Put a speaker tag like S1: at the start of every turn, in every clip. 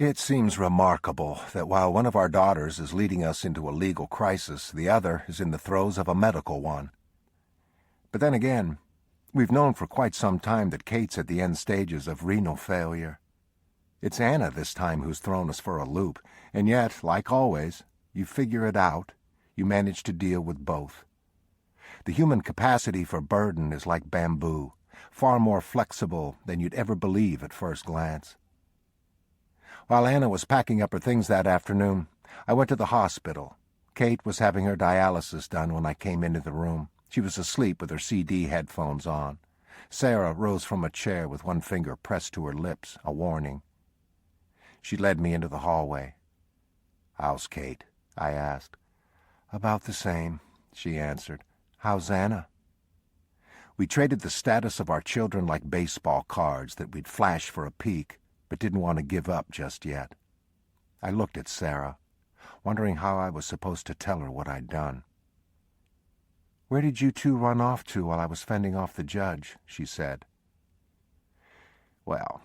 S1: It seems remarkable that while one of our daughters is leading us into a legal crisis, the other is in the throes of a medical one. But then again, we've known for quite some time that Kate's at the end stages of renal failure. It's Anna this time who's thrown us for a loop, and yet, like always, you figure it out. You manage to deal with both. The human capacity for burden is like bamboo, far more flexible than you'd ever believe at first glance. While Anna was packing up her things that afternoon, I went to the hospital. Kate was having her dialysis done when I came into the room. She was asleep with her CD headphones on. Sarah rose from a chair with one finger pressed to her lips, a warning. She led me into the hallway. "How's Kate?" I asked. "About the same," she answered. "How's Anna?" We traded the status of our children like baseball cards that we'd flash for a peek, but didn't want to give up just yet. I looked at Sarah, wondering how I was supposed to tell her what I'd done. "Where did you two run off to while I was fending off the judge?" she said. "Well,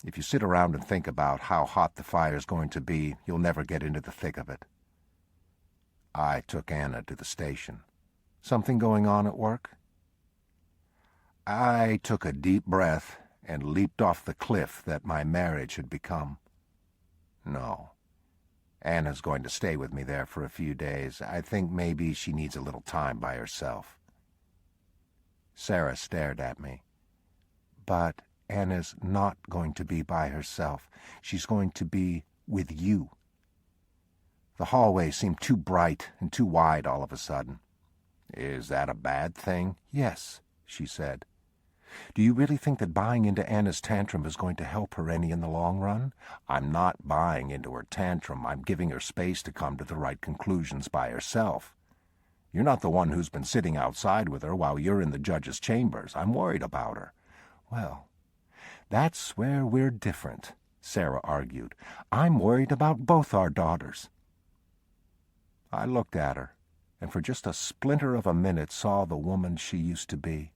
S1: if you sit around and think about how hot the fire's going to be, you'll never get into the thick of it." I took Anna to the station. "Something going on at work?" I took a deep breath and leaped off the cliff that my marriage had become. "No. Anna's going to stay with me there for a few days. I think maybe she needs a little time by herself." Sarah stared at me. "But Anna's not going to be by herself. She's going to be with you." The hallway seemed too bright and too wide all of a sudden. "Is that a bad thing?" "Yes," she said. "Do you really think that buying into Anna's tantrum is going to help her any in the long run?" "I'm not buying into her tantrum. I'm giving her space to come to the right conclusions by herself. You're not the one who's been sitting outside with her while you're in the judge's chambers. I'm worried about her." "Well, that's where we're different," Sarah argued. "I'm worried about both our daughters." I looked at her, and for just a splinter of a minute saw the woman she used to be.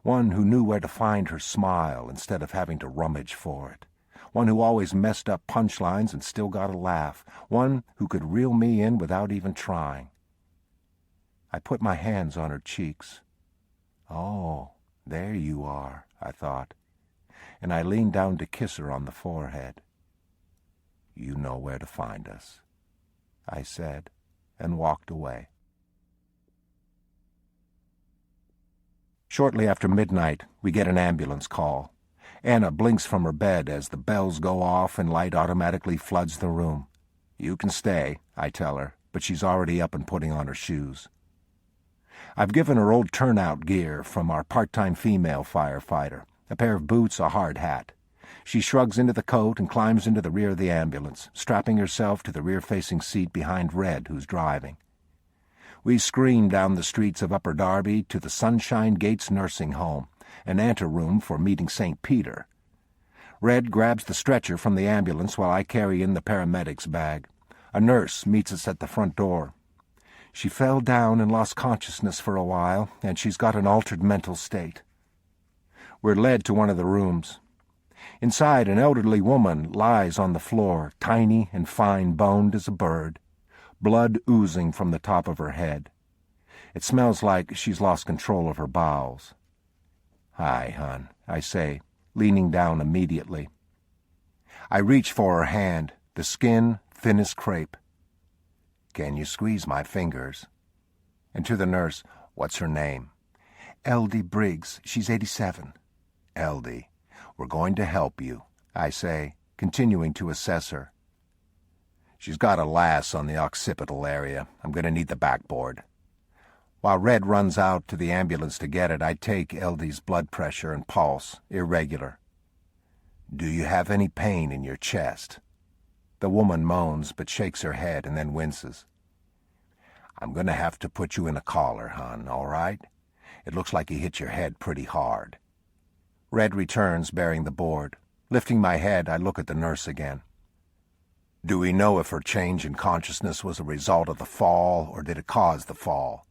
S1: One who knew where to find her smile instead of having to rummage for it. One who always messed up punchlines and still got a laugh. One who could reel me in without even trying. I put my hands on her cheeks. "Oh, there you are," I thought, and I leaned down to kiss her on the forehead. "You know where to find us," I said, and walked away. Shortly after midnight, we get an ambulance call. Anna blinks from her bed as the bells go off and light automatically floods the room. "You can stay," I tell her, but she's already up and putting on her shoes. I've given her old turnout gear from our part-time female firefighter, a pair of boots, a hard hat. She shrugs into the coat and climbs into the rear of the ambulance, strapping herself to the rear-facing seat behind Red, who's driving. We screen down the streets of Upper Darby to the Sunshine Gates Nursing Home, an anteroom for meeting St. Peter. Red grabs the stretcher from the ambulance while I carry in the paramedic's bag. A nurse meets us at the front door. She fell down and lost consciousness for a while, and she's got an altered mental state. We're led to one of the rooms. Inside, an elderly woman lies on the floor, tiny and fine-boned as a bird, blood oozing from the top of her head. It smells like she's lost control of her bowels. "Hi, hon," I say, leaning down immediately. I reach for her hand, the skin thin as crepe. "Can you squeeze my fingers?" And to the nurse, "What's her name?" "Eldie Briggs. She's 87. "Eldie, we're going to help you," I say, continuing to assess her. "She's got a lass on the occipital area. I'm going to need the backboard." While Red runs out to the ambulance to get it, I take Eldie's blood pressure and pulse, irregular. "Do you have any pain in your chest?" The woman moans but shakes her head and then winces. "I'm going to have to put you in a collar, hon, all right? It looks like you hit your head pretty hard." Red returns bearing the board. Lifting my head, I look at the nurse again. "Do we know if her change in consciousness was a result of the fall, or did it cause the fall?"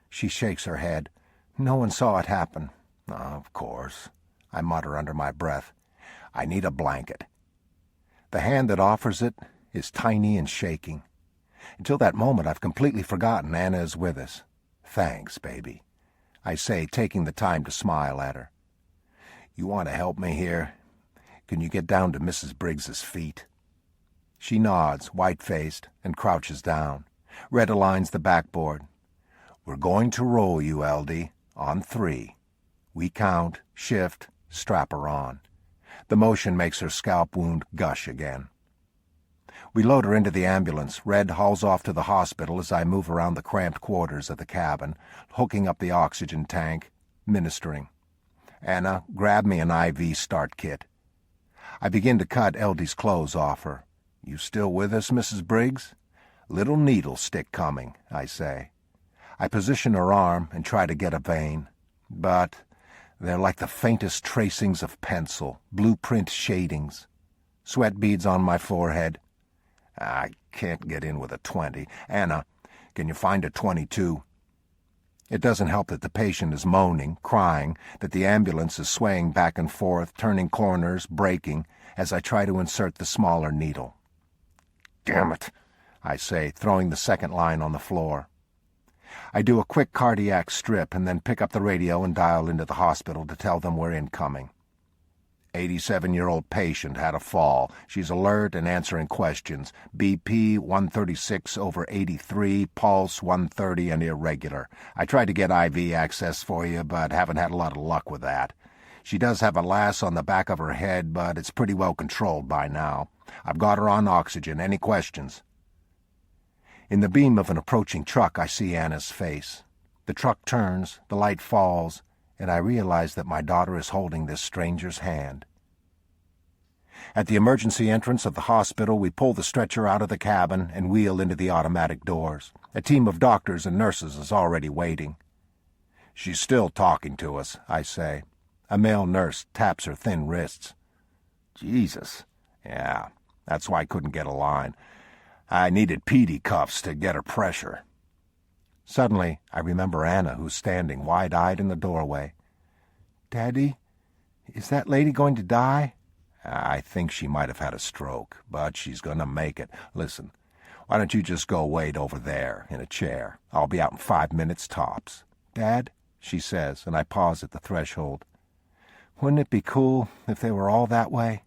S1: She shakes her head. "No one saw it happen." "Of course," I mutter under my breath. "I need a blanket." The hand that offers it is tiny and shaking. Until that moment, I've completely forgotten Anna is with us. "Thanks, baby," I say, taking the time to smile at her. "You want to help me here? Can you get down to Mrs. Briggs's feet?" She nods, white-faced, and crouches down. Red aligns the backboard. "We're going to roll you, Eldie, on 3. We count, shift, strap her on." The motion makes her scalp wound gush again. We load her into the ambulance. Red hauls off to the hospital as I move around the cramped quarters of the cabin, hooking up the oxygen tank, ministering. "Anna, grab me an IV start kit." I begin to cut Eldie's clothes off her. "You still with us, Mrs. Briggs?" "Little needle stick coming," I say. I position her arm and try to get a vein, but they're like the faintest tracings of pencil, blueprint shadings. Sweat beads on my forehead. "I can't get in with a 20. Anna, can you find a 22? It doesn't help that the patient is moaning, crying, that the ambulance is swaying back and forth, turning corners, braking, as I try to insert the smaller needle. "Damn it," I say, throwing the second line on the floor. I do a quick cardiac strip and then pick up the radio and dial into the hospital to tell them we're incoming. 87-year-old patient had a fall. She's alert and answering questions. BP 136/83, pulse 130 and irregular. I tried to get IV access for you, but haven't had a lot of luck with that. She does have a lash on the back of her head, but it's pretty well controlled by now. I've got her on oxygen. Any questions?" In the beam of an approaching truck, I see Anna's face. The truck turns, the light falls, and I realize that my daughter is holding this stranger's hand. At the emergency entrance of the hospital, we pull the stretcher out of the cabin and wheel into the automatic doors. A team of doctors and nurses is already waiting. "She's still talking to us," I say. A male nurse taps her thin wrists. "Jesus. Yeah, that's why I couldn't get a line. I needed PD cuffs to get her pressure." Suddenly, I remember Anna, who's standing wide-eyed in the doorway. "Daddy, is that lady going to die?" "I think she might have had a stroke, but she's going to make it. Listen, why don't you just go wait over there in a chair? I'll be out in 5 minutes tops." "Dad," she says, and I pause at the threshold. "Wouldn't it be cool if they were all that way?"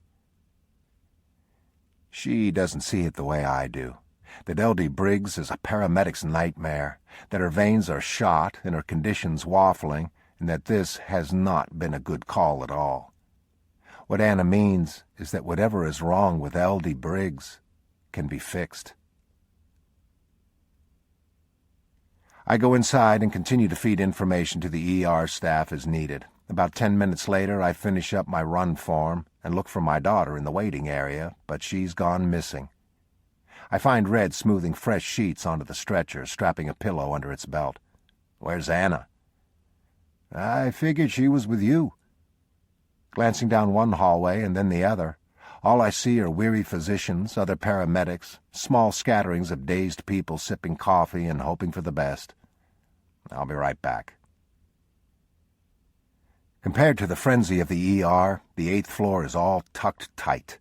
S1: She doesn't see it the way I do. That Jodi Briggs is a paramedic's nightmare, that her veins are shot and her conditions waffling, and that this has not been a good call at all. What Anna means is that whatever is wrong with Jodi Briggs can be fixed. I go inside and continue to feed information to the ER staff as needed. About 10 minutes later, I finish up my run form and look for my daughter in the waiting area, but she's gone missing. I find Red smoothing fresh sheets onto the stretcher, strapping a pillow under its belt. "Where's Anna?" "I figured she was with you." Glancing down one hallway and then the other, all I see are weary physicians, other paramedics, small scatterings of dazed people sipping coffee and hoping for the best. I'll be right back. Compared to the frenzy of the ER, the 8th floor is all tucked tight.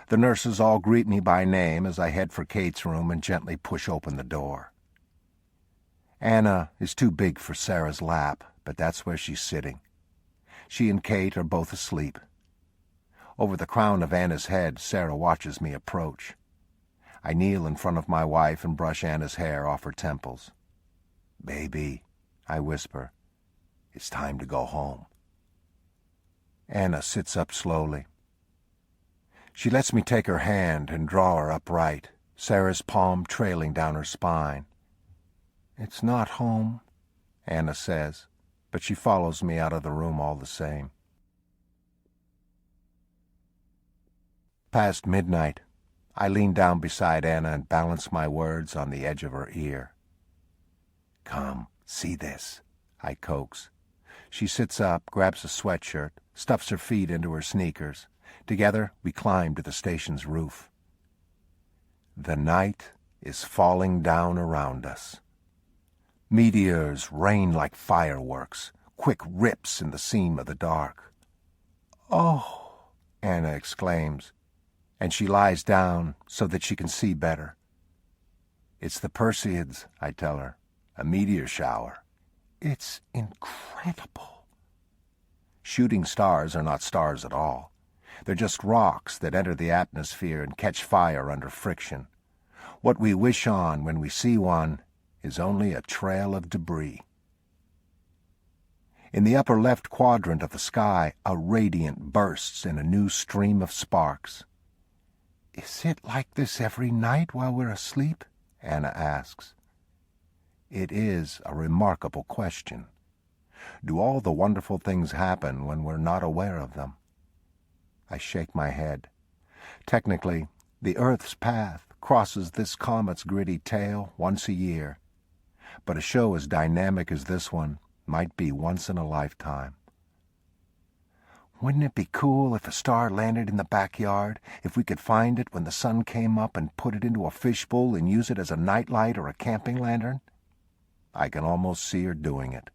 S1: The nurses all greet me by name as I head for Kate's room and gently push open the door. Anna is too big for Sarah's lap, but that's where she's sitting. She and Kate are both asleep. Over the crown of Anna's head, Sarah watches me approach. I kneel in front of my wife and brush Anna's hair off her temples. "Baby," I whisper, "it's time to go home." Anna sits up slowly. She lets me take her hand and draw her upright, Sarah's palm trailing down her spine. "It's not home," Anna says, but she follows me out of the room all the same. Past midnight, I lean down beside Anna and balance my words on the edge of her ear. "Come, see this," I coax. She sits up, grabs a sweatshirt, stuffs her feet into her sneakers. Together, we climb to the station's roof. The night is falling down around us. Meteors rain like fireworks, quick rips in the seam of the dark. "Oh!" Anna exclaims, and she lies down so that she can see better. It's the Perseids, I tell her, a meteor shower. It's incredible. Shooting stars are not stars at all. They're just rocks that enter the atmosphere and catch fire under friction. What we wish on when we see one is only a trail of debris. In the upper left quadrant of the sky, a radiant bursts in a new stream of sparks. "Is it like this every night while we're asleep?" Anna asks. It is a remarkable question. Do all the wonderful things happen when we're not aware of them? I shake my head. Technically, the Earth's path crosses this comet's gritty tail once a year, but a show as dynamic as this one might be once in a lifetime. Wouldn't it be cool if a star landed in the backyard, if we could find it when the sun came up and put it into a fishbowl and use it as a nightlight or a camping lantern? I can almost see her doing it,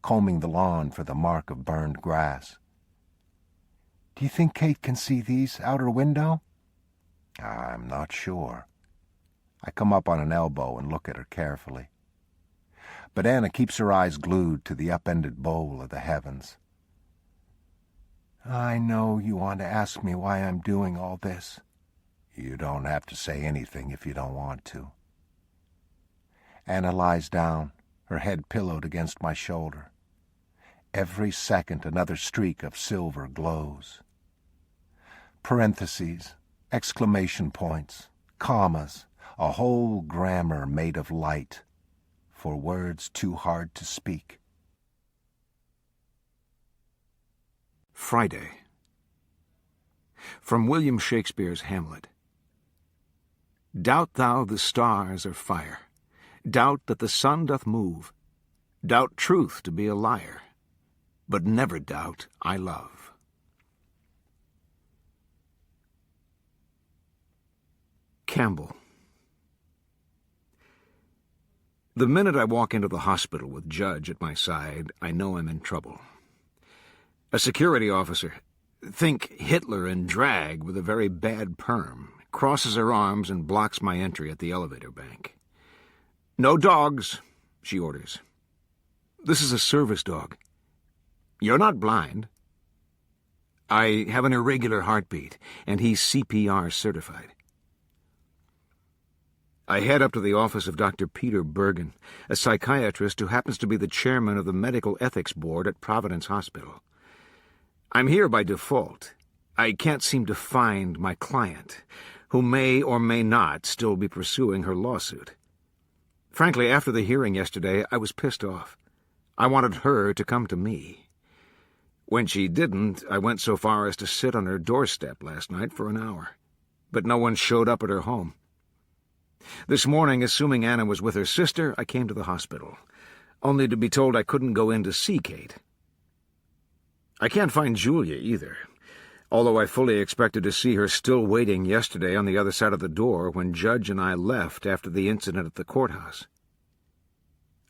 S1: combing the lawn for the mark of burned grass. Do you think Kate can see these out her window? I'm not sure. I come up on an elbow and look at her carefully. But Anna keeps her eyes glued to the upended bowl of the heavens. I know you want to ask me why I'm doing all this. You don't have to say anything if you don't want to. Anna lies down, her head pillowed against my shoulder. Every second another streak of silver glows. Parentheses, exclamation points, commas, a whole grammar made of light, for words too hard to speak.
S2: Friday. From William Shakespeare's Hamlet. Doubt thou the stars are fire, doubt that the sun doth move, doubt truth to be a liar, but never doubt I love. Campbell. The minute I walk into the hospital with Judge at my side, I know I'm in trouble. A security officer, think Hitler in drag with a very bad perm, crosses her arms and blocks my entry at the elevator bank. "No dogs," she orders. "This is a service dog." "You're not blind." "I have an irregular heartbeat, and he's CPR certified." I head up to the office of Dr. Peter Bergen, a psychiatrist who happens to be the chairman of the Medical Ethics Board at Providence Hospital. I'm here by default. I can't seem to find my client, who may or may not still be pursuing her lawsuit. Frankly, after the hearing yesterday, I was pissed off. I wanted her to come to me. When she didn't, I went so far as to sit on her doorstep last night for an hour. But no one showed up at her home. This morning, assuming Anna was with her sister, I came to the hospital, only to be told I couldn't go in to see Kate. I can't find Julia either, although I fully expected to see her still waiting yesterday on the other side of the door when Judge and I left after the incident at the courthouse.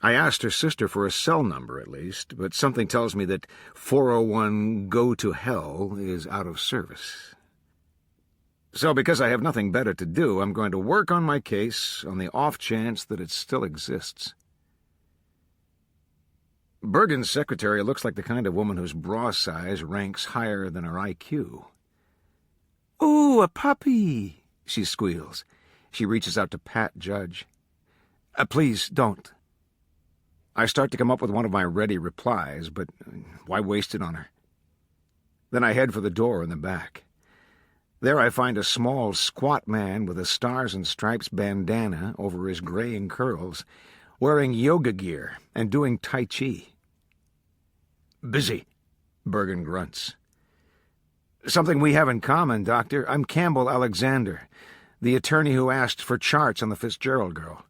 S2: I asked her sister for a cell number at least, but something tells me that 401 Go to Hell is out of service. So because I have nothing better to do, I'm going to work on my case on the off chance that it still exists. Bergen's secretary looks like the kind of woman whose bra size ranks higher than her IQ. "Ooh, a puppy," she squeals. She reaches out to pat Judge. Please, don't." I start to come up with one of my ready replies, but why waste it on her? Then I head for the door in the back. There I find a small, squat man with a stars and stripes bandana over his graying curls, wearing yoga gear and doing Tai Chi. "Busy," Bergen grunts. "Something we have in common, Doctor. I'm Campbell Alexander, the attorney who asked for charts on the Fitzgerald girl."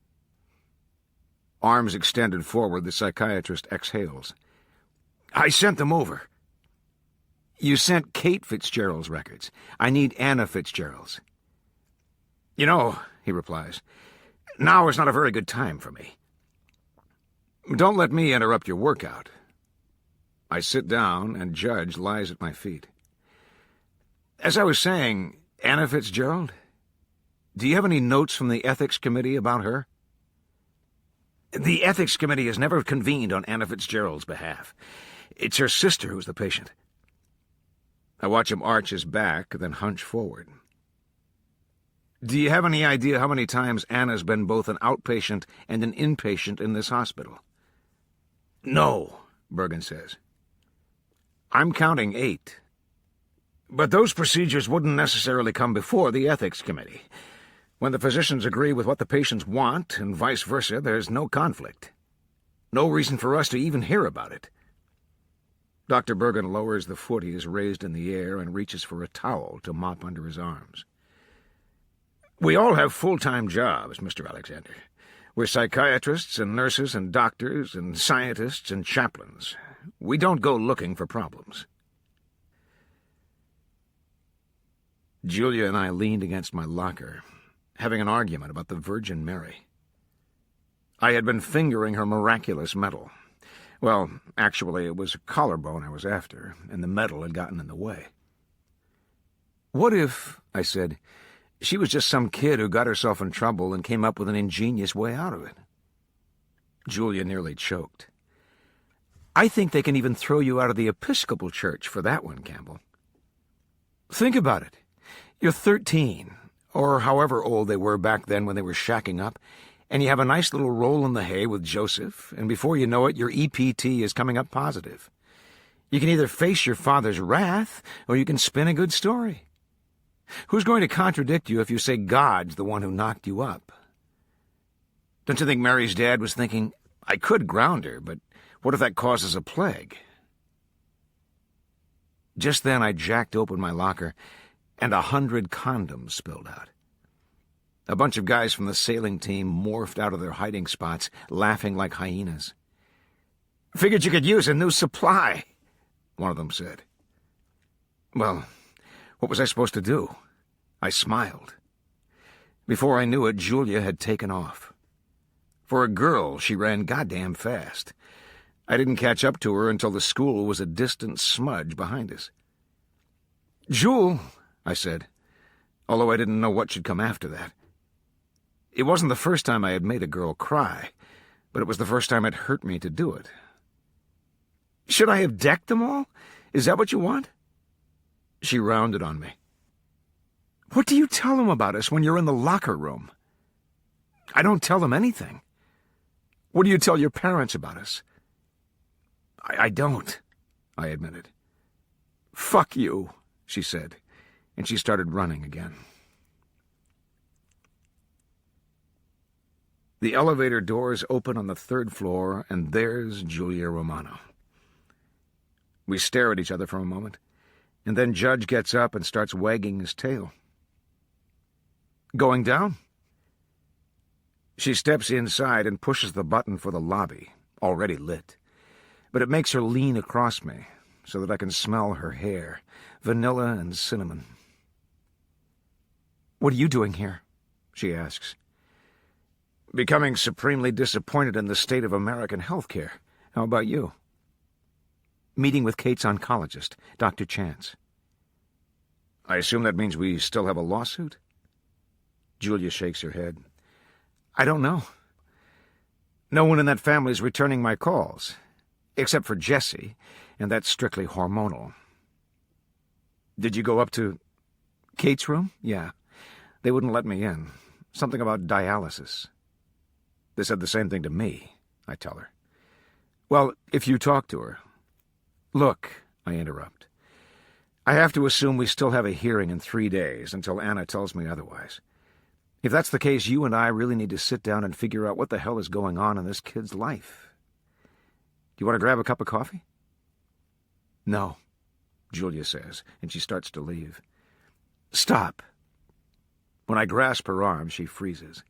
S2: Arms extended forward, the psychiatrist exhales. "I sent them over." "You sent Kate Fitzgerald's records. I need Anna Fitzgerald's." "You know," he replies, "now is not a very good time for me." "Don't let me interrupt your workout." I sit down, and Judge lies at my feet. "As I was saying, Anna Fitzgerald? Do you have any notes from the ethics committee about her? The ethics committee has never convened on Anna Fitzgerald's behalf. It's her sister who's the patient. I watch him arch his back, then hunch forward. Do you have any idea how many times Anna's been both an outpatient and an inpatient in this hospital? No, Bergen says. I'm counting 8. But those procedures wouldn't necessarily come before the ethics committee. When the physicians agree with what the patients want, and vice versa, there's no conflict. No reason for us to even hear about it. Dr. Bergen lowers the foot he has raised in the air and reaches for a towel to mop under his arms. We all have full-time jobs, Mr. Alexander. We're psychiatrists and nurses and doctors and scientists and chaplains. We don't go looking for problems. Julia and I leaned against my locker, having an argument about the Virgin Mary. I had been fingering her miraculous medal. Well, actually, it was a collarbone I was after, and the medal had gotten in the way. What if, I said, she was just some kid who got herself in trouble and came up with an ingenious way out of it? Julia nearly choked. I think they can even throw you out of the Episcopal Church for that one, Campbell. Think about it. You're 13, or however old they were back then when they were shacking up, and you have a nice little roll in the hay with Joseph, and before you know it, your EPT is coming up positive. You can either face your father's wrath, or you can spin a good story. Who's going to contradict you if you say God's the one who knocked you up? Don't you think Mary's dad was thinking, I could ground her, but what if that causes a plague? Just then I jacked open my locker, and 100 condoms spilled out. A bunch of guys from the sailing team morphed out of their hiding spots, laughing like hyenas. Figured you could use a new supply, one of them said. Well, what was I supposed to do? I smiled. Before I knew it, Julia had taken off. For a girl, she ran goddamn fast. I didn't catch up to her until the school was a distant smudge behind us. Jewel, I said, although I didn't know what should come after that. It wasn't the first time I had made a girl cry, but it was the first time it hurt me to do it. Should I have decked them all? Is that what you want? She rounded on me. What do you tell them about us when you're in the locker room? I don't tell them anything. What do you tell your parents about us? I don't, I admitted. Fuck you, she said, and she started running again. The elevator doors open on the 3rd floor, and there's Julia Romano. We stare at each other for a moment, and then Judge gets up and starts wagging his tail. Going down? She steps inside and pushes the button for the lobby, already lit, but it makes her lean across me so that I can smell her hair, vanilla and cinnamon. What are you doing here? She asks. Becoming supremely disappointed in the state of American healthcare. How about you? Meeting with Kate's oncologist, Dr. Chance. I assume that means we still have a lawsuit? Julia shakes her head. I don't know. No one in that family's returning my calls, except for Jessie, and that's strictly hormonal. Did you go up to Kate's room? Yeah. They wouldn't let me in. Something about dialysis. They said the same thing to me, I tell her. Well, if you talk to her. Look, I interrupt. I have to assume we still have a hearing in 3 days until Anna tells me otherwise. If that's the case, you and I really need to sit down and figure out what the hell is going on in this kid's life. Do you want to grab a cup of coffee? No, Julia says, and she starts to leave. Stop. When I grasp her arm, she freezes.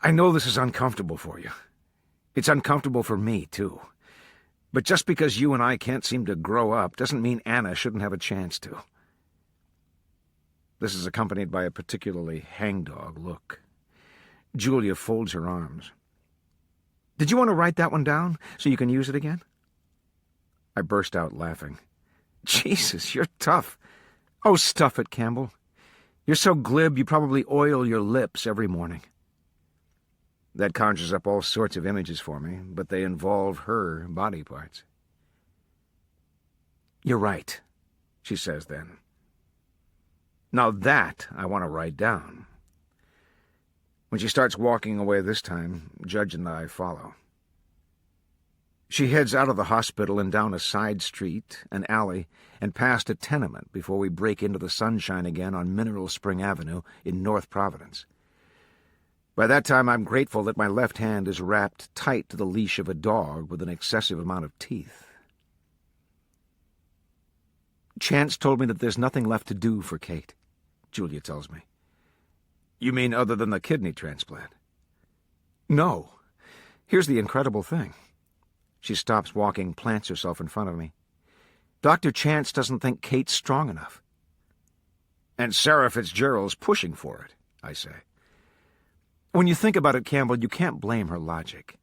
S2: I know this is uncomfortable for you. It's uncomfortable for me, too. But just because you and I can't seem to grow up doesn't mean Anna shouldn't have a chance to. This is accompanied by a particularly hangdog look. Julia folds her arms. Did you want to write that one down so you can use it again? I burst out laughing. Jesus, you're tough. Oh, stuff it, Campbell. You're so glib you probably oil your lips every morning. That conjures up all sorts of images for me, but they involve her body parts. You're right, she says then. Now that I want to write down. When she starts walking away this time, Judge and I follow. She heads out of the hospital and down a side street, an alley, and past a tenement before we break into the sunshine again on Mineral Spring Avenue in North Providence. By that time, I'm grateful that my left hand is wrapped tight to the leash of a dog with an excessive amount of teeth. Chance told me that there's nothing left to do for Kate, Julia tells me. You mean other than the kidney transplant? No. Here's the incredible thing. She stops walking, plants herself in front of me. Dr. Chance doesn't think Kate's strong enough. And Sarah Fitzgerald's pushing for it, I say. When you think about it, Campbell, you can't blame her logic.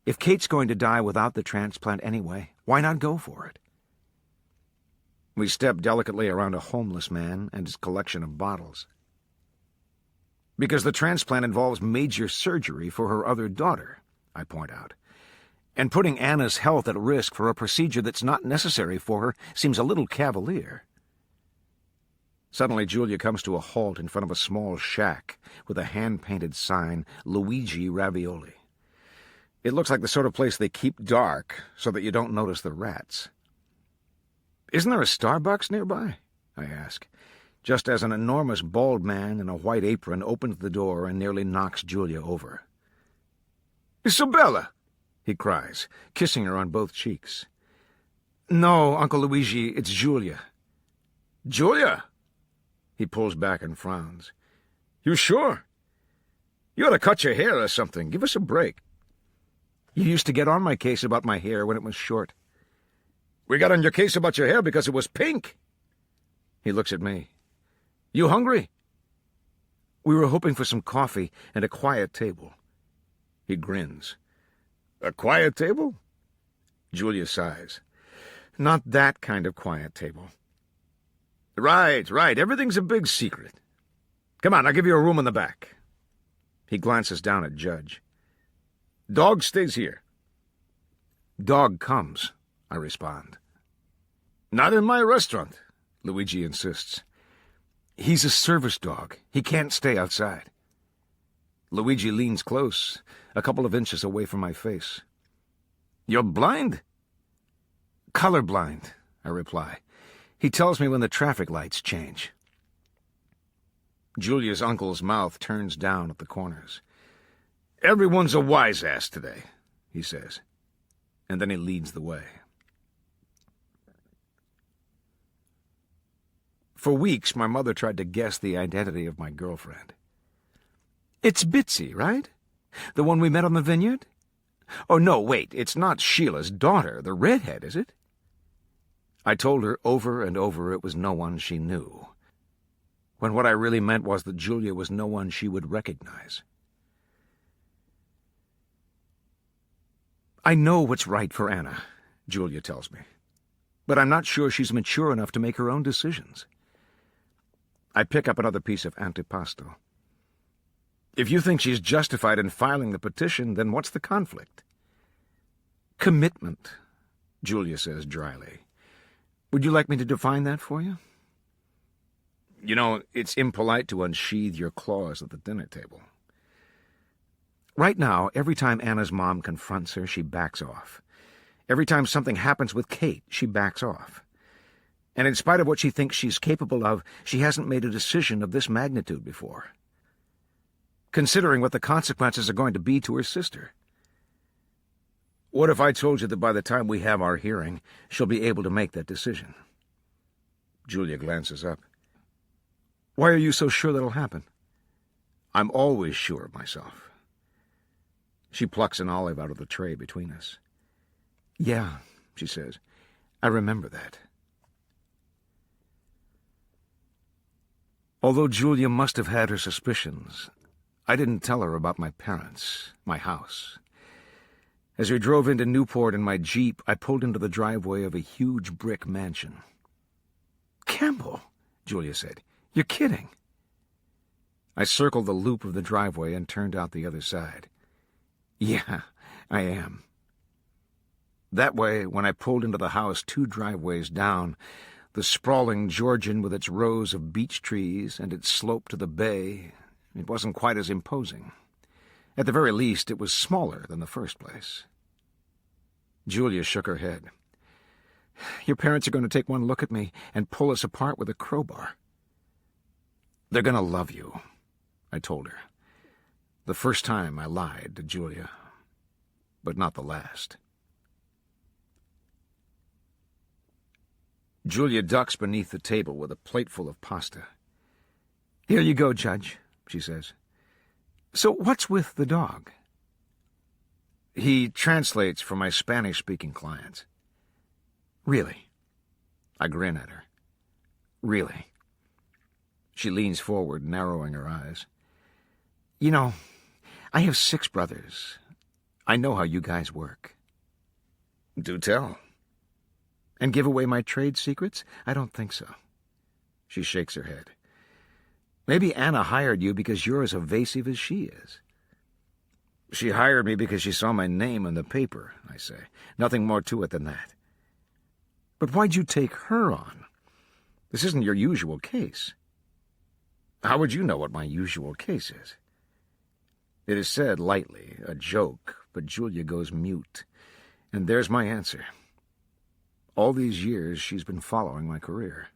S2: If Kate's going to die without the transplant anyway, why not go for it? We step delicately around a homeless man and his collection of bottles. Because the transplant involves major surgery for her other daughter, I point out. And putting Anna's health at risk for a procedure that's not necessary for her seems a little cavalier. Suddenly, Julia comes to a halt in front of a small shack with a hand-painted sign, Luigi Ravioli. It looks like the sort of place they keep dark so that you don't notice the rats. Isn't there a Starbucks nearby? I ask, just as an enormous bald man in a white apron opens the door and nearly knocks Julia over. Isabella! He cries, kissing her on both cheeks. No, Uncle Luigi, it's Julia. Julia? He pulls back and frowns. You sure? You ought to cut your hair or something. Give us a break. You used to get on my case about my hair when it was short. We got on your case about your hair because it was pink. He looks at me. You hungry? We were hoping for some coffee and a quiet table. He grins. A quiet table? Julia sighs. Not that kind of quiet table. Right. Everything's a big secret. Come on, I'll give you a room in the back. He glances down at Judge. Dog stays here. Dog comes, I respond. Not in my restaurant, Luigi insists. He's a service dog. He can't stay outside. Luigi leans close, a couple of inches away from my face. You're blind? Colorblind, I reply. He tells me when the traffic lights change. Julia's uncle's mouth turns down at the corners. Everyone's a wise-ass today, he says, and then he leads the way. For weeks, my mother tried to guess the identity of my girlfriend. It's Bitsy, right? The one we met on the vineyard? Oh, no, wait, it's not Sheila's daughter, the redhead, is it? I told her over and over it was no one she knew, when what I really meant was that Julia was no one she would recognize. I know what's right for Anna, Julia tells me, but I'm not sure she's mature enough to make her own decisions. I pick up another piece of antipasto. If you think she's justified in filing the petition, then what's the conflict? Commitment, Julia says dryly. Would you like me to define that for you? You know, it's impolite to unsheathe your claws at the dinner table. Right now, every time Anna's mom confronts her, she backs off. Every time something happens with Kate, she backs off. And in spite of what she thinks she's capable of, she hasn't made a decision of this magnitude before. Considering what the consequences are going to be to her sister. What if I told you that by the time we have our hearing, she'll be able to make that decision? Julia glances up. Why are you so sure that'll happen? I'm always sure of myself. She plucks an olive out of the tray between us. Yeah, she says, I remember that. Although Julia must have had her suspicions, I didn't tell her about my parents, my house. As we drove into Newport in my Jeep, I pulled into the driveway of a huge brick mansion. Campbell, Julia said, you're kidding. I circled the loop of the driveway and turned out the other side. Yeah, I am. That way, when I pulled into the house 2 driveways down, the sprawling Georgian with its rows of beech trees and its slope to the bay, it wasn't quite as imposing. At the very least, it was smaller than the first place. Julia shook her head. Your parents are going to take one look at me and pull us apart with a crowbar. They're going to love you, I told her. The first time I lied to Julia, but not the last. Julia ducks beneath the table with a plateful of pasta. Here you go, Judge, she says. So what's with the dog? He translates for my Spanish-speaking clients. Really? I grin at her. Really? She leans forward, narrowing her eyes. You know, I have 6 brothers. I know how you guys work. Do tell. And give away my trade secrets? I don't think so. She shakes her head. Maybe Anna hired you because you're as evasive as she is. She hired me because she saw my name in the paper, I say. Nothing more to it than that. But why'd you take her on? This isn't your usual case. How would you know what my usual case is? It is said lightly, a joke, but Julia goes mute. And there's my answer. All these years she's been following my career.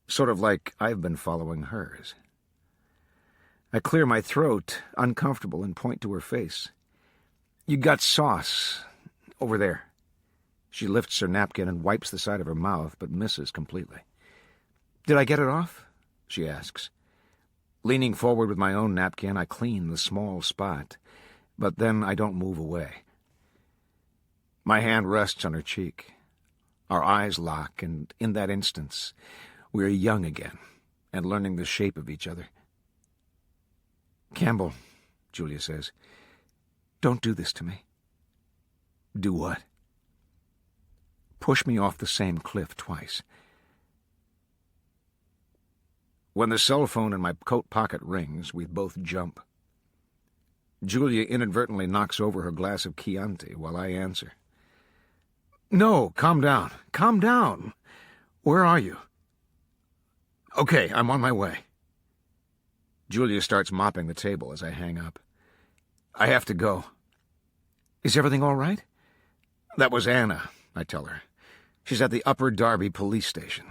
S2: Sort of like I've been following hers. I clear my throat, uncomfortable, and point to her face. You got sauce over there. She lifts her napkin and wipes the side of her mouth, but misses completely. Did I get it off? She asks. Leaning forward with my own napkin, I clean the small spot, but then I don't move away. My hand rests on her cheek. Our eyes lock, and in that instance, we are young again and learning the shape of each other. Campbell, Julia says, don't do this to me. Do what? Push me off the same cliff twice. When the cell phone in my coat pocket rings, we both jump. Julia inadvertently knocks over her glass of Chianti while I answer. No, calm down. Calm down. Where are you? Okay, I'm on my way. Julia starts mopping the table as I hang up. I have to go. Is everything all right? That was Anna, I tell her. She's at the Upper Darby police station.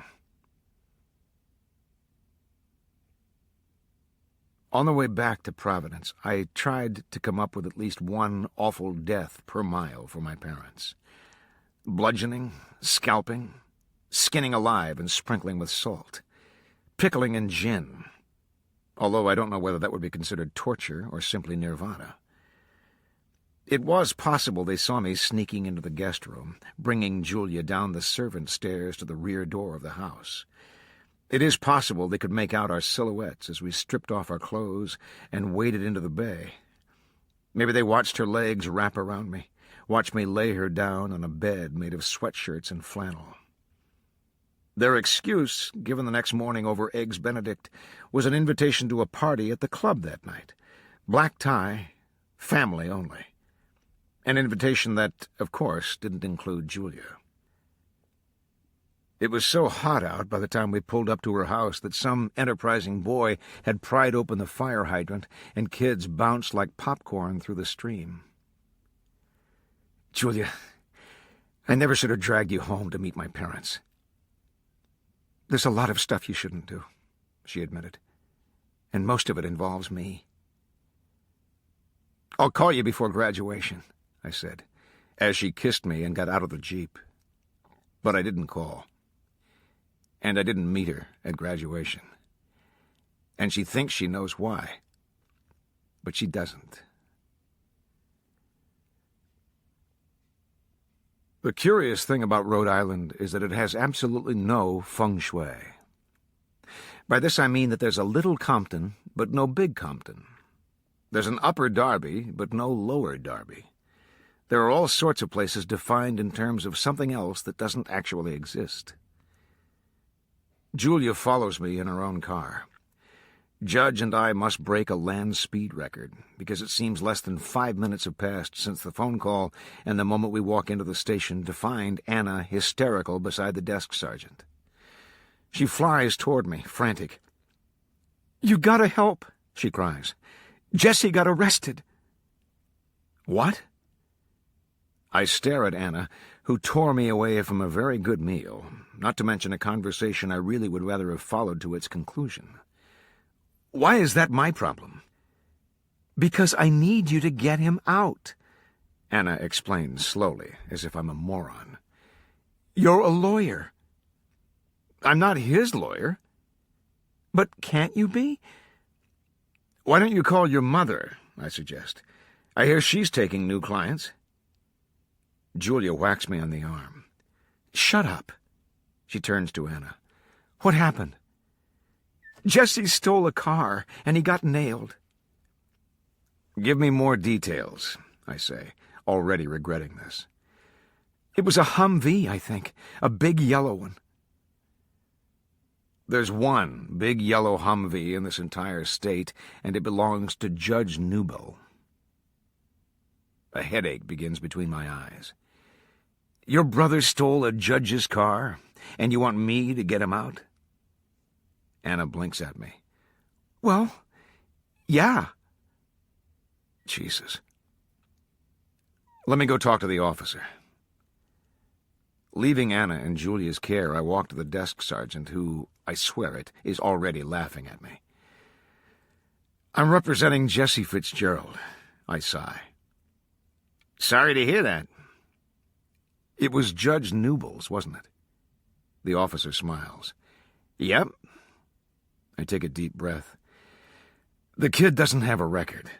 S2: On the way back to Providence, I tried to come up with at least one awful death per mile for my parents. Bludgeoning, scalping, skinning alive and sprinkling with salt, pickling in gin, although I don't know whether that would be considered torture or simply nirvana. It was possible they saw me sneaking into the guest room, bringing Julia down the servant stairs to the rear door of the house. It is possible they could make out our silhouettes as we stripped off our clothes and waded into the bay. Maybe they watched her legs wrap around me, watched me lay her down on a bed made of sweatshirts and flannel. Their excuse, given the next morning over Eggs Benedict, was an invitation to a party at the club that night. Black tie, family only. An invitation that, of course, didn't include Julia. It was so hot out by the time we pulled up to her house that some enterprising boy had pried open the fire hydrant and kids bounced like popcorn through the stream. Julia, I never should have dragged you home to meet my parents. There's a lot of stuff you shouldn't do, she admitted, and most of it involves me. I'll call you before graduation, I said, as she kissed me and got out of the Jeep. But I didn't call. And I didn't meet her at graduation. And she thinks she knows why. But she doesn't. The curious thing about Rhode Island is that it has absolutely no feng shui. By this I mean that there's a little Compton, but no big Compton. There's an Upper Darby, but no Lower Darby. There are all sorts of places defined in terms of something else that doesn't actually exist. Julia follows me in her own car. Judge and I must break a land speed record, because it seems less than 5 minutes have passed since the phone call and the moment we walk into the station to find Anna hysterical beside the desk sergeant. She flies toward me, frantic. "You gotta help," she cries. "Jesse got arrested." "What?" I stare at Anna, who tore me away from a very good meal, not to mention a conversation I really would rather have followed to its conclusion. "Why is that my problem?" "Because I need you to get him out," Anna explains slowly, as if I'm a moron. "You're a lawyer." "I'm not his lawyer." "But can't you be?" "Why don't you call your mother?" I suggest. "I hear she's taking new clients." Julia whacks me on the arm. "Shut up." She turns to Anna. "What happened?" "Jesse stole a car, and he got nailed." "Give me more details," I say, already regretting this. "It was a Humvee, I think. A big yellow one." There's one big yellow Humvee in this entire state, and it belongs to Judge Newbill. A headache begins between my eyes. "Your brother stole a judge's car, and you want me to get him out?" Anna blinks at me. "Well, yeah." Jesus. Let me go talk to the officer. Leaving Anna in Julia's care, I walk to the desk sergeant, who, I swear it, is already laughing at me. "I'm representing Jesse Fitzgerald," I sigh. "Sorry to hear that." "It was Judge Newbill's, wasn't it?" The officer smiles. "Yep." I take a deep breath. "The kid doesn't have a record."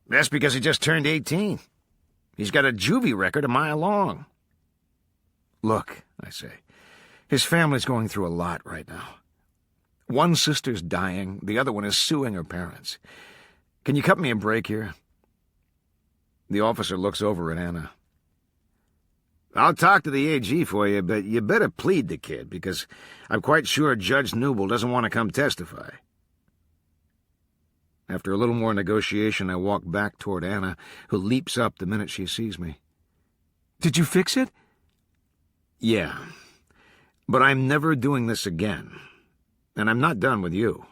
S2: "That's because he just turned 18. He's got a juvie record a mile long." "Look," I say, "his family's going through a lot right now. One sister's dying, the other one is suing her parents. Can you cut me a break here?" The officer looks over at Anna. "I'll talk to the AG for you, but you better plead the kid, because I'm quite sure Judge Newbill doesn't want to come testify." After a little more negotiation, I walk back toward Anna, who leaps up the minute she sees me. "Did you fix it?" "Yeah, but I'm never doing this again, and I'm not done with you."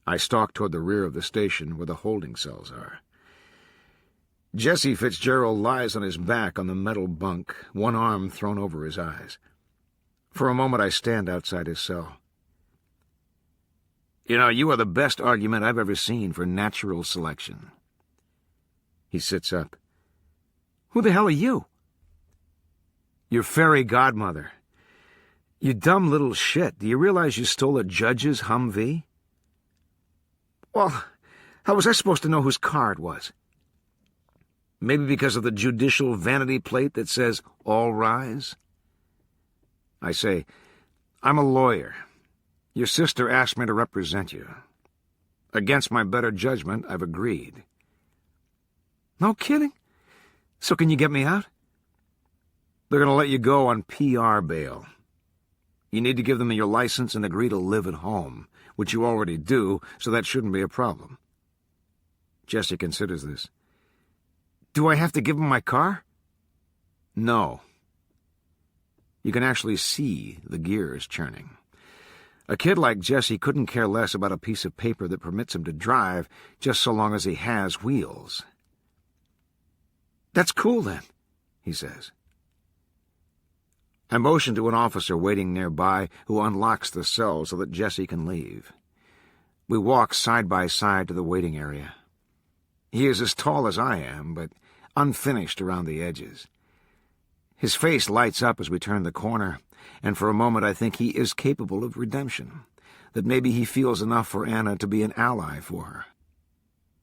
S2: I stalk toward the rear of the station where the holding cells are. Jesse Fitzgerald lies on his back on the metal bunk, one arm thrown over his eyes. For a moment I stand outside his cell. "You know, you are the best argument I've ever seen for natural selection." He sits up. "Who the hell are you?" "Your fairy godmother." "You dumb little shit. Do you realize you stole a judge's Humvee?" "Well, how was I supposed to know whose car it was?" "Maybe because of the judicial vanity plate that says, 'All rise'?" I say, "I'm a lawyer. Your sister asked me to represent you. Against my better judgment, I've agreed." "No kidding? So can you get me out?" "They're going to let you go on PR bail. You need to give them your license and agree to live at home, which you already do, so that shouldn't be a problem." Jesse considers this. "Do I have to give him my car?" "No." You can actually see the gears churning. A kid like Jesse couldn't care less about a piece of paper that permits him to drive, just so long as he has wheels. "That's cool, then," he says. I motion to an officer waiting nearby, who unlocks the cell so that Jesse can leave. We walk side by side to the waiting area. He is as tall as I am, but unfinished around the edges. His face lights up as we turn the corner, and for a moment I think he is capable of redemption, that maybe he feels enough for Anna to be an ally for her.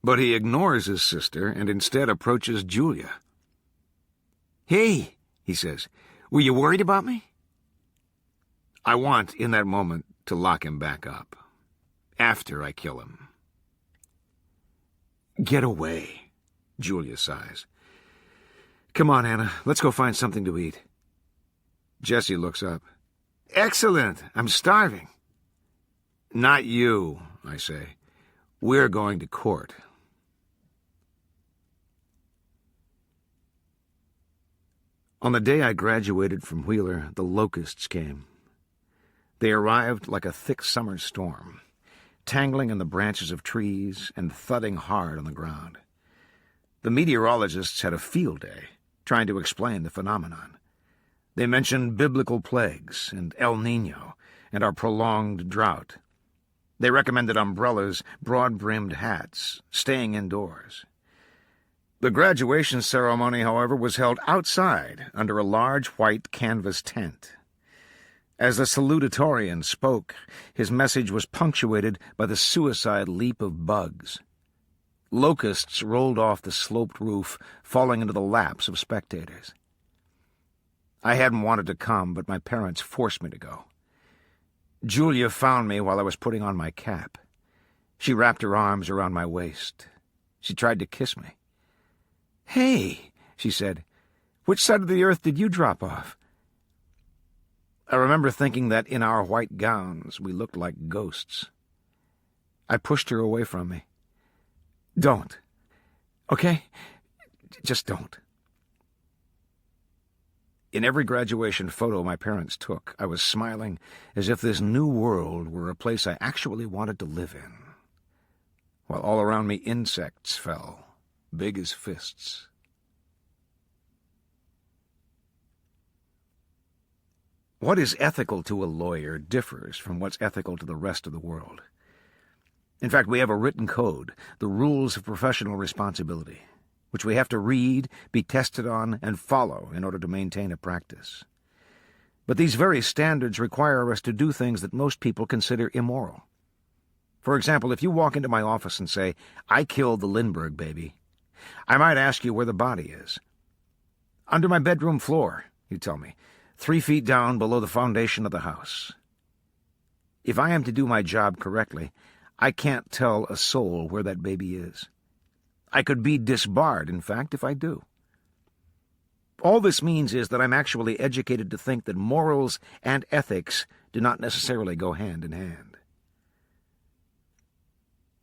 S2: But he ignores his sister and instead approaches Julia. "Hey," he says, "were you worried about me?" I want, in that moment, to lock him back up. After I kill him. "Get away," Julia sighs. "Come on, Anna, let's go find something to eat." Jesse looks up. "Excellent, I'm starving." Not you, I say. We're going to court. On the day I graduated from Wheeler, the locusts came. They arrived like a thick summer storm, tangling in the branches of trees and thudding hard on the ground. The meteorologists had a field day, trying to explain the phenomenon. They mentioned biblical plagues and El Niño and our prolonged drought. They recommended umbrellas, broad-brimmed hats, staying indoors. The graduation ceremony, however, was held outside under a large white canvas tent. As the salutatorian spoke, his message was punctuated by the suicide leap of bugs. Locusts rolled off the sloped roof, falling into the laps of spectators. I hadn't wanted to come, but my parents forced me to go. Julia found me while I was putting on my cap. She wrapped her arms around my waist. She tried to kiss me. "Hey," she said, "which side of the earth did you drop off?" I remember thinking that in our white gowns we looked like ghosts. I pushed her away from me. "Don't. Okay? Just don't." In every graduation photo my parents took, I was smiling as if this new world were a place I actually wanted to live in, while all around me insects fell, big as fists. What is ethical to a lawyer differs from what's ethical to the rest of the world. In fact, we have a written code, the rules of professional responsibility, which we have to read, be tested on, and follow in order to maintain a practice. But these very standards require us to do things that most people consider immoral. For example, if you walk into my office and say, "I killed the Lindbergh baby," I might ask you where the body is. "Under my bedroom floor," you tell me, 3 feet down below the foundation of the house. If I am to do my job correctly, I can't tell a soul where that baby is. I could be disbarred, in fact, if I do. All this means is that I'm actually educated to think that morals and ethics do not necessarily go hand in hand.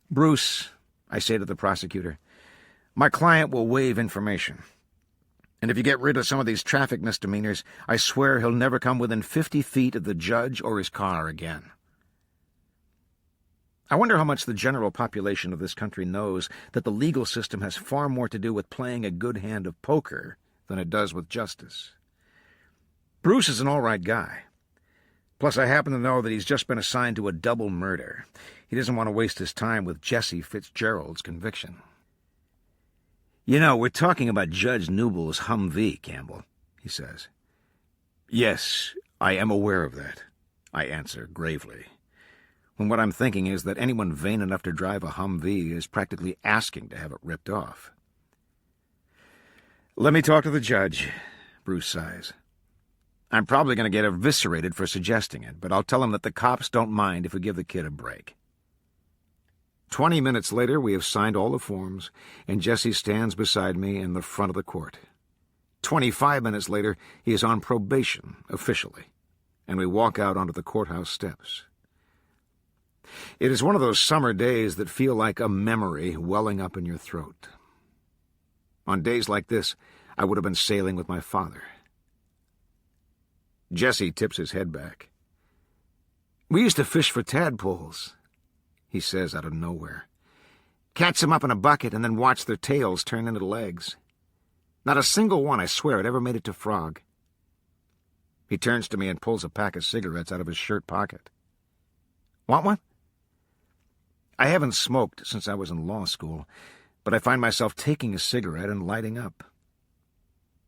S2: "Bruce," I say to the prosecutor, "my client will waive information. And if you get rid of some of these traffic misdemeanors, I swear he'll never come within 50 feet of the judge or his car again." I wonder how much the general population of this country knows that the legal system has far more to do with playing a good hand of poker than it does with justice. Bruce is an all-right guy. Plus, I happen to know that he's just been assigned to a double murder. He doesn't want to waste his time with Jesse Fitzgerald's conviction. "You know, we're talking about Judge Newble's Humvee, Campbell," he says. "Yes, I am aware of that," I answer gravely, when what I'm thinking is that anyone vain enough to drive a Humvee is practically asking to have it ripped off. "Let me talk to the judge," Bruce sighs. "I'm probably going to get eviscerated for suggesting it, but I'll tell him that the cops don't mind if we give the kid a break." 20 minutes later, we have signed all the forms, and Jesse stands beside me in the front of the court. 25 minutes later, he is on probation, officially, and we walk out onto the courthouse steps. It is one of those summer days that feel like a memory welling up in your throat. On days like this, I would have been sailing with my father. Jesse tips his head back. "We used to fish for tadpoles," he says out of nowhere. "Catch them up in a bucket and then watch their tails turn into legs. Not a single one, I swear it, ever made it to frog." He turns to me and pulls a pack of cigarettes out of his shirt pocket. "Want one?" I haven't smoked since I was in law school, but I find myself taking a cigarette and lighting up.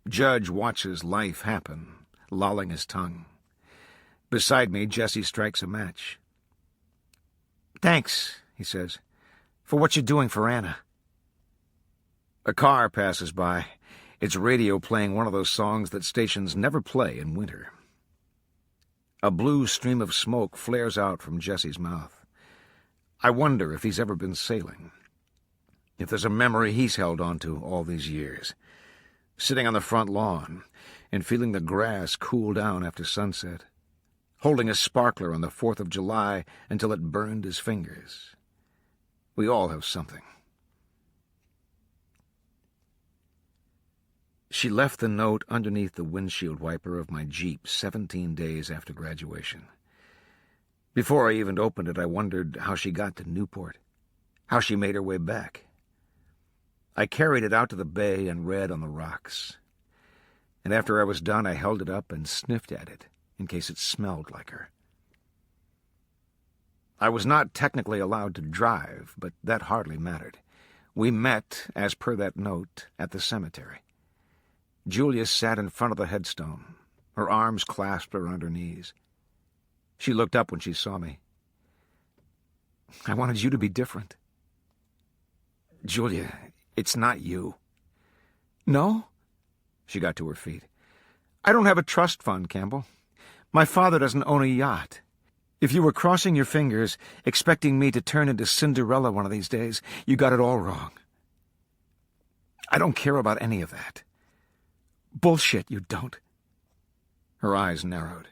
S2: Judge watches life happen, lolling his tongue. Beside me, Jesse strikes a match. "Thanks," he says, "for what you're doing for Anna." A car passes by, its radio playing one of those songs that stations never play in winter. A blue stream of smoke flares out from Jesse's mouth. I wonder if he's ever been sailing, if there's a memory he's held on to all these years, sitting on the front lawn and feeling the grass cool down after sunset, holding a sparkler on the 4th of July until it burned his fingers. We all have something. She left the note underneath the windshield wiper of my Jeep 17 days after graduation. Before I even opened it, I wondered how she got to Newport, how she made her way back. I carried it out to the bay and read on the rocks. And after I was done, I held it up and sniffed at it, in case it smelled like her. I was not technically allowed to drive, but that hardly mattered. We met, as per that note, at the cemetery. Julia sat in front of the headstone, her arms clasped around her knees. She looked up when she saw me. I wanted you to be different. Julia, it's not you. No? She got to her feet. I don't have a trust fund, Campbell. My father doesn't own a yacht. If you were crossing your fingers, expecting me to turn into Cinderella one of these days, you got it all wrong. I don't care about any of that. Bullshit, you don't. Her eyes narrowed.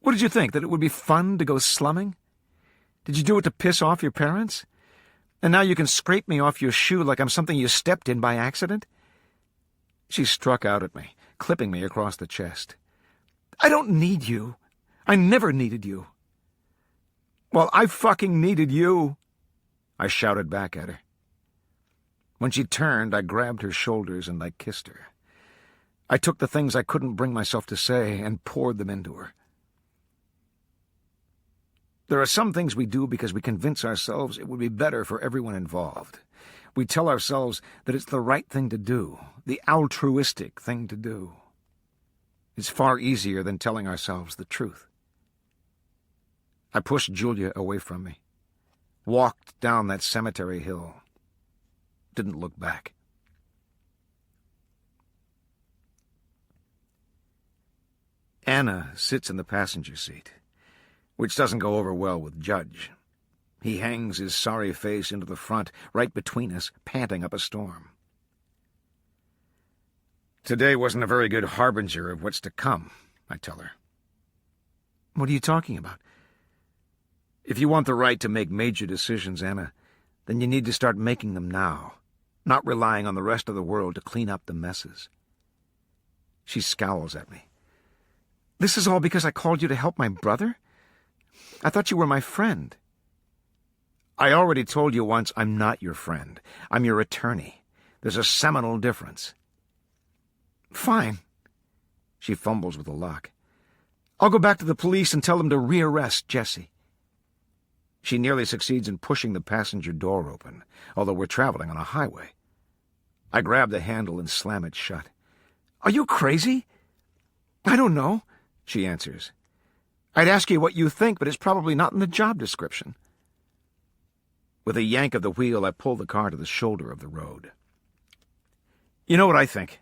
S2: What did you think, that it would be fun to go slumming? Did you do it to piss off your parents? And now you can scrape me off your shoe like I'm something you stepped in by accident? She struck out at me, clipping me across the chest. I don't need you. I never needed you. Well, I fucking needed you, I shouted back at her. When she turned, I grabbed her shoulders and I kissed her. I took the things I couldn't bring myself to say and poured them into her. There are some things we do because we convince ourselves it would be better for everyone involved. We tell ourselves that it's the right thing to do, the altruistic thing to do. It's far easier than telling ourselves the truth. I pushed Julia away from me, walked down that cemetery hill, didn't look back. Anna sits in the passenger seat, which doesn't go over well with Judge. He hangs his sorry face into the front, right between us, panting up a storm. Today wasn't a very good harbinger of what's to come, I tell her. What are you talking about? If you want the right to make major decisions, Anna, then you need to start making them now, not relying on the rest of the world to clean up the messes. She scowls at me. This is all because I called you to help my brother? I thought you were my friend. I already told you once I'm not your friend. I'm your attorney. There's a seminal difference. Fine. She fumbles with the lock. I'll go back to the police and tell them to rearrest Jesse. She nearly succeeds in pushing the passenger door open, although we're traveling on a highway. I grab the handle and slam it shut. Are you crazy? I don't know, she answers. I'd ask you what you think, but it's probably not in the job description. With a yank of the wheel, I pull the car to the shoulder of the road. You know what I think?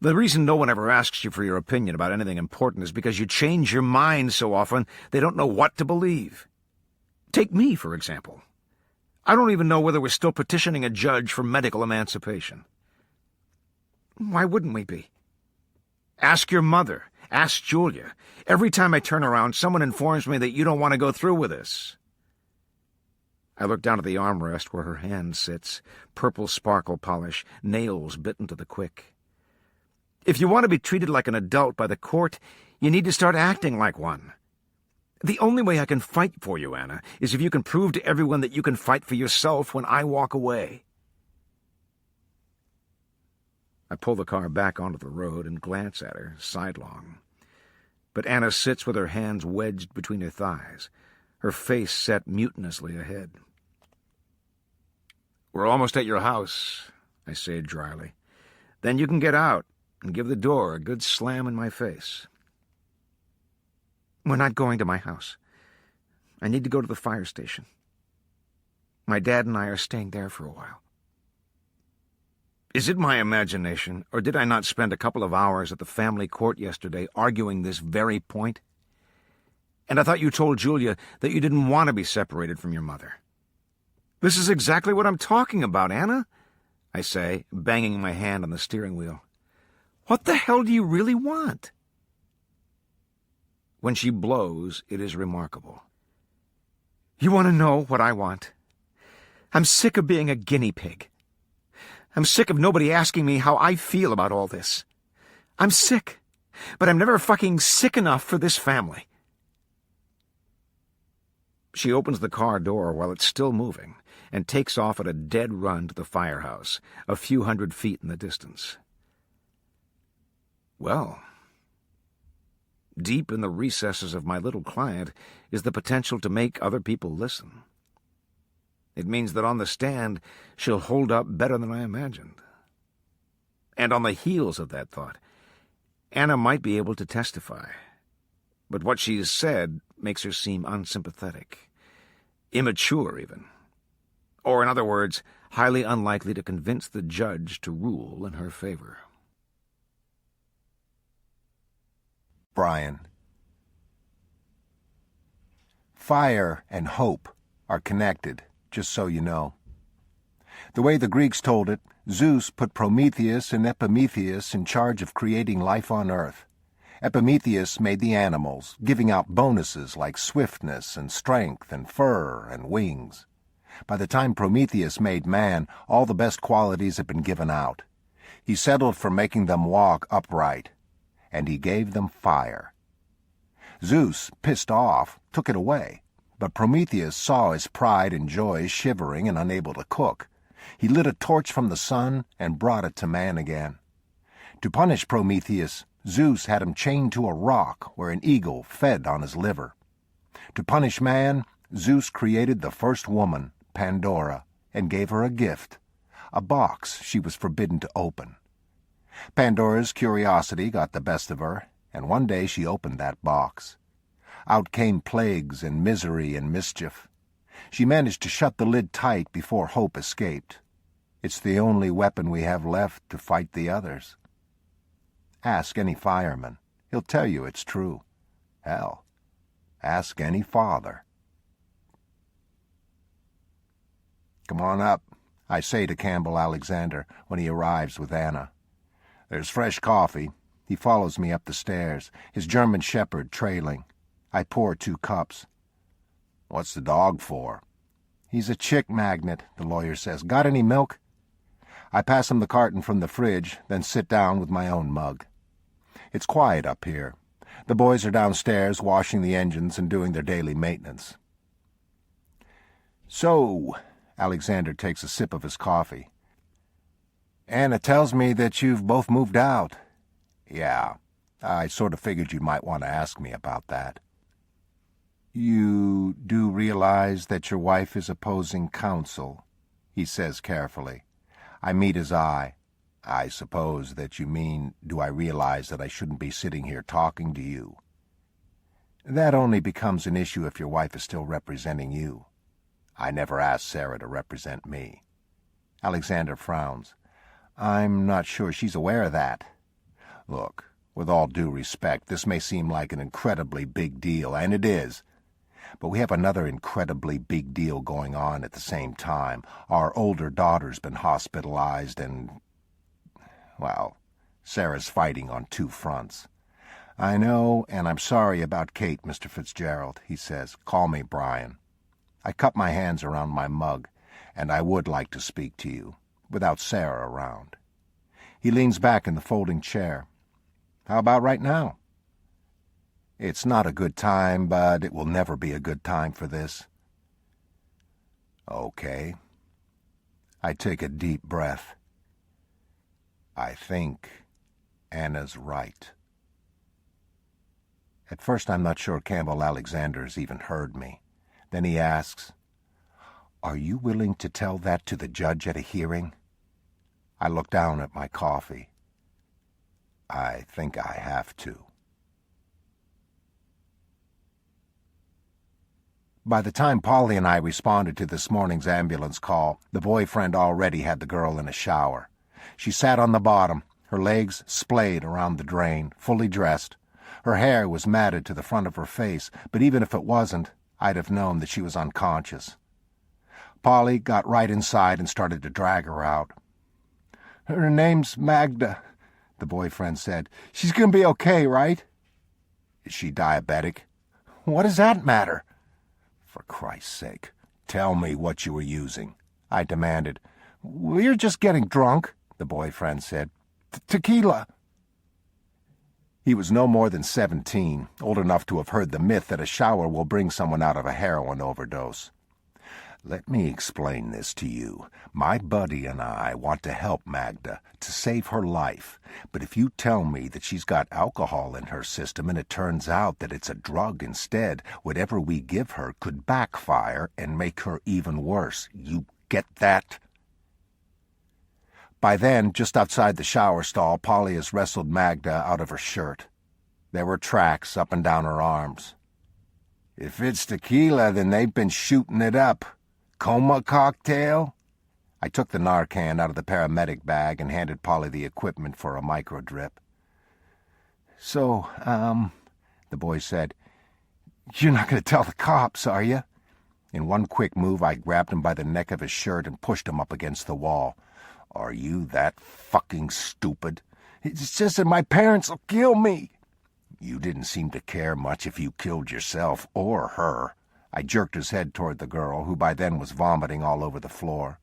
S2: The reason no one ever asks you for your opinion about anything important is because you change your mind so often they don't know what to believe. Take me, for example. I don't even know whether we're still petitioning a judge for medical emancipation. Why wouldn't we be? Ask your mother. Ask Julia. Every time I turn around, someone informs me that you don't want to go through with this. I look down at the armrest where her hand sits, purple sparkle polish, nails bitten to the quick. If you want to be treated like an adult by the court, you need to start acting like one. The only way I can fight for you, Anna, is if you can prove to everyone that you can fight for yourself when I walk away. I pull the car back onto the road and glance at her, sidelong. But Anna sits with her hands wedged between her thighs, her face set mutinously ahead. We're almost at your house, I say dryly. Then you can get out and give the door a good slam in my face. We're not going to my house. I need to go to the fire station. My dad and I are staying there for a while. Is it my imagination, or did I not spend a couple of hours at the family court yesterday arguing this very point? And I thought you told Julia that you didn't want to be separated from your mother. This is exactly what I'm talking about, Anna, I say, banging my hand on the steering wheel. What the hell do you really want? When she blows, it is remarkable. You want to know what I want? I'm sick of being a guinea pig. I'm sick of nobody asking me how I feel about all this. I'm sick, but I'm never fucking sick enough for this family. She opens the car door while it's still moving and takes off at a dead run to the firehouse, a few hundred feet in the distance. Well, deep in the recesses of my little client is the potential to make other people listen. It means that on the stand, she'll hold up better than I imagined. And on the heels of that thought, Anna might be able to testify. But what she's said makes her seem unsympathetic, immature even. Or, in other words, highly unlikely to convince the judge to rule in her favor.
S1: Brian. Fire and hope are connected, just so you know. The way the Greeks told it, Zeus put Prometheus and Epimetheus in charge of creating life on Earth. Epimetheus made the animals, giving out bonuses like swiftness and strength and fur and wings. By the time Prometheus made man, all the best qualities had been given out. He settled for making them walk upright, and he gave them fire. Zeus, pissed off, took it away, but Prometheus saw his pride and joy shivering and unable to cook. He lit a torch from the sun and brought it to man again. To punish Prometheus, Zeus had him chained to a rock where an eagle fed on his liver. To punish man, Zeus created the first woman, Pandora, and gave her a gift, a box she was forbidden to open. Pandora's curiosity got the best of her, and one day she opened that box. Out came plagues and misery and mischief. She managed to shut the lid tight before hope escaped. It's the only weapon we have left to fight the others. Ask any fireman. He'll tell you it's true. Hell, ask any father. Come on up, I say to Campbell Alexander when he arrives with Anna. There's fresh coffee. He follows me up the stairs, his German shepherd trailing. I pour 2 cups. What's the dog for? He's a chick magnet, the lawyer says. Got any milk? I pass him the carton from the fridge, then sit down with my own mug. It's quiet up here. The boys are downstairs washing the engines and doing their daily maintenance. So, Alexander takes a sip of his coffee. Anna tells me that you've both moved out. Yeah, I sort of figured you might want to ask me about that. You do realize that your wife is opposing counsel, he says carefully. I meet his eye. I suppose that you mean, do I realize that I shouldn't be sitting here talking to you? That only becomes an issue if your wife is still representing you. I never asked Sarah to represent me. Alexander frowns. I'm not sure she's aware of that. Look, with all due respect, this may seem like an incredibly big deal, and it is. But we have another incredibly big deal going on at the same time. Our older daughter's been hospitalized and, well, Sarah's fighting on 2 fronts. I know, and I'm sorry about Kate, Mr. Fitzgerald, he says. Call me Brian. I cup my hands around my mug, and I would like to speak to you, without Sarah around. He leans back in the folding chair. How about right now? It's not a good time, but it will never be a good time for this. Okay. I take a deep breath. I think Anna's right. At first I'm not sure Campbell Alexander's even heard me. Then he asks, Are you willing to tell that to the judge at a hearing? I look down at my coffee. I think I have to. By the time Polly and I responded to this morning's ambulance call, the boyfriend already had the girl in a shower. She sat on the bottom, her legs splayed around the drain, fully dressed. Her hair was matted to the front of her face, but even if it wasn't, I'd have known that she was unconscious. Polly got right inside and started to drag her out. Her name's Magda, the boyfriend said. She's going to be okay, right? Is she diabetic? What does that matter? For Christ's sake, tell me what you were using, I demanded. We're just getting drunk, the boyfriend said. Tequila. He was no more than 17, old enough to have heard the myth that a shower will bring someone out of a heroin overdose. Let me explain this to you. My buddy and I want to help Magda, to save her life. But if you tell me that she's got alcohol in her system and it turns out that it's a drug instead, whatever we give her could backfire and make her even worse. You get that? By then, just outside the shower stall, Polly has wrestled Magda out of her shirt. There were tracks up and down her arms. If it's tequila, then they've been shooting it up. Coma cocktail? I took the Narcan out of the paramedic bag and handed Polly the equipment for a microdrip. So, the boy said, you're not going to tell the cops, are you? In one quick move, I grabbed him by the neck of his shirt and pushed him up against the wall. Are you that fucking stupid? It's just that my parents will kill me. You didn't seem to care much if you killed yourself or her. I jerked his head toward the girl, who by then was vomiting all over the floor.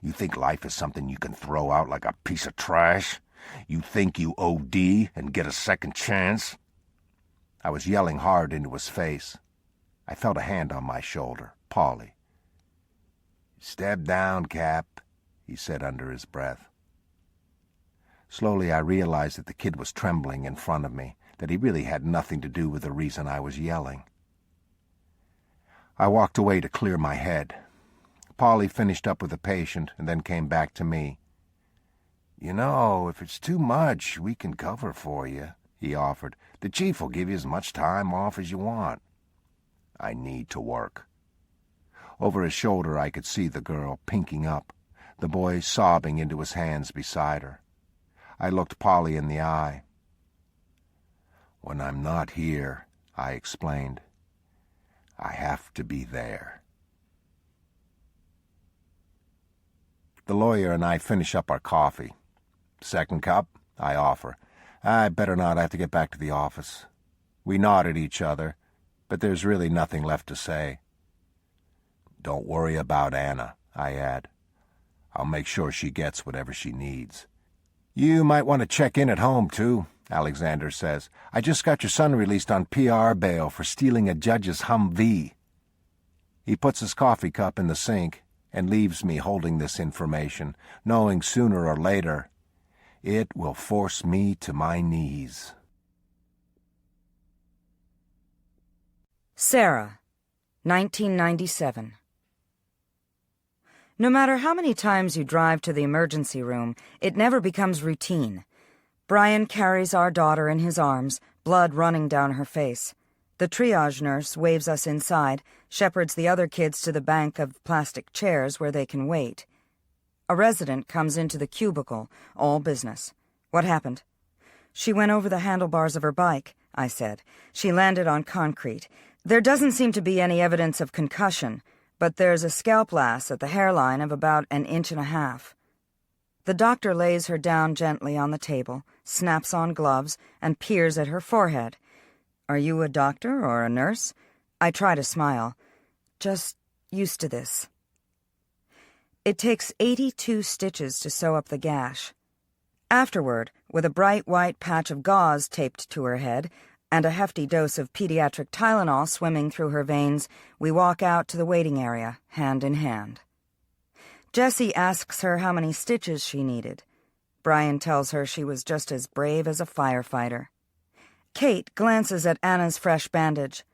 S1: You think life is something you can throw out like a piece of trash? You think you OD and get a second chance? I was yelling hard into his face. I felt a hand on my shoulder. Polly. Step down, Cap, he said under his breath. Slowly I realized that the kid was trembling in front of me, that he really had nothing to do with the reason I was yelling. I walked away to clear my head. Polly finished up with the patient and then came back to me. You know, if it's too much, we can cover for you, he offered. The chief will give you as much time off as you want. I need to work. Over his shoulder I could see the girl pinking up, the boy sobbing into his hands beside her. I looked Polly in the eye. When I'm not here, I explained, I have to be there. The lawyer and I finish up our coffee. Second cup, I offer. I better not, I have to get back to the office. We nod at each other, but there's really nothing left to say. Don't worry about Anna, I add. I'll make sure she gets whatever she needs. You might want to check in at home, too, Alexander says. I just got your son released on PR bail for stealing a judge's Humvee. He puts his coffee cup in the sink and leaves me holding this information, knowing sooner or later it will force me to my knees.
S3: Sarah, 1997. No matter how many times you drive to the emergency room, it never becomes routine. Brian carries our daughter in his arms, blood running down her face. The triage nurse waves us inside, shepherds the other kids to the bank of plastic chairs where they can wait. A resident comes into the cubicle, all business. What happened? She went over the handlebars of her bike, I said. She landed on concrete. There doesn't seem to be any evidence of concussion, but there's a scalp lash at the hairline of about 1.5 inches. The doctor lays her down gently on the table, snaps on gloves, and peers at her forehead. Are you a doctor or a nurse? I try to smile. Just used to this. It takes 82 stitches to sew up the gash. Afterward, with a bright white patch of gauze taped to her head, and a hefty dose of pediatric Tylenol swimming through her veins, we walk out to the waiting area, hand in hand. Jessie asks her how many stitches she needed. Brian tells her she was just as brave as a firefighter. Kate glances at Anna's fresh bandage.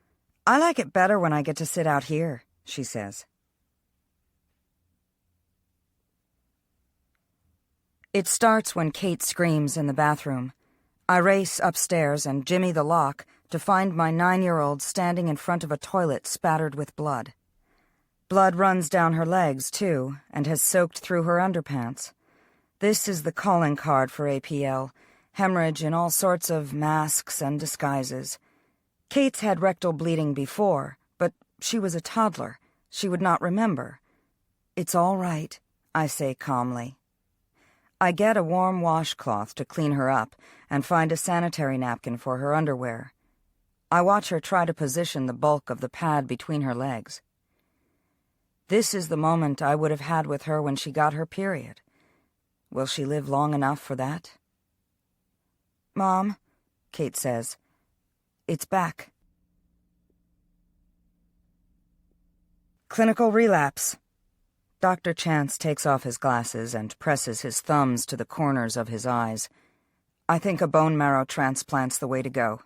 S3: I like it better when I get to sit out here, she says. It starts when Kate screams in the bathroom. I race upstairs and jimmy the lock to find my 9-year-old standing in front of a toilet spattered with blood. Blood runs down her legs, too, and has soaked through her underpants. This is the calling card for APL, hemorrhage in all sorts of masks and disguises. Kate's had rectal bleeding before, but she was a toddler. She would not remember. It's all right, I say calmly. I get a warm washcloth to clean her up and find a sanitary napkin for her underwear. I watch her try to position the bulk of the pad between her legs. This is the moment I would have had with her when she got her period. Will she live long enough for that? "Mom," Kate says, "it's back." Clinical relapse. Dr. Chance takes off his glasses and presses his thumbs to the corners of his eyes. I think a bone marrow transplant's the way to go.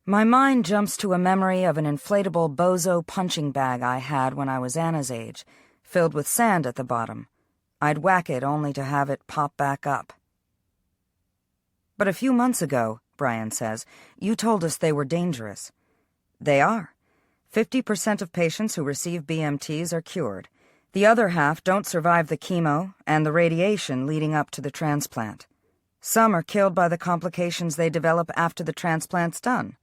S3: My mind jumps to a memory of an inflatable bozo punching bag I had when I was Anna's age, filled with sand at the bottom. I'd whack it only to have it pop back up. "But a few months ago," Brian says, "you told us they were dangerous." They are. 50% of patients who receive BMTs are cured. The other half don't survive the chemo and the radiation leading up to the transplant. Some are killed by the complications they develop after the transplant's done.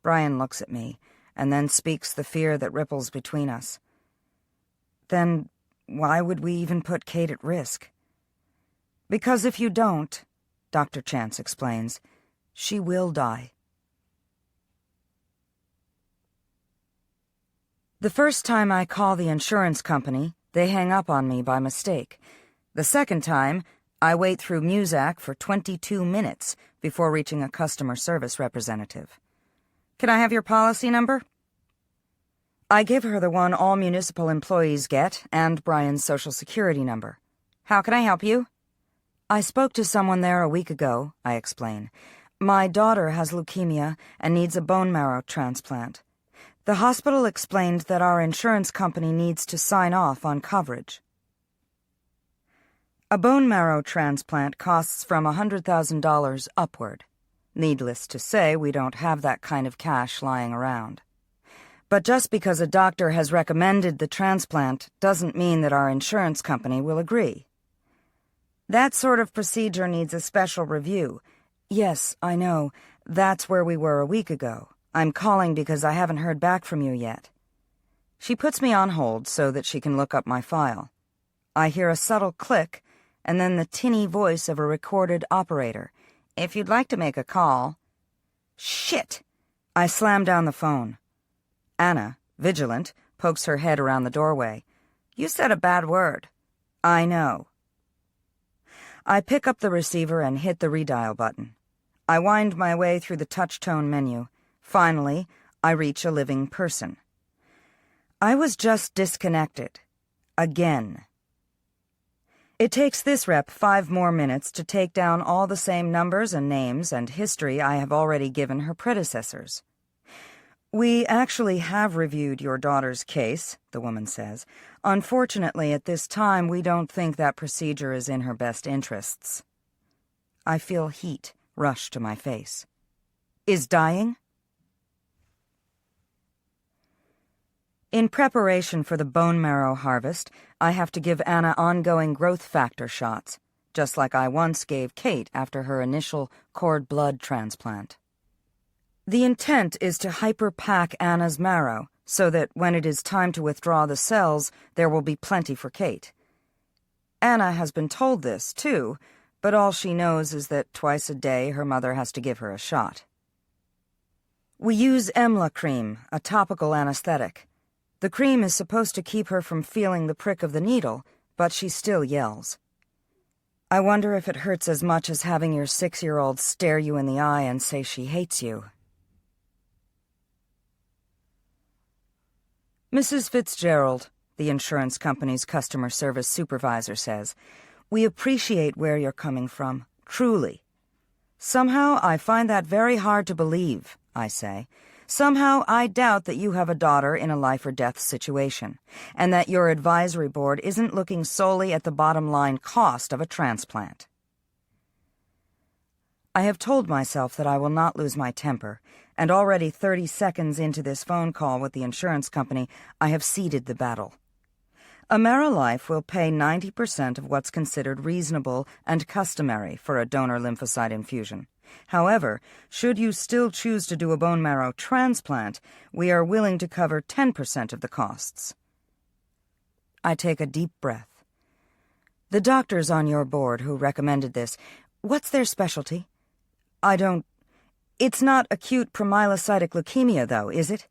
S3: Brian looks at me, and then speaks the fear that ripples between us. "Then why would we even put Kate at risk?" "Because if you don't," Dr. Chance explains, "she will die." The first time I call the insurance company, they hang up on me by mistake. The second time, I wait through Muzak for 22 minutes before reaching a customer service representative. "Can I have your policy number?" I give her the one all municipal employees get and Brian's social security number. "How can I help you?" "I spoke to someone there a week ago," I explain. "My daughter has leukemia and needs a bone marrow transplant. The hospital explained that our insurance company needs to sign off on coverage." A bone marrow transplant costs from $100,000 upward. Needless to say, we don't have that kind of cash lying around. But just because a doctor has recommended the transplant doesn't mean that our insurance company will agree. "That sort of procedure needs a special review." "Yes, I know. That's where we were a week ago. I'm calling because I haven't heard back from you yet." She puts me on hold so that she can look up my file. I hear a subtle click, and then the tinny voice of a recorded operator. "If you'd like to make a call—" Shit! I slam down the phone. Anna, vigilant, pokes her head around the doorway. "You said a bad word." "I know." I pick up the receiver and hit the redial button. I wind my way through the touch-tone menu. Finally, I reach a living person. I was just disconnected. Again. It takes this rep 5 more minutes to take down all the same numbers and names and history I have already given her predecessors. "We actually have reviewed your daughter's case," the woman says. "Unfortunately, at this time, we don't think that procedure is in her best interests." I feel heat rush to my face. "Is dying?" In preparation for the bone marrow harvest, I have to give Anna ongoing growth factor shots, just like I once gave Kate after her initial cord blood transplant. The intent is to hyper-pack Anna's marrow so that when it is time to withdraw the cells, there will be plenty for Kate. Anna has been told this, too, but all she knows is that twice a day her mother has to give her a shot. We use Emla cream, a topical anesthetic. The cream is supposed to keep her from feeling the prick of the needle, but she still yells. I wonder if it hurts as much as having your 6-year-old stare you in the eye and say she hates you. "Mrs. Fitzgerald," the insurance company's customer service supervisor says, "we appreciate where you're coming from, truly." "Somehow I find that very hard to believe," I say. "Somehow I doubt that you have a daughter in a life-or-death situation, and that your advisory board isn't looking solely at the bottom-line cost of a transplant." I have told myself that I will not lose my temper, and already 30 seconds into this phone call with the insurance company, I have ceded the battle. AmeriLife will pay 90% of what's considered reasonable and customary for a donor lymphocyte infusion. However, should you still choose to do a bone marrow transplant, we are willing to cover 10% of the costs. I take a deep breath. "The doctors on your board who recommended this, what's their specialty?" It's not acute promyelocytic leukemia, though, is it?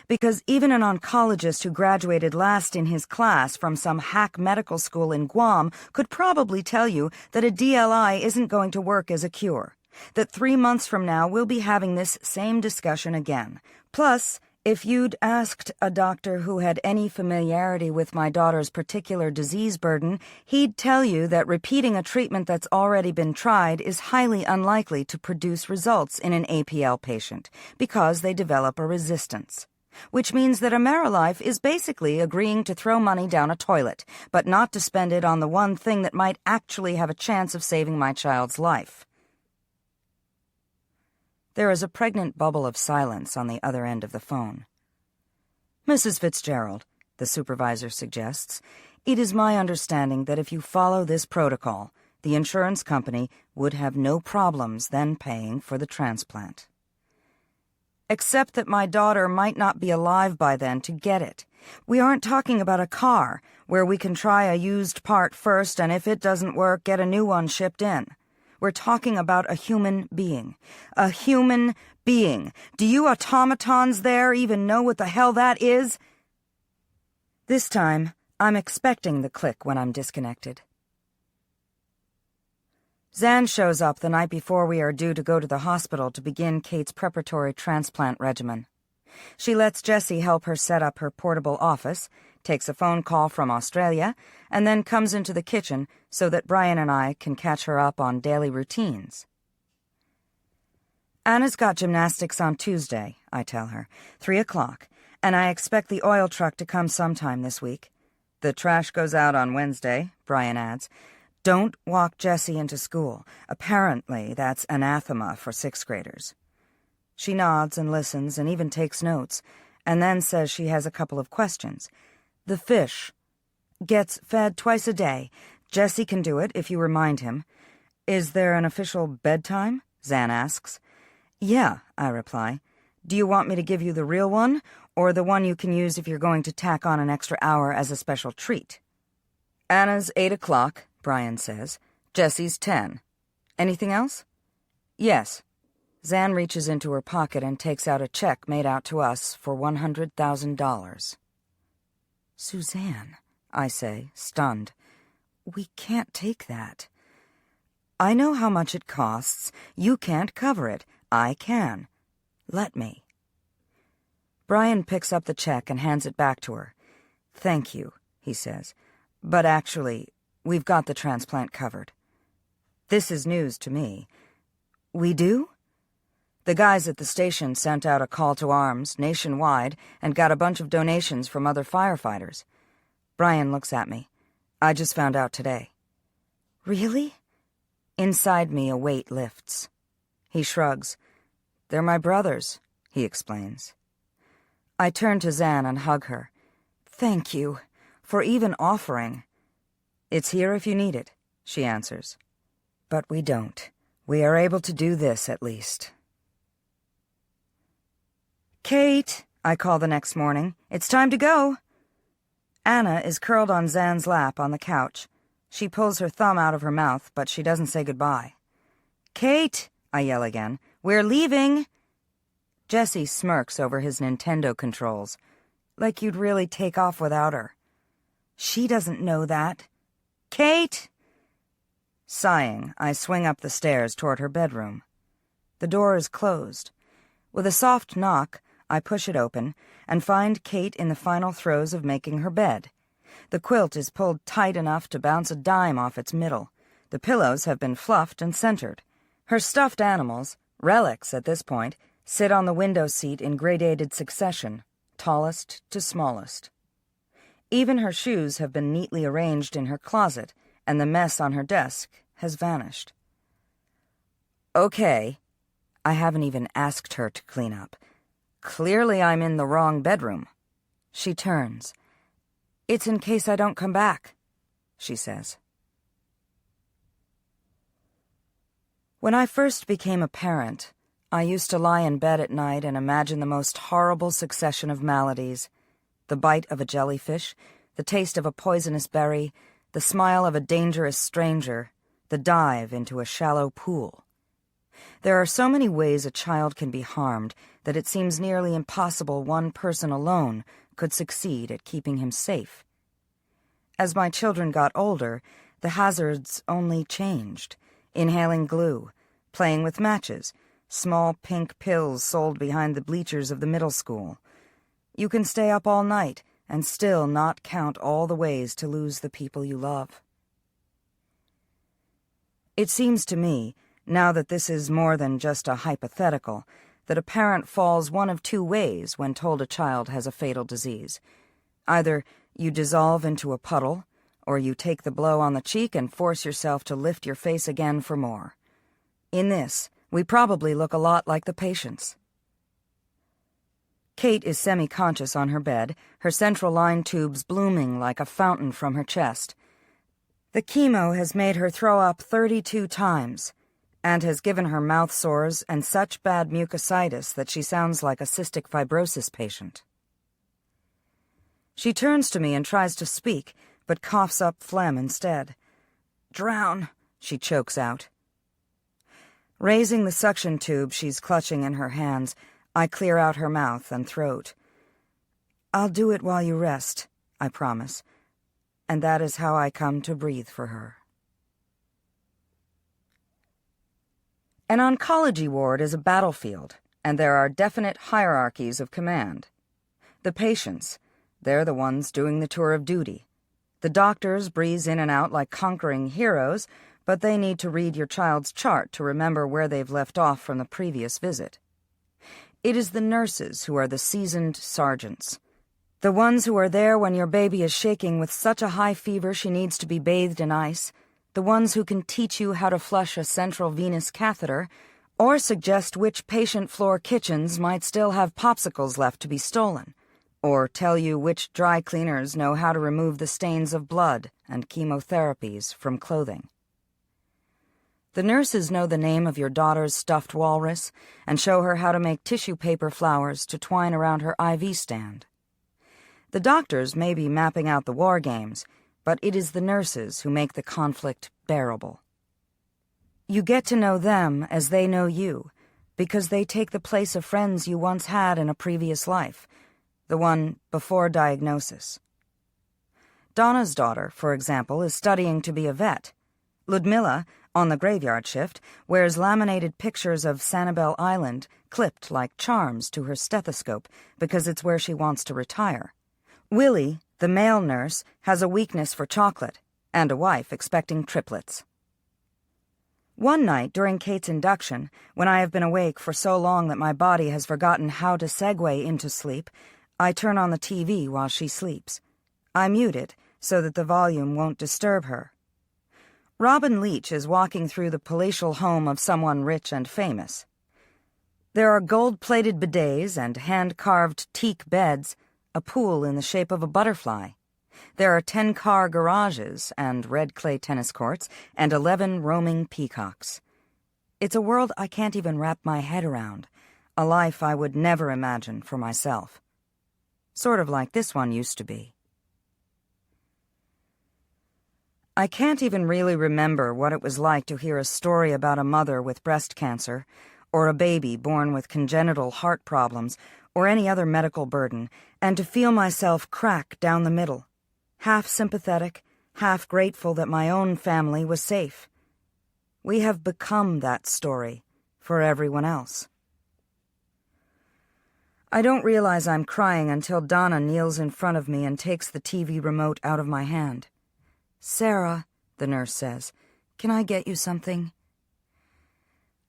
S3: Because even an oncologist who graduated last in his class from some hack medical school in Guam could probably tell you that a DLI isn't going to work as a cure, that 3 months from now we'll be having this same discussion again. Plus, if you'd asked a doctor who had any familiarity with my daughter's particular disease burden, he'd tell you that repeating a treatment that's already been tried is highly unlikely to produce results in an APL patient because they develop a resistance. Which means that AmeriLife is basically agreeing to throw money down a toilet, but not to spend it on the one thing that might actually have a chance of saving my child's life. There is a pregnant bubble of silence on the other end of the phone. Mrs. Fitzgerald, the supervisor suggests, it is my understanding that if you follow this protocol, the insurance company would have no problems then paying for the transplant. Except that my daughter might not be alive by then to get it. We aren't talking about a car, where we can try a used part first and if it doesn't work, get a new one shipped in. We're talking about a human being. A human being. Do you automatons there even know what the hell that is? This time, I'm expecting the click when I'm disconnected. Zan shows up the night before we are due to go to the hospital to begin Kate's preparatory transplant regimen. She lets Jessie help her set up her portable office, takes a phone call from Australia, and then comes into the kitchen so that Brian and I can catch her up on daily routines. Anna's got gymnastics on Tuesday, I tell her, 3 o'clock, and I expect the oil truck to come sometime this week. The trash goes out on Wednesday, Brian adds. Don't walk Jessie into school. Apparently, that's anathema for 6th graders. She nods and listens and even takes notes, and then says she has a couple of questions. The fish gets fed twice a day. Jessie can do it if you remind him. Is there an official bedtime? Zan asks. Yeah, I reply. Do you want me to give you the real one, or the one you can use if you're going to tack on an extra hour as a special treat? Anna's 8 o'clock, Brian says. Jessie's 10. Anything else? Yes. Zan reaches into her pocket and takes out a check made out to us for $100,000. Suzanne, I say, stunned. We can't take that. I know how much it costs. You can't cover it. I can. Let me. Brian picks up the check and hands it back to her. Thank you, he says. But actually, we've got the transplant covered. This is news to me. We do? The guys at the station sent out a call to arms nationwide and got a bunch of donations from other firefighters. Brian looks at me. I just found out today. Really? Inside me, a weight lifts. He shrugs. They're my brothers, he explains. I turn to Zan and hug her. Thank you for even offering. It's here if you need it, she answers. But we don't. We are able to do this, at least. Kate, I call the next morning. It's time to go. Anna is curled on Zan's lap on the couch. She pulls her thumb out of her mouth, but she doesn't say goodbye. Kate, I yell again. We're leaving. Jessie smirks over his Nintendo controls, like you'd really take off without her. She doesn't know that. Kate! Sighing, I swing up the stairs toward her bedroom. The door is closed. With a soft knock, I push it open and find Kate in the final throes of making her bed. The quilt is pulled tight enough to bounce a dime off its middle. The pillows have been fluffed and centered. Her stuffed animals, relics at this point, sit on the window seat in gradated succession, tallest to smallest. Even her shoes have been neatly arranged in her closet, and the mess on her desk has vanished. Okay. I haven't even asked her to clean up. Clearly I'm in the wrong bedroom. She turns. It's in case I don't come back, she says. When I first became a parent, I used to lie in bed at night and imagine the most horrible succession of maladies. The bite of a jellyfish, the taste of a poisonous berry, the smile of a dangerous stranger, the dive into a shallow pool. There are so many ways a child can be harmed that it seems nearly impossible one person alone could succeed at keeping him safe. As my children got older, the hazards only changed. Inhaling glue, playing with matches, small pink pills sold behind the bleachers of the middle school. You can stay up all night and still not count all the ways to lose the people you love. It seems to me, now that this is more than just a hypothetical, that a parent falls one of two ways when told a child has a fatal disease. Either you dissolve into a puddle, or you take the blow on the cheek and force yourself to lift your face again for more. In this, we probably look a lot like the patients. Kate is semi-conscious on her bed, her central line tubes blooming like a fountain from her chest. The chemo has made her throw up 32 times, and has given her mouth sores and such bad mucositis that she sounds like a cystic fibrosis patient. She turns to me and tries to speak, but coughs up phlegm instead. "Drown," she chokes out. Raising the suction tube she's clutching in her hands, I clear out her mouth and throat. "I'll do it while you rest," I promise, and that is how I come to breathe for her. An oncology ward is a battlefield, and there are definite hierarchies of command. The patients, they're the ones doing the tour of duty. The doctors breeze in and out like conquering heroes, but they need to read your child's chart to remember where they've left off from the previous visit. It is the nurses who are the seasoned sergeants. The ones who are there when your baby is shaking with such a high fever she needs to be bathed in ice. The ones who can teach you how to flush a central venous catheter, or suggest which patient floor kitchens might still have popsicles left to be stolen, or tell you which dry cleaners know how to remove the stains of blood and chemotherapies from clothing. The nurses know the name of your daughter's stuffed walrus and show her how to make tissue paper flowers to twine around her IV stand. The doctors may be mapping out the war games, but it is the nurses who make the conflict bearable. You get to know them as they know you, because they take the place of friends you once had in a previous life, the one before diagnosis. Donna's daughter, for example, is studying to be a vet. Ludmilla, on the graveyard shift, wears laminated pictures of Sanibel Island clipped like charms to her stethoscope because it's where she wants to retire. Willie, the male nurse, has a weakness for chocolate, and a wife expecting triplets. One night during Kate's induction, when I have been awake for so long that my body has forgotten how to segue into sleep, I turn on the TV while she sleeps. I mute it so that the volume won't disturb her. Robin Leach is walking through the palatial home of someone rich and famous. There are gold-plated bidets and hand-carved teak beds, a pool in the shape of a butterfly. There are 10-car garages and red clay tennis courts and 11 roaming peacocks. It's a world I can't even wrap my head around, a life I would never imagine for myself. Sort of like this one used to be. I can't even really remember what it was like to hear a story about a mother with breast cancer, or a baby born with congenital heart problems, or any other medical burden, and to feel myself crack down the middle, half sympathetic, half grateful that my own family was safe. We have become that story for everyone else. I don't realize I'm crying until Donna kneels in front of me and takes the TV remote out of my hand. "Sarah," the nurse says, "can I get you something?"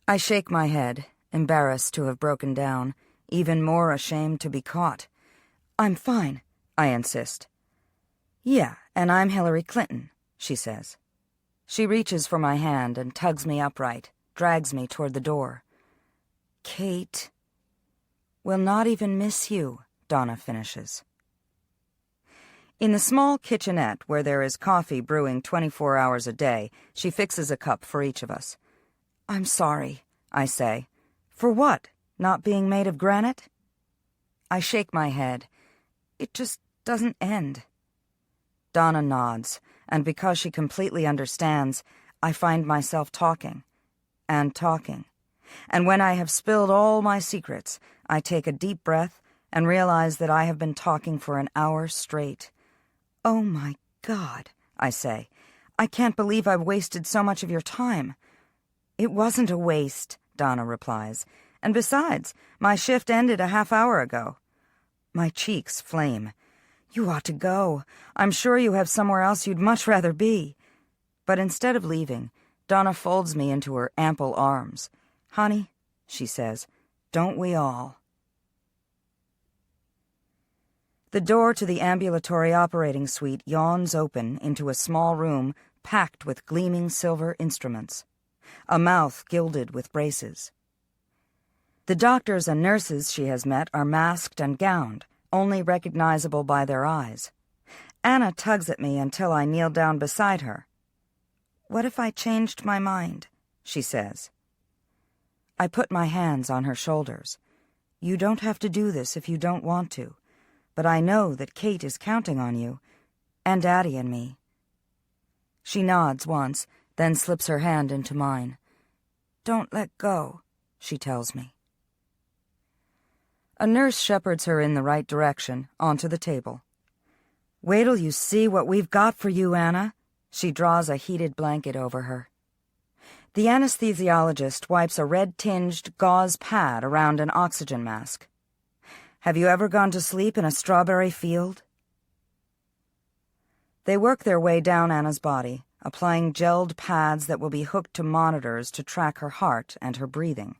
S3: I shake my head, embarrassed to have broken down, even more ashamed to be caught. "I'm fine," I insist. "Yeah, and I'm Hillary Clinton," she says. She reaches for my hand and tugs me upright, drags me toward the door. "Kate, we'll not even miss you," Donna finishes. In the small kitchenette where there is coffee brewing 24 hours a day, she fixes a cup for each of us. "I'm sorry," I say. "For what? Not being made of granite?" I shake my head. It just doesn't end. Donna nods, and because she completely understands, I find myself talking, and talking, And when I have spilled all my secrets, I take a deep breath and realize that I have been talking for an hour straight. "Oh my God," I say. "I can't believe I've wasted so much of your time." "It wasn't a waste," Donna replies. "And besides, my shift ended a half hour ago." My cheeks flame. "You ought to go. I'm sure you have somewhere else you'd much rather be." But instead of leaving, Donna folds me into her ample arms. "Honey," she says, "don't we all?" The door to the ambulatory operating suite yawns open into a small room packed with gleaming silver instruments, a mouth gilded with braces. The doctors and nurses she has met are masked and gowned, only recognizable by their eyes. Anna tugs at me until I kneel down beside her. "What if I changed my mind?" she says. I put my hands on her shoulders. "You don't have to do this if you don't want to, but I know that Kate is counting on you, and Daddy and me." She nods once, then slips her hand into mine. "Don't let go," she tells me. A nurse shepherds her in the right direction, onto the table. "Wait till you see what we've got for you, Anna." She draws a heated blanket over her. The anesthesiologist wipes a red-tinged gauze pad around an oxygen mask. "Have you ever gone to sleep in a strawberry field?" They work their way down Anna's body, applying gelled pads that will be hooked to monitors to track her heart and her breathing.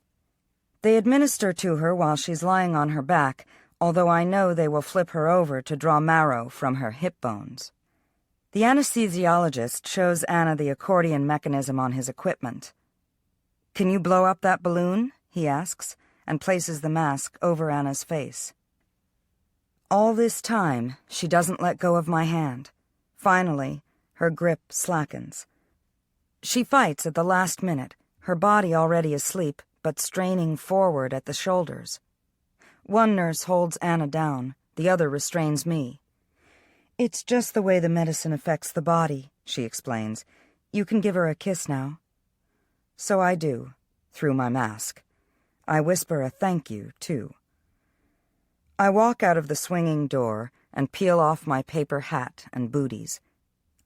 S3: They administer to her while she's lying on her back, although I know they will flip her over to draw marrow from her hip bones. The anesthesiologist shows Anna the accordion mechanism on his equipment. "Can you blow up that balloon?" he asks, and places the mask over Anna's face. All this time, she doesn't let go of my hand. Finally, her grip slackens. She fights at the last minute, her body already asleep, but straining forward at the shoulders. One nurse holds Anna down, the other restrains me. "It's just the way the medicine affects the body," she explains. "You can give her a kiss now." So I do, through my mask. I whisper a thank you, too. I walk out of the swinging door and peel off my paper hat and booties.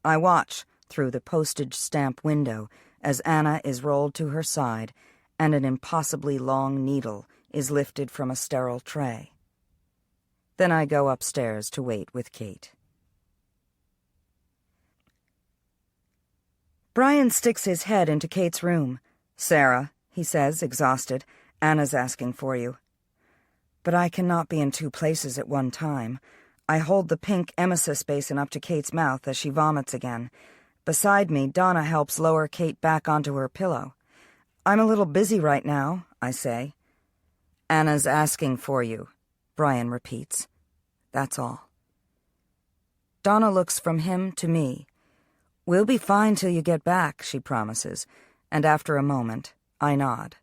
S3: I watch, through the postage stamp window, as Anna is rolled to her side and an impossibly long needle is lifted from a sterile tray. Then I go upstairs to wait with Kate. Brian sticks his head into Kate's room. "Sarah," he says, exhausted, "Anna's asking for you." But I cannot be in two places at one time. I hold the pink emesis basin up to Kate's mouth as she vomits again. Beside me, Donna helps lower Kate back onto her pillow. "I'm a little busy right now," I say. "Anna's asking for you," Brian repeats. That's all. Donna looks from him to me. "We'll be fine till you get back," she promises, and after a moment, I nod.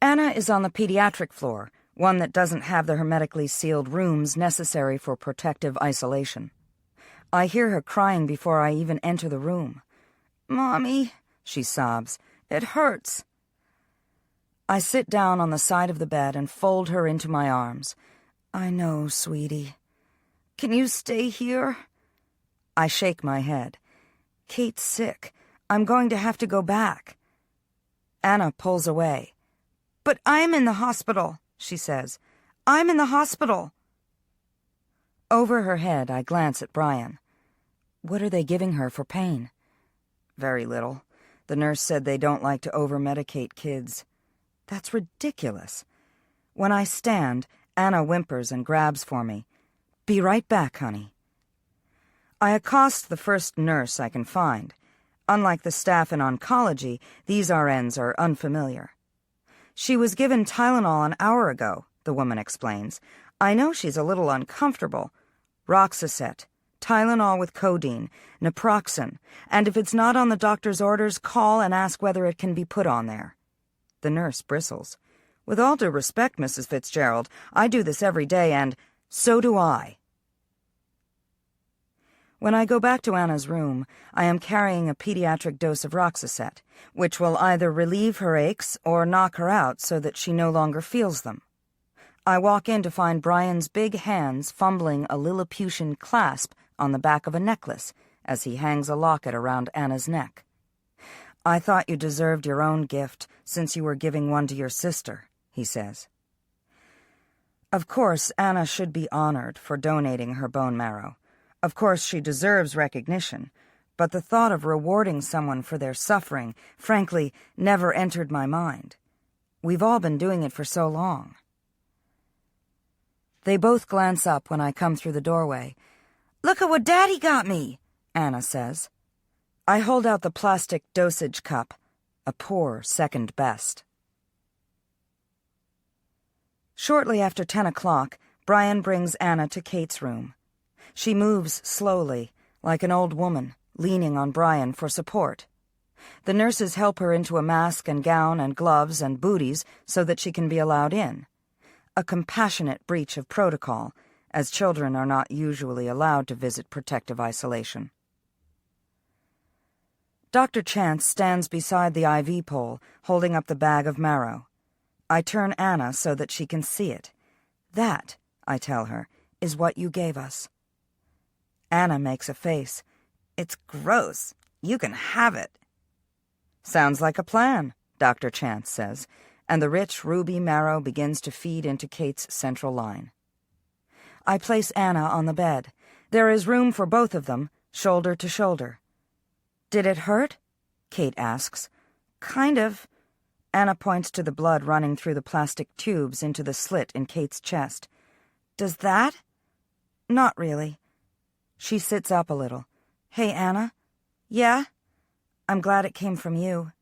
S3: Anna is on the pediatric floor, one that doesn't have the hermetically sealed rooms necessary for protective isolation. I hear her crying before I even enter the room. "Mommy," she sobs, "it hurts." I sit down on the side of the bed and fold her into my arms. "I know, sweetie." "Can you stay here?" I shake my head. "Kate's sick. I'm going to have to go back." Anna pulls away. "But I'm in the hospital," she says. "I'm in the hospital." Over her head, I glance at Brian. "What are they giving her for pain?" "Very little. The nurse said they don't like to over-medicate kids." That's ridiculous. When I stand, Anna whimpers and grabs for me. "Be right back, honey." I accost the first nurse I can find. Unlike the staff in oncology, these RNs are unfamiliar. "She was given Tylenol an hour ago," the woman explains. "I know she's a little uncomfortable. Roxaset, Tylenol with codeine, naproxen, and if it's not on the doctor's orders, call and ask whether it can be put on there." The nurse bristles. "With all due respect, Mrs. Fitzgerald, I do this every day, and so do I." When I go back to Anna's room, I am carrying a pediatric dose of Roxicet, which will either relieve her aches or knock her out so that she no longer feels them. I walk in to find Brian's big hands fumbling a Lilliputian clasp on the back of a necklace as he hangs a locket around Anna's neck. "I thought you deserved your own gift since you were giving one to your sister," he says. Of course, Anna should be honored for donating her bone marrow. Of course, she deserves recognition, but the thought of rewarding someone for their suffering, frankly, never entered my mind. We've all been doing it for so long. They both glance up when I come through the doorway. "Look at what Daddy got me," Anna says. I hold out the plastic dosage cup, a poor second best. Shortly after 10 o'clock, Brian brings Anna to Kate's room. She moves slowly, like an old woman, leaning on Brian for support. The nurses help her into a mask and gown and gloves and booties so that she can be allowed in. A compassionate breach of protocol, as children are not usually allowed to visit protective isolation. Dr. Chance stands beside the IV pole, holding up the bag of marrow. I turn Anna so that she can see it. "That," I tell her, "is what you gave us." Anna makes a face. "It's gross. You can have it." "Sounds like a plan," Dr. Chance says, and the rich ruby marrow begins to feed into Kate's central line. I place Anna on the bed. There is room for both of them, shoulder to shoulder. "Did it hurt?" Kate asks. "Kind of." Anna points to the blood running through the plastic tubes into the slit in Kate's chest. "Does that?" "Not really." She sits up a little. "Hey, Anna?" "Yeah?" "I'm glad it came from you."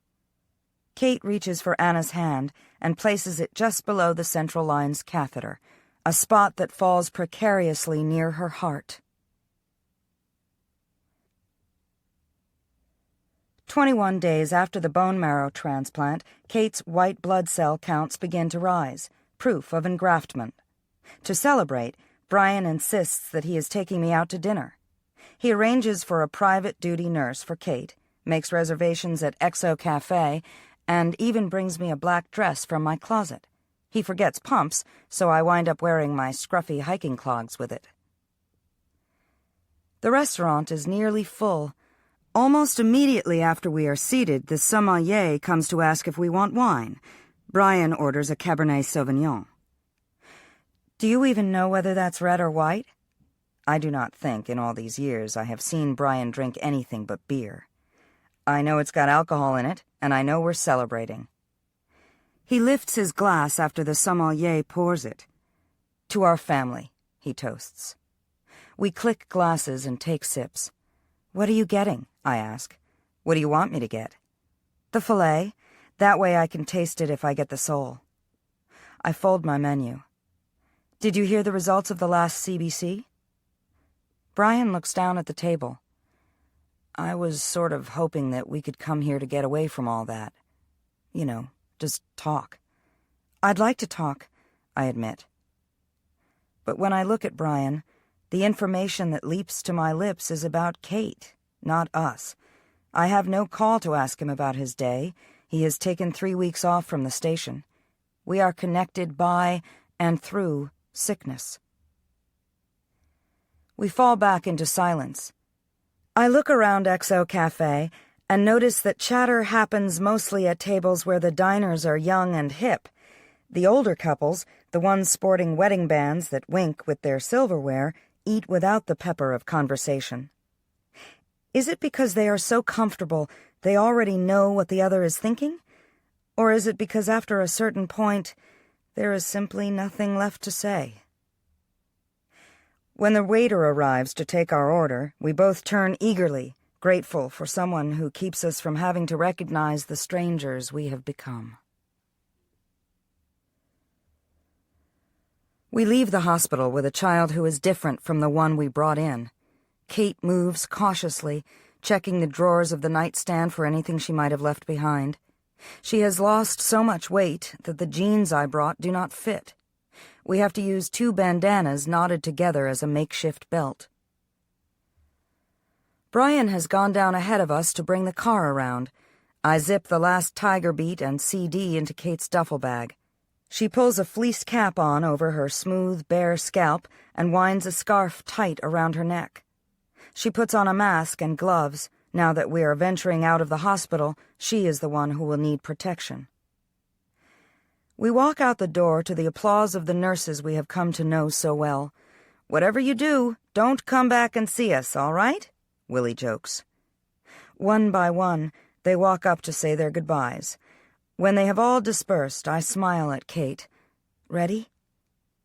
S3: Kate reaches for Anna's hand and places it just below the central line's catheter, a spot that falls precariously near her heart. 21 days after the bone marrow transplant, Kate's white blood cell counts begin to rise, proof of engraftment. To celebrate, Brian insists that he is taking me out to dinner. He arranges for a private duty nurse for Kate, makes reservations at XO Cafe, and even brings me a black dress from my closet. He forgets pumps, so I wind up wearing my scruffy hiking clogs with it. The restaurant is nearly full. Almost immediately after we are seated, the sommelier comes to ask if we want wine. Brian orders a Cabernet Sauvignon. "Do you even know whether that's red or white?" I do not think, in all these years, I have seen Brian drink anything but beer. I know it's got alcohol in it, and I know we're celebrating. He lifts his glass after the sommelier pours it. "To our family," he toasts. We click glasses and take sips. "What are you getting?" I ask. "What do you want me to get?" "The filet. That way I can taste it if I get the sole." I fold my menu. "Did you hear the results of the last CBC?" Brian looks down at the table. "I was sort of hoping that we could come here to get away from all that. You know, just talk." "I'd like to talk," I admit. But when I look at Brian, the information that leaps to my lips is about Kate, not us. I have no call to ask him about his day. He has taken 3 weeks off from the station. We are connected by and through sickness. We fall back into silence. I look around XO Cafe and notice that chatter happens mostly at tables where the diners are young and hip. The older couples, the ones sporting wedding bands that wink with their silverware, eat without the pepper of conversation. Is it because they are so comfortable they already know what the other is thinking? Or is it because after a certain point, there is simply nothing left to say? When the waiter arrives to take our order, we both turn eagerly, grateful for someone who keeps us from having to recognize the strangers we have become. We leave the hospital with a child who is different from the one we brought in. Kate moves cautiously, checking the drawers of the nightstand for anything she might have left behind. She has lost so much weight that the jeans I brought do not fit. We have to use 2 bandanas knotted together as a makeshift belt. Brian has gone down ahead of us to bring the car around. I zip the last Tiger Beat and CD into Kate's duffel bag. She pulls a fleece cap on over her smooth, bare scalp and winds a scarf tight around her neck. She puts on a mask and gloves. Now that we are venturing out of the hospital, she is the one who will need protection. We walk out the door to the applause of the nurses we have come to know so well. "Whatever you do, don't come back and see us, all right?" Willie jokes. One by one, they walk up to say their goodbyes. When they have all dispersed, I smile at Kate. "Ready?"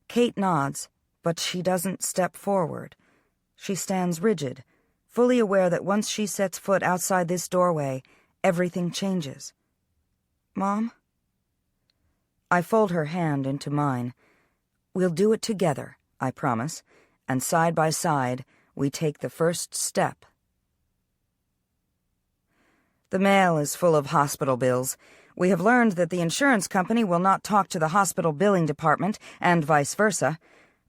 S3: Kate nods, but she doesn't step forward. She stands rigid, fully aware that once she sets foot outside this doorway, everything changes. "Mom?" I fold her hand into mine. "We'll do it together," I promise, and side by side, we take the first step. The mail is full of hospital bills. We have learned that the insurance company will not talk to the hospital billing department, and vice versa,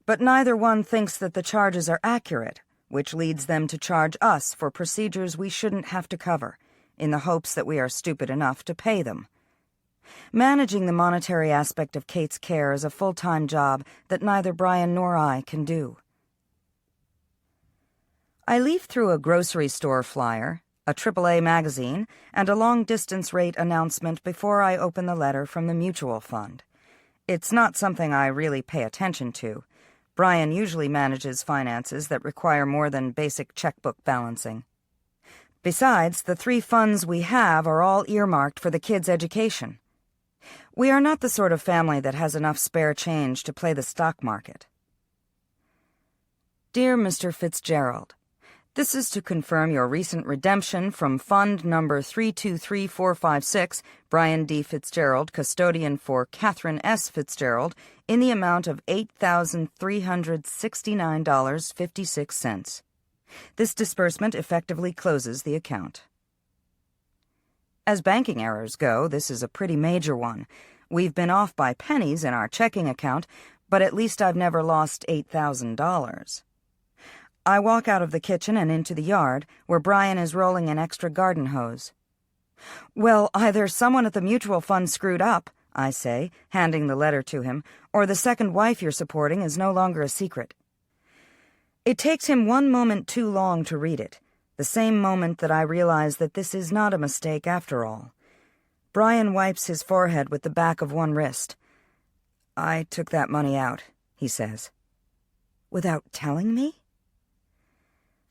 S3: but neither one thinks that the charges are accurate, which leads them to charge us for procedures we shouldn't have to cover, in the hopes that we are stupid enough to pay them. Managing the monetary aspect of Kate's care is a full-time job that neither Brian nor I can do. I leaf through a grocery store flyer, a AAA magazine, and a long-distance rate announcement before I open the letter from the mutual fund. It's not something I really pay attention to. Brian usually manages finances that require more than basic checkbook balancing. Besides, the 3 funds we have are all earmarked for the kids' education. We are not the sort of family that has enough spare change to play the stock market. Dear Mr. Fitzgerald, this is to confirm your recent redemption from Fund Number 323456, Brian D. Fitzgerald, custodian for Catherine S. Fitzgerald, in the amount of $8,369.56. This disbursement effectively closes the account. As banking errors go, this is a pretty major one. We've been off by pennies in our checking account, but at least I've never lost $8,000. I walk out of the kitchen and into the yard, where Brian is rolling an extra garden hose. "Well, either someone at the mutual fund screwed up," I say, handing the letter to him, "or the second wife you're supporting is no longer a secret." It takes him one moment too long to read it, the same moment that I realize that this is not a mistake after all. Brian wipes his forehead with the back of one wrist. "I took that money out," he says. "Without telling me?"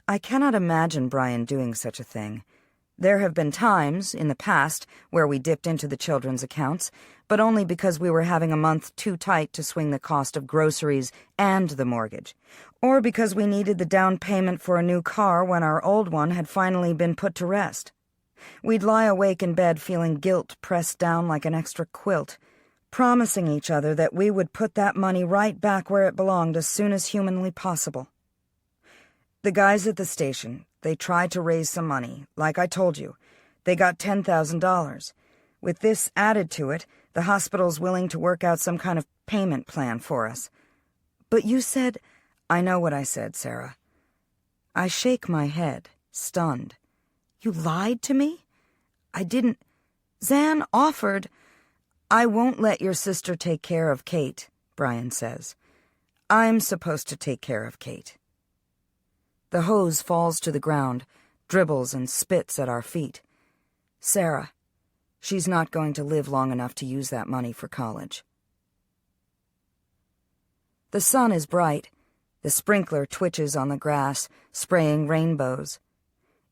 S3: I cannot imagine Brian doing such a thing. There have been times, in the past, where we dipped into the children's accounts, but only because we were having a month too tight to swing the cost of groceries and the mortgage, or because we needed the down payment for a new car when our old one had finally been put to rest. We'd lie awake in bed feeling guilt pressed down like an extra quilt, promising each other that we would put that money right back where it belonged as soon as humanly possible. The guys at the station, they tried to raise some money, like I told you. They got $10,000. With this added to it, the hospital's willing to work out some kind of payment plan for us. But you said... I know what I said, Sarah. I shake my head, stunned. You lied to me? I didn't... Zan offered... I won't let your sister take care of Kate, Brian says. I'm supposed to take care of Kate. The hose falls to the ground, dribbles and spits at our feet. Sarah, she's not going to live long enough to use that money for college. The sun is bright. The sprinkler twitches on the grass, spraying rainbows.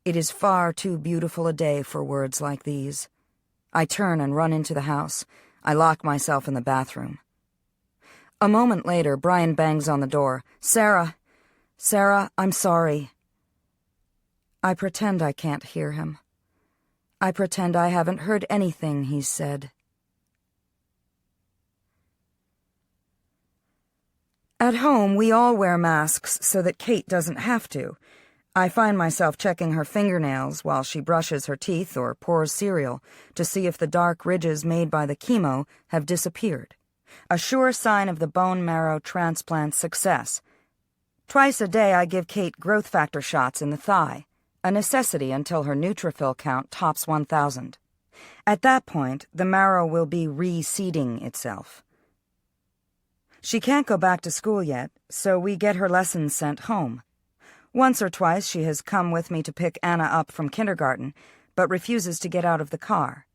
S3: It is far too beautiful a day for words like these. I turn and run into the house. I lock myself in the bathroom. A moment later, Brian bangs on the door. Sarah, I'm sorry. I pretend I can't hear him. I pretend I haven't heard anything he's said. At home, we all wear masks so that Kate doesn't have to. I find myself checking her fingernails while she brushes her teeth or pours cereal to see if the dark ridges made by the chemo have disappeared. A sure sign of the bone marrow transplant's success. Twice a day I give Kate growth factor shots in the thigh. a necessity until her neutrophil count tops 1,000. At that point, the marrow will be reseeding itself. She can't go back to school yet, so we get her lessons sent home. Once or twice she has come with me to pick Anna up from kindergarten, but refuses to get out of the car.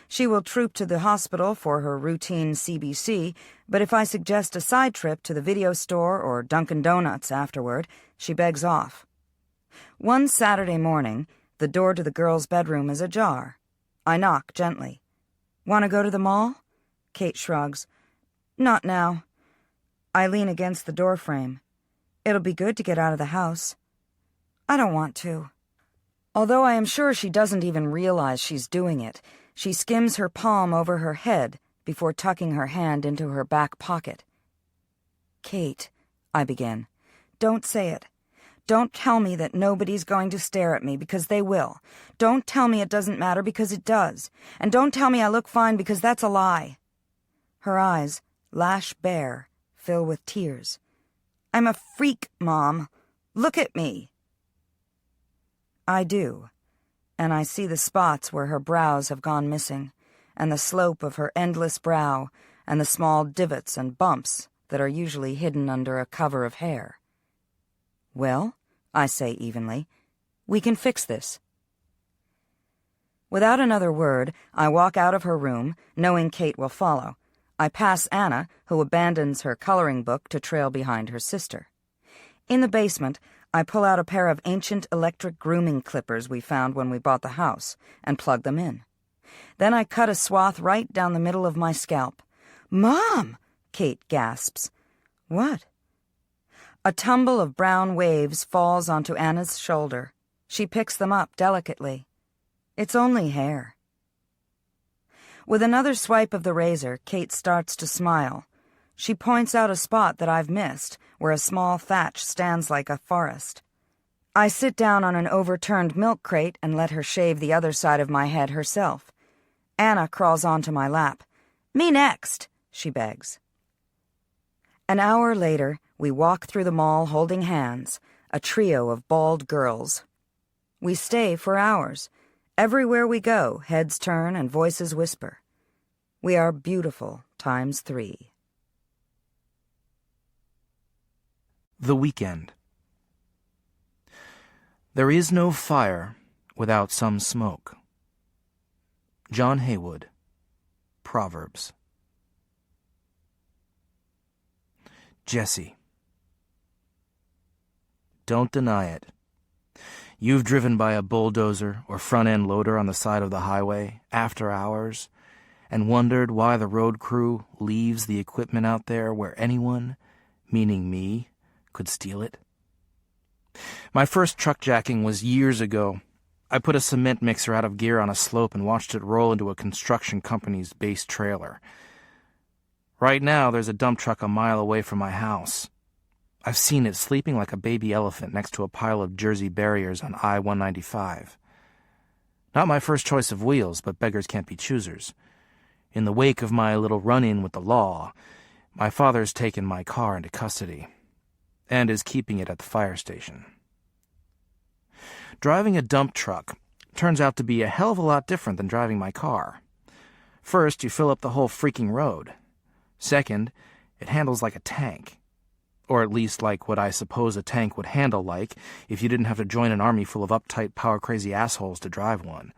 S3: She will troop to the hospital for her routine CBC, but if I suggest a side trip to the video store or Dunkin' Donuts afterward, she begs off. One Saturday morning, the door to the girls' bedroom is ajar. I knock gently. "Want to go to the mall?" Kate shrugs. "Not now." I lean against the doorframe. "It'll be good to get out of the house." "I don't want to." Although I am sure she doesn't even realize she's doing it, she skims her palm over her head before tucking her hand into her back pocket. "Kate," I begin, "don't say it. Don't tell me that nobody's going to stare at me, because they will. Don't tell me it doesn't matter, because it does. And don't tell me I look fine, because that's a lie." Her eyes, lash bare, fill with tears. "I'm a freak, Mom. Look at me." I do, and I see the spots where her brows have gone missing, and the slope of her endless brow, and the small divots and bumps that are usually hidden under a cover of hair. "Well," I say evenly, "we can fix this." Without another word, I walk out of her room, knowing Kate will follow. I pass Anna, who abandons her coloring book to trail behind her sister. In the basement, I pull out a pair of ancient electric grooming clippers we found when we bought the house, and plug them in. Then I cut a swath right down the middle of my scalp. "Mom!" Kate gasps. "What?" A tumble of brown waves falls onto Anna's shoulder. She picks them up delicately. It's only hair. With another swipe of the razor, Kate starts to smile. She points out a spot that I've missed, where a small thatch stands like a forest. I sit down on an overturned milk crate and let her shave the other side of my head herself. Anna crawls onto my lap. "Me next," she begs. An hour later, we walk through the mall holding hands, a trio of bald girls. We stay for hours. Everywhere we go, heads turn and voices whisper. We are beautiful times 3.
S4: The Weekend. There is no fire without some smoke. John Haywood, Proverbs. Jesse. Don't deny it. You've driven by a bulldozer or front-end loader on the side of the highway after hours and wondered why the road crew leaves the equipment out there where anyone, meaning me, could steal it. My first truck jacking was years ago. I put a cement mixer out of gear on a slope and watched it roll into a construction company's base trailer. Right now, there's a dump truck a mile away from my house. I've seen it sleeping like a baby elephant next to a pile of Jersey barriers on I-195. Not my first choice of wheels, but beggars can't be choosers. In the wake of my little run-in with the law, my father's taken my car into custody and is keeping it at the fire station. Driving a dump truck turns out to be a hell of a lot different than driving my car. First, you fill up the whole freaking road. Second, it handles like a tank. Or at least like what I suppose a tank would handle like if you didn't have to join an army full of uptight, power-crazy assholes to drive one.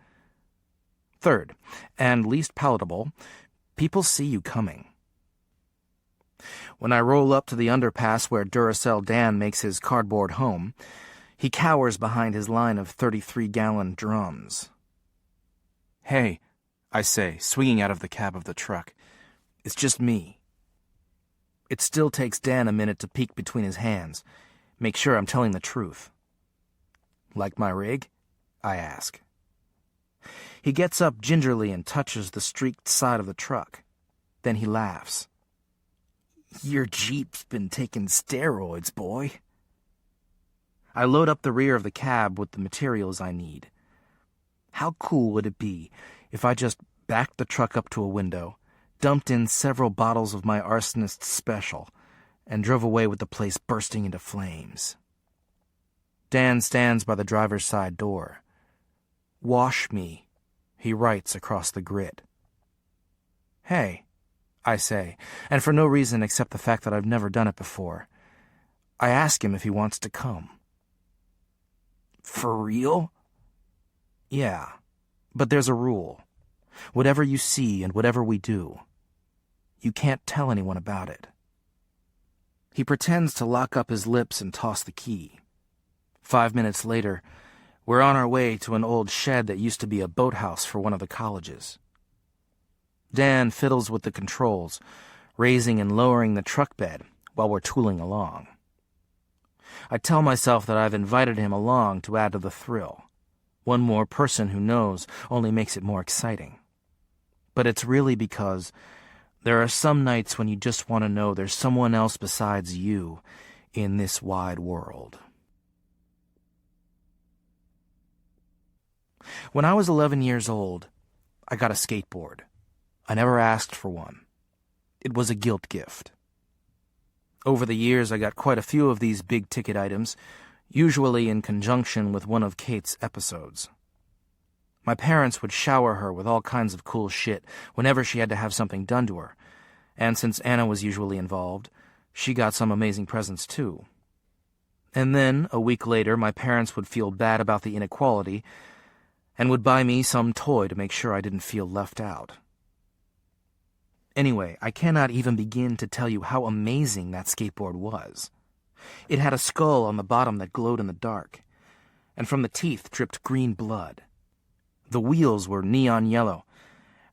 S4: Third, and least palatable, people see you coming. When I roll up to the underpass where Duracell Dan makes his cardboard home, he cowers behind his line of 33-gallon drums. "Hey," I say, swinging out of the cab of the truck. "It's just me." It still takes Dan a minute to peek between his hands, make sure I'm telling the truth. "Like my rig?" I ask. He gets up gingerly and touches the streaked side of the truck. Then he laughs. "Your Jeep's been taking steroids, boy." I load up the rear of the cab with the materials I need. How cool would it be if I just backed the truck up to a window, dumped in several bottles of my arsonist special, and drove away with the place bursting into flames? Dan stands by the driver's side door. "Wash me," he writes across the grit. "Hey," I say, and for no reason except the fact that I've never done it before. I ask him if he wants to come. "For real?" "Yeah, but there's a rule. Whatever you see and whatever we do, you can't tell anyone about it." He pretends to lock up his lips and toss the key. 5 minutes later, we're on our way to an old shed that used to be a boathouse for one of the colleges. Dan fiddles with the controls, raising and lowering the truck bed while we're tooling along. I tell myself that I've invited him along to add to the thrill. One more person who knows only makes it more exciting. But it's really because there are some nights when you just want to know there's someone else besides you in this wide world. When I was 11 years old, I got a skateboard. I never asked for one. It was a guilt gift. Over the years, I got quite a few of these big-ticket items, usually in conjunction with one of Kate's episodes. My parents would shower her with all kinds of cool shit whenever she had to have something done to her, and since Anna was usually involved, she got some amazing presents too. And then, a week later, my parents would feel bad about the inequality and would buy me some toy to make sure I didn't feel left out. Anyway, I cannot even begin to tell you how amazing that skateboard was. It had a skull on the bottom that glowed in the dark, and from the teeth dripped green blood. The wheels were neon yellow,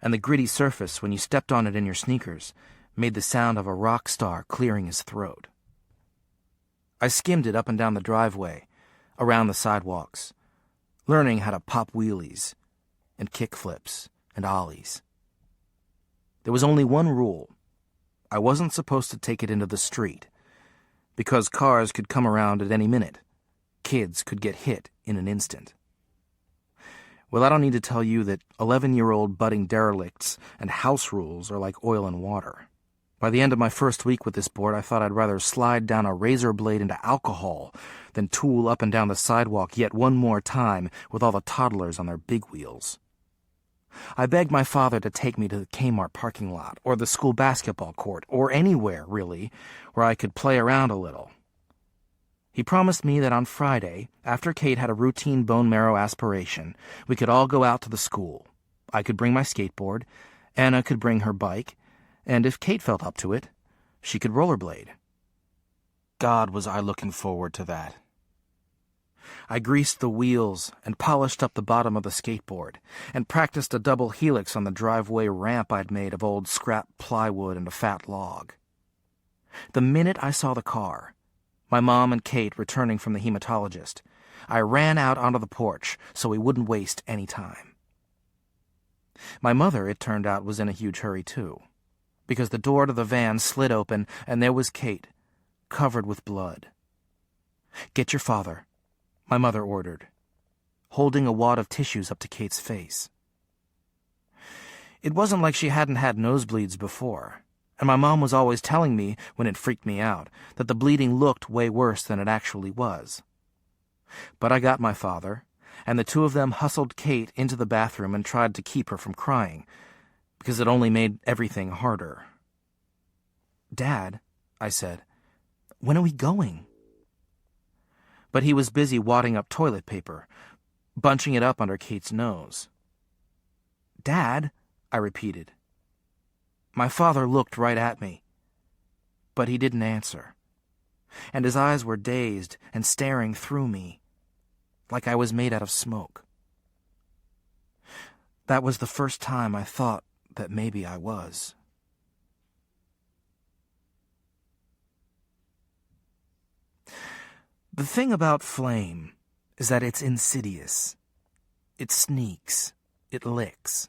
S4: and the gritty surface, when you stepped on it in your sneakers, made the sound of a rock star clearing his throat. I skimmed it up and down the driveway, around the sidewalks, learning how to pop wheelies and kick flips and ollies. There was only one rule. I wasn't supposed to take it into the street, because cars could come around at any minute. Kids could get hit in an instant. Well, I don't need to tell you that 11-year-old budding derelicts and house rules are like oil and water. By the end of my first week with this board, I thought I'd rather slide down a razor blade into alcohol than tool up and down the sidewalk yet one more time with all the toddlers on their big wheels. I begged my father to take me to the Kmart parking lot, or the school basketball court, or anywhere, really, where I could play around a little. He promised me that on Friday, after Kate had a routine bone marrow aspiration, we could all go out to the school. I could bring my skateboard, Anna could bring her bike, and if Kate felt up to it, she could rollerblade. God, was I looking forward to that. I greased the wheels and polished up the bottom of the skateboard and practiced a double helix on the driveway ramp I'd made of old scrap plywood and a fat log. The minute I saw the car, my mom and Kate returning from the hematologist, I ran out onto the porch so we wouldn't waste any time. My mother, it turned out, was in a huge hurry too, because the door to the van slid open and there was Kate, covered with blood. "Get your father," my mother ordered, holding a wad of tissues up to Kate's face. It wasn't like she hadn't had nosebleeds before, and my mom was always telling me, when it freaked me out, that the bleeding looked way worse than it actually was. But I got my father, and the two of them hustled Kate into the bathroom and tried to keep her from crying, because it only made everything harder. "Dad," I said, "when are we going?" But he was busy wadding up toilet paper, bunching it up under Kate's nose. "Dad," I repeated. My father looked right at me, but he didn't answer, and his eyes were dazed and staring through me, like I was made out of smoke. That was the first time I thought that maybe I was. The thing about Flame is that it's insidious. It sneaks. It licks.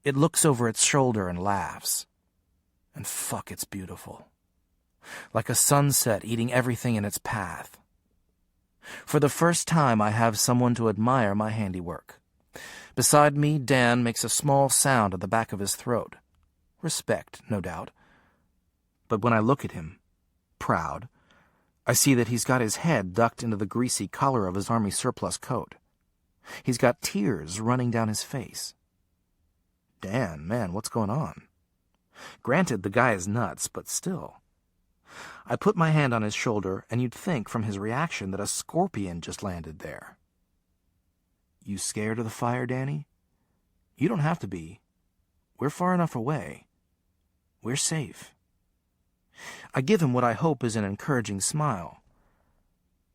S4: It looks over its shoulder and laughs. And fuck, it's beautiful. Like a sunset eating everything in its path. For the first time, I have someone to admire my handiwork. Beside me, Dan makes a small sound at the back of his throat. Respect, no doubt. But when I look at him, proud, I I see that he's got his head ducked into the greasy collar of his army surplus coat. He's got tears running down his face. Dan, man, what's going on? Granted, the guy is nuts, but still. I put my hand on his shoulder, and you'd think from his reaction that a scorpion just landed there. You scared of the fire, Danny? You don't have to be. We're far enough away. We're safe. I give him what I hope is an encouraging smile.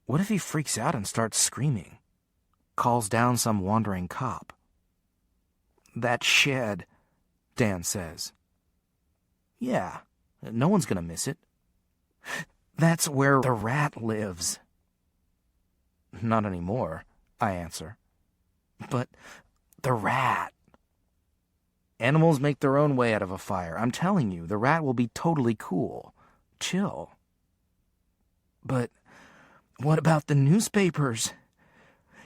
S4: What if he freaks out and starts screaming? Calls down some wandering cop? That shed, Dan says. Yeah, no one's gonna miss it. That's where the rat lives. Not anymore, I answer. But the rat. Animals make their own way out of a fire. I'm telling you, the rat will be totally cool. Chill. But what about the newspapers?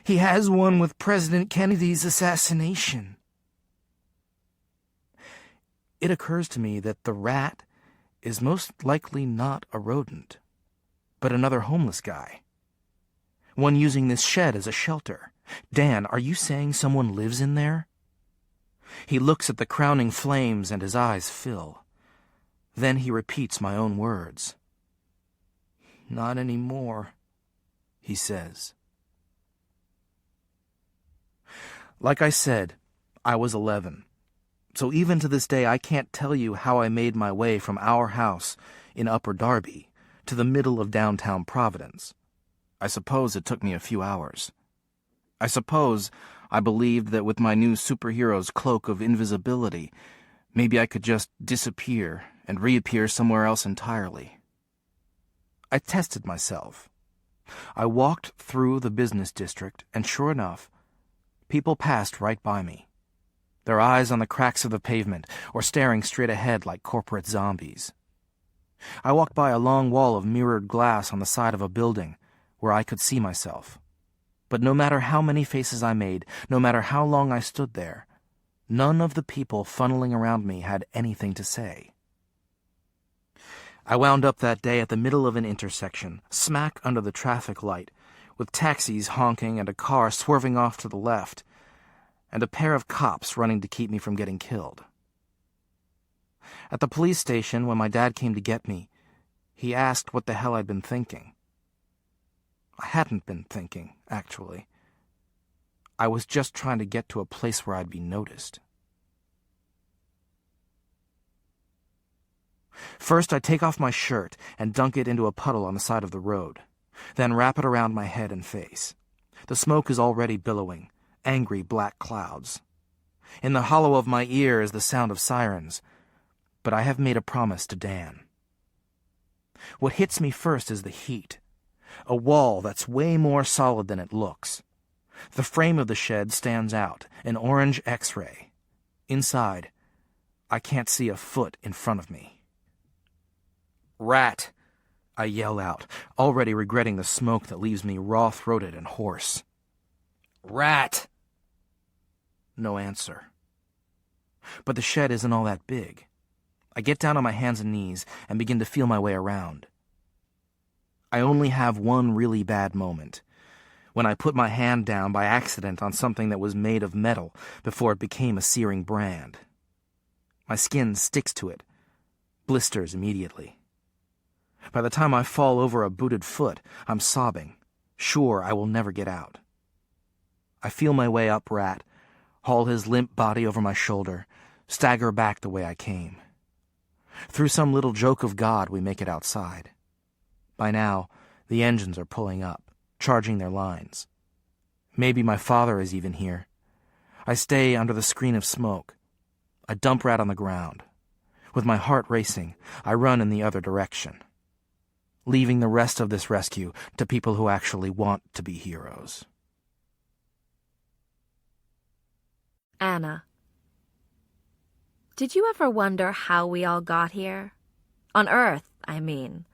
S4: He has one with President Kennedy's assassination. It occurs to me that the rat is most likely not a rodent, but another homeless guy. One using this shed as a shelter. Dan, are you saying someone lives in there? He looks at the crowning flames and his eyes fill. Then he repeats my own words. Not anymore, he says. Like I said, I was 11. So even to this day I can't tell you how I made my way from our house in Upper Darby to the middle of downtown Providence. I suppose it took me a few hours. I suppose I believed that with my new superhero's cloak of invisibility, maybe I could just disappear and reappear somewhere else entirely. I tested myself. I walked through the business district, and sure enough, people passed right by me, their eyes on the cracks of the pavement or staring straight ahead like corporate zombies. I walked by a long wall of mirrored glass on the side of a building where I could see myself. But no matter how many faces I made, no matter how long I stood there, none of the people funneling around me had anything to say. I wound up that day at the middle of an intersection, smack under the traffic light, with taxis honking and a car swerving off to the left, and a pair of cops running to keep me from getting killed. At the police station, when my dad came to get me, he asked what the hell I'd been thinking. I hadn't been thinking, actually. I was just trying to get to a place where I'd be noticed. First, I take off my shirt and dunk it into a puddle on the side of the road, then wrap it around my head and face. The smoke is already billowing, angry black clouds. In the hollow of my ear is the sound of sirens, but I have made a promise to Dan. What hits me first is the heat. A wall that's way more solid than it looks. The frame of the shed stands out, an orange X-ray. Inside, I can't see a foot in front of me. Rat! I yell out, already regretting the smoke that leaves me raw-throated and hoarse. Rat! No answer. But the shed isn't all that big. I get down on my hands and knees and begin to feel my way around. I only have one really bad moment, when I put my hand down by accident on something that was made of metal before it became a searing brand. My skin sticks to it, blisters immediately. By the time I fall over a booted foot, I'm sobbing, sure I will never get out. I feel my way up Rat, haul his limp body over my shoulder, stagger back the way I came. Through some little joke of God, we make it outside. By now, the engines are pulling up, charging their lines. Maybe my father is even here. I stay under the screen of smoke. I dump Rat on the ground. With my heart racing, I run in the other direction, leaving the rest of this rescue to people who actually want to be heroes.
S5: Anna. Did you ever wonder how we all got here? On Earth, I mean.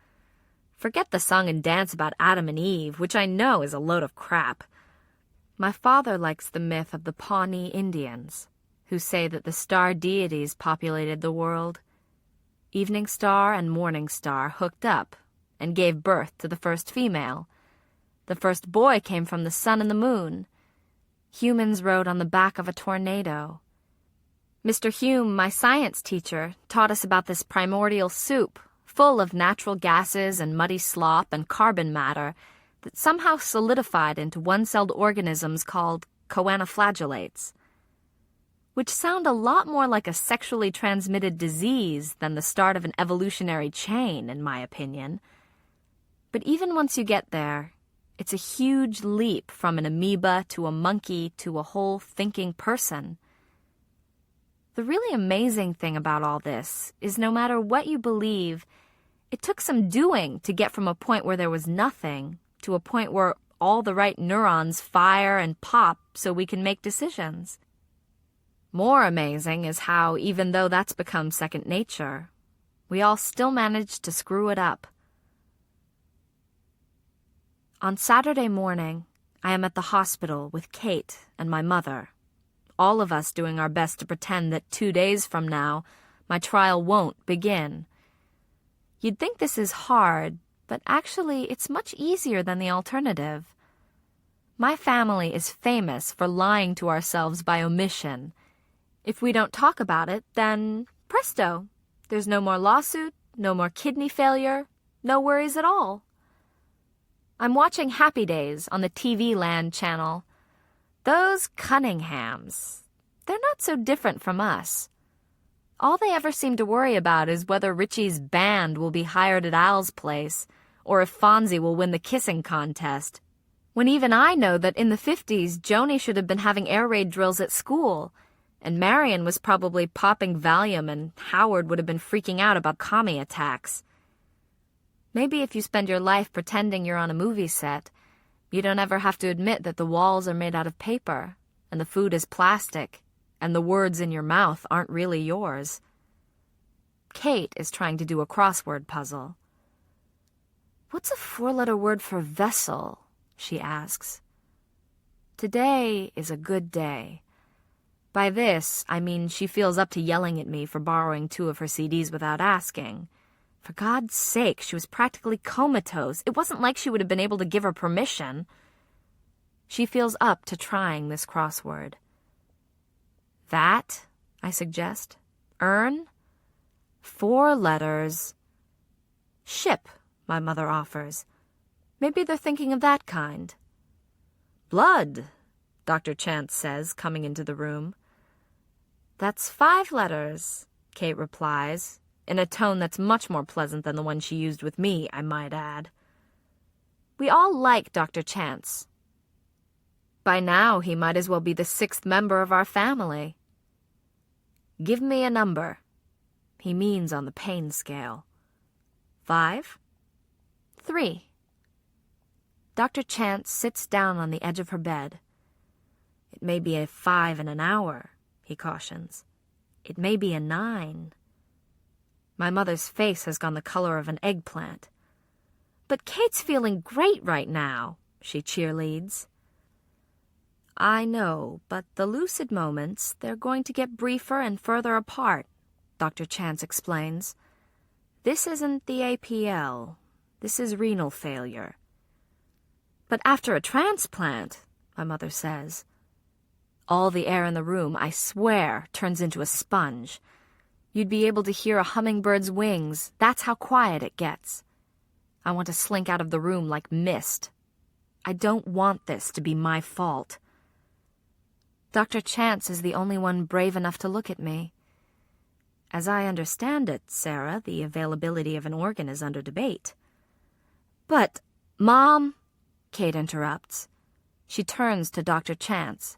S5: Forget the song and dance about Adam and Eve, which I know is a load of crap. My father likes the myth of the Pawnee Indians, who say that the star deities populated the world. Evening Star and Morning Star hooked up, and gave birth to the first female. The first boy came from the sun and the moon. Humans rode on the back of a tornado. Mr. Hume, my science teacher, taught us about this primordial soup, full of natural gases and muddy slop and carbon matter that somehow solidified into one-celled organisms called choanoflagellates, which sound a lot more like a sexually transmitted disease than the start of an evolutionary chain, in my opinion. But even once you get there, it's a huge leap from an amoeba to a monkey to a whole thinking person. The really amazing thing about all this is no matter what you believe, it took some doing to get from a point where there was nothing to a point where all the right neurons fire and pop so we can make decisions. More amazing is how, even though that's become second nature, we all still manage to screw it up. On Saturday morning, I am at the hospital with Kate and my mother, all of us doing our best to pretend that 2 days from now, my trial won't begin. You'd think this is hard, but actually it's much easier than the alternative. My family is famous for lying to ourselves by omission. If we don't talk about it, then presto, there's no more lawsuit, no more kidney failure, no worries at all. I'm watching Happy Days on the TV Land channel. Those Cunninghams, they're not so different from us. All they ever seem to worry about is whether Richie's band will be hired at Al's place, or if Fonzie will win the kissing contest. When even I know that in the 50s, Joni should have been having air raid drills at school, and Marion was probably popping Valium and Howard would have been freaking out about commie attacks. Maybe if you spend your life pretending you're on a movie set, you don't ever have to admit that the walls are made out of paper, and the food is plastic, and the words in your mouth aren't really yours. Kate is trying to do a crossword puzzle. "What's a 4-letter word for vessel?" she asks. Today is a good day. By this, I mean she feels up to yelling at me for borrowing 2 of her CDs without asking. For God's sake, she was practically comatose. It wasn't like she would have been able to give her permission. She feels up to trying this crossword. "That," I suggest. "Earn? 4 letters. Ship," my mother offers. Maybe they're thinking of that kind. "Blood," Dr. Chance says, coming into the room. "That's 5 letters," Kate replies, in a tone that's much more pleasant than the one she used with me, I might add. We all like Dr. Chance. By now, he might as well be the 6th member of our family. "Give me a number." He means on the pain scale. 5? 3. Dr. Chance sits down on the edge of her bed. "It may be a 5 in an hour," he cautions. "It may be a 9. My mother's face has gone the color of an eggplant. "But Kate's feeling great right now," she cheerleads. "I know, but the lucid moments, they're going to get briefer and further apart," Dr. Chance explains. "This isn't the APL. This is renal failure." "But after a transplant," my mother says. All the air in the room, I swear, turns into a sponge. You'd be able to hear a hummingbird's wings. That's how quiet it gets. I want to slink out of the room like mist. I don't want this to be my fault. Dr. Chance is the only one brave enough to look at me. As I understand it, Sarah, the availability of an organ is under debate. "But, Mom," Kate interrupts. She turns to Dr. Chance.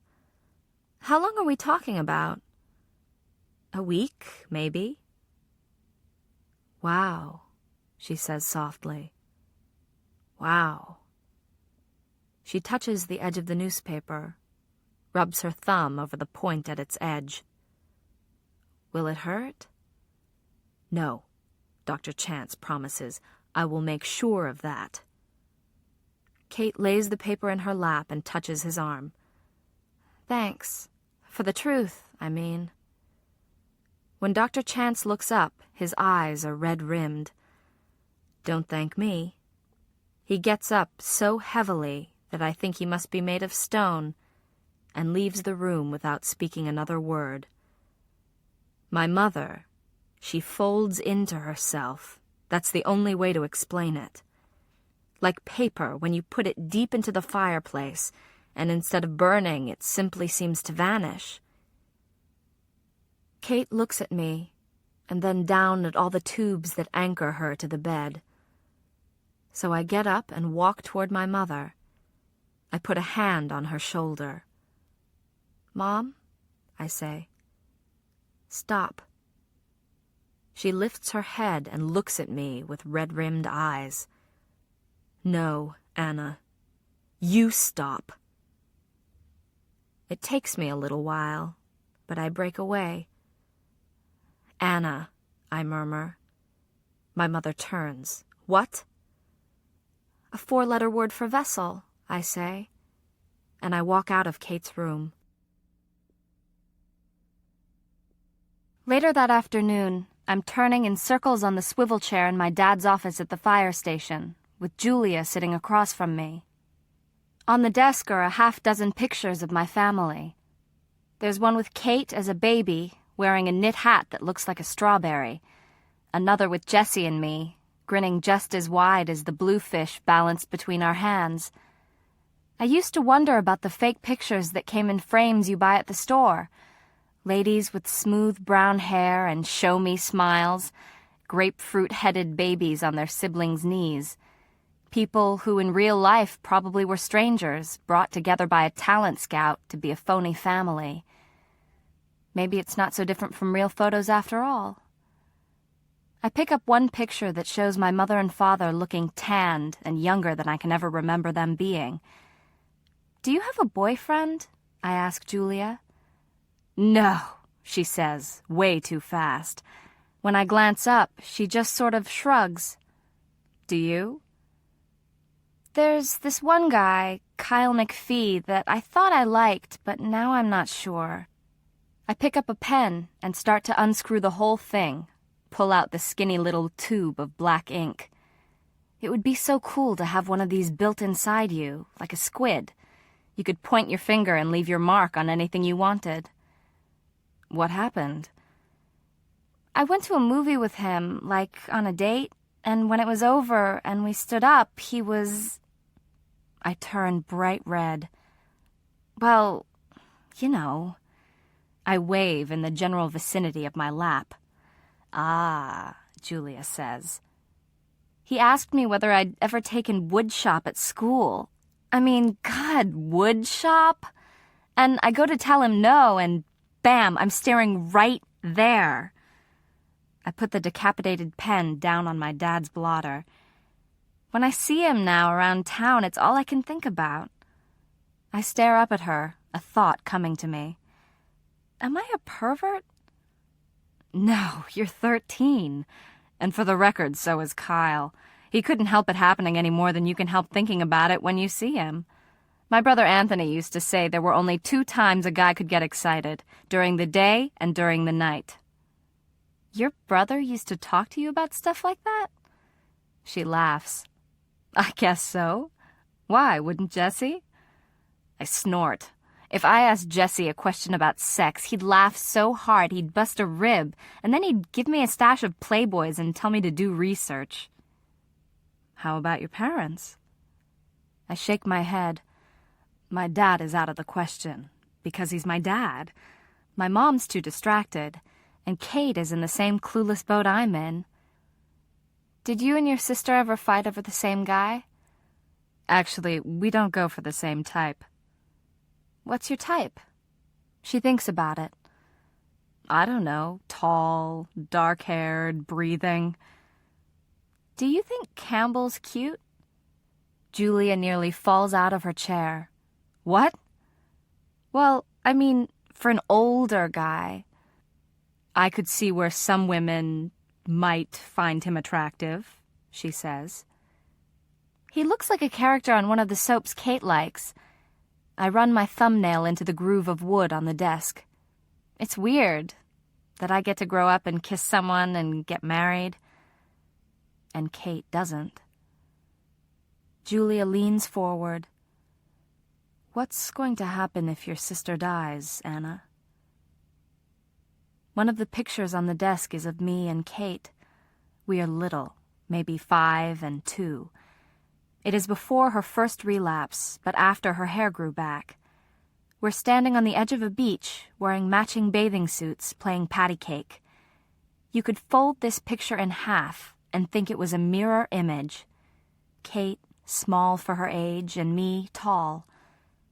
S5: "How long are we talking about?" "A week, maybe." "Wow," she says softly. "Wow." She touches the edge of the newspaper, rubs her thumb over the point at its edge. "Will it hurt?" "No," Dr. Chance promises. "I will make sure of that." Kate lays the paper in her lap and touches his arm. "Thanks. For the truth, I mean." When Dr. Chance looks up, his eyes are red-rimmed. Don't thank me. He gets up so heavily that I think he must be made of stone, and leaves the room without speaking another word. My mother, she folds into herself. That's the only way to explain it. Like paper when you put it deep into the fireplace, and instead of burning, it simply seems to vanish. Kate looks at me, and then down at all the tubes that anchor her to the bed. So I get up and walk toward my mother. I put a hand on her shoulder. "Mom," I say. "Stop." She lifts her head and looks at me with red-rimmed eyes. "No, Anna. You stop." It takes me a little while, but I break away. "Anna," I murmur. My mother turns. "What?" "A 4-letter word for vessel," I say, and I walk out of Kate's room. Later that afternoon, I'm turning in circles on the swivel chair in my dad's office at the fire station, with Julia sitting across from me. On the desk are a half-dozen pictures of my family. There's one with Kate as a baby, wearing a knit hat that looks like a strawberry. Another with Jessie and me, grinning just as wide as the bluefish balanced between our hands. I used to wonder about the fake pictures that came in frames you buy at the store. Ladies with smooth brown hair and show-me smiles, grapefruit-headed babies on their siblings' knees. People who in real life probably were strangers, brought together by a talent scout to be a phony family. Maybe it's not so different from real photos after all. I pick up one picture that shows my mother and father looking tanned and younger than I can ever remember them being. "Do you have a boyfriend?" I ask Julia. "No," she says, way too fast. When I glance up, she just sort of shrugs. "Do you?" "There's this one guy, Kyle McPhee, that I thought I liked, but now I'm not sure." I pick up a pen and start to unscrew the whole thing, pull out the skinny little tube of black ink. It would be so cool to have one of these built inside you, like a squid. You could point your finger and leave your mark on anything you wanted. "What happened?" "I went to a movie with him, like on a date, and when it was over and we stood up, he was..." I turn bright red. "Well, you know." I wave in the general vicinity of my lap. "Ah," Julia says. "He asked me whether I'd ever taken wood shop at school. I mean, God, wood shop? And I go to tell him no, and bam, I'm staring right there." I put the decapitated pen down on my dad's blotter. When I see him now around town, it's all I can think about. I stare up at her, a thought coming to me. Am I a pervert? No, you're 13. And for the record, so is Kyle. He couldn't help it happening any more than you can help thinking about it when you see him. My brother Anthony used to say there were only 2 times a guy could get excited, during the day and during the night. Your brother used to talk to you about stuff like that? She laughs. I guess so. Why, wouldn't Jesse? I snort. If I asked Jesse a question about sex, he'd laugh so hard he'd bust a rib, and then he'd give me a stash of Playboys and tell me to do research. How about your parents? I shake my head. My dad is out of the question, because he's my dad. My mom's too distracted, and Kate is in the same clueless boat I'm in. Did you and your sister ever fight over the same guy? Actually, we don't go for the same type. What's your type? She thinks about it. I don't know, tall, dark-haired, breathing. Do you think Campbell's cute? Julia nearly falls out of her chair. What? Well, I mean, for an older guy. I could see where some women might find him attractive, she says. He looks like a character on one of the soaps Kate likes. I run my thumbnail into the groove of wood on the desk. It's weird that I get to grow up and kiss someone and get married. and Kate doesn't. Julia leans forward. "What's going to happen if your sister dies, Anna?" One of the pictures on the desk is of me and Kate. We are little, maybe 5 and 2. It is before her first relapse, but after her hair grew back. We're standing on the edge of a beach, wearing matching bathing suits, playing patty cake. You could fold this picture in half and think it was a mirror image. Kate, small for her age, and me, tall.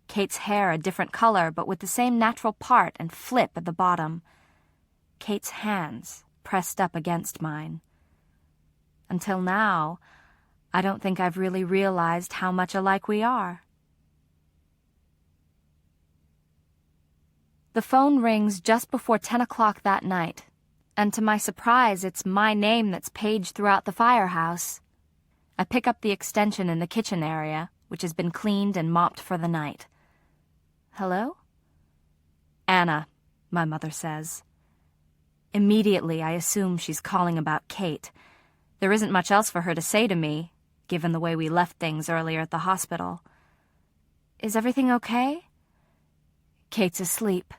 S5: Kate's hair a different color, but with the same natural part and flip at the bottom. Kate's hands pressed up against mine. Until now, I don't think I've really realized how much alike we are. The phone rings just before 10 o'clock that night, and to my surprise, it's my name that's paged throughout the firehouse. I pick up the extension in the kitchen area, which has been cleaned and mopped for the night. "Hello?" "Anna," my mother says. Immediately, I assume she's calling about Kate. There isn't much else for her to say to me, given the way we left things earlier at the hospital. "Is everything okay?" "Kate's asleep."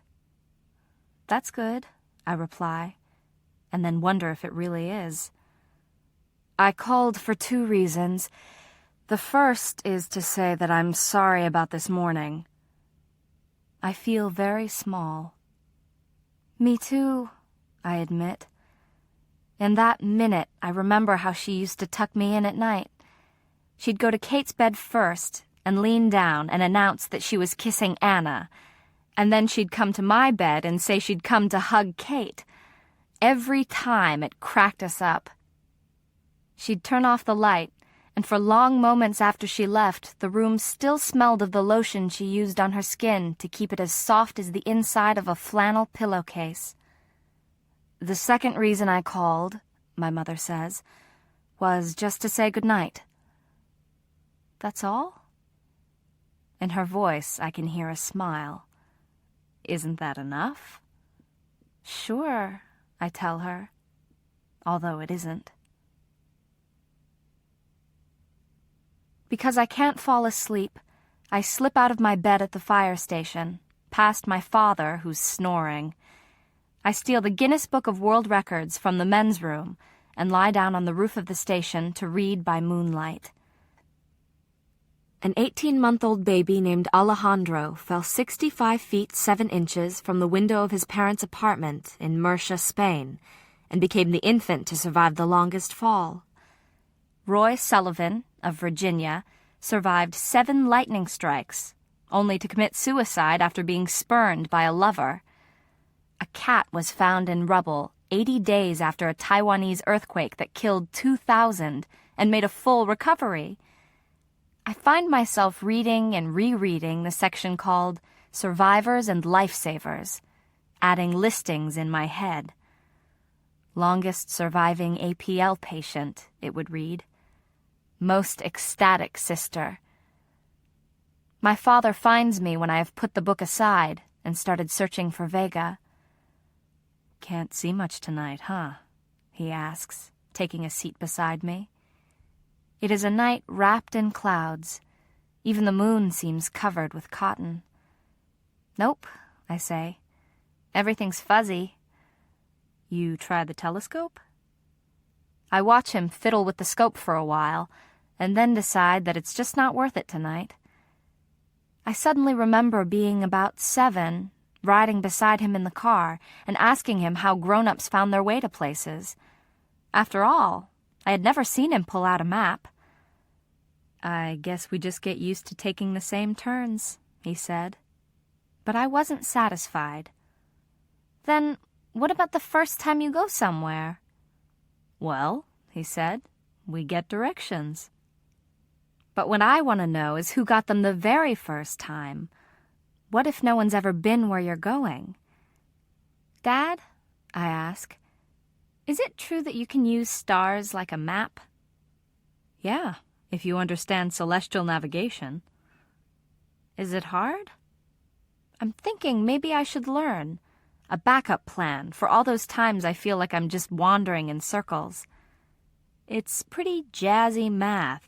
S5: "That's good," I reply, and then wonder if it really is. "I called for 2 reasons. The first is to say that I'm sorry about this morning." I feel very small. "Me too," I admit. In that minute, I remember how she used to tuck me in at night. She'd go to Kate's bed first and lean down and announce that she was kissing Anna, and then she'd come to my bed and say she'd come to hug Kate. Every time it cracked us up. She'd turn off the light, and for long moments after she left, the room still smelled of the lotion she used on her skin to keep it as soft as the inside of a flannel pillowcase. "The second reason I called," my mother says, "was just to say goodnight." "That's all?" In her voice, I can hear a smile. "Isn't that enough?" "Sure," I tell her, although it isn't. Because I can't fall asleep, I slip out of my bed at the fire station, past my father, who's snoring. I steal the Guinness Book of World Records from the men's room and lie down on the roof of the station to read by moonlight. An 18-month-old baby named Alejandro fell 65 feet 7 inches from the window of his parents' apartment in Murcia, Spain, and became the infant to survive the longest fall. Roy Sullivan, of Virginia, survived 7 lightning strikes, only to commit suicide after being spurned by a lover. A cat was found in rubble 80 days after a Taiwanese earthquake that killed 2,000 and made a full recovery. I find myself reading and rereading the section called Survivors and Lifesavers, adding listings in my head. Longest surviving APL patient, it would read. Most ecstatic sister. My father finds me when I have put the book aside and started searching for Vega. "Can't see much tonight, huh?" he asks, taking a seat beside me. It is a night wrapped in clouds. Even the moon seems covered with cotton. "Nope," I say. "Everything's fuzzy." "You try the telescope?" I watch him fiddle with the scope for a while, and then decide that it's just not worth it tonight. I suddenly remember being about 7, riding beside him in the car, and asking him how grown-ups found their way to places. After all, I had never seen him pull out a map. "I guess we just get used to taking the same turns," he said. But I wasn't satisfied. "Then what about the first time you go somewhere?" "Well," he said, "we get directions." But what I want to know is who got them the very first time. What if no one's ever been where you're going? "Dad," I ask, "is it true that you can use stars like a map?" "Yeah, if you understand celestial navigation." "Is it hard?" "I'm thinking maybe I should learn. A backup plan for all those times I feel like I'm just wandering in circles." It's pretty jazzy math.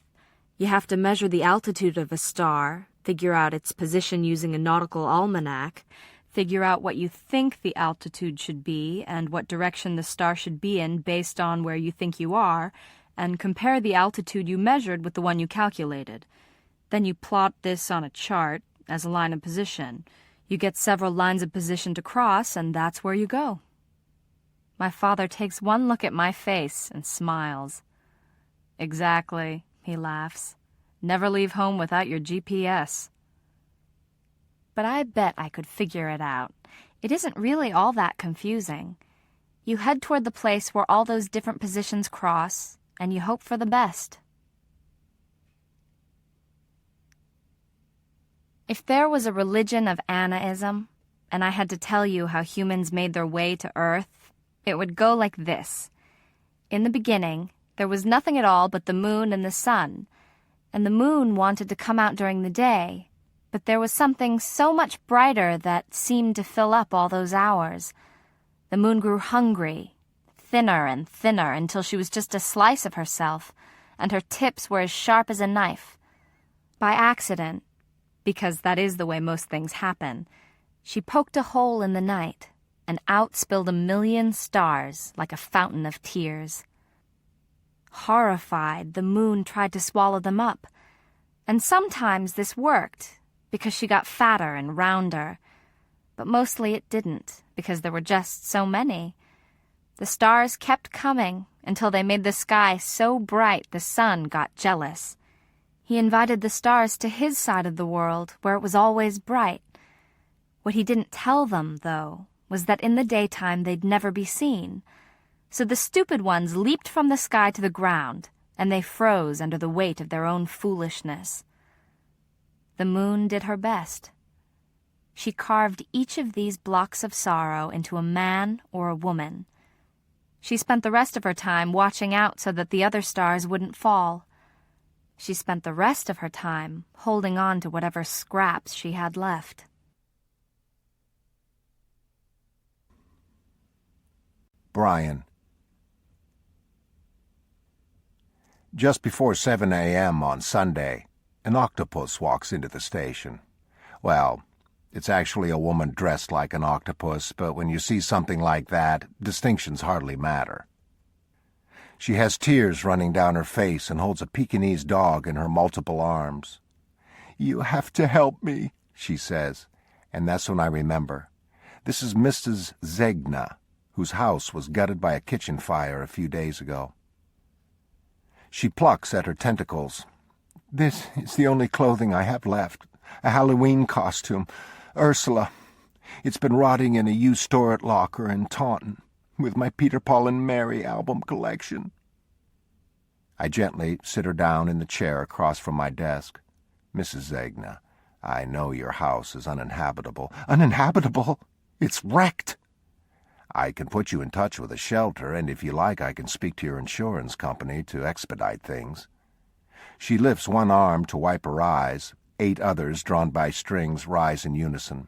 S5: You have to measure the altitude of a star, figure out its position using a nautical almanac, figure out what you think the altitude should be and what direction the star should be in based on where you think you are, and compare the altitude you measured with the one you calculated. Then you plot this on a chart as a line of position. You get several lines of position to cross, and that's where you go. My father takes one look at my face and smiles. Exactly, he laughs. Never leave home without your GPS. But I bet I could figure it out. It isn't really all that confusing. You head toward the place where all those different positions cross, and you hope for the best. If there was a religion of Annaism, and I had to tell you how humans made their way to Earth, it would go like this. In the beginning, there was nothing at all but the moon and the sun, and the moon wanted to come out during the day, but there was something so much brighter that seemed to fill up all those hours. The moon grew hungry, thinner and thinner, until she was just a slice of herself, and her tips were as sharp as a knife. By accident, because that is the way most things happen, she poked a hole in the night, and out spilled 1,000,000 stars like a fountain of tears. Horrified, the moon tried to swallow them up, and sometimes this worked, because she got fatter and rounder, but mostly it didn't, because there were just so many. The stars kept coming until they made the sky so bright the sun got jealous. He invited the stars to his side of the world, where it was always bright. What he didn't tell them, though, was that in the daytime they'd never be seen. So the stupid ones leaped from the sky to the ground, and they froze under the weight of their own foolishness. The moon did her best. She carved each of these blocks of sorrow into a man or a woman. She spent the rest of her time watching out so that the other stars wouldn't fall. She spent the rest of her time holding on to whatever scraps she had left.
S1: Brian. Just before 7 a.m. on Sunday, an octopus walks into the station. Well, it's actually a woman dressed like an octopus, but when you see something like that, distinctions hardly matter. She has tears running down her face and holds a Pekingese dog in her multiple arms. "You have to help me," she says, and that's when I remember. This is Mrs. Zegna, whose house was gutted by a kitchen fire a few days ago. She plucks at her tentacles. "This is the only clothing I have left. A Halloween costume. Ursula. It's been rotting in a used storage locker in Taunton, with my Peter, Paul, and Mary album collection." I gently sit her down in the chair across from my desk. "Mrs. Zegna, I know your house is uninhabitable." "Uninhabitable? It's wrecked." "I can put you in touch with a shelter, and if you like I can speak to your insurance company to expedite things." She lifts one arm to wipe her eyes. 8 others, drawn by strings, rise in unison.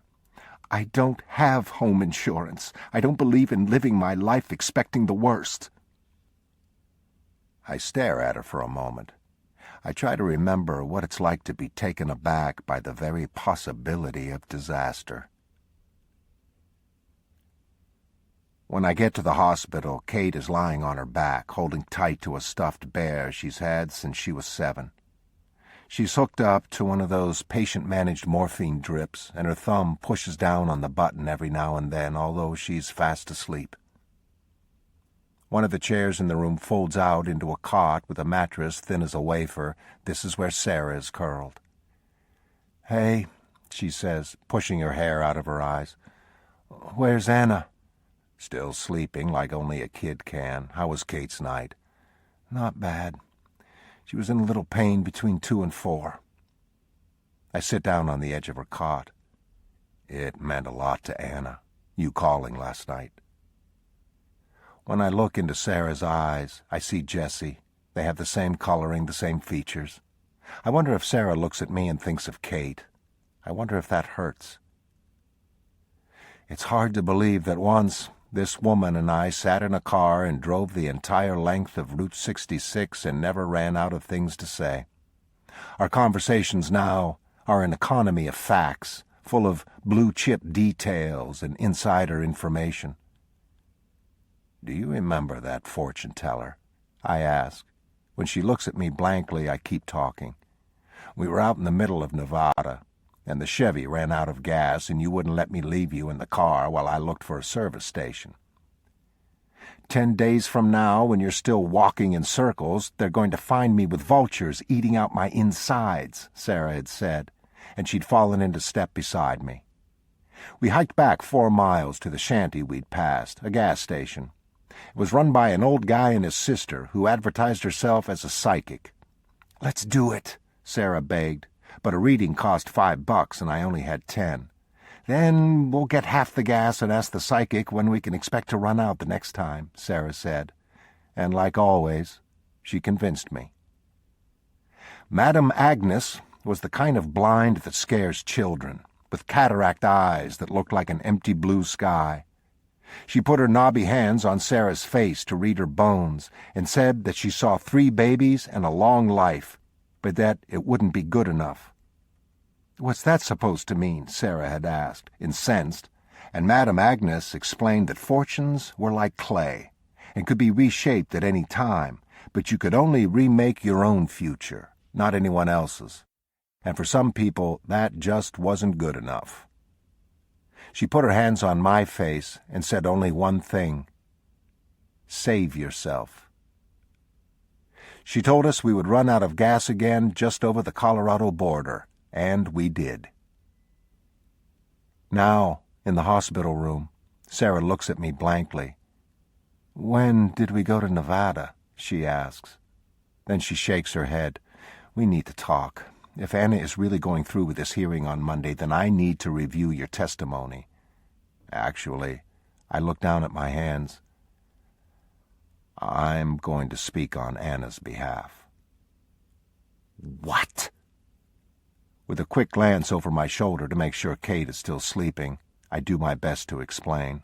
S1: "I don't have home insurance. I don't believe in living my life expecting the worst." I stare at her for a moment. I try to remember what it's like to be taken aback by the very possibility of disaster. When I get to the hospital, Kate is lying on her back, holding tight to a stuffed bear she's had since she was 7. She's hooked up to one of those patient-managed morphine drips, and her thumb pushes down on the button every now and then, although she's fast asleep. One of the chairs in the room folds out into a cot with a mattress thin as a wafer. This is where Sarah is curled. "Hey," she says, pushing her hair out of her eyes. "Where's Anna?" "Still sleeping like only a kid can. How was Kate's night?" "Not bad. She was in a little pain between 2 and 4. I sit down on the edge of her cot. "It meant a lot to Anna, you calling last night." When I look into Sarah's eyes, I see Jessie. They have the same coloring, the same features. I wonder if Sarah looks at me and thinks of Kate. I wonder if that hurts. It's hard to believe that once, this woman and I sat in a car and drove the entire length of Route 66 and never ran out of things to say. Our conversations now are an economy of facts, full of blue-chip details and insider information. "Do you remember that fortune teller?" I ask. When she looks at me blankly, I keep talking. "We were out in the middle of Nevada, and the Chevy ran out of gas, and you wouldn't let me leave you in the car while I looked for a service station. 10 days from now, when you're still walking in circles, they're going to find me with vultures eating out my insides," Sarah had said, and she'd fallen into step beside me. We hiked back 4 miles to the shanty we'd passed, a gas station. It was run by an old guy and his sister who advertised herself as a psychic. "Let's do it," Sarah begged, but a reading cost $5 and I only had 10. "Then we'll get half the gas and ask the psychic when we can expect to run out the next time," Sarah said. And like always, she convinced me. Madame Agnes was the kind of blind that scares children, with cataract eyes that looked like an empty blue sky. She put her knobby hands on Sarah's face to read her bones and said that she saw 3 babies and a long life, but that it wouldn't be good enough. "What's that supposed to mean?" Sarah had asked, incensed, and Madame Agnes explained that fortunes were like clay and could be reshaped at any time, but you could only remake your own future, not anyone else's. And for some people, that just wasn't good enough. She put her hands on my face and said only one thing: "Save yourself." She told us we would run out of gas again just over the Colorado border, and we did. Now, in the hospital room, Sarah looks at me blankly. "When did we go to Nevada?" she asks. Then she shakes her head. "We need to talk. If Anna is really going through with this hearing on Monday, then I need to review your testimony." Actually, I look down at my hands. "I'm going to speak on Anna's behalf." "What?" With a quick glance over my shoulder to make sure Kate is still sleeping, I do my best to explain.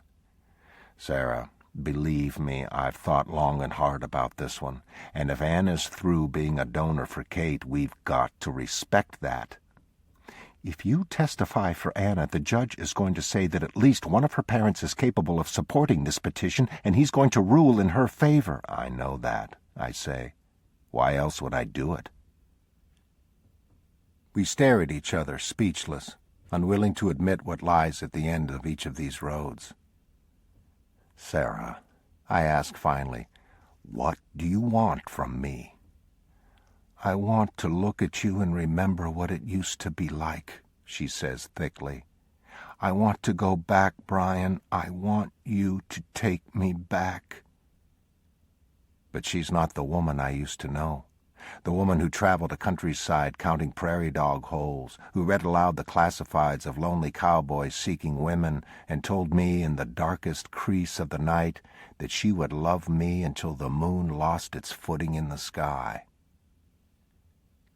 S1: "Sarah, believe me, I've thought long and hard about this one, and if Anna's through being a donor for Kate, we've got to respect that. If you testify for Anna, the judge is going to say that at least one of her parents is capable of supporting this petition, and he's going to rule in her favor." "I know that," I say. "Why else would I do it?" We stare at each other, speechless, unwilling to admit what lies at the end of each of these roads. "Sarah," I ask finally, "what do you want from me?" "I want to look at you and remember what it used to be like," she says thickly. "I want to go back, Brian. I want you to take me back." But she's not the woman I used to know. The woman who traveled a countryside counting prairie dog holes, who read aloud the classifieds of lonely cowboys seeking women, and told me in the darkest crease of the night that she would love me until the moon lost its footing in the sky.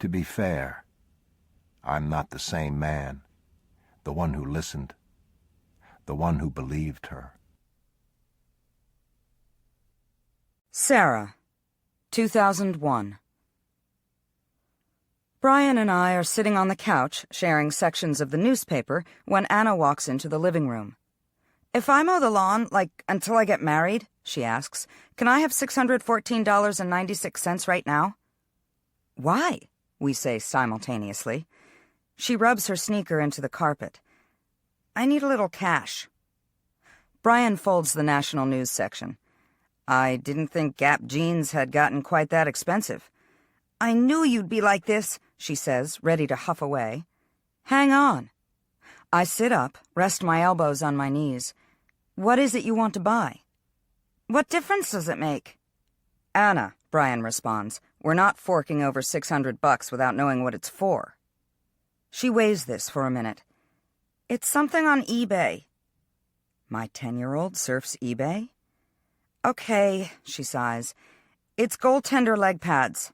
S1: To be fair, I'm not the same man, the one who listened, the one who believed her.
S3: Sarah, 2001. Brian and I are sitting on the couch, sharing sections of the newspaper, when Anna walks into the living room. "If I mow the lawn, until I get married," she asks, "can I have $614.96 right now?" "Why?" we say simultaneously. She rubs her sneaker into the carpet. "I need a little cash." Brian folds the national news section. "I didn't think Gap jeans had gotten quite that expensive." "I knew you'd be like this," she says, ready to huff away. "Hang on." I sit up, rest my elbows on my knees. "What is it you want to buy?" "What difference does it make?" "Anna," Brian responds, "we're not forking over $600 without knowing what it's for." She weighs this for a minute. "It's something on eBay." My 10-year-old surfs eBay? "Okay," she sighs. "It's goaltender leg pads."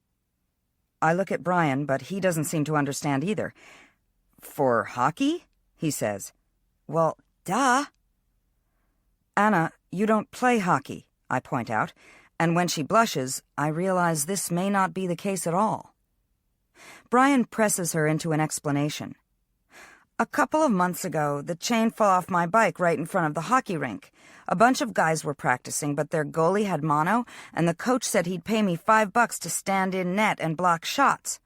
S3: I look at Brian, but he doesn't seem to understand either. "For hockey?" he says. "Well, duh." "Anna, You don't play hockey, I point out, and when she blushes, I realize this may not be the case at all. Brian presses her into an explanation. A couple of months ago, the chain fell off my bike right in front of the hockey rink. A bunch of guys were practicing, but their goalie had mono, and the coach said he'd pay me $5 to stand in net and block shots.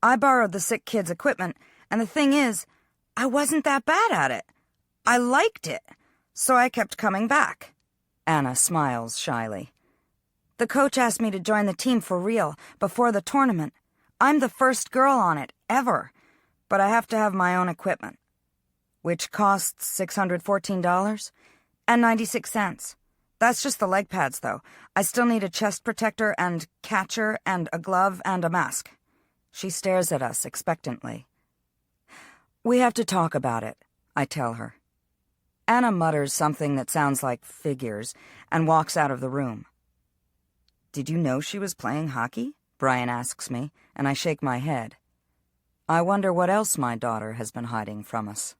S3: I borrowed the sick kid's equipment, and the thing is, I wasn't that bad at it. I liked it, so I kept coming back. Anna smiles shyly. The coach asked me to join the team for real, before the tournament. I'm the first girl on it, ever, but I have to have my own equipment, which costs $614.96. That's just the leg pads, though. I still need a chest protector and catcher and a glove and a mask. She stares at us expectantly. We have to talk about it, I tell her. Anna mutters something that sounds like figures and walks out of the room. Did you know she was playing hockey? Brian asks me, and I shake my head. I wonder what else my daughter has been hiding from us.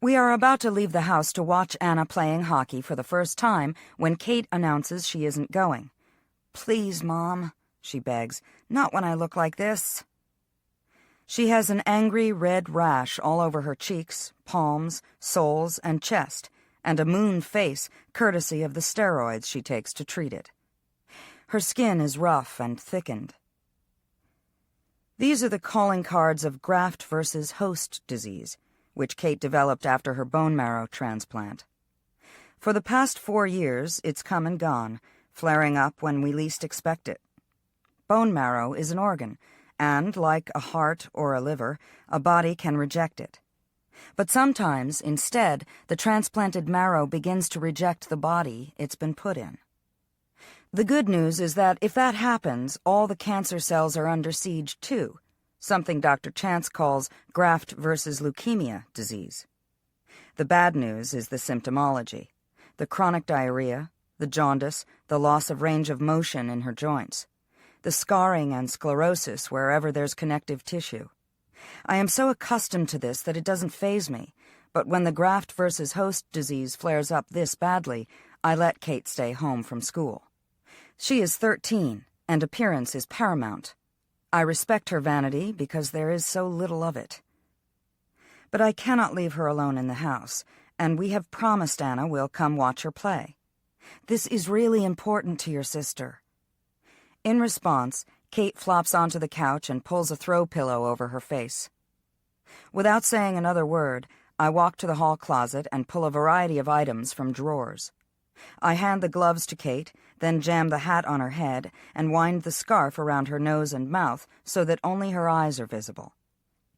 S3: We are about to leave the house to watch Anna playing hockey for the first time when Kate announces she isn't going. Please, Mom, she begs, not when I look like this. She has an angry red rash all over her cheeks, palms, soles, and chest, and a moon face courtesy of the steroids she takes to treat it. Her skin is rough and thickened. These are the calling cards of graft versus host disease, which Kate developed after her bone marrow transplant. For the past 4 years, it's come and gone, flaring up when we least expect it. Bone marrow is an organ, and, like a heart or a liver, a body can reject it. But sometimes, instead, the transplanted marrow begins to reject the body it's been put in. The good news is that if that happens, all the cancer cells are under siege too, something Dr. Chance calls graft versus leukemia disease. The bad news is the symptomology, the chronic diarrhea, the jaundice, the loss of range of motion in her joints, the scarring and sclerosis wherever there's connective tissue. I am so accustomed to this that it doesn't faze me, but when the graft versus host disease flares up this badly, I let Kate stay home from school. She is 13, and appearance is paramount. I respect her vanity because there is so little of it. But I cannot leave her alone in the house, and we have promised Anna we'll come watch her play. This is really important to your sister. In response, Kate flops onto the couch and pulls a throw pillow over her face. Without saying another word, I walk to the hall closet and pull a variety of items from drawers. I hand the gloves to Kate, then jam the hat on her head and wind the scarf around her nose and mouth so that only her eyes are visible.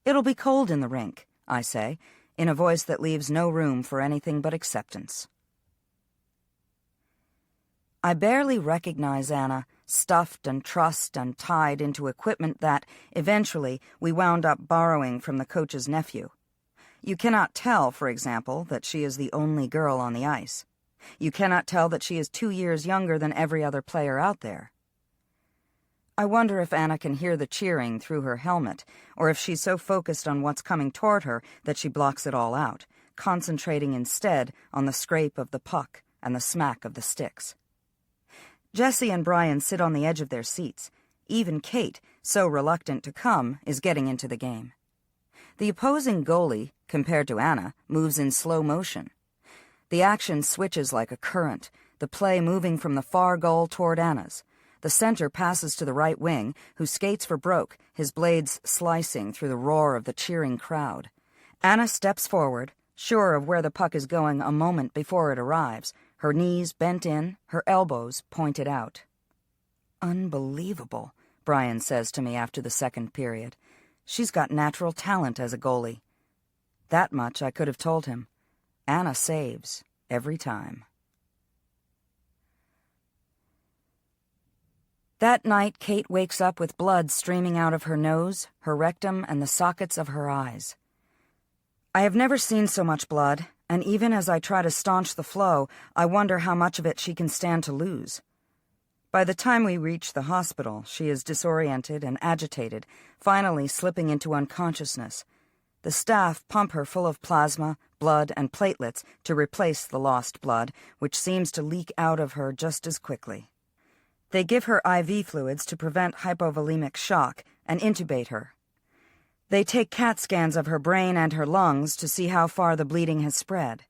S3: It'll be cold in the rink, I say, in a voice that leaves no room for anything but acceptance. I barely recognize Anna, stuffed and trussed and tied into equipment that, eventually, we wound up borrowing from the coach's nephew. You cannot tell, for example, that she is the only girl on the ice. You cannot tell that she is 2 years younger than every other player out there. I wonder if Anna can hear the cheering through her helmet, or if she's so focused on what's coming toward her that she blocks it all out, concentrating instead on the scrape of the puck and the smack of the sticks. Jessie and Brian sit on the edge of their seats. Even Kate, so reluctant to come, is getting into the game. The opposing goalie, compared to Anna, moves in slow motion. The action switches like a current, the play moving from the far goal toward Anna's. The center passes to the right wing, who skates for broke, his blades slicing through the roar of the cheering crowd. Anna steps forward, sure of where the puck is going a moment before it arrives, her knees bent in, her elbows pointed out. Unbelievable, Brian says to me after the second period. She's got natural talent as a goalie. That much I could have told him. Anna saves, every time. That night, Kate wakes up with blood streaming out of her nose, her rectum, and the sockets of her eyes. I have never seen so much blood, and even as I try to staunch the flow, I wonder how much of it she can stand to lose. By the time we reach the hospital, she is disoriented and agitated, finally slipping into unconsciousness. The staff pump her full of plasma, blood, and platelets to replace the lost blood, which seems to leak out of her just as quickly. They give her IV fluids to prevent hypovolemic shock and intubate her. They take CAT scans of her brain and her lungs to see how far the bleeding has spread.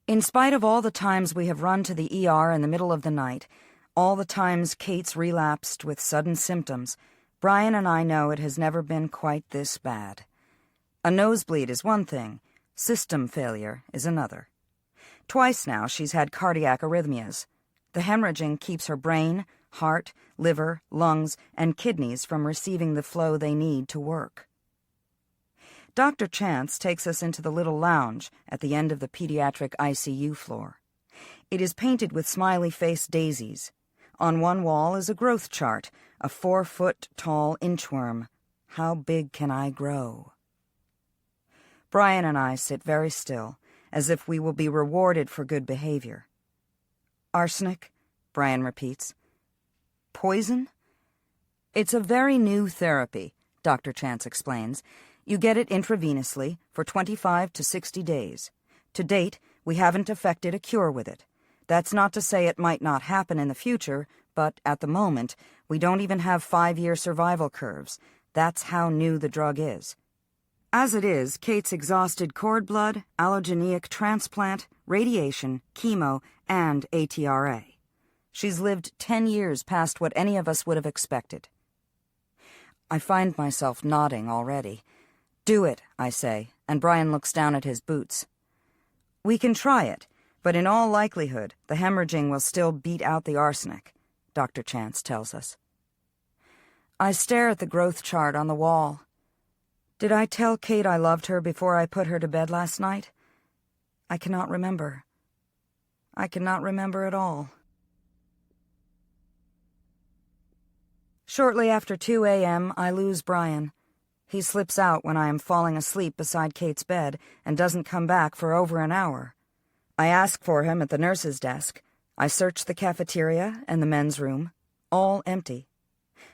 S3: In spite of all the times we have run to the ER in the middle of the night, all the times Kate's relapsed with sudden symptoms, Brian and I know it has never been quite this bad. A nosebleed is one thing, system failure is another. Twice now she's had cardiac arrhythmias. The hemorrhaging keeps her brain, heart, liver, lungs, and kidneys from receiving the flow they need to work. Dr. Chance takes us into the little lounge at the end of the pediatric ICU floor. It is painted with smiley-faced daisies. On one wall is a growth chart, a 4-foot-tall inchworm. How big can I grow? Brian and I sit very still, as if we will be rewarded for good behavior. Arsenic, Brian repeats. Poison? It's a very new therapy, Dr. Chance explains. You get it intravenously for 25 to 60 days. To date, we haven't effected a cure with it. That's not to say it might not happen in the future, but at the moment, we don't even have 5-year survival curves. That's how new the drug is. As it is, Kate's exhausted cord blood, allogeneic transplant, radiation, chemo, and ATRA. She's lived 10 years past what any of us would have expected. I find myself nodding already. Do it, I say, and Brian looks down at his boots. We can try it, but in all likelihood, the hemorrhaging will still beat out the arsenic, Dr. Chance tells us. I stare at the growth chart on the wall. Did I tell Kate I loved her before I put her to bed last night? I cannot remember. I cannot remember at all. Shortly after 2 a.m., I lose Brian. He slips out when I am falling asleep beside Kate's bed and doesn't come back for over an hour. I ask for him at the nurse's desk. I search the cafeteria and the men's room. All empty.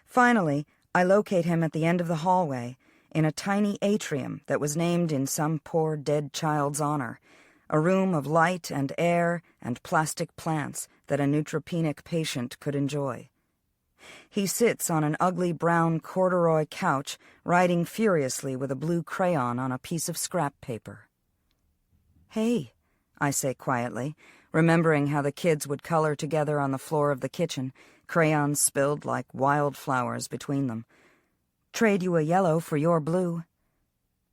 S3: Finally, I locate him at the end of the hallway, in a tiny atrium that was named in some poor dead child's honor, a room of light and air and plastic plants that a neutropenic patient could enjoy. He sits on an ugly brown corduroy couch, writing furiously with a blue crayon on a piece of scrap paper. "Hey," I say quietly, remembering how the kids would color together on the floor of the kitchen, crayons spilled like wildflowers between them. "Trade you a yellow for your blue."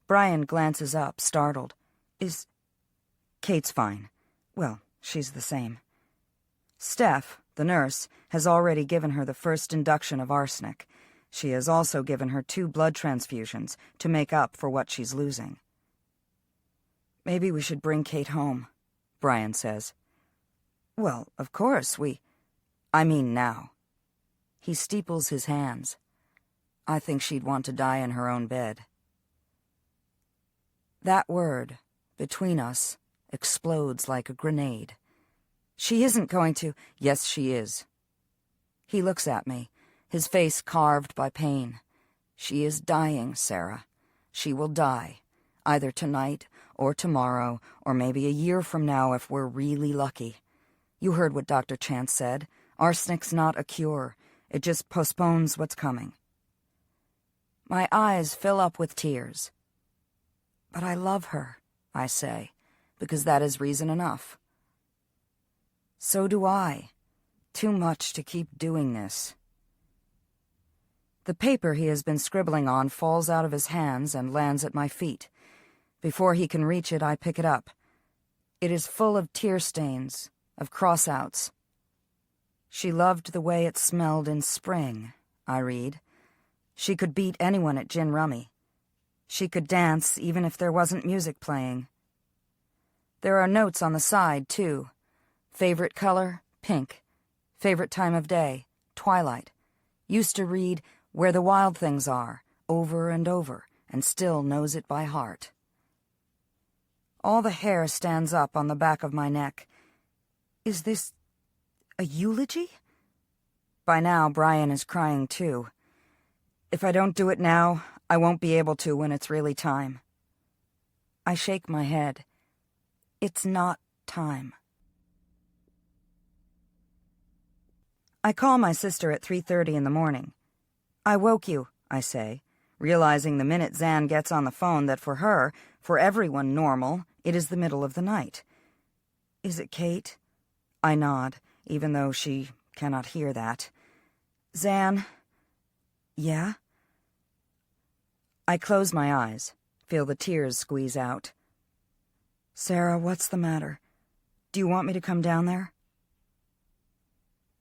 S3: Brian glances up, startled. "Is..." Kate's fine. Well, she's the same. Steph, the nurse, has already given her the first induction of arsenic. She has also given her 2 blood transfusions to make up for what she's losing. "Maybe we should bring Kate home," Brian says. "Well, of course, I mean now." He steeples his hands. "I think she'd want to die in her own bed." That word, between us, explodes like a grenade. She isn't going to... Yes, she is. He looks at me, his face carved by pain. She is dying, Sarah. She will die, either tonight or tomorrow, or maybe a year from now if we're really lucky. You heard what Dr. Chance said. Arsenic's not a cure. It just postpones what's coming. My eyes fill up with tears. "But I love her," I say, because that is reason enough. "So do I. Too much to keep doing this." The paper he has been scribbling on falls out of his hands and lands at my feet. Before he can reach it, I pick it up. It is full of tear stains, of cross-outs. "She loved the way it smelled in spring," I read. "She could beat anyone at gin rummy. She could dance even if there wasn't music playing." There are notes on the side, too. Favorite color, pink. Favorite time of day, twilight. Used to read Where the Wild Things Are, over and over, and still knows it by heart. All the hair stands up on the back of my neck. Is this a eulogy? By now, Brian is crying, too. If I don't do it now, I won't be able to when it's really time. I shake my head. It's not time. I call my sister at 3:30 in the morning. I woke you, I say, realizing the minute Zan gets on the phone that for her, for everyone normal, it is the middle of the night. Is it Kate? I nod, even though she cannot hear that. Zan? Yeah? I close my eyes, feel the tears squeeze out. Sarah, what's the matter? Do you want me to come down there?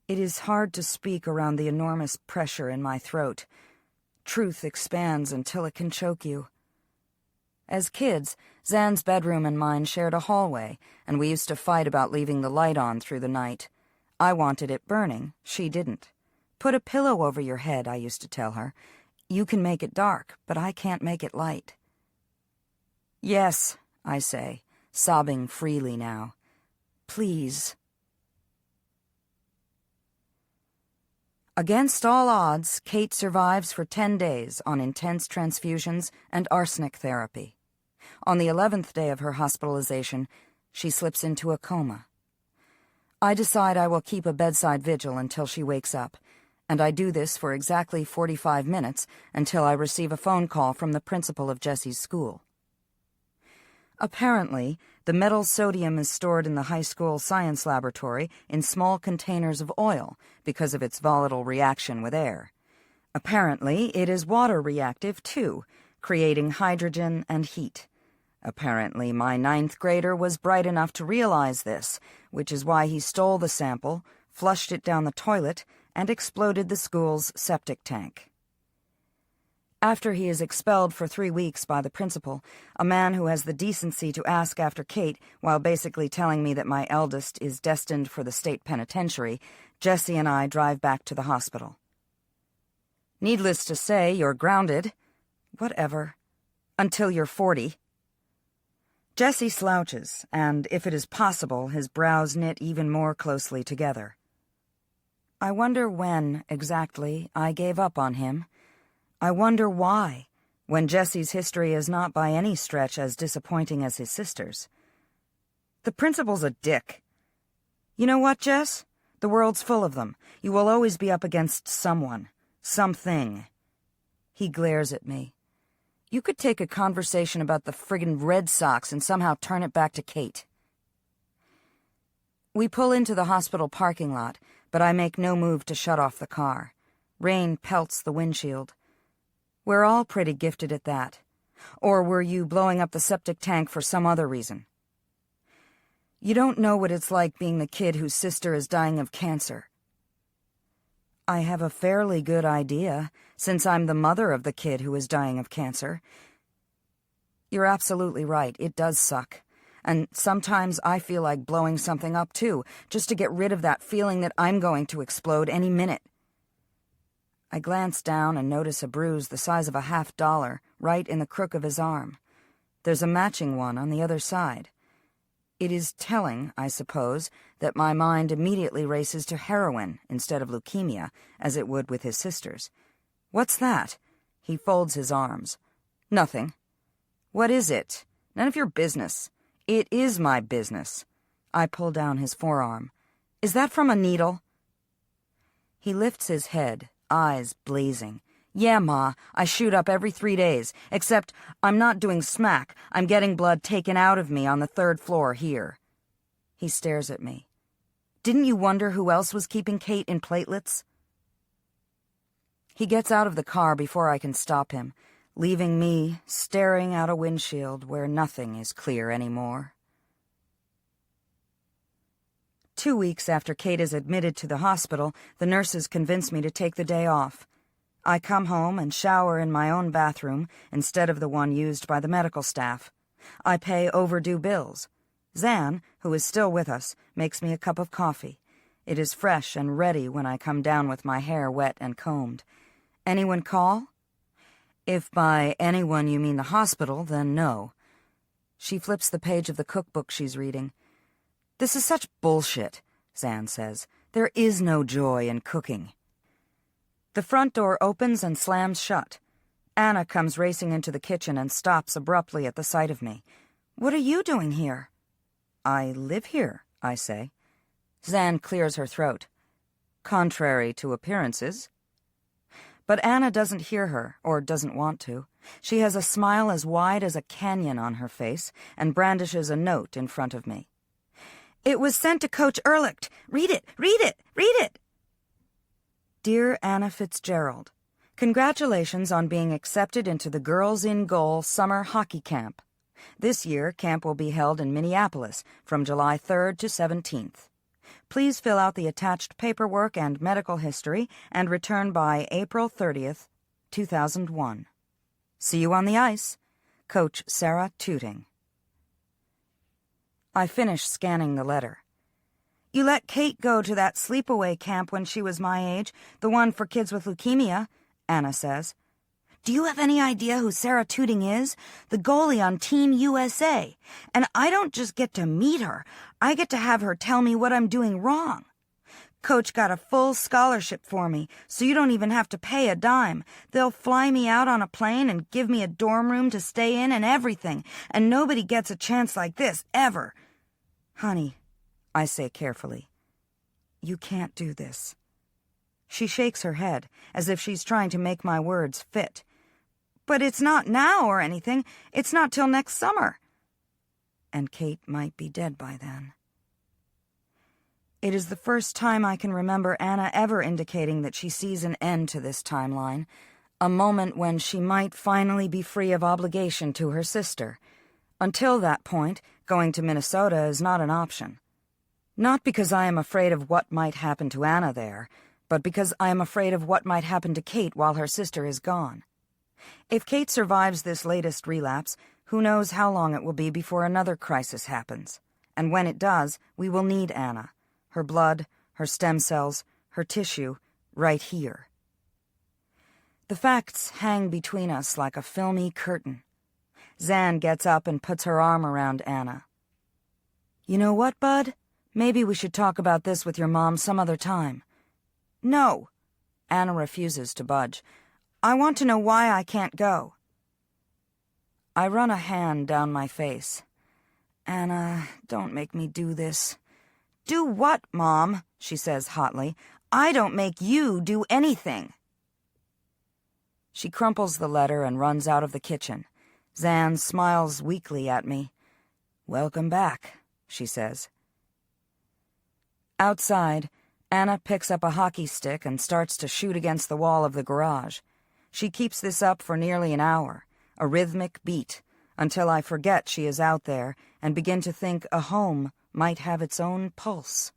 S3: It is hard to speak around the enormous pressure in my throat. Truth expands until it can choke you. As kids, Zan's bedroom and mine shared a hallway, and we used to fight about leaving the light on through the night. I wanted it burning, she didn't. Put a pillow over your head, I used to tell her. You can make it dark, but I can't make it light. Yes, I say, sobbing freely now. Please. Against all odds, Kate survives for 10 days on intense transfusions and arsenic therapy. On the 11th day of her hospitalization, she slips into a coma. I decide I will keep a bedside vigil until she wakes up, and I do this for exactly 45 minutes until I receive a phone call from the principal of Jessie's school. Apparently, the metal sodium is stored in the high school science laboratory in small containers of oil because of its volatile reaction with air. Apparently, it is water reactive, too, creating hydrogen and heat. Apparently, my 9th grader was bright enough to realize this, which is why he stole the sample, flushed it down the toilet, and exploded the school's septic tank. After he is expelled for 3 weeks by the principal, a man who has the decency to ask after Kate while basically telling me that my eldest is destined for the state penitentiary, Jessie and I drive back to the hospital. Needless to say, you're grounded. Whatever. Until you're 40. Jessie slouches, and if it is possible, his brows knit even more closely together. I wonder when, exactly, I gave up on him. I wonder why, when Jessie's history is not by any stretch as disappointing as his sister's. The principal's a dick. You know what, Jess? The world's full of them. You will always be up against someone. Something. He glares at me. You could take a conversation about the friggin' Red Sox and somehow turn it back to Kate. We pull into the hospital parking lot, but I make no move to shut off the car. Rain pelts the windshield. We're all pretty gifted at that. Or were you blowing up the septic tank for some other reason? You don't know what it's like being the kid whose sister is dying of cancer. I have a fairly good idea, since I'm the mother of the kid who is dying of cancer. You're absolutely right, it does suck. And sometimes I feel like blowing something up too, just to get rid of that feeling that I'm going to explode any minute. I glance down and notice a bruise the size of a $50 right in the crook of his arm. There's a matching one on the other side. It is telling, I suppose, that my mind immediately races to heroin instead of leukemia, as it would with his sister's. What's that? He folds his arms. Nothing. What is it? None of your business. It is my business. I pull down his forearm. Is that from a needle? He lifts his head, eyes blazing. Yeah, Ma, I shoot up every 3 days, except I'm not doing smack. I'm getting blood taken out of me on the 3rd floor here. He stares at me. Didn't you wonder who else was keeping Kate in platelets? He gets out of the car before I can stop him, leaving me staring out a windshield where nothing is clear anymore. 2 weeks after Kate is admitted to the hospital, the nurses convince me to take the day off. I come home and shower in my own bathroom instead of the one used by the medical staff. I pay overdue bills. Zan, who is still with us, makes me a cup of coffee. It is fresh and ready when I come down with my hair wet and combed. Anyone call? If by anyone you mean the hospital, then no. She flips the page of the cookbook she's reading. This is such bullshit, Zan says. There is no joy in cooking. The front door opens and slams shut. Anna comes racing into the kitchen and stops abruptly at the sight of me. "What are you doing here?" "I live here," I say. Zan clears her throat. "Contrary to appearances." But Anna doesn't hear her, or doesn't want to. She has a smile as wide as a canyon on her face and brandishes a note in front of me. "It was sent to Coach Ehrlicht. Read it, read it, read it!" Dear Anna Fitzgerald, congratulations on being accepted into the Girls in Goal Summer Hockey Camp. This year, camp will be held in Minneapolis from July 3rd to 17th. Please fill out the attached paperwork and medical history and return by April 30th, 2001. See you on the ice. Coach Sarah Tooting. I finish scanning the letter. "You let Kate go to that sleepaway camp when she was my age, the one for kids with leukemia," Anna says. "Do you have any idea who Sarah Tooting is? The goalie on Team USA. And I don't just get to meet her, I get to have her tell me what I'm doing wrong. Coach got a full scholarship for me, so you don't even have to pay a dime. They'll fly me out on a plane and give me a dorm room to stay in and everything, and nobody gets a chance like this, ever." "Honey," I say carefully, "you can't do this." She shakes her head, as if she's trying to make my words fit. "But it's not now or anything. It's not till next summer." And Kate might be dead by then. It is the first time I can remember Anna ever indicating that she sees an end to this timeline, a moment when she might finally be free of obligation to her sister. Until that point, going to Minnesota is not an option. Not because I am afraid of what might happen to Anna there, but because I am afraid of what might happen to Kate while her sister is gone. If Kate survives this latest relapse, who knows how long it will be before another crisis happens. And when it does, we will need Anna. Her blood, her stem cells, her tissue, right here. The facts hang between us like a filmy curtain. Zan gets up and puts her arm around Anna. "You know what, Bud? Maybe we should talk about this with your mom some other time." "No." Anna refuses to budge. "I want to know why I can't go." I run a hand down my face. "Anna, don't make me do this." "Do what, Mom?" she says hotly. "I don't make you do anything." She crumples the letter and runs out of the kitchen. Zan smiles weakly at me. "Welcome back," she says. Outside, Anna picks up a hockey stick and starts to shoot against the wall of the garage. She keeps this up for nearly an hour, a rhythmic beat, until I forget she is out there and begin to think a home might have its own pulse.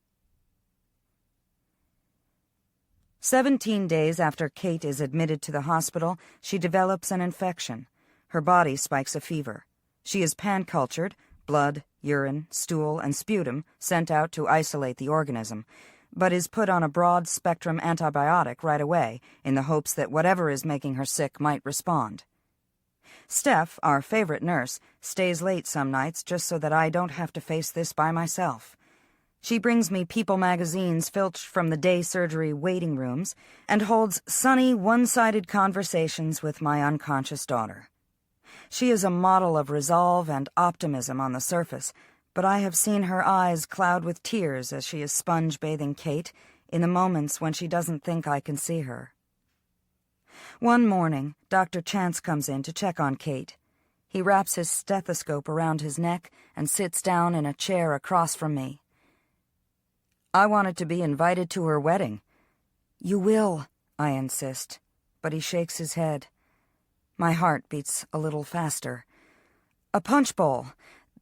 S3: 17 days after Kate is admitted to the hospital, she develops an infection. Her body spikes a fever. She is pan-cultured, blood, urine, stool, and sputum sent out to isolate the organism, but is put on a broad-spectrum antibiotic right away in the hopes that whatever is making her sick might respond. Steph, our favorite nurse, stays late some nights just so that I don't have to face this by myself. She brings me People magazines filched from the day surgery waiting rooms and holds sunny, one-sided conversations with my unconscious daughter. She is a model of resolve and optimism on the surface, but I have seen her eyes cloud with tears as she is sponge-bathing Kate in the moments when she doesn't think I can see her. One morning, Dr. Chance comes in to check on Kate. He wraps his stethoscope around his neck and sits down in a chair across from me. "I wanted to be invited to her wedding." "You will," I insist, but he shakes his head. My heart beats a little faster. "A punch bowl.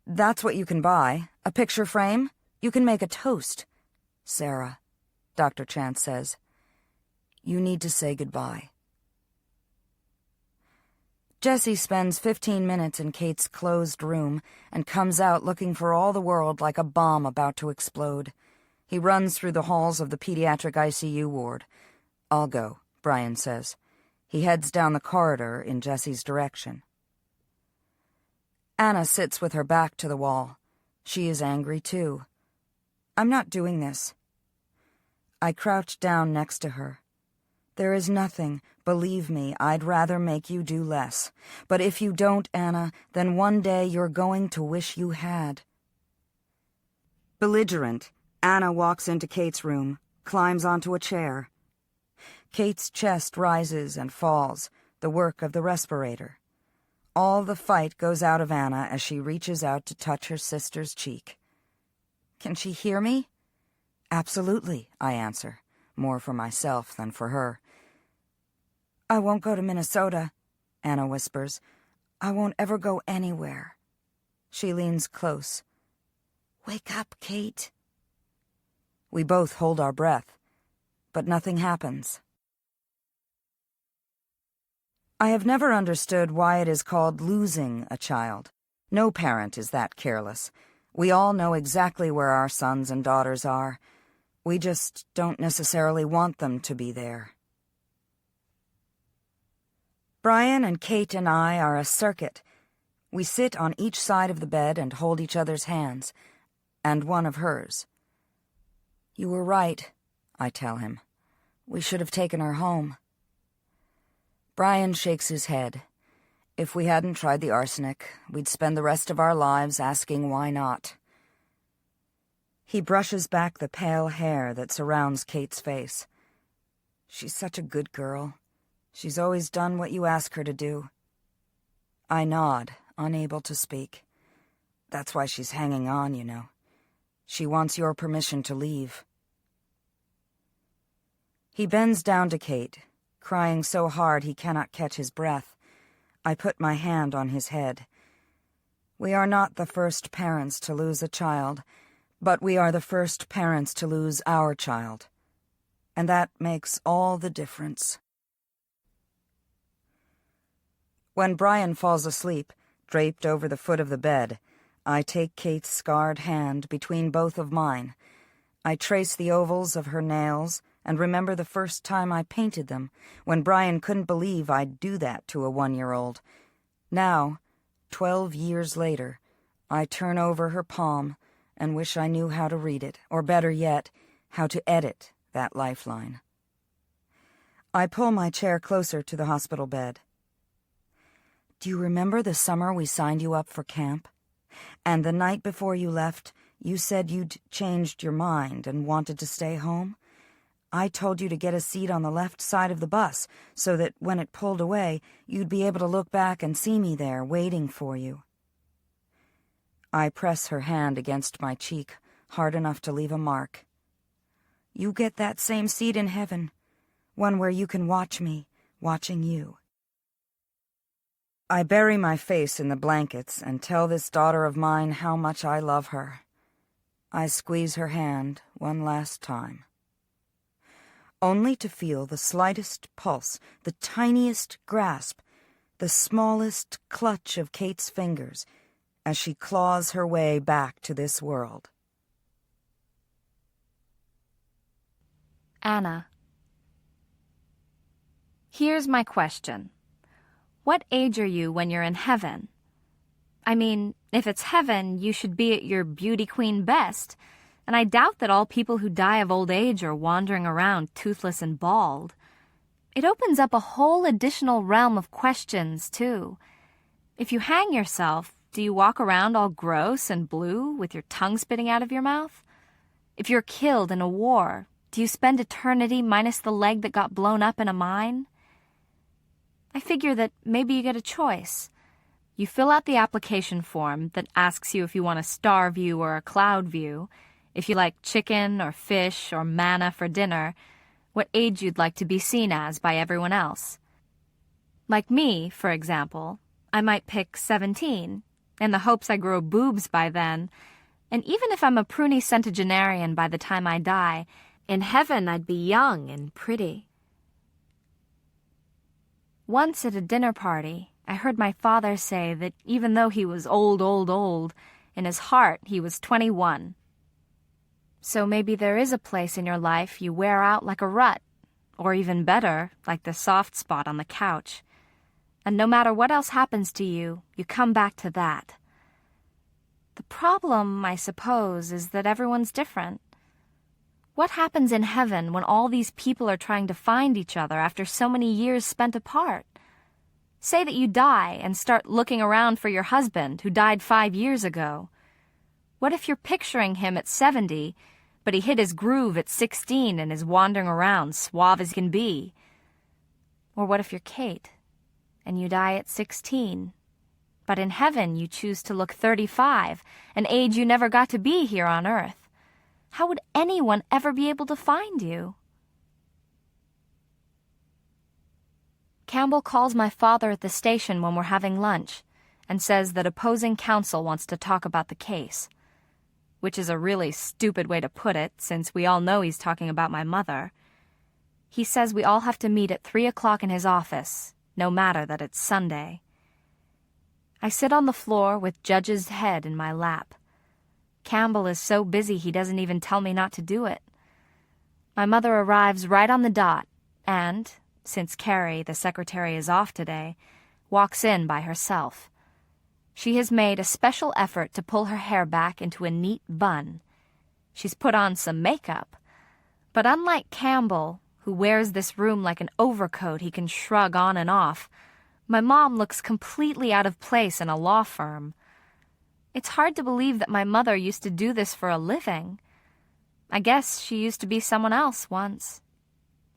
S3: That's what you can buy. A picture frame. You can make a toast." "Sarah," Dr. Chance says, "you need to say goodbye." Jesse spends 15 minutes in Kate's closed room and comes out looking for all the world like a bomb about to explode. He runs through the halls of the pediatric ICU ward. "I'll go," Brian says. He heads down the corridor in Jesse's direction. Anna sits with her back to the wall. She is angry, too. "I'm not doing this." I crouch down next to her. There is nothing, believe me, I'd rather make you do less. But if you don't, Anna, then one day you're going to wish you had. Belligerent, Anna walks into Kate's room, climbs onto a chair. Kate's chest rises and falls, the work of the respirator. All the fight goes out of Anna as she reaches out to touch her sister's cheek. Can she hear me? Absolutely, I answer, more for myself than for her. I won't go to Minnesota, Anna whispers. I won't ever go anywhere. She leans close. Wake up, Kate. We both hold our breath, but nothing happens. I have never understood why it is called losing a child. No parent is that careless. We all know exactly where our sons and daughters are. We just don't necessarily want them to be there. Brian and Kate and I are a circuit. We sit on each side of the bed and hold each other's hands, and one of hers. You were right, I tell him. We should have taken her home. Brian shakes his head. If we hadn't tried the arsenic, we'd spend the rest of our lives asking why not. He brushes back the pale hair that surrounds Kate's face. She's such a good girl. She's always done what you ask her to do. I nod, unable to speak. That's why she's hanging on, you know. She wants your permission to leave. He bends down to Kate, crying so hard he cannot catch his breath. I put my hand on his head. We are not the first parents to lose a child, but we are the first parents to lose our child. And that makes all the difference. When Brian falls asleep, draped over the foot of the bed, I take Kate's scarred hand between both of mine. I trace the ovals of her nails and remember the first time I painted them, when Brian couldn't believe I'd do that to a 1-year-old. Now, 12 years later, I turn over her palm and wish I knew how to read it, or better yet, how to edit that lifeline. I pull my chair closer to the hospital bed. Do you remember the summer we signed you up for camp? And the night before you left, you said you'd changed your mind and wanted to stay home? I told you to get a seat on the left side of the bus so that when it pulled away, you'd be able to look back and see me there waiting for you. I press her hand against my cheek, hard enough to leave a mark. You get that same seat in heaven, one where you can watch me, watching you. I bury my face in the blankets and tell this daughter of mine how much I love her. I squeeze her hand one last time. Only to feel the slightest pulse, the tiniest grasp, the smallest clutch of Kate's fingers as she claws her way back to this world.
S5: Anna. Here's my question. What age are you when you're in heaven? I mean, if it's heaven, you should be at your beauty queen best, and I doubt that all people who die of old age are wandering around toothless and bald. It opens up a whole additional realm of questions, too. If you hang yourself, do you walk around all gross and blue with your tongue spitting out of your mouth? If you're killed in a war, do you spend eternity minus the leg that got blown up in a mine? I figure that maybe you get a choice. You fill out the application form that asks you if you want a star view or a cloud view, if you like chicken or fish or manna for dinner, what age you'd like to be seen as by everyone else. Like me, for example, I might pick 17, in the hopes I grow boobs by then, and even if I'm a pruny centenarian by the time I die, in heaven I'd be young and pretty. Once at a dinner party, I heard my father say that even though he was old, in his heart he was 21. So maybe there is a place in your life you wear out like a rut, or even better, like the soft spot on the couch. And no matter what else happens to you, you come back to that. The problem, I suppose, is that everyone's different. What happens in heaven when all these people are trying to find each other after so many years spent apart? Say that you die and start looking around for your husband who died 5 years ago. What if you're picturing him at 70, but he hit his groove at 16 and is wandering around suave as can be? Or what if you're Kate, and you die at 16, but in heaven you choose to look 35, an age you never got to be here on Earth? How would anyone ever be able to find you? Campbell calls my father at the station when we're having lunch and says that opposing counsel wants to talk about the case, which is a really stupid way to put it since we all know he's talking about my mother. He says we all have to meet at 3 o'clock in his office, no matter that it's Sunday. I sit on the floor with Judge's head in my lap. Campbell is so busy he doesn't even tell me not to do it. My mother arrives right on the dot and, since Carrie, the secretary, is off today, walks in by herself. She has made a special effort to pull her hair back into a neat bun. She's put on some makeup, but unlike Campbell, who wears this room like an overcoat he can shrug on and off, my mom looks completely out of place in a law firm. It's hard to believe that my mother used to do this for a living. I guess she used to be someone else once.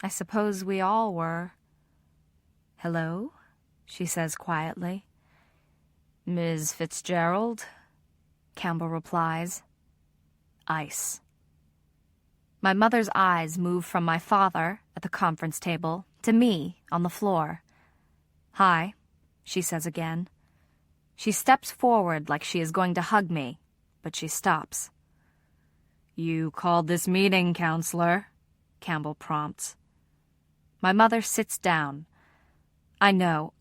S5: I suppose we all were. "Hello?" she says quietly. "Ms. Fitzgerald?" Campbell replies. Ice. My mother's eyes move from my father at the conference table to me on the floor. "Hi," she says again. She steps forward like she is going to hug me, but she stops. "You called this meeting, counselor," Campbell prompts. My mother sits down. "I know,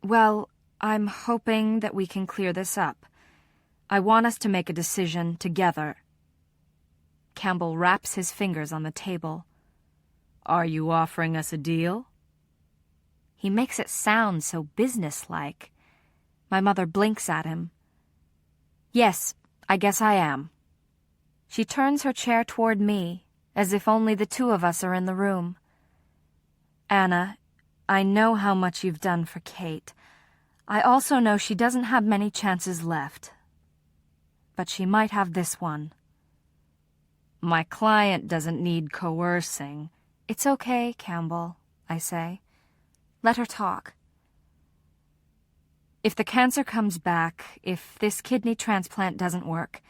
S5: Well, I'm hoping that we can clear this up. I want us to make a decision together." Campbell wraps his fingers on the table. "Are you offering us a deal?" He makes it sound so businesslike. My mother blinks at him. "Yes, I guess I am." She turns her chair toward me, as if only the two of us are in the room. "Anna, I know how much you've done for Kate. I also know she doesn't have many chances left. But she might have this one." "My client doesn't need coercing." "It's okay, Campbell," I say. "Let her talk." "If the cancer comes back, if this kidney transplant doesn't work,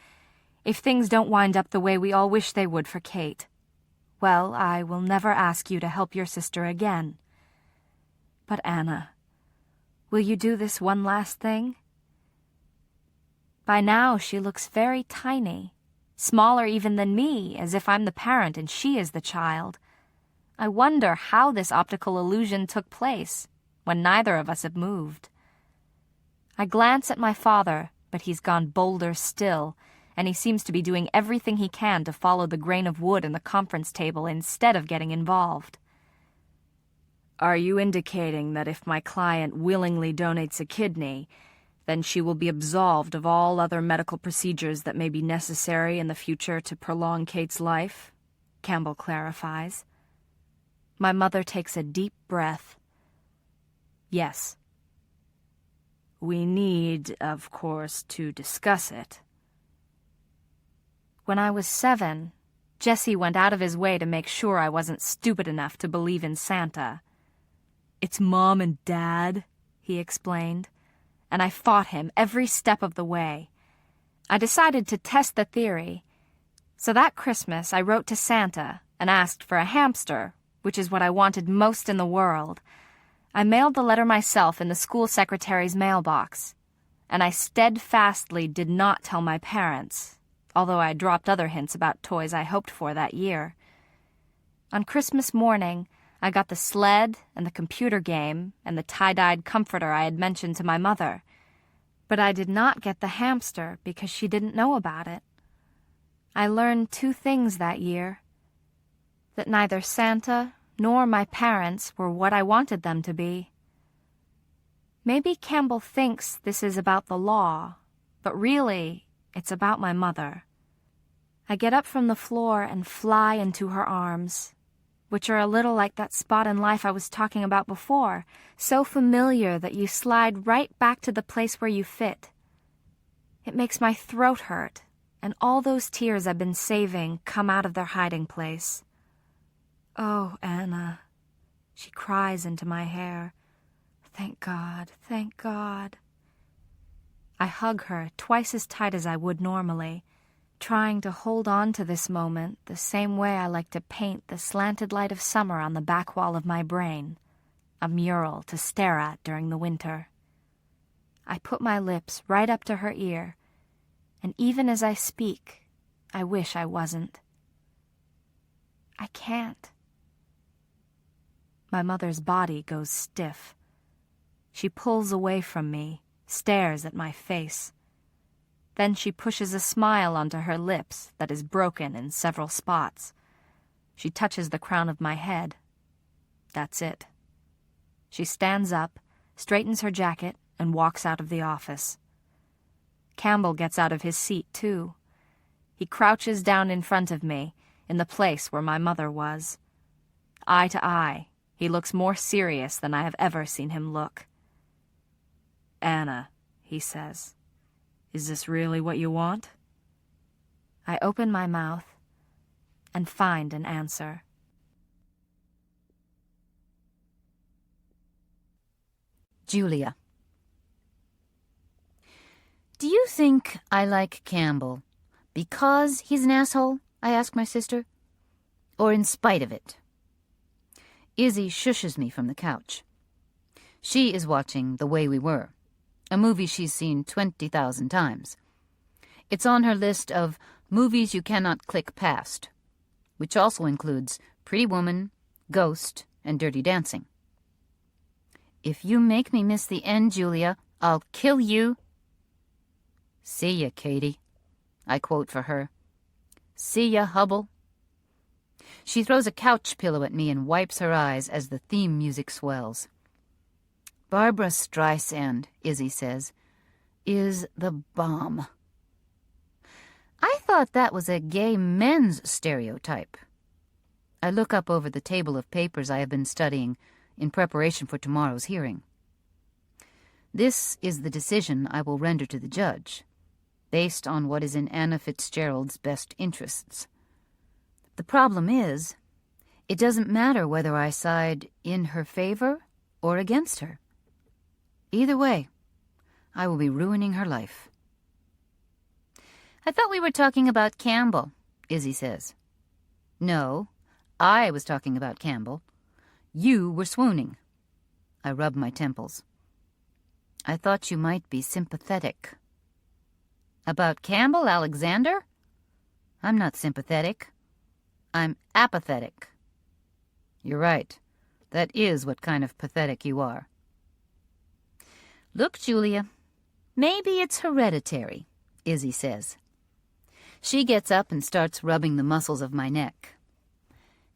S5: if things don't wind up the way we all wish they would for Kate, well, I will never ask you to help your sister again. But Anna, will you do this one last thing?" By now she looks very tiny, smaller even than me, as if I'm the parent and she is the child. I wonder how this optical illusion took place when neither of us have moved. I glance at my father, but he's gone bolder still, and he seems to be doing everything he can to follow the grain of wood in the conference table instead of getting involved. "Are you indicating that if my client willingly donates a kidney, then she will be absolved of all other medical procedures that may be necessary in the future to prolong Kate's life?" Campbell clarifies. My mother takes a deep breath. "Yes." "We need, of course, to discuss it." When I was 7, Jesse went out of his way to make sure I wasn't stupid enough to believe in Santa. "It's Mom and Dad," he explained, and I fought him every step of the way. I decided to test the theory. So that Christmas I wrote to Santa and asked for a hamster, which is what I wanted most in the world. I mailed the letter myself in the school secretary's mailbox, and I steadfastly did not tell my parents, although I dropped other hints about toys I hoped for that year. On Christmas morning, I got the sled and the computer game and the tie-dyed comforter I had mentioned to my mother, but I did not get the hamster because she didn't know about it. I learned 2 things that year: that neither Santa nor my parents were what I wanted them to be. Maybe Campbell thinks this is about the law, but really, it's about my mother. I get up from the floor and fly into her arms, which are a little like that spot in life I was talking about before, so familiar that you slide right back to the place where you fit. It makes my throat hurt, and all those tears I've been saving come out of their hiding place. "Oh, Anna," she cries into my hair. "Thank God, thank God." I hug her twice as tight as I would normally, trying to hold on to this moment the same way I like to paint the slanted light of summer on the back wall of my brain, a mural to stare at during the winter. I put my lips right up to her ear, and even as I speak, I wish I wasn't. I can't. My mother's body goes stiff. She pulls away from me, stares at my face. Then she pushes a smile onto her lips that is broken in several spots. She touches the crown of my head. That's it. She stands up, straightens her jacket, and walks out of the office. Campbell gets out of his seat, too. He crouches down in front of me, in the place where my mother was. Eye to eye, he looks more serious than I have ever seen him look. "Anna," he says, "is this really what you want?" I open my mouth and find an answer.
S6: Julia. Do you think I like Campbell because he's an asshole? I ask my sister. Or in spite of it? Izzy shushes me from the couch. She is watching The Way We Were, a movie she's seen 20,000 times. It's on her list of movies you cannot click past, which also includes Pretty Woman, Ghost, and Dirty Dancing. "If you make me miss the end, Julia, I'll kill you." "See ya, Katie," I quote for her. "See ya, Hubble." She throws a couch pillow at me and wipes her eyes as the theme music swells. "Barbra Streisand," Izzy says, "is the bomb." I thought that was a gay men's stereotype. I look up over the table of papers I have been studying in preparation for tomorrow's hearing. This is the decision I will render to the judge, based on what is in Anna Fitzgerald's best interests. The problem is, it doesn't matter whether I side in her favor or against her. Either way, I will be ruining her life. "I thought we were talking about Campbell," Izzy says. "No, I was talking about Campbell. You were swooning." I rub my temples. "I thought you might be sympathetic." "About Campbell Alexander? I'm not sympathetic. I'm apathetic." "You're right. That is what kind of pathetic you are." "Look, Julia, maybe it's hereditary," Izzy says. She gets up and starts rubbing the muscles of my neck.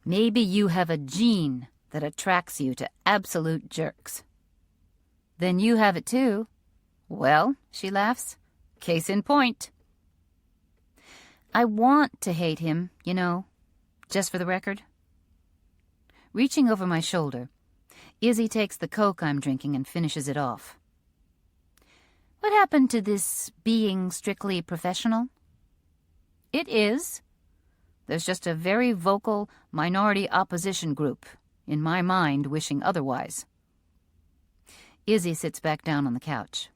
S6: "Maybe you have a gene that attracts you to absolute jerks." "Then you have it too." "Well," she laughs, "case in point." I want to hate him, you know, just for the record. Reaching over my shoulder, Izzy takes the Coke I'm drinking and finishes it off. "What happened to this being strictly professional?" "It is. There's just a very vocal minority opposition group, in my mind, wishing otherwise." Izzy sits back down on the couch.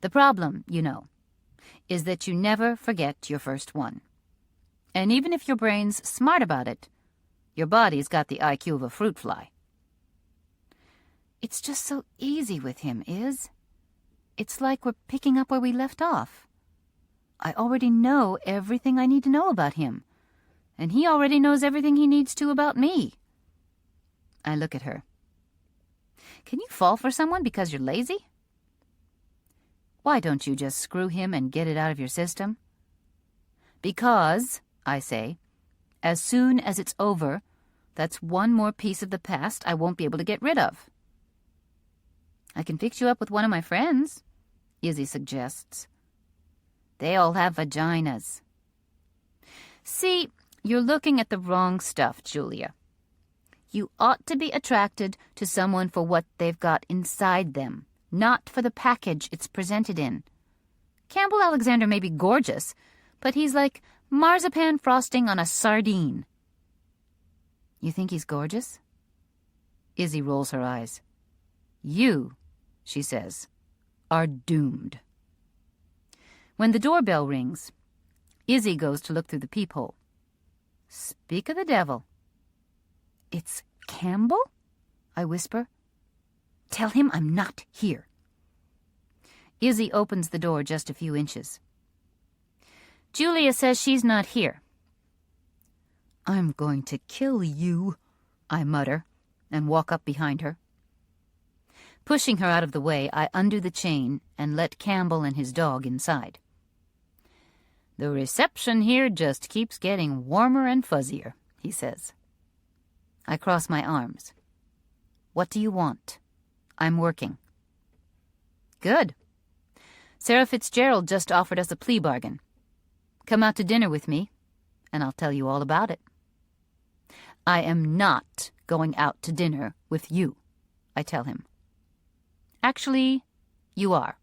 S6: "The problem, you know, is that you never forget your first one. And even if your brain's smart about it, your body's got the IQ of a fruit fly." "It's just so easy with him, Iz. It's like we're picking up where we left off. I already know everything I need to know about him, and he already knows everything he needs to about me." I look at her. "Can you fall for someone because you're lazy? Why don't you just screw him and get it out of your system?" "Because," I say, "as soon as it's over, that's one more piece of the past I won't be able to get rid of." "I can fix you up with one of my friends," Izzy suggests. "They all have vaginas." See, you're looking at the wrong stuff, Julia. You ought to be attracted to someone for what they've got inside them, not for the package it's presented in. Campbell Alexander may be gorgeous, but he's like marzipan frosting on a sardine. You think he's gorgeous? Izzy rolls her eyes. You, she says, are doomed. When the doorbell rings, Izzy goes to look through the peephole. Speak of the devil. It's Campbell? I whisper. Tell him I'm not here. Izzy opens the door just a few inches. Julia says she's not here. I'm going to kill you, I mutter, and walk up behind her. Pushing her out of the way, I undo the chain and let Campbell and his dog inside. The reception here just keeps getting warmer and fuzzier, he says. I cross my arms. What do you want? I'm working. Good. Sarah Fitzgerald just offered us a plea bargain. Come out to dinner with me, and I'll tell you all about it. I am not going out to dinner with you, I tell him. Actually, you are,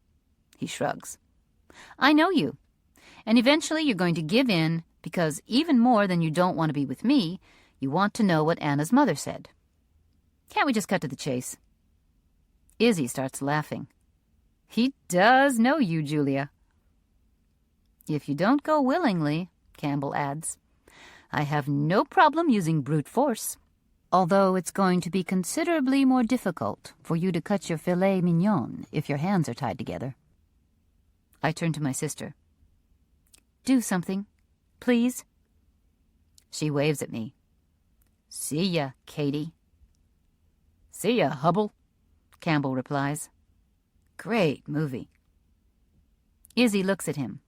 S6: he shrugs. I know you, and eventually you're going to give in because even more than you don't want to be with me, you want to know what Anna's mother said. Can't we just cut to the chase? Izzy starts laughing. He does know you, Julia. If you don't go willingly, Campbell adds, I have no problem using brute force, although it's going to be considerably more difficult for you to cut your filet mignon if your hands are tied together. I turn to my sister. Do something, please. She waves at me. See ya, Katie. See ya, Hubble, Campbell replies. Great movie. Izzy looks at him,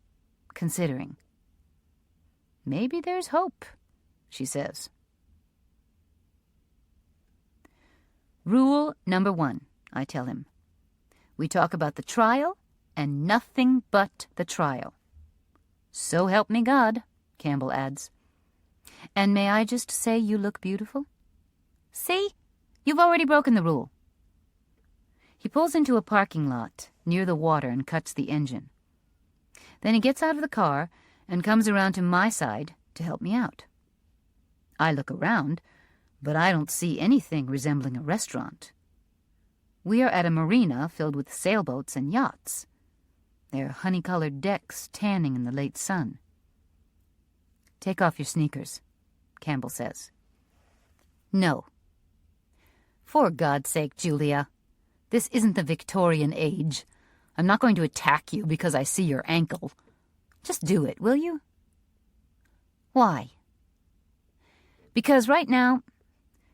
S6: considering. Maybe there's hope, she says. Rule number 1, I tell him. We talk about the trial and nothing but the trial. So help me God, Campbell adds. And may I just say you look beautiful? See? You've already broken the rule. He pulls into a parking lot near the water and cuts the engine. Then he gets out of the car and comes around to my side to help me out. I look around, but I don't see anything resembling a restaurant. We are at a marina filled with sailboats and yachts, their honey-colored decks tanning in the late sun. Take off your sneakers, Campbell says. No. For God's sake, Julia, this isn't the Victorian age. I'm not going to attack you because I see your ankle. Just do it, will you? Why? Because right now,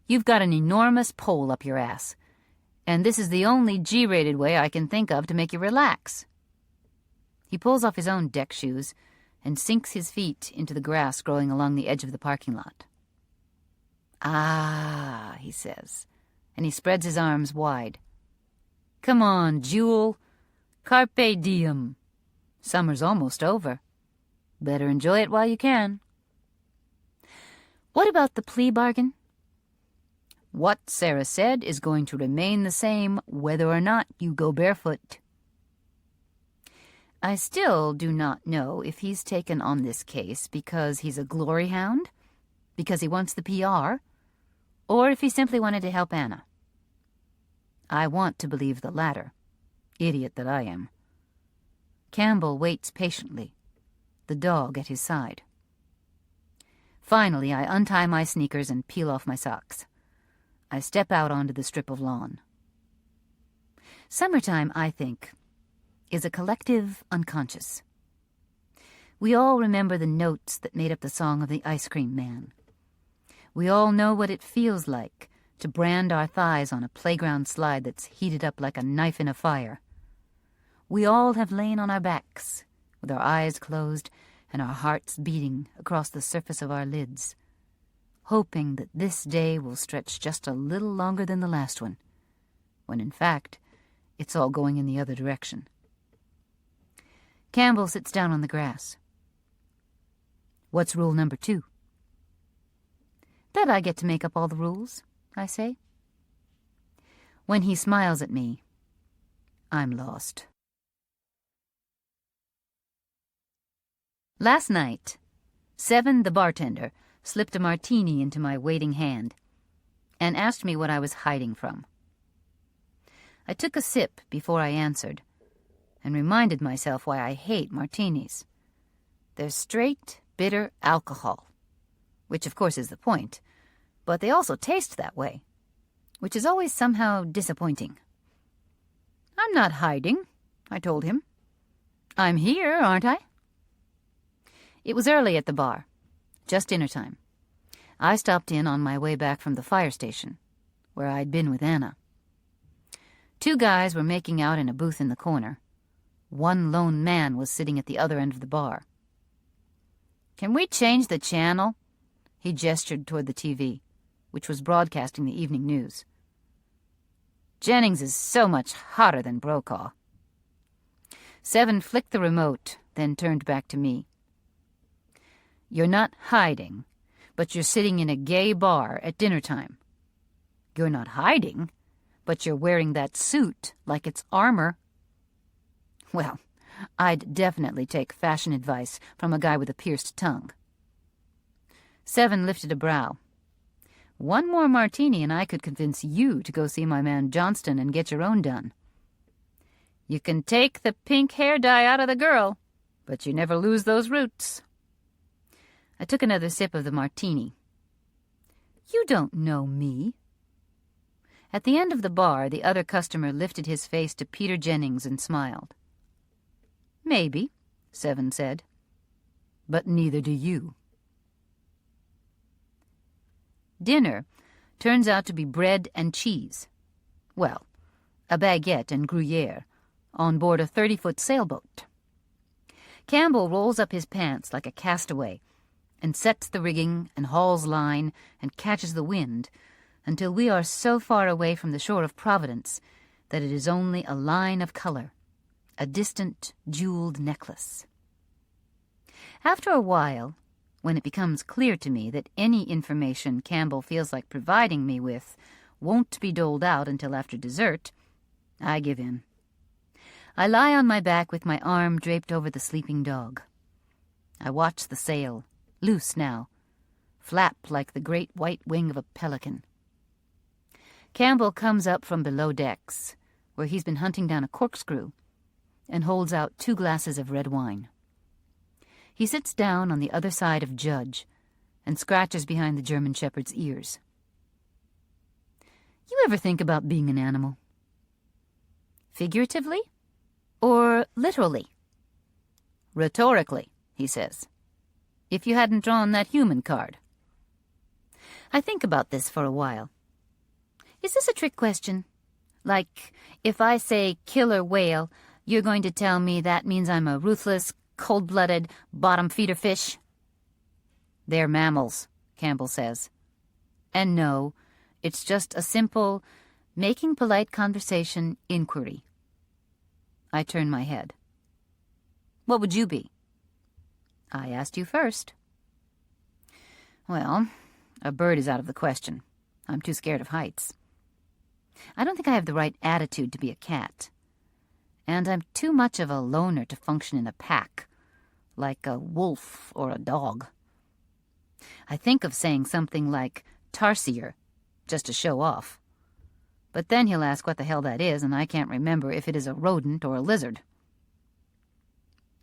S6: you've got an enormous pole up your ass, and this is the only G-rated way I can think of to make you relax. He pulls off his own deck shoes and sinks his feet into the grass growing along the edge of the parking lot. Ah, he says, and he spreads his arms wide. Come on, Jewel. Carpe diem. Summer's almost over. Better enjoy it while you can. What about the plea bargain? What Sarah said is going to remain the same whether or not you go barefoot. I still do not know if he's taken on this case because he's a glory hound, because he wants the PR, or if he simply wanted to help Anna. I want to believe the latter, idiot that I am. Campbell waits patiently, the dog at his side. Finally, I untie my sneakers and peel off my socks. I step out onto the strip of lawn. Summertime, I think, is a collective unconscious. We all remember the notes that made up the song of the ice cream man. We all know what it feels like to brand our thighs on a playground slide that's heated up like a knife in a fire. We all have lain on our backs, with our eyes closed and our hearts beating across the surface of our lids, hoping that this day will stretch just a little longer than the last one, when in fact, it's all going in the other direction. Campbell sits down on the grass. What's rule number 2? That I get to make up all the rules, I say. When he smiles at me, I'm lost. Last night, Seven, the bartender, slipped a martini into my waiting hand and asked me what I was hiding from. I took a sip before I answered and reminded myself why I hate martinis. They're straight, bitter alcohol, which of course is the point, but they also taste that way, which is always somehow disappointing. I'm not hiding, I told him. I'm here, aren't I? It was early at the bar, just dinner time. I stopped in on my way back from the fire station, where I'd been with Anna. 2 guys were making out in a booth in the corner. One lone man was sitting at the other end of the bar. "Can we change the channel?" He gestured toward the TV, which was broadcasting the evening news. "Jennings is so much hotter than Brokaw." Seven flicked the remote, then turned back to me. "You're not hiding, but you're sitting in a gay bar at dinner time. You're not hiding, but you're wearing that suit like it's armor." Well, I'd definitely take fashion advice from a guy with a pierced tongue. Seven lifted a brow. "One more martini and I could convince you to go see my man Johnston and get your own done. You can take the pink hair dye out of the girl, but you never lose those roots." I took another sip of the martini. "You don't know me." At the end of the bar, the other customer lifted his face to Peter Jennings and smiled. "Maybe," Seven said, "but neither do you." Dinner turns out to be bread and cheese. Well, a baguette and Gruyere on board a 30-foot sailboat. Campbell rolls up his pants like a castaway and sets the rigging and hauls line and catches the wind until we are so far away from the shore of Providence that it is only a line of color, a distant jeweled necklace. After a while, when it becomes clear to me that any information Campbell feels like providing me with won't be doled out until after dessert, I give in. I lie on my back with my arm draped over the sleeping dog. I watch the sail, loose now, flap like the great white wing of a pelican. Campbell comes up from below decks, where he's been hunting down a corkscrew, and holds out 2 glasses of red wine. He sits down on the other side of Judge and scratches behind the German shepherd's ears. "You ever think about being an animal? Figuratively or literally?" "Rhetorically," he says. "If you hadn't drawn that human card." I think about this for a while. Is this a trick question? Like, if I say killer whale, you're going to tell me that means I'm a ruthless, cold-blooded, bottom-feeder fish? "They're mammals," Campbell says. "And no, it's just a simple, making polite conversation inquiry." I turn my head. "What would you be?" "I asked you first." "Well, a bird is out of the question. I'm too scared of heights. I don't think I have the right attitude to be a cat. And I'm too much of a loner to function in a pack, like a wolf or a dog. I think of saying something like tarsier, just to show off. But then he'll ask what the hell that is, and I can't remember if it is a rodent or a lizard.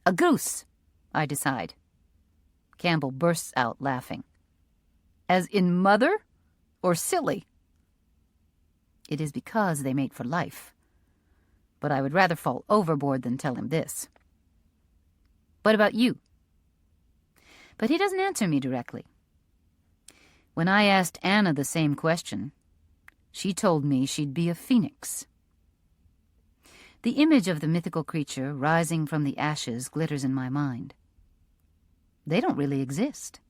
S6: "A goose," I decide. Campbell bursts out laughing. "As in mother or silly?" It is because they mate for life. But I would rather fall overboard than tell him this. "What about you?" But he doesn't answer me directly. When I asked Anna the same question, she told me she'd be a phoenix. The image of the mythical creature rising from the ashes glitters in my mind. They don't really exist.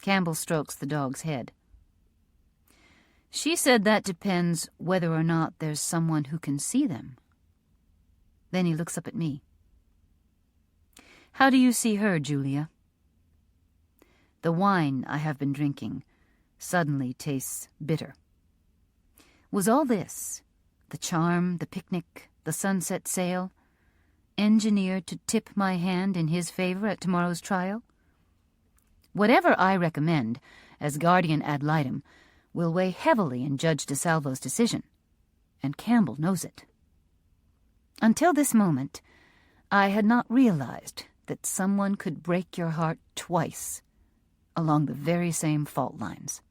S6: Campbell strokes the dog's head. "She said that depends whether or not there's someone who can see them." Then he looks up at me. "How do you see her, Julia?" The wine I have been drinking suddenly tastes bitter. Was all this, the charm, the picnic, the sunset sail, engineered to tip my hand in his favor at tomorrow's trial? Whatever I recommend, as guardian ad litem, will weigh heavily in Judge DeSalvo's decision, and Campbell knows it. Until this moment, I had not realized that someone could break your heart twice along the very same fault lines.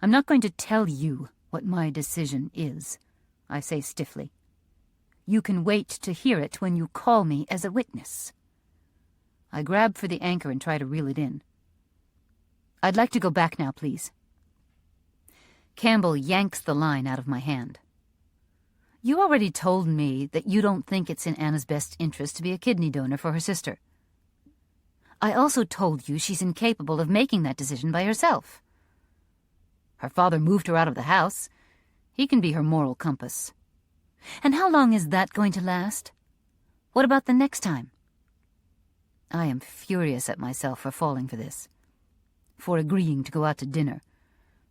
S6: I'm not going to tell you what my decision is, I say stiffly. You can wait to hear it when you call me as a witness. I grab for the anchor and try to reel it in. I'd like to go back now, please. Campbell yanks the line out of my hand. You already told me that you don't think it's in Anna's best interest to be a kidney donor for her sister. I also told you she's incapable of making that decision by herself. Her father moved her out of the house. He can be her moral compass. And how long is that going to last? What about the next time? I am furious at myself for falling for this, for agreeing to go out to dinner,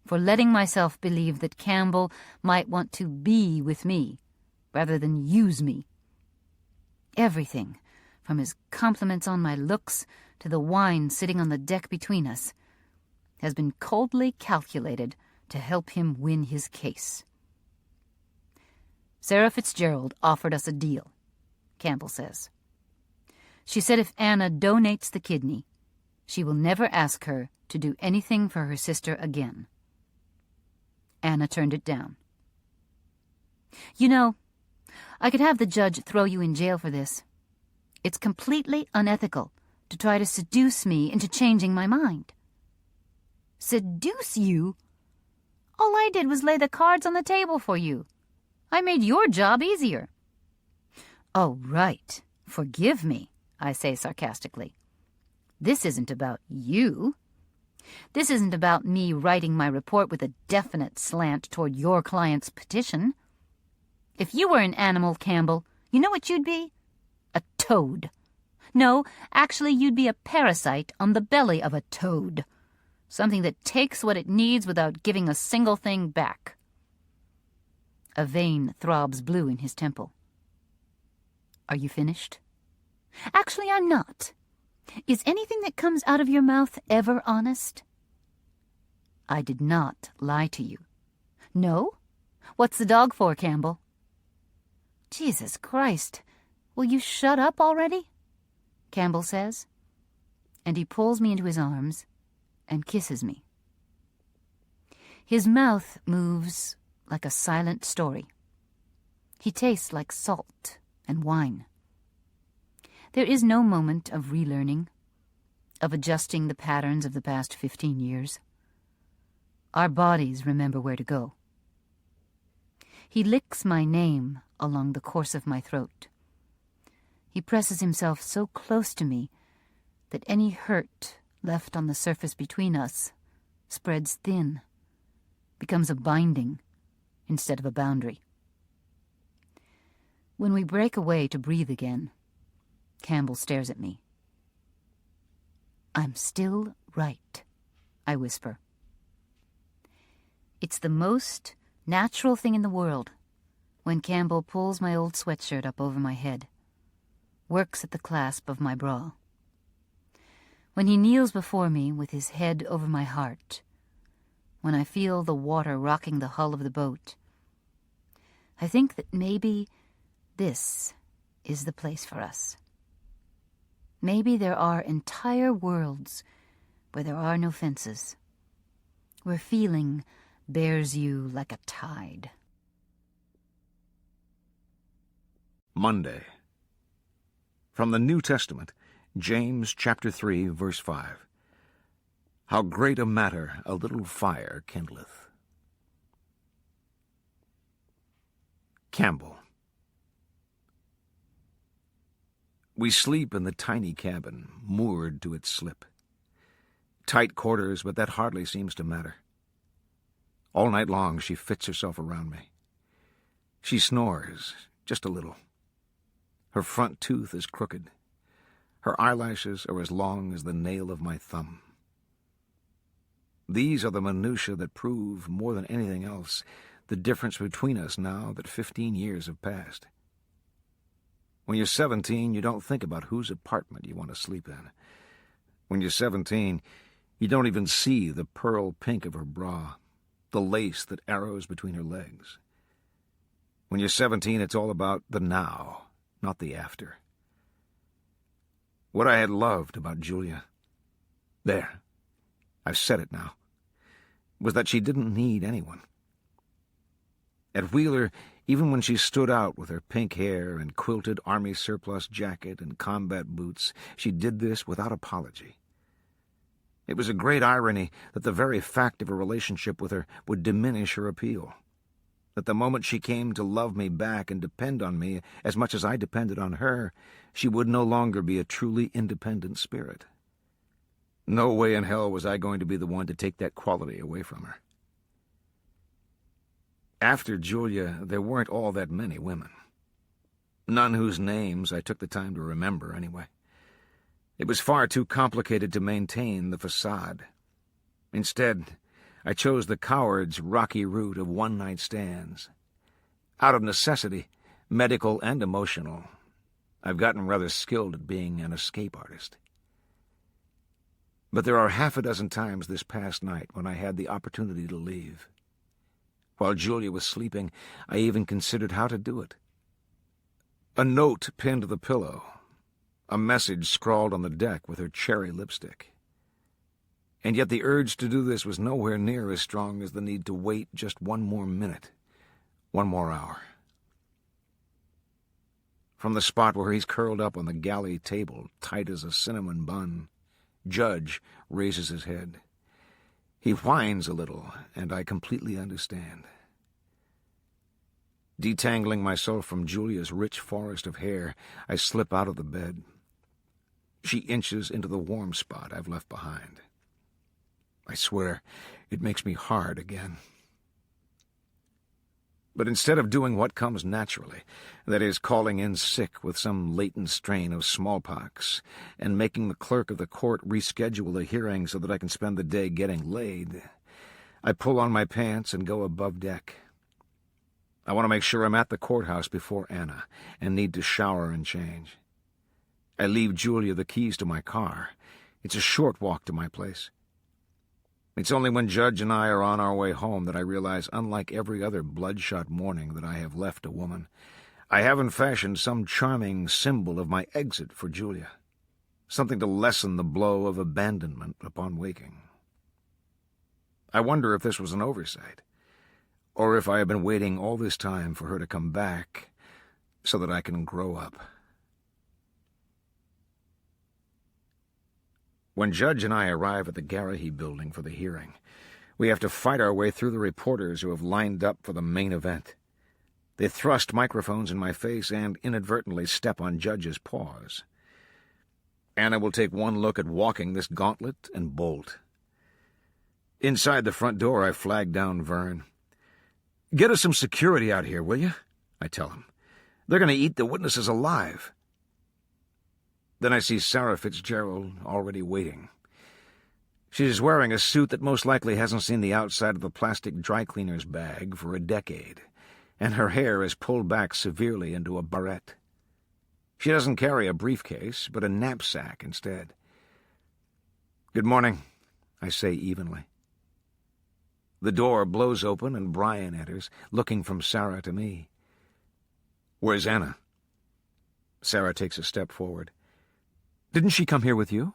S6: for letting myself believe that Campbell might want to be with me rather than use me. Everything, from his compliments on my looks to the wine sitting on the deck between us, has been coldly calculated to help him win his case. Sarah Fitzgerald offered us a deal, Campbell says. She said if Anna donates the kidney, she will never ask her to do anything for her sister again. Anna turned it down. You know, I could have the judge throw you in jail for this. It's completely unethical to try to seduce me into changing my mind. Seduce you? All I did was lay the cards on the table for you. I made your job easier. Oh, right. Forgive me, I say sarcastically. This isn't about you. This isn't about me writing my report with a definite slant toward your client's petition. If you were an animal, Campbell, you know what you'd be? A toad. No, actually, you'd be a parasite on the belly of a toad. Something that takes what it needs without giving a single thing back. A vein throbs blue in his temple. Are you finished? Actually, I'm not. Is anything that comes out of your mouth ever honest? I did not lie to you. No? What's the dog for, Campbell? Jesus Christ, will you shut up already? Campbell says, and he pulls me into his arms and kisses me. His mouth moves like a silent story. He tastes like salt and wine. There is no moment of relearning, of adjusting the patterns of the past 15 years. Our bodies remember where to go. He licks my name along the course of my throat. He presses himself so close to me that any hurt left on the surface between us spreads thin, becomes a binding instead of a boundary. When we break away to breathe again, Campbell stares at me. I'm still right, I whisper. It's the most natural thing in the world when Campbell pulls my old sweatshirt up over my head, works at the clasp of my bra. When he kneels before me with his head over my heart, when I feel the water rocking the hull of the boat, I think that maybe this is the place for us. Maybe there are entire worlds where there are no fences, where feeling bears you like a tide.
S2: Monday. From the New Testament, James chapter 3, verse 5. How great a matter a little fire kindleth. Campbell. We sleep in the tiny cabin, moored to its slip. Tight quarters, but that hardly seems to matter. All night long she fits herself around me. She snores, just a little. Her front tooth is crooked. Her eyelashes are as long as the nail of my thumb. These are the minutiae that prove, more than anything else, the difference between us now that 15 years have passed. When you're 17, you don't think about whose apartment you want to sleep in. When you're 17, you don't even see the pearl pink of her bra, the lace that arrows between her legs. When you're 17, it's all about the now, not the after. What I had loved about Julia, there, I've said it now, was that she didn't need anyone. At Wheeler, even when she stood out with her pink hair and quilted army surplus jacket and combat boots, she did this without apology. It was a great irony that the very fact of a relationship with her would diminish her appeal. That the moment she came to love me back and depend on me as much as I depended on her, she would no longer be a truly independent spirit. No way in hell was I going to be the one to take that quality away from her. After Julia, there weren't all that many women. None whose names I took the time to remember, anyway. It was far too complicated to maintain the facade. Instead, I chose the coward's rocky route of one-night stands. Out of necessity, medical and emotional, I've gotten rather skilled at being an escape artist. But there are half a dozen times this past night when I had the opportunity to leave. While Julia was sleeping, I even considered how to do it. A note pinned to the pillow, a message scrawled on the deck with her cherry lipstick. And yet the urge to do this was nowhere near as strong as the need to wait just one more minute, one more hour. From the spot where he's curled up on the galley table, tight as a cinnamon bun, Judge raises his head. He whines a little, and I completely understand. Detangling myself from Julia's rich forest of hair, I slip out of the bed. She inches into the warm spot I've left behind. I swear, it makes me hard again. But instead of doing what comes naturally, that is, calling in sick with some latent strain of smallpox, and making the clerk of the court reschedule a hearing so that I can spend the day getting laid, I pull on my pants and go above deck. I want to make sure I'm at the courthouse before Anna, and need to shower and change. I leave Julia the keys to my car. It's a short walk to my place. It's only when Judge and I are on our way home that I realize, unlike every other bloodshot morning that I have left a woman, I haven't fashioned some charming symbol of my exit for Julia, something to lessen the blow of abandonment upon waking. I wonder if this was an oversight, or if I have been waiting all this time for her to come back so that I can grow up. When Judge and I arrive at the Garrahy building for the hearing, we have to fight our way through the reporters who have lined up for the main event. They thrust microphones in my face and inadvertently step on Judge's paws. Anna will take one look at walking this gauntlet and bolt. Inside the front door, I flag down Vern. "Get us some security out here, will you?" I tell him. "They're going to eat the witnesses alive." Then I see Sarah Fitzgerald already waiting. She's wearing a suit that most likely hasn't seen the outside of the plastic dry cleaner's bag for a decade, and her hair is pulled back severely into a barrette. She doesn't carry a briefcase, but a knapsack instead. "Good morning," I say evenly. The door blows open and Brian enters, looking from Sarah to me. "Where's Anna?" Sarah takes a step forward. "Didn't she come here with you?"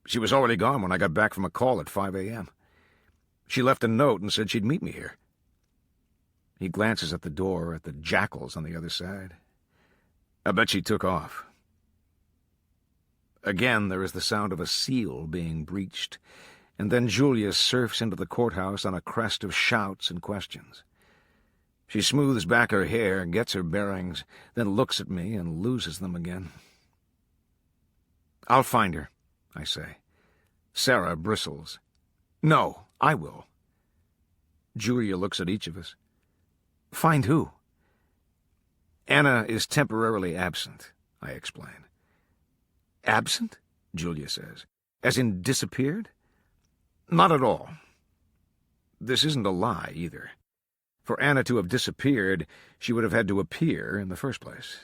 S2: "She was already gone when I got back from a call at 5 a.m. She left a note and said she'd meet me here." He glances at the door, at the jackals on the other side. "I bet she took off." Again there is the sound of a seal being breached, and then Julia surfs into the courthouse on a crest of shouts and questions. She smooths back her hair, gets her bearings, then looks at me and loses them again. "I'll find her," I say. Sarah bristles. "No, I will." Julia looks at each of us. "Find who?" "Anna is temporarily absent," I explain. Absent? Julia says. As in disappeared? Not at all. This isn't a lie, either. For Anna to have disappeared, she would have had to appear in the first place.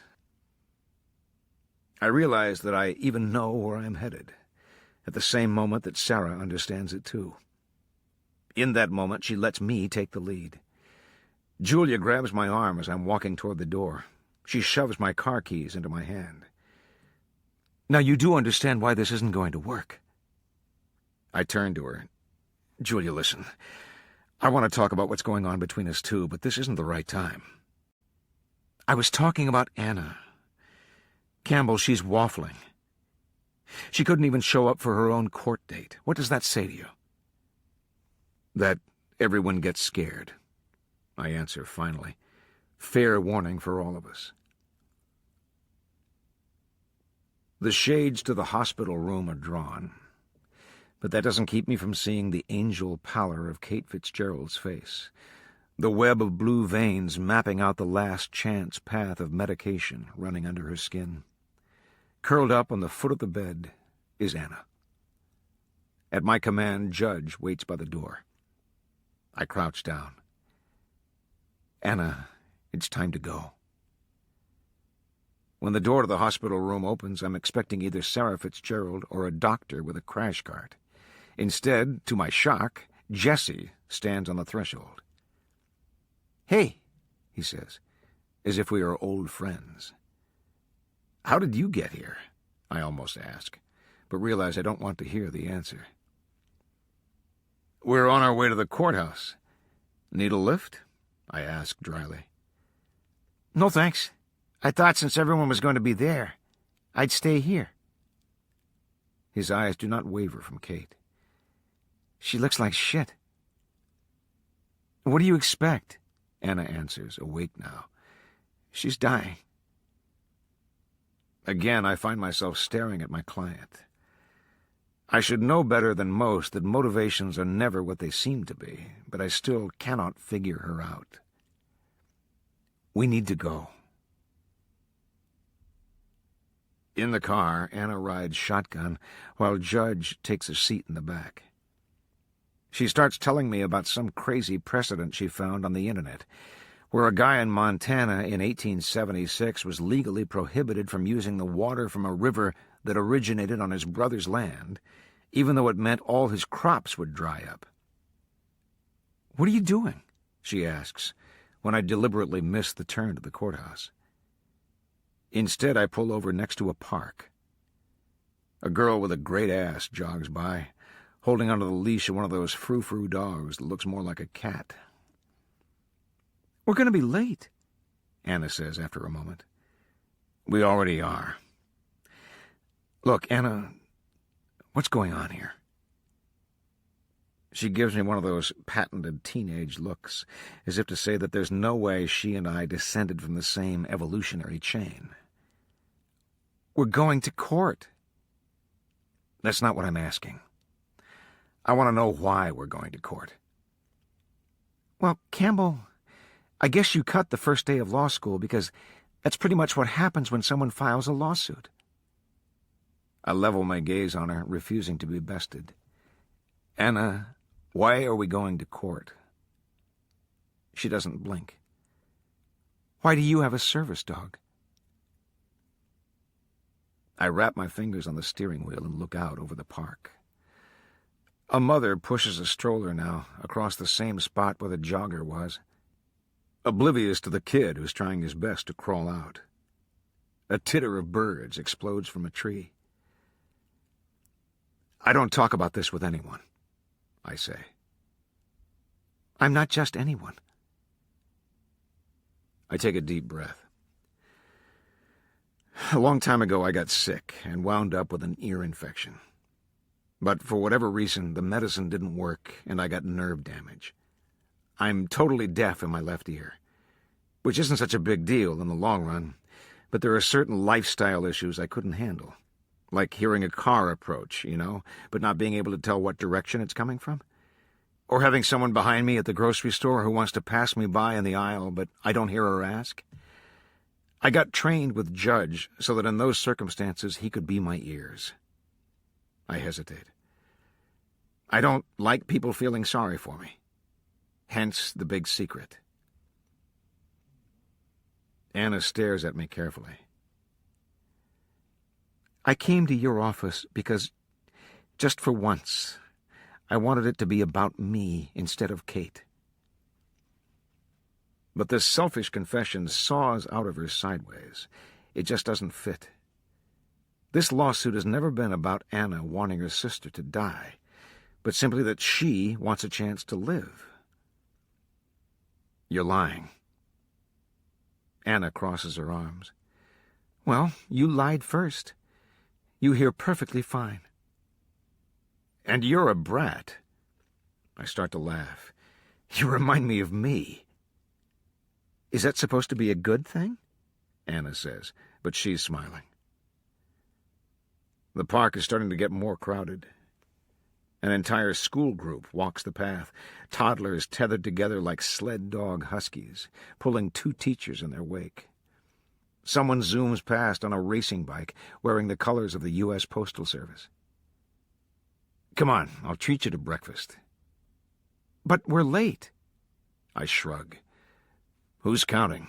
S2: I realize that I even know where I'm headed, at the same moment that Sarah understands it too. In that moment, she lets me take the lead. Julia grabs my arm as I'm walking toward the door. She shoves my car keys into my hand. Now you do understand why this isn't going to work. I turn to her. Julia, listen. I want to talk about what's going on between us two, but this isn't the right time. I was talking about Anna. Campbell, she's waffling. She couldn't even show up for her own court date. What does that say to you? That everyone gets scared, I answer finally. Fair warning for all of us. The shades to the hospital room are drawn, but that doesn't keep me from seeing the angel pallor of Kate Fitzgerald's face, the web of blue veins mapping out the last chance path of medication running under her skin. Curled up on the foot of the bed is Anna. At my command, Judge waits by the door. I crouch down. Anna, it's time to go. When the door to the hospital room opens, I'm expecting either Sarah Fitzgerald or a doctor with a crash cart. Instead, to my shock, Jesse stands on the threshold. Hey, he says, as if we are old friends. How did you get here? I almost ask, but realize I don't want to hear the answer. We're on our way to the courthouse. Need a lift? I ask dryly. No, thanks. I thought since everyone was going to be there, I'd stay here. His eyes do not waver from Kate. She looks like shit. What do you expect? Anna answers, awake now. She's dying. Again, I find myself staring at my client. I should know better than most that motivations are never what they seem to be, but I still cannot figure her out. We need to go. In the car, Anna rides shotgun, while Judge takes a seat in the back. She starts telling me about some crazy precedent she found on the internet, where a guy in Montana in 1876 was legally prohibited from using the water from a river that originated on his brother's land, even though it meant all his crops would dry up. What are you doing? She asks, when I deliberately miss the turn to the courthouse. Instead, I pull over next to a park. A girl with a great ass jogs by, holding onto the leash of one of those frou-frou dogs that looks more like a cat. We're going to be late, Anna says after a moment. We already are. Look, Anna, what's going on here? She gives me one of those patented teenage looks, as if to say that there's no way she and I descended from the same evolutionary chain. We're going to court. That's not what I'm asking. I want to know why we're going to court. Well, Campbell, I guess you cut the first day of law school because that's pretty much what happens when someone files a lawsuit. I level my gaze on her, refusing to be bested. Anna, why are we going to court? She doesn't blink. Why do you have a service dog? I wrap my fingers on the steering wheel and look out over the park. A mother pushes a stroller now across the same spot where the jogger was, oblivious to the kid who's trying his best to crawl out. A titter of birds explodes from a tree. I don't talk about this with anyone, I say. I'm not just anyone. I take a deep breath. A long time ago, I got sick and wound up with an ear infection. But for whatever reason, the medicine didn't work, and I got nerve damage. I'm totally deaf in my left ear, which isn't such a big deal in the long run, but there are certain lifestyle issues I couldn't handle, like hearing a car approach, but not being able to tell what direction it's coming from, or having someone behind me at the grocery store who wants to pass me by in the aisle, but I don't hear her ask. I got trained with Judge so that in those circumstances he could be my ears. I hesitate. I don't like people feeling sorry for me. Hence the big secret. Anna stares at me carefully. I came to your office because, just for once, I wanted it to be about me instead of Kate. But this selfish confession saws out of her sideways. It just doesn't fit. This lawsuit has never been about Anna wanting her sister to die, but simply that she wants a chance to live. You're lying. Anna crosses her arms. Well, you lied first. You hear perfectly fine. And you're a brat. I start to laugh. You remind me of me. Is that supposed to be a good thing? Anna says, but she's smiling. The park is starting to get more crowded. An entire school group walks the path, toddlers tethered together like sled dog huskies, pulling 2 teachers in their wake. Someone zooms past on a racing bike, wearing the colors of the U.S. Postal Service. Come on, I'll treat you to breakfast. But we're late. I shrug. Who's counting?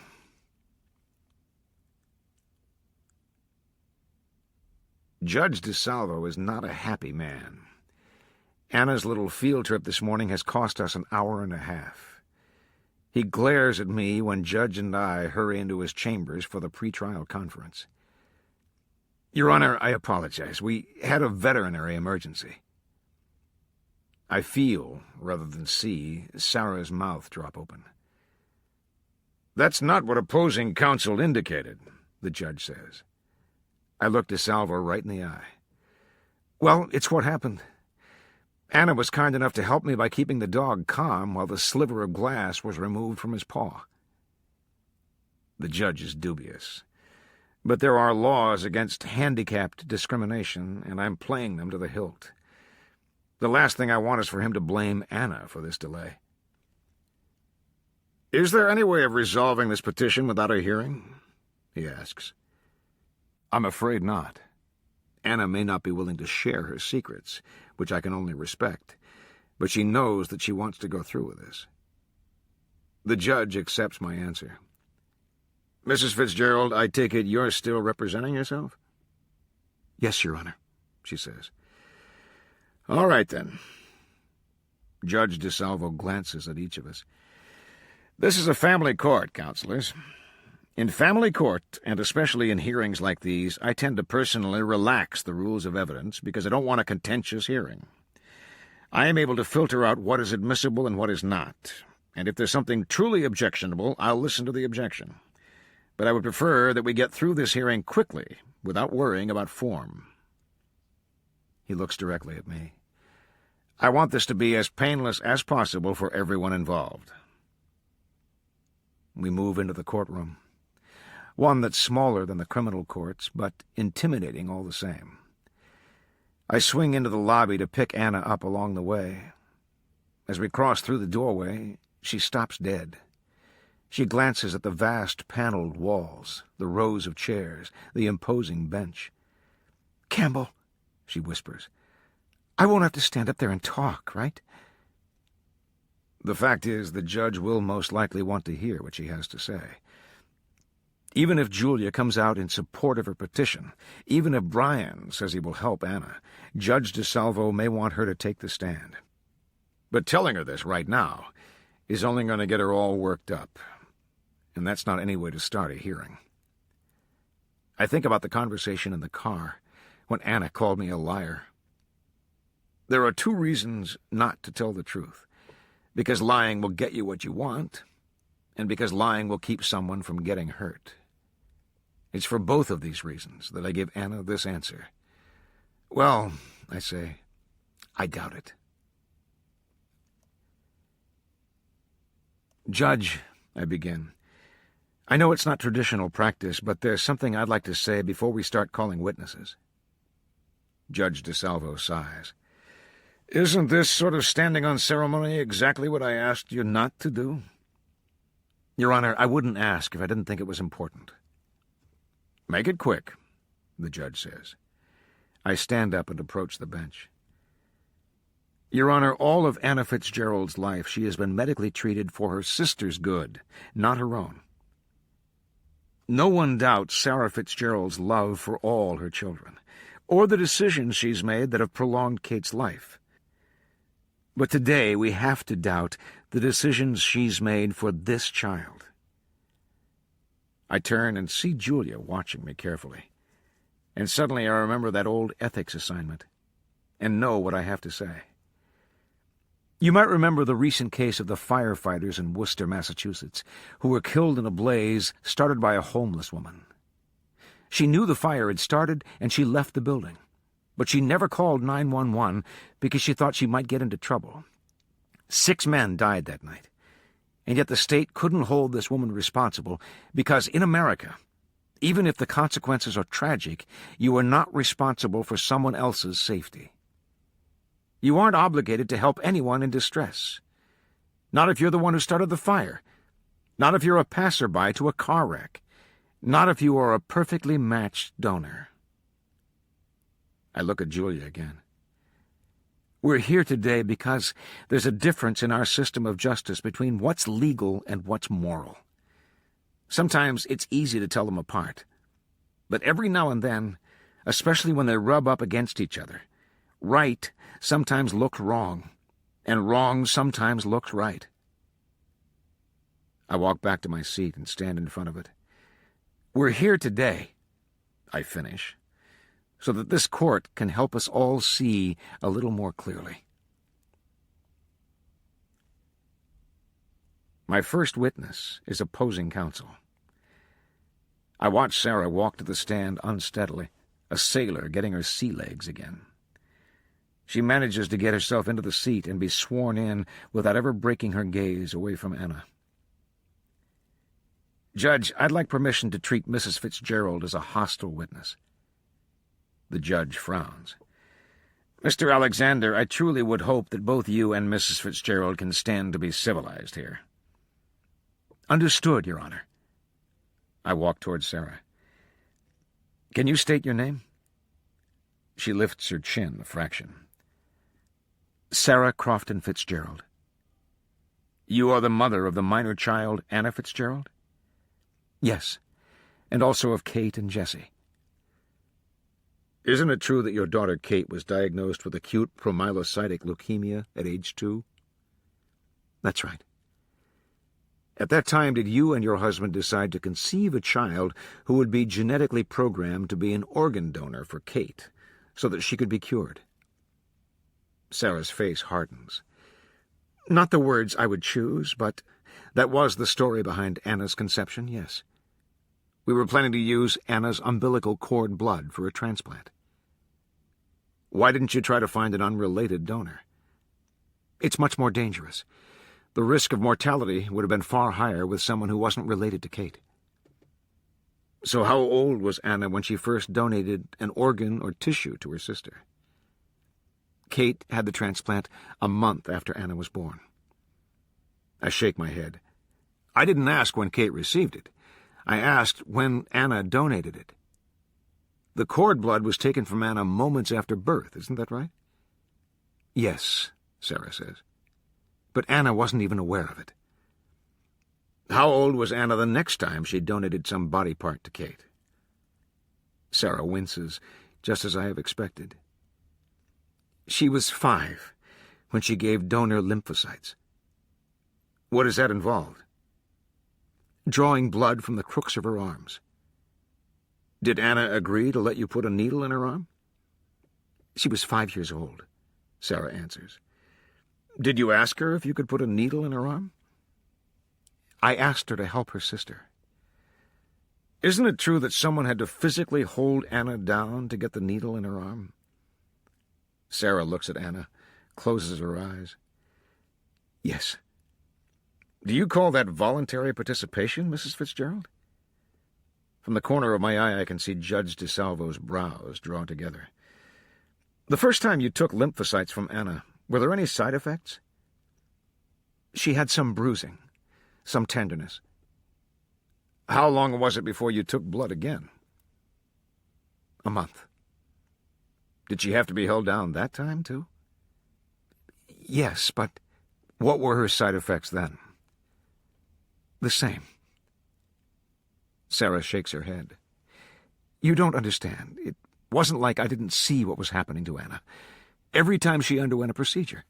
S2: Judge DeSalvo is not a happy man. Anna's little field trip this morning has cost us an hour and a half. He glares at me when Judge and I hurry into his chambers for the pretrial conference. Your Honor, I apologize. We had a veterinary emergency. I feel, rather than see, Sarah's mouth drop open. That's not what opposing counsel indicated, the judge says. I look DeSalvo right in the eye. Well, it's what happened. Anna was kind enough to help me by keeping the dog calm while the sliver of glass was removed from his paw. The judge is dubious. But there are laws against handicapped discrimination, and I'm playing them to the hilt. The last thing I want is for him to blame Anna for this delay. Is there any way of resolving this petition without a hearing? He asks. I'm afraid not. Anna may not be willing to share her secrets, which I can only respect, but she knows that she wants to go through with this. The judge accepts my answer. Mrs. Fitzgerald, I take it you're still representing yourself? Yes, Your Honor, she says. All right, then. Judge DeSalvo glances at each of us. This is a family court, counselors. In family court, and especially in hearings like these, I tend to personally relax the rules of evidence because I don't want a contentious hearing. I am able to filter out what is admissible and what is not, and if there's something truly objectionable, I'll listen to the objection. But I would prefer that we get through this hearing quickly, without worrying about form. He looks directly at me. I want this to be as painless as possible for everyone involved. We move into the courtroom. One that's smaller than the criminal courts, but intimidating all the same. I swing into the lobby to pick Anna up along the way. As we cross through the doorway, she stops dead. She glances at the vast paneled walls, the rows of chairs, the imposing bench. Campbell, she whispers, I won't have to stand up there and talk, right? The fact is, the judge will most likely want to hear what she has to say. Even if Julia comes out in support of her petition, even if Brian says he will help Anna, Judge DeSalvo may want her to take the stand. But telling her this right now is only going to get her all worked up, and that's not any way to start a hearing. I think about the conversation in the car when Anna called me a liar. There are 2 reasons not to tell the truth. Because lying will get you what you want, and because lying will keep someone from getting hurt. It's for both of these reasons that I give Anna this answer. Well, I say, I doubt it. Judge, I begin, I know it's not traditional practice, but there's something I'd like to say before we start calling witnesses. Judge DeSalvo sighs. Isn't this sort of standing on ceremony exactly what I asked you not to do? Your Honor, I wouldn't ask if I didn't think it was important. Make it quick, the judge says. I stand up and approach the bench. Your Honor, all of Anna Fitzgerald's life she has been medically treated for her sister's good, not her own. No one doubts Sarah Fitzgerald's love for all her children, or the decisions she's made that have prolonged Kate's life. But today we have to doubt the decisions she's made for this child. I turn and see Julia watching me carefully, and suddenly I remember that old ethics assignment, and know what I have to say. You might remember the recent case of the firefighters in Worcester, Massachusetts, who were killed in a blaze started by a homeless woman. She knew the fire had started, and she left the building, but she never called 911 because she thought she might get into trouble. 6 men died that night, and yet the state couldn't hold this woman responsible because in America, even if the consequences are tragic, you are not responsible for someone else's safety. You aren't obligated to help anyone in distress. Not if you're the one who started the fire. Not if you're a passerby to a car wreck. Not if you are a perfectly matched donor. I look at Julia again. We're here today because there's a difference in our system of justice between what's legal and what's moral. Sometimes it's easy to tell them apart. But every now and then, especially when they rub up against each other, right sometimes looked wrong, and wrong sometimes looked right. I walk back to my seat and stand in front of it. We're here today, I finish, so that this court can help us all see a little more clearly. My first witness is opposing counsel. I watch Sarah walk to the stand unsteadily, a sailor getting her sea legs again. She manages to get herself into the seat and be sworn in without ever breaking her gaze away from Anna. Judge, I'd like permission to treat Mrs. Fitzgerald as a hostile witness. The judge frowns. Mr. Alexander, I truly would hope that both you and Mrs. Fitzgerald can stand to be civilized here. Understood, Your Honor. I walk toward Sarah. Can you state your name? She lifts her chin a fraction. Sarah Crofton Fitzgerald. You are the mother of the minor child, Anna Fitzgerald? Yes, and also of Kate and Jessie. Isn't it true that your daughter Kate was diagnosed with acute promyelocytic leukemia at age 2? That's right. At that time, did you and your husband decide to conceive a child who would be genetically programmed to be an organ donor for Kate, so that she could be cured? Sarah's face hardens. Not the words I would choose, but that was the story behind Anna's conception, yes. We were planning to use Anna's umbilical cord blood for a transplant. Why didn't you try to find an unrelated donor? It's much more dangerous. The risk of mortality would have been far higher with someone who wasn't related to Kate. So how old was Anna when she first donated an organ or tissue to her sister? Kate had the transplant a month after Anna was born. I shake my head. I didn't ask when Kate received it. I asked when Anna donated it. The cord blood was taken from Anna moments after birth, isn't that right? Yes, Sarah says. But Anna wasn't even aware of it. How old was Anna the next time she donated some body part to Kate? Sarah winces, just as I have expected. She was 5 when she gave donor lymphocytes. What does that involve? Drawing blood from the crooks of her arms. Did Anna agree to let you put a needle in her arm? She was 5 years old, Sarah answers. Did you ask her if you could put a needle in her arm? I asked her to help her sister. Isn't it true that someone had to physically hold Anna down to get the needle in her arm? Sarah looks at Anna, closes her eyes. Yes. Do you call that voluntary participation, Mrs. Fitzgerald? From the corner of my eye, I can see Judge DeSalvo's brows drawn together. The first time you took lymphocytes from Anna, were there any side effects? She had some bruising, some tenderness. How long was it before you took blood again? A month. Did she have to be held down that time, too? Yes, but what were her side effects then? The same. Sarah shakes her head. You don't understand. It wasn't like I didn't see what was happening to Anna. Every time she underwent a procedure.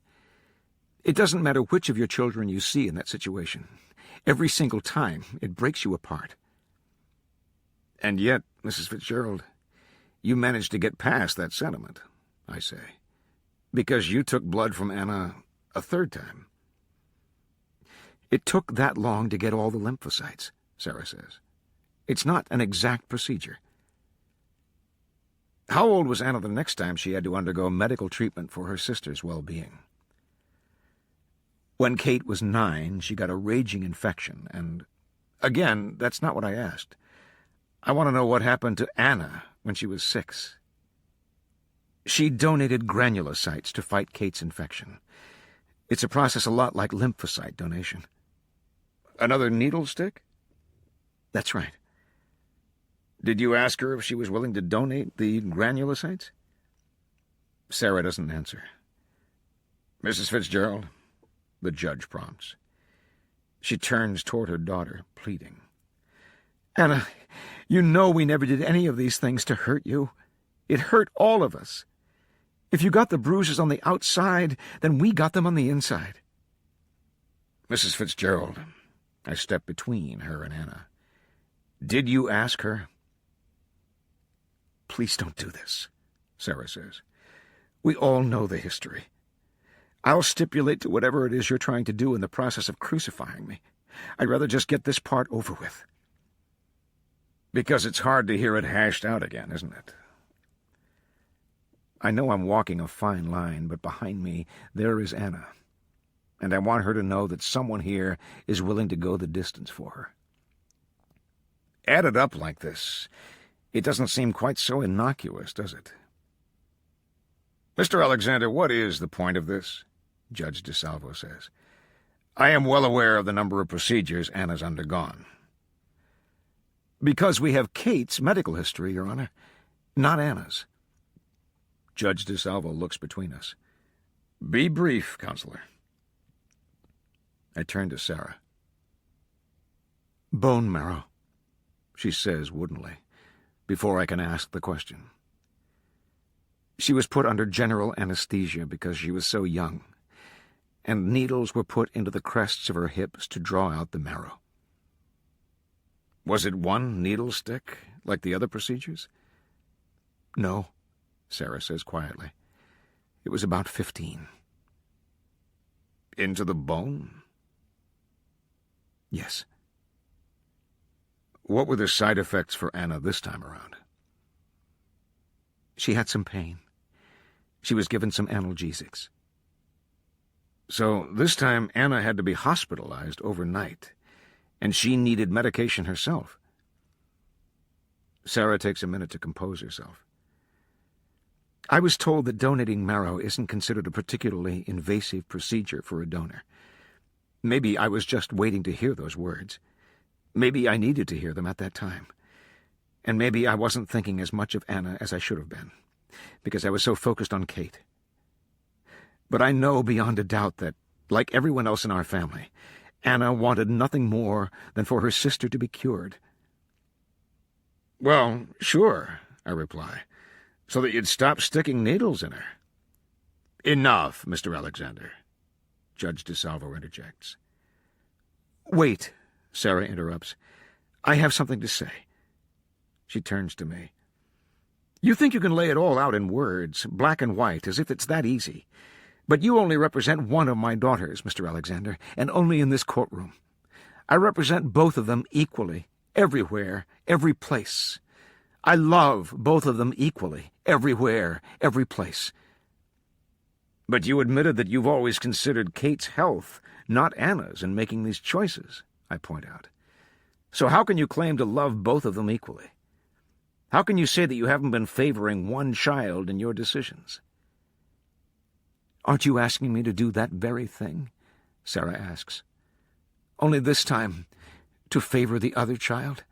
S2: It doesn't matter which of your children you see in that situation. Every single time, it breaks you apart. And yet, Mrs. Fitzgerald, you managed to get past that sentiment, I say, because you took blood from Anna a third time. It took that long to get all the lymphocytes, Sarah says. It's not an exact procedure. How old was Anna the next time she had to undergo medical treatment for her sister's well-being? When Kate was 9, she got a raging infection, and, again, that's not what I asked. I want to know what happened to Anna when she was 6. She donated granulocytes to fight Kate's infection. It's a process a lot like lymphocyte donation. Another needle stick? That's right. Did you ask her if she was willing to donate the granulocytes? Sarah doesn't answer. Mrs. Fitzgerald, the judge prompts. She turns toward her daughter, pleading. Anna, you know we never did any of these things to hurt you. It hurt all of us. If you got the bruises on the outside, then we got them on the inside. Mrs. Fitzgerald, I step between her and Anna. Did you ask her? Please don't do this, Sarah says. We all know the history. I'll stipulate to whatever it is you're trying to do in the process of crucifying me. I'd rather just get this part over with. Because it's hard to hear it hashed out again, isn't it? I know I'm walking a fine line, but behind me there is Anna, and I want her to know that someone here is willing to go the distance for her. Added up like this, it doesn't seem quite so innocuous, does it? Mr. Alexander, what is the point of this? Judge DeSalvo says. I am well aware of the number of procedures Anna's undergone. Because we have Kate's medical history, Your Honor, not Anna's. Judge DeSalvo looks between us. Be brief, Counselor. I turn to Sarah. Bone marrow, she says woodenly, before I can ask the question. She was put under general anesthesia because she was so young, and needles were put into the crests of her hips to draw out the marrow. Was it one needle stick, like the other procedures? No, Sarah says quietly. It was about 15. Into the bone? Yes. What were the side effects for Anna this time around? She had some pain. She was given some analgesics. So this time Anna had to be hospitalized overnight, and she needed medication herself. Sarah takes a minute to compose herself. I was told that donating marrow isn't considered a particularly invasive procedure for a donor. Maybe I was just waiting to hear those words. Maybe I needed to hear them at that time. And maybe I wasn't thinking as much of Anna as I should have been, because I was so focused on Kate. But I know beyond a doubt that, like everyone else in our family, Anna wanted nothing more than for her sister to be cured. Well, sure, I reply, so that you'd stop sticking needles in her. Enough, Mr. Alexander, Judge DeSalvo interjects. Wait, Sarah interrupts. I have something to say. She turns to me. You think you can lay it all out in words, black and white, as if it's that easy. But you only represent one of my daughters, Mr. Alexander, and only in this courtroom. I represent both of them equally, everywhere, every place. I love both of them equally, everywhere, every place. But you admitted that you've always considered Kate's health, not Anna's, in making these choices, I point out. So how can you claim to love both of them equally? How can you say that you haven't been favoring one child in your decisions? Aren't you asking me to do that very thing? Sarah asks. Only this time, to favor the other child?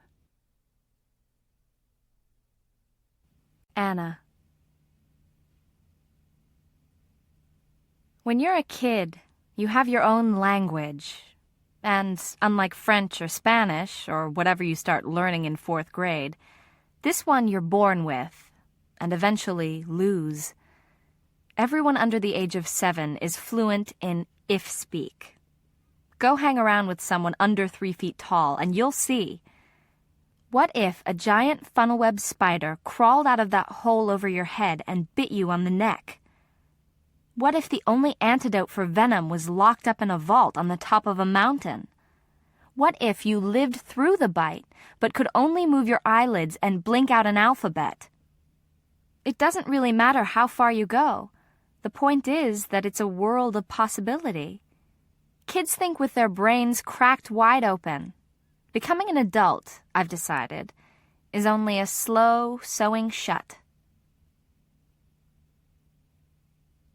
S5: Anna. When you're a kid, you have your own language. And unlike French or Spanish, or whatever you start learning in 4th grade, this one you're born with, and eventually lose. Everyone under the age of 7 is fluent in if-speak. Go hang around with someone under 3 feet tall, and you'll see. What if a giant funnel-web spider crawled out of that hole over your head and bit you on the neck? What if the only antidote for venom was locked up in a vault on the top of a mountain? What if you lived through the bite, but could only move your eyelids and blink out an alphabet? It doesn't really matter how far you go. The point is that it's a world of possibility. Kids think with their brains cracked wide open. Becoming an adult, I've decided, is only a slow sewing shut.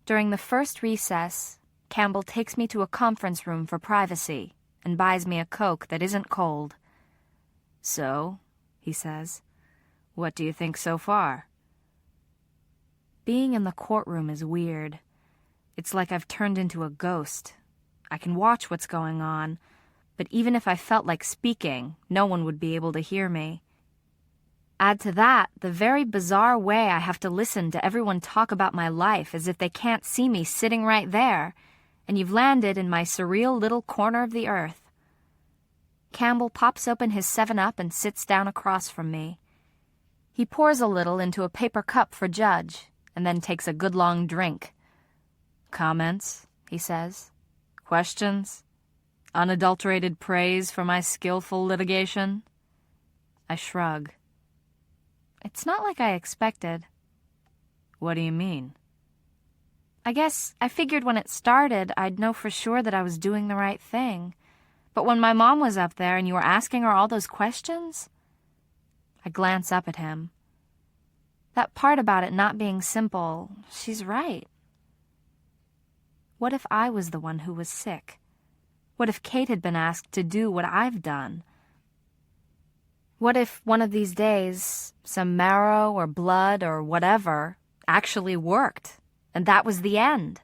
S5: During the first recess, Campbell takes me to a conference room for privacy and buys me a Coke that isn't cold. "So," he says, "what do you think so far?" Being in the courtroom is weird. It's like I've turned into a ghost. I can watch what's going on, but even if I felt like speaking, no one would be able to hear me. Add to that the very bizarre way I have to listen to everyone talk about my life as if they can't see me sitting right there, and you've landed in my surreal little corner of the earth. Campbell pops open his 7-Up and sits down across from me. He pours a little into a paper cup for Judge, and then takes a good long drink. "Comments?" he says. "Questions? Unadulterated praise for my skillful litigation?" I shrug. It's not like I expected. "What do you mean?" I guess I figured when it started I'd know for sure that I was doing the right thing. But when my mom was up there and you were asking her all those questions... I glance up at him. That part about it not being simple, she's right. What if I was the one who was sick? What if Kate had been asked to do what I've done? What if one of these days, some marrow or blood or whatever actually worked, and that was the end?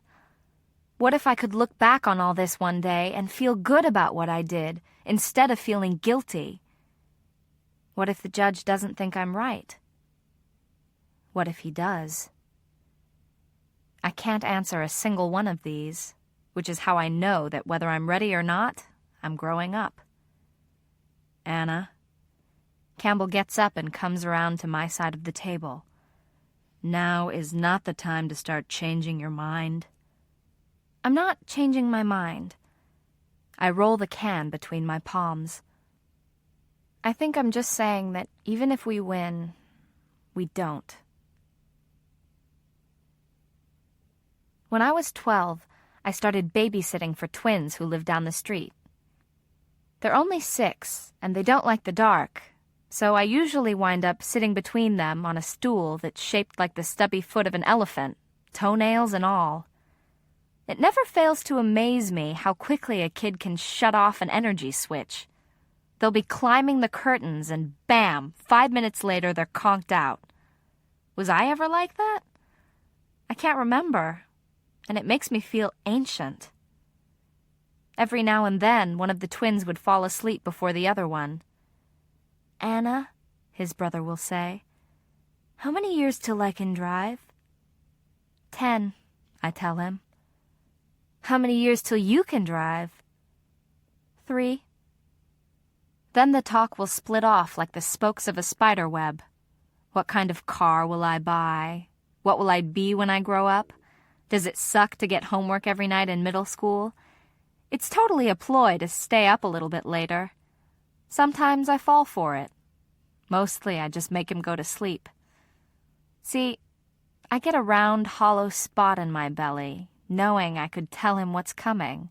S5: What if I could look back on all this one day and feel good about what I did, instead of feeling guilty? What if the judge doesn't think I'm right? What if he does? I can't answer a single one of these, which is how I know that whether I'm ready or not, I'm growing up. "Anna." Campbell gets up and comes around to my side of the table. "Now is not the time to start changing your mind." I'm not changing my mind. I roll the can between my palms. I think I'm just saying that even if we win, we don't. When I was 12, I started babysitting for twins who live down the street. They're only 6, and they don't like the dark, so I usually wind up sitting between them on a stool that's shaped like the stubby foot of an elephant, toenails and all. It never fails to amaze me how quickly a kid can shut off an energy switch. They'll be climbing the curtains and bam, 5 minutes later they're conked out. Was I ever like that? I can't remember, and it makes me feel ancient. Every now and then, one of the twins would fall asleep before the other one. "Anna," his brother will say, "how many years till I can drive?" 10, I tell him. "How many years till you can drive?" 3. Then the talk will split off like the spokes of a spider web. What kind of car will I buy? What will I be when I grow up? Does it suck to get homework every night in middle school? It's totally a ploy to stay up a little bit later. Sometimes I fall for it. Mostly I just make him go to sleep. See, I get a round, hollow spot in my belly, knowing I could tell him what's coming,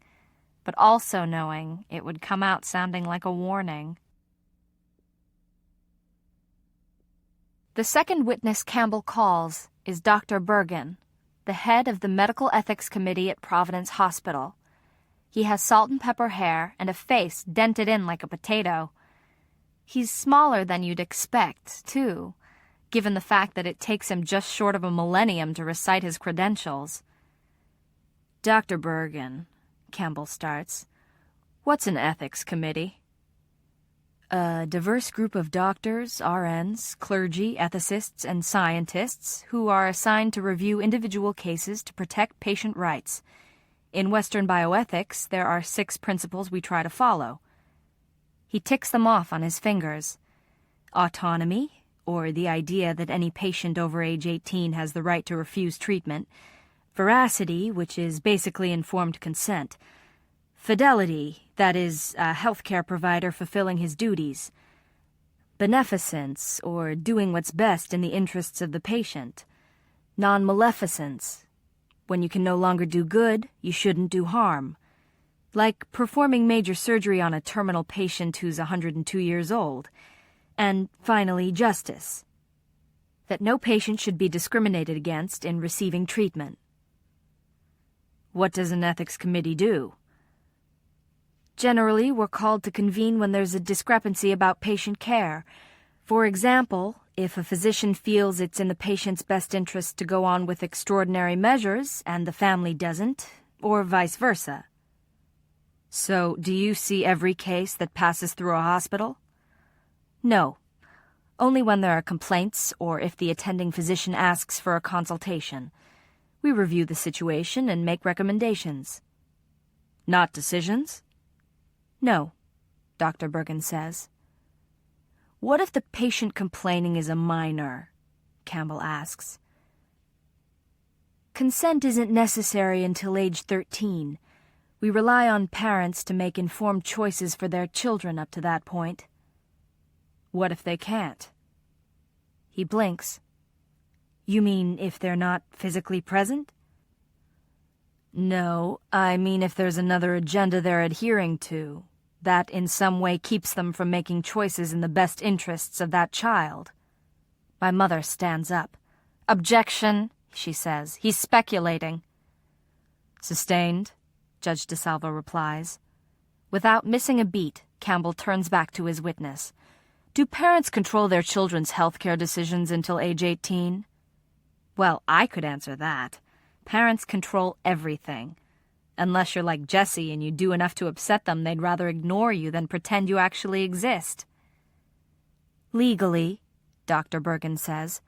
S5: but also knowing it would come out sounding like a warning. The second witness Campbell calls is Dr. Bergen, the head of the Medical Ethics Committee at Providence Hospital. He has salt and pepper hair and a face dented in like a potato. He's smaller than you'd expect, too, given the fact that it takes him just short of a millennium to recite his credentials. Dr. Bergen, Campbell starts, what's an ethics committee? A diverse group of doctors, RNs, clergy, ethicists, and scientists who are assigned to review individual cases to protect patient rights. In Western bioethics, there are 6 principles we try to follow. He ticks them off on his fingers. Autonomy, or the idea that any patient over age 18 has the right to refuse treatment. Veracity, which is basically informed consent. Fidelity, that is, a healthcare provider fulfilling his duties. Beneficence, or doing what's best in the interests of the patient. Non-maleficence, when you can no longer do good, you shouldn't do harm. Like performing major surgery on a terminal patient who's 102 years old. And finally, justice. That no patient should be discriminated against in receiving treatment. What does an ethics committee do? Generally, we're called to convene when there's a discrepancy about patient care. For example, if a physician feels it's in the patient's best interest to go on with extraordinary measures and the family doesn't, or vice versa. So, do you see every case that passes through a hospital? No. Only when there are complaints or if the attending physician asks for a consultation. We review the situation and make recommendations. Not decisions? No, Dr. Bergen says. What if the patient complaining is a minor? Campbell asks. Consent isn't necessary until age 13. We rely on parents to make informed choices for their children up to that point. What if they can't? He blinks. You mean if they're not physically present? No, I mean if there's another agenda they're adhering to, that in some way keeps them from making choices in the best interests of that child. My mother stands up. Objection, she says. He's speculating. Sustained, Judge DeSalvo replies. Without missing a beat, Campbell turns back to his witness. Do parents control their children's health care decisions until age 18? Well, I could answer that. Parents control everything. Unless you're like Jesse and you do enough to upset them, they'd rather ignore you than pretend you actually exist. Legally, Dr. Bergen says.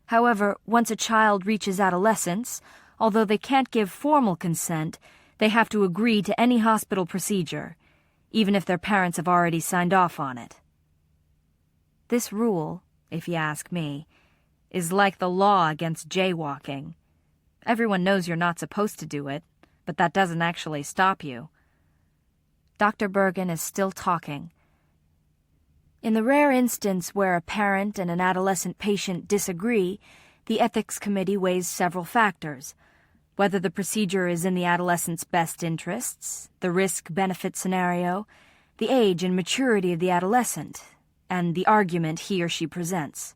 S5: However, once a child reaches adolescence, although they can't give formal consent, they have to agree to any hospital procedure, even if their parents have already signed off on it. This rule, if you ask me, is like the law against jaywalking. Everyone knows you're not supposed to do it, but that doesn't actually stop you. Dr. Bergen is still talking. In the rare instance where a parent and an adolescent patient disagree, the ethics committee weighs several factors. Whether the procedure is in the adolescent's best interests, the risk-benefit scenario, the age and maturity of the adolescent, and the argument he or she presents.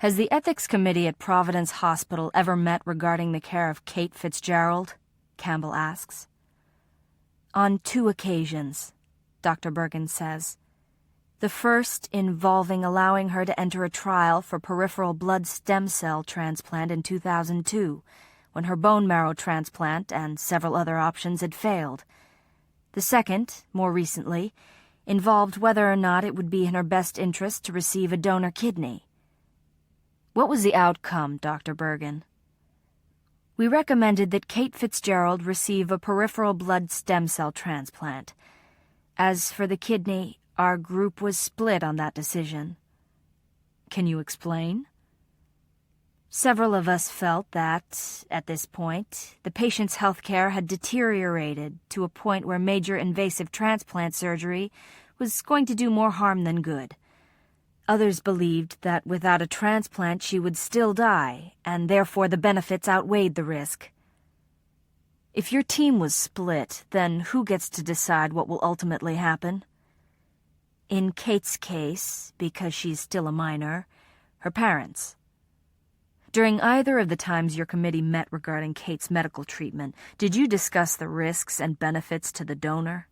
S5: Has the ethics committee at Providence Hospital ever met regarding the care of Kate Fitzgerald? Campbell asks. On 2 occasions, Dr. Bergen says. The first involving allowing her to enter a trial for peripheral blood stem cell transplant in 2002, when her bone marrow transplant and several other options had failed. The second, more recently, involved whether or not it would be in her best interest to receive a donor kidney. What was the outcome, Dr. Bergen? We recommended that Kate Fitzgerald receive a peripheral blood stem cell transplant. As for the kidney, our group was split on that decision. Can you explain? Several of us felt that, at this point, the patient's health care had deteriorated to a point where major invasive transplant surgery was going to do more harm than good. Others believed that without a transplant she would still die, and therefore the benefits outweighed the risk. If your team was split, then who gets to decide what will ultimately happen? In Kate's case, because she's still a minor, her parents. During either of the times your committee met regarding Kate's medical treatment, did you discuss the risks and benefits to the donor?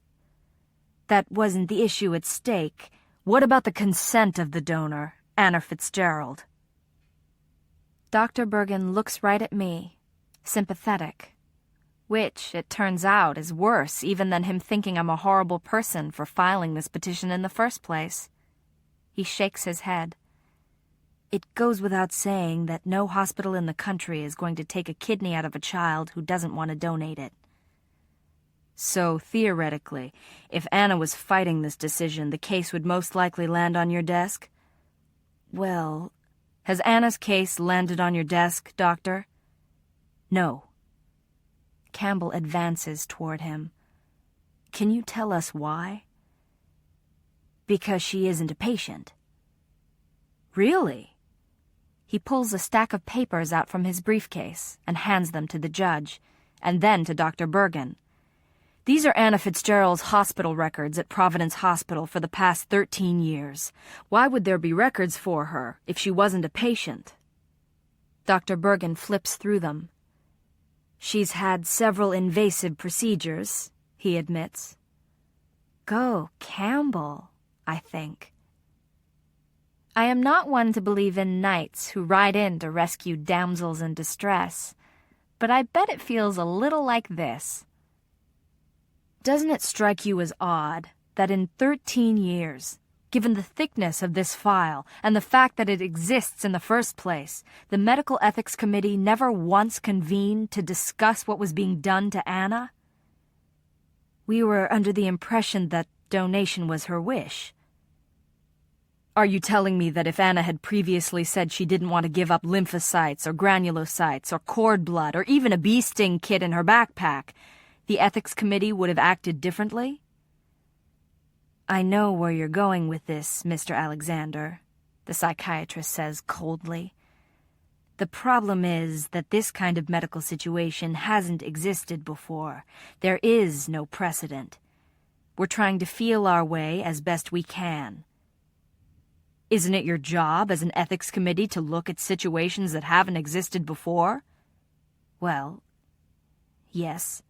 S5: That wasn't the issue at stake. What about the consent of the donor? Anna Fitzgerald. Dr. Bergen looks right at me, sympathetic, which, it turns out, is worse even than him thinking I'm a horrible person for filing this petition in the first place. He shakes his head. It goes without saying that no hospital in the country is going to take a kidney out of a child who doesn't want to donate it. So, theoretically, if Anna was fighting this decision, the case would most likely land on your desk? Well, has Anna's case landed on your desk, Doctor? No. Campbell advances toward him. Can you tell us why? Because she isn't a patient. Really? He pulls a stack of papers out from his briefcase and hands them to the judge, and then to Dr. Bergen. These are Anna Fitzgerald's hospital records at Providence Hospital for the past 13 years. Why would there be records for her if she wasn't a patient? Dr. Bergen flips through them. She's had several invasive procedures, he admits. Go, Campbell, I think. I am not one to believe in knights who ride in to rescue damsels in distress, but I bet it feels a little like this. Doesn't it strike you as odd that in 13 years, given the thickness of this file and the fact that it exists in the first place, the Medical Ethics Committee never once convened to discuss what was being done to Anna? We were under the impression that donation was her wish. Are you telling me that if Anna had previously said she didn't want to give up lymphocytes or granulocytes or cord blood or even a bee sting kit in her backpack, the ethics committee would have acted differently? I know where you're going with this, Mr. Alexander, the psychiatrist says coldly. The problem is that this kind of medical situation hasn't existed before. There is no precedent. We're trying to feel our way as best we can. Isn't it your job as an ethics committee to look at situations that haven't existed before? Well, yes.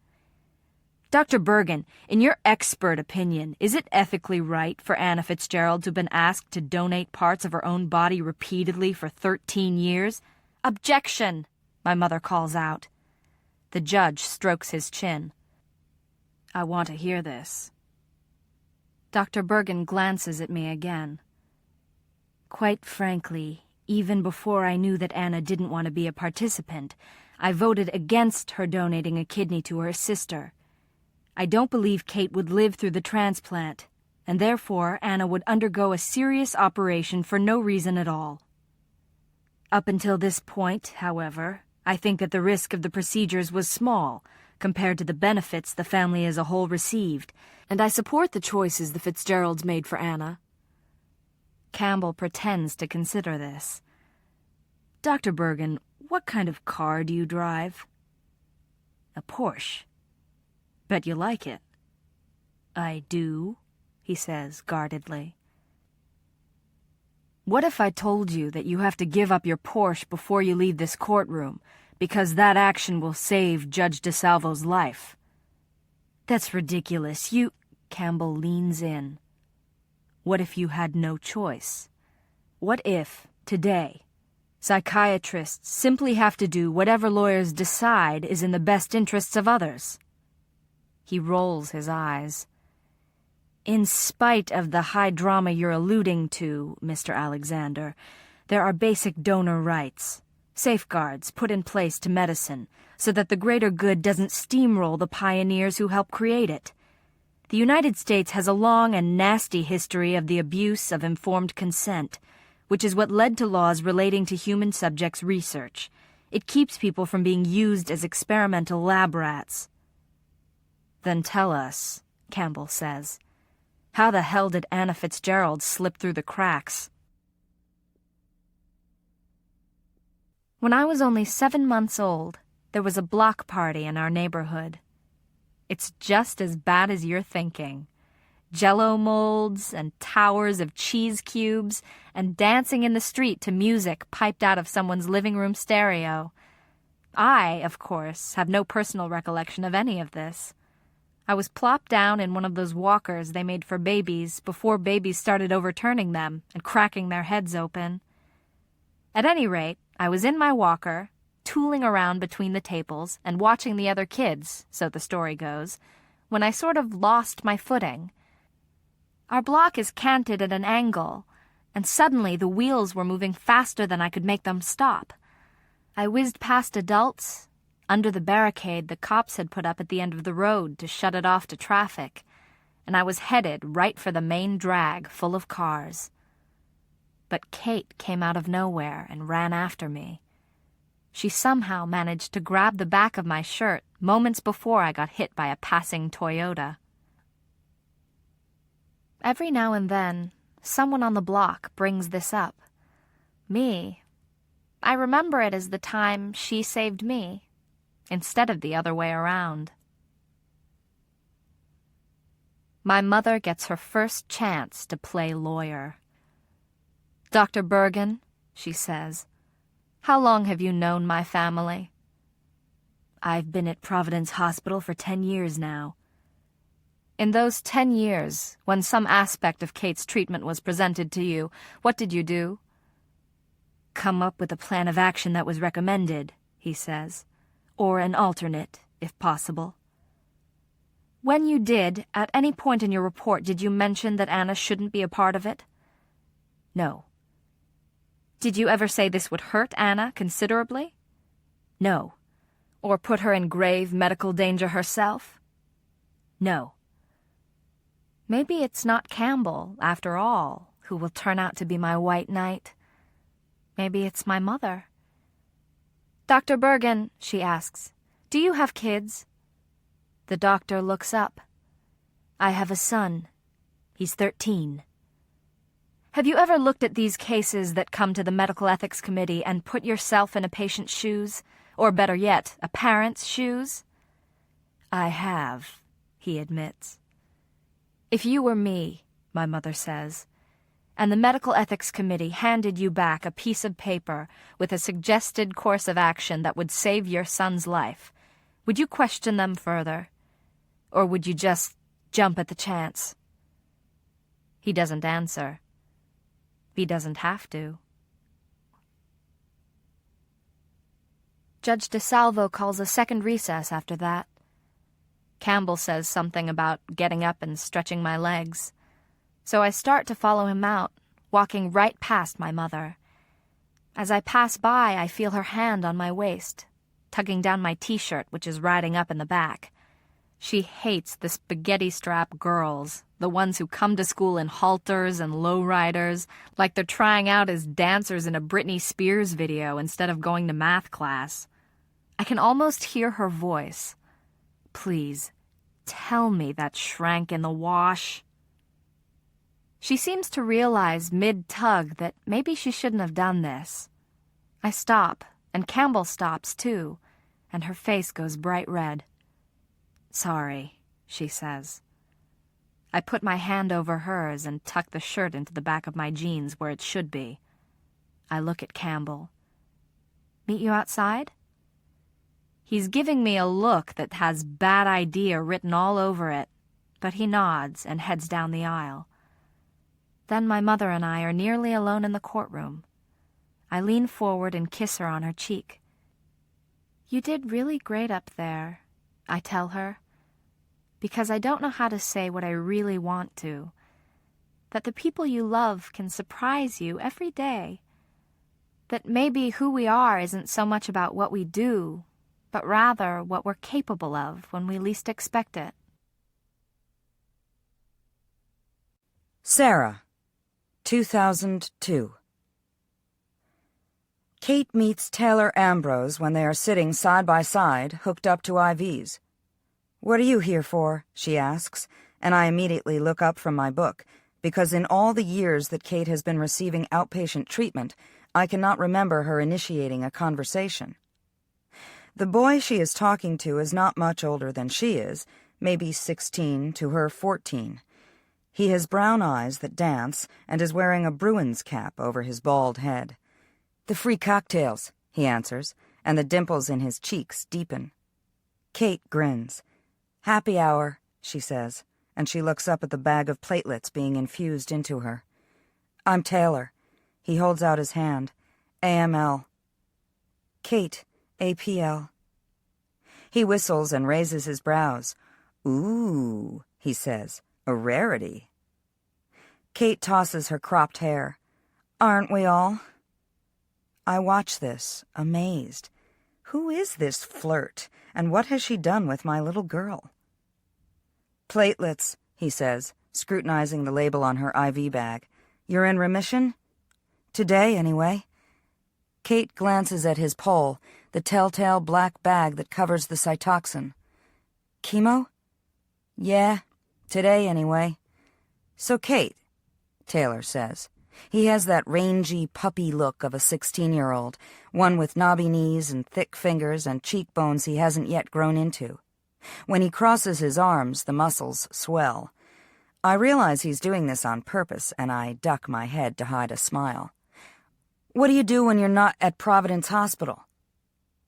S5: Dr. Bergen, in your expert opinion, is it ethically right for Anna Fitzgerald to have been asked to donate parts of her own body repeatedly for 13 years? Objection, my mother calls out. The judge strokes his chin. I want to hear this. Dr. Bergen glances at me again. Quite frankly, even before I knew that Anna didn't want to be a participant, I voted against her donating a kidney to her sister. I don't believe Kate would live through the transplant, and therefore Anna would undergo a serious operation for no reason at all. Up until this point, however, I think that the risk of the procedures was small compared to the benefits the family as a whole received, and I support the choices the Fitzgeralds made for Anna. Campbell pretends to consider this. Dr. Bergen, what kind of car do you drive? A Porsche. Bet you like it. I do, he says guardedly. What if I told you that you have to give up your Porsche before you leave this courtroom, because that action will save Judge DeSalvo's life? That's ridiculous. Campbell leans in. What if you had no choice? What if, today, psychiatrists simply have to do whatever lawyers decide is in the best interests of others? He rolls his eyes. In spite of the high drama you're alluding to, Mr. Alexander, there are basic donor rights, safeguards put in place to medicine so that the greater good doesn't steamroll the pioneers who helped create it. The United States has a long and nasty history of the abuse of informed consent, which is what led to laws relating to human subjects research. It keeps people from being used as experimental lab rats. Then tell us, Campbell says, how the hell did Anna Fitzgerald slip through the cracks? When I was only 7 months old, there was a block party in our neighborhood. It's just as bad as you're thinking. Jell-O molds and towers of cheese cubes and dancing in the street to music piped out of someone's living room stereo. I, of course, have no personal recollection of any of this. I was plopped down in one of those walkers they made for babies before babies started overturning them and cracking their heads open. At any rate, I was in my walker, tooling around between the tables and watching the other kids, so the story goes, when I sort of lost my footing. Our block is canted at an angle, and suddenly the wheels were moving faster than I could make them stop. I whizzed past adults, under the barricade the cops had put up at the end of the road to shut it off to traffic, and I was headed right for the main drag full of cars. But Kate came out of nowhere and ran after me. She somehow managed to grab the back of my shirt moments before I got hit by a passing Toyota. Every now and then, someone on the block brings this up. Me. I remember it as the time she saved me, instead of the other way around. My mother gets her first chance to play lawyer. "Dr. Bergen," she says, "how long have you known my family?" "I've been at Providence Hospital for 10 years now." "In those 10 years, when some aspect of Kate's treatment was presented to you, what did you do?" "Come up with a plan of action that was recommended," he says, "or an alternate, if possible." "When you did, at any point in your report, did you mention that Anna shouldn't be a part of it?" "No." "Did you ever say this would hurt Anna considerably?" "No." "Or put her in grave medical danger herself?" "No." Maybe it's not Campbell, after all, who will turn out to be my white knight. Maybe it's my mother. "Dr. Bergen," she asks, "do you have kids?" The doctor looks up. "I have a son. He's 13. "Have you ever looked at these cases that come to the Medical Ethics Committee and put yourself in a patient's shoes? Or better yet, a parent's shoes?" "I have," he admits. "If you were me," my mother says, "and the Medical Ethics Committee handed you back a piece of paper with a suggested course of action that would save your son's life, would you question them further? Or would you just jump at the chance?" He doesn't answer. He doesn't have to. Judge DeSalvo calls a second recess after that. Campbell says something about getting up and stretching my legs. So I start to follow him out, walking right past my mother. As I pass by, I feel her hand on my waist, tugging down my t-shirt, which is riding up in the back. She hates the spaghetti-strap girls, the ones who come to school in halters and lowriders, like they're trying out as dancers in a Britney Spears video instead of going to math class. I can almost hear her voice. "Please, tell me that shrank in the wash." She seems to realize mid-tug that maybe she shouldn't have done this. I stop, and Campbell stops too, and her face goes bright red. "Sorry," she says. I put my hand over hers and tuck the shirt into the back of my jeans where it should be. I look at Campbell. "Meet you outside?" He's giving me a look that has bad idea written all over it, but he nods and heads down the aisle. Then my mother and I are nearly alone in the courtroom. I lean forward and kiss her on her cheek. "You did really great up there," I tell her, because I don't know how to say what I really want to. That the people you love can surprise you every day. That maybe who we are isn't so much about what we do, but rather what we're capable of when we least expect it.
S3: Sarah, 2002. Kate meets Taylor Ambrose when they are sitting side by side, hooked up to IVs. "What are you here for?" she asks, and I immediately look up from my book, because in all the years that Kate has been receiving outpatient treatment, I cannot remember her initiating a conversation. The boy she is talking to is not much older than she is, maybe 16 to her 14. He has brown eyes that dance and is wearing a Bruins cap over his bald head. "The free cocktails," he answers, and the dimples in his cheeks deepen. Kate grins. "Happy hour," she says, and she looks up at the bag of platelets being infused into her. I'm Taylor. He holds out his hand. AML. Kate, APL. He whistles and raises his brows. Ooh, he says, a rarity. Kate tosses her cropped hair. Aren't we all? I watch this, amazed. Who is this flirt, and what has she done with my little girl? Platelets, he says, scrutinizing the label on her IV bag. You're in remission? Today, anyway. Kate glances at his pole, the telltale black bag that covers the cytoxin. Chemo? Yeah, today, anyway. So, Kate, Taylor says. He has that rangy puppy look of a 16-year-old, one with knobby knees and thick fingers and cheekbones he hasn't yet grown into. When he crosses his arms, the muscles swell. I realize he's doing this on purpose, and I duck my head to hide a smile. What do you do when you're not at Providence Hospital?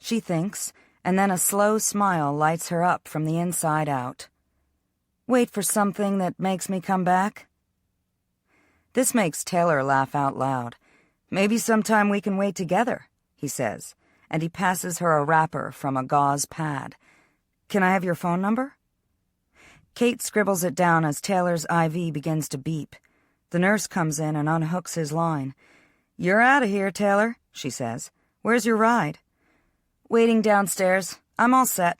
S3: She thinks, and then a slow smile lights her up from the inside out. Wait for something that makes me come back? This makes Taylor laugh out loud. Maybe sometime we can wait together, he says, and he passes her a wrapper from a gauze pad. Can I have your phone number? Kate scribbles it down as Taylor's IV begins to beep. The nurse comes in and unhooks his line. You're out of here, Taylor, she says. Where's your ride? Waiting downstairs. I'm all set.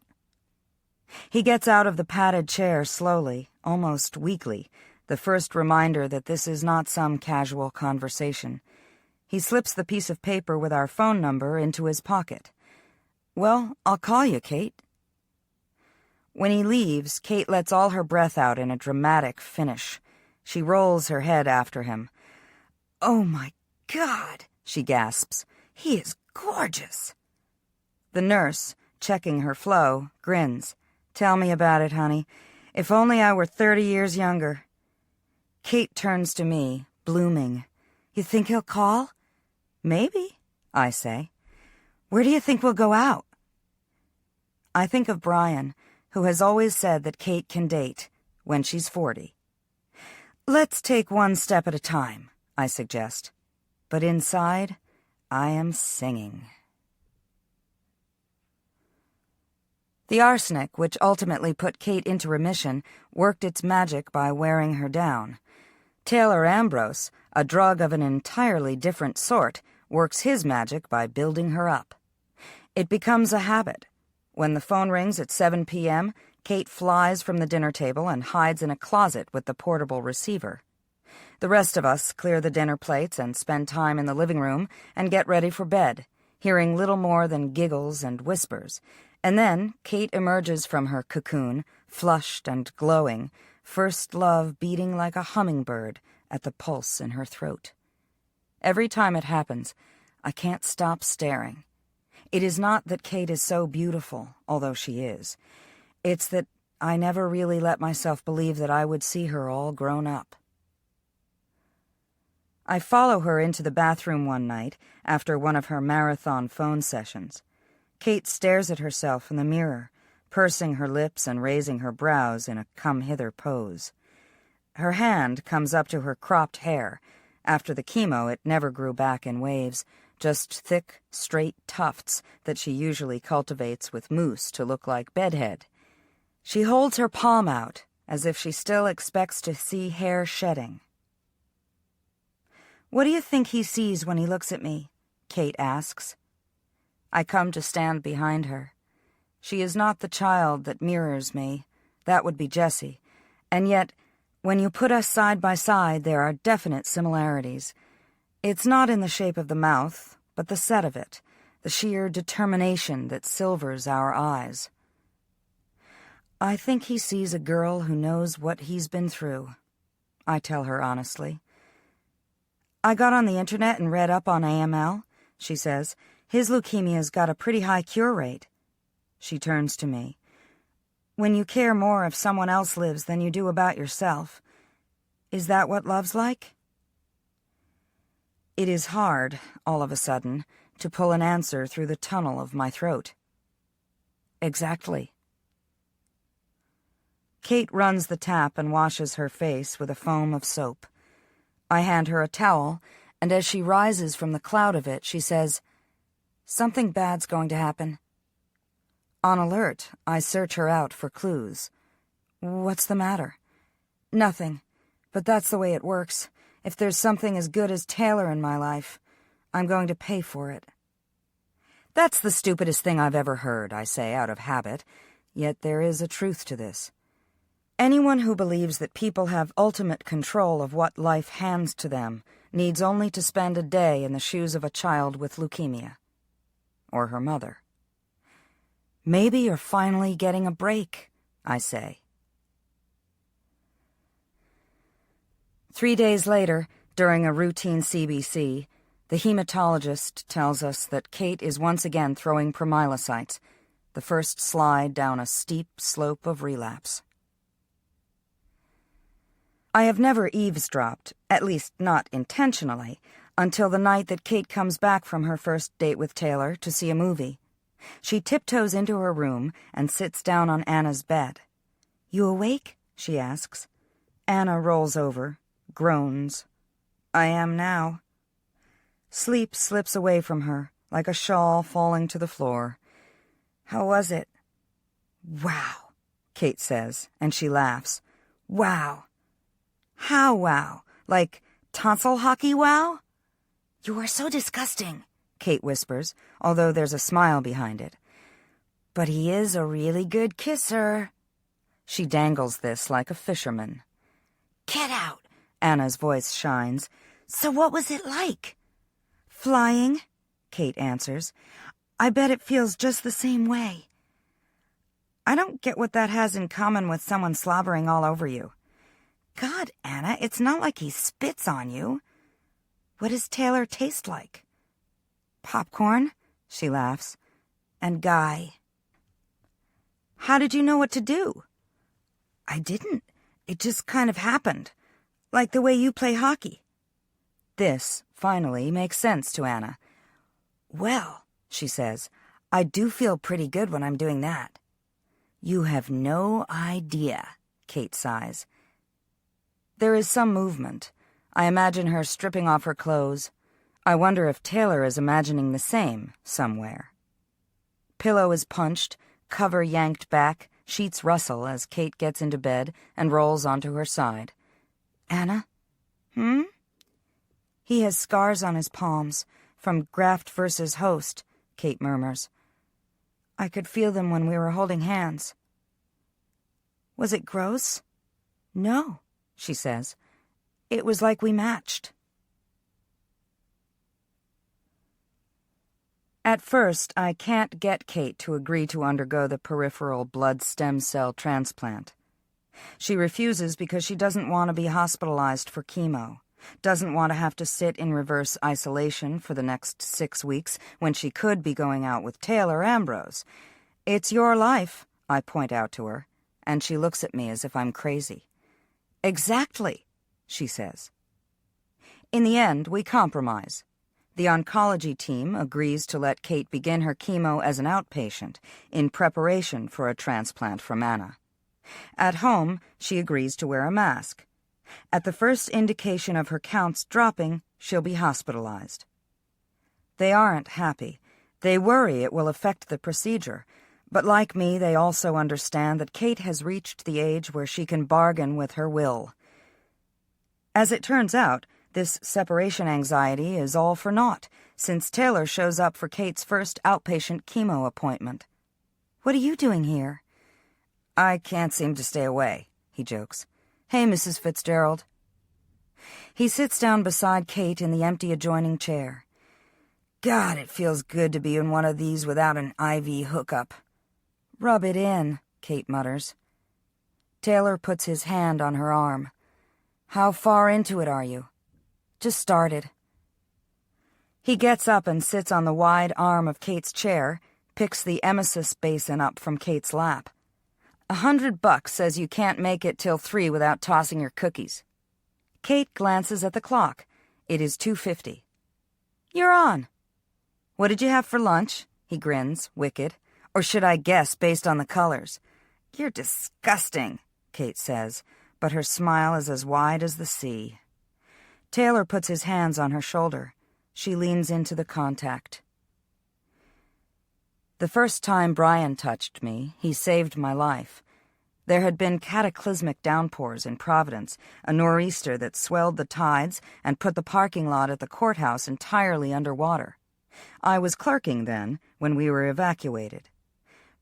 S3: He gets out of the padded chair slowly, almost weakly, the first reminder that this is not some casual conversation. He slips the piece of paper with our phone number into his pocket. Well, I'll call you, Kate. When he leaves, Kate lets all her breath out in a dramatic finish. She rolls her head after him. Oh, my God, she gasps. He is gorgeous. The nurse, checking her flow, grins. Tell me about it, honey. If only I were 30 years younger. Kate turns to me, blooming. You think he'll call? Maybe, I say. Where do you think we'll go out? I think of Brian, who has always said that Kate can date when she's 40. Let's take one step at a time, I suggest. But inside, I am singing. The arsenic, which ultimately put Kate into remission, worked its magic by wearing her down. Taylor Ambrose, a drug of an entirely different sort, works his magic by building her up. It becomes a habit. When the phone rings at 7 p.m., Kate flies from the dinner table and hides in a closet with the portable receiver. The rest of us clear the dinner plates and spend time in the living room and get ready for bed, hearing little more than giggles and whispers. And then Kate emerges from her cocoon, flushed and glowing, first love beating like a hummingbird at the pulse in her throat. Every time it happens, I can't stop staring. It is not that Kate is so beautiful, although she is. It's that I never really let myself believe that I would see her all grown up. I follow her into the bathroom one night after one of her marathon phone sessions. Kate stares at herself in the mirror, pursing her lips and raising her brows in a come-hither pose. Her hand comes up to her cropped hair. After the chemo, it never grew back in waves, just thick, straight tufts that she usually cultivates with mousse to look like bedhead. She holds her palm out, as if she still expects to see hair shedding. What do you think he sees when he looks at me? Kate asks. I come to stand behind her. She is not the child that mirrors me. That would be Jessie. And yet, when you put us side by side, there are definite similarities. It's not in the shape of the mouth, but the set of it, the sheer determination that silvers our eyes. I think he sees a girl who knows what he's been through, I tell her honestly. I got on the internet and read up on AML, she says. His leukemia's got a pretty high cure rate. She turns to me. When you care more if someone else lives than you do about yourself. Is that what love's like? It is hard, all of a sudden, to pull an answer through the tunnel of my throat. Exactly. Kate runs the tap and washes her face with a foam of soap. I hand her a towel, and as she rises from the cloud of it, she says, "Something bad's going to happen." On alert, I search her out for clues. "What's the matter?" "Nothing, but that's the way it works. If there's something as good as Taylor in my life, I'm going to pay for it." "That's the stupidest thing I've ever heard," I say, out of habit, yet there is a truth to this. Anyone who believes that people have ultimate control of what life hands to them needs only to spend a day in the shoes of a child with leukemia. Or her mother. "Maybe you're finally getting a break," I say. 3 days later, during a routine CBC, the hematologist tells us that Kate is once again throwing promyelocytes, the first slide down a steep slope of relapse. I have never eavesdropped, at least not intentionally, until the night that Kate comes back from her first date with Taylor to see a movie. She tiptoes into her room and sits down on Anna's bed. "You awake?" she asks. Anna rolls over, groans. "I am now." Sleep slips away from her, like a shawl falling to the floor. "How was it?" "Wow," Kate says, and she laughs. "Wow." "How wow? Like tonsil hockey wow?" "You are so disgusting," Kate whispers, although there's a smile behind it. "But he is a really good kisser." She dangles this like a fisherman. "Get out," Anna's voice shines. "So what was it like?" "Flying," Kate answers. "I bet it feels just the same way." "I don't get what that has in common with someone slobbering all over you." "God, Anna, it's not like he spits on you." "What does Taylor taste like?" "Popcorn," she laughs. "And Guy." "How did you know what to do?" "I didn't. It just kind of happened. Like the way you play hockey." This, finally, makes sense to Anna. "Well," she says, "I do feel pretty good when I'm doing that." "You have no idea," Kate sighs. There is some movement. I imagine her stripping off her clothes. I wonder if Taylor is imagining the same somewhere. Pillow is punched, cover yanked back, sheets rustle as Kate gets into bed and rolls onto her side. "Anna?" "Hmm?" "He has scars on his palms, from graft versus host," Kate murmurs. "I could feel them when we were holding hands." "Was it gross?" "No," she says. "It was like we matched." At first, I can't get Kate to agree to undergo the peripheral blood stem cell transplant. She refuses because she doesn't want to be hospitalized for chemo, doesn't want to have to sit in reverse isolation for the next 6 weeks when she could be going out with Taylor Ambrose. "It's your life," I point out to her, and she looks at me as if I'm crazy. "Exactly," she says. In the end, we compromise. The oncology team agrees to let Kate begin her chemo as an outpatient in preparation for a transplant from Anna. At home, she agrees to wear a mask. At the first indication of her counts dropping, she'll be hospitalized. They aren't happy. They worry it will affect the procedure, but like me, they also understand that Kate has reached the age where she can bargain with her will. As it turns out, this separation anxiety is all for naught, since Taylor shows up for Kate's first outpatient chemo appointment. "What are you doing here?" "I can't seem to stay away," he jokes. "Hey, Mrs. Fitzgerald." He sits down beside Kate in the empty adjoining chair. "God, it feels good to be in one of these without an IV hookup." "Rub it in," Kate mutters. Taylor puts his hand on her arm. "How far into it are you?" "Just started." He gets up and sits on the wide arm of Kate's chair, picks the emesis basin up from Kate's lap. $100 says you can't make it till 3 without tossing your cookies. Kate glances at the clock. It is 2:50. "You're on." "What did you have for lunch?" He grins, wicked. "Or should I guess based on the colors?" "You're disgusting." Kate says, but her smile is as wide as the sea. Taylor puts his hands on her shoulder. She leans into the contact. The first time Brian touched me, he saved my life. There had been cataclysmic downpours in Providence, a nor'easter that swelled the tides and put the parking lot at the courthouse entirely underwater. I was clerking then, when we were evacuated.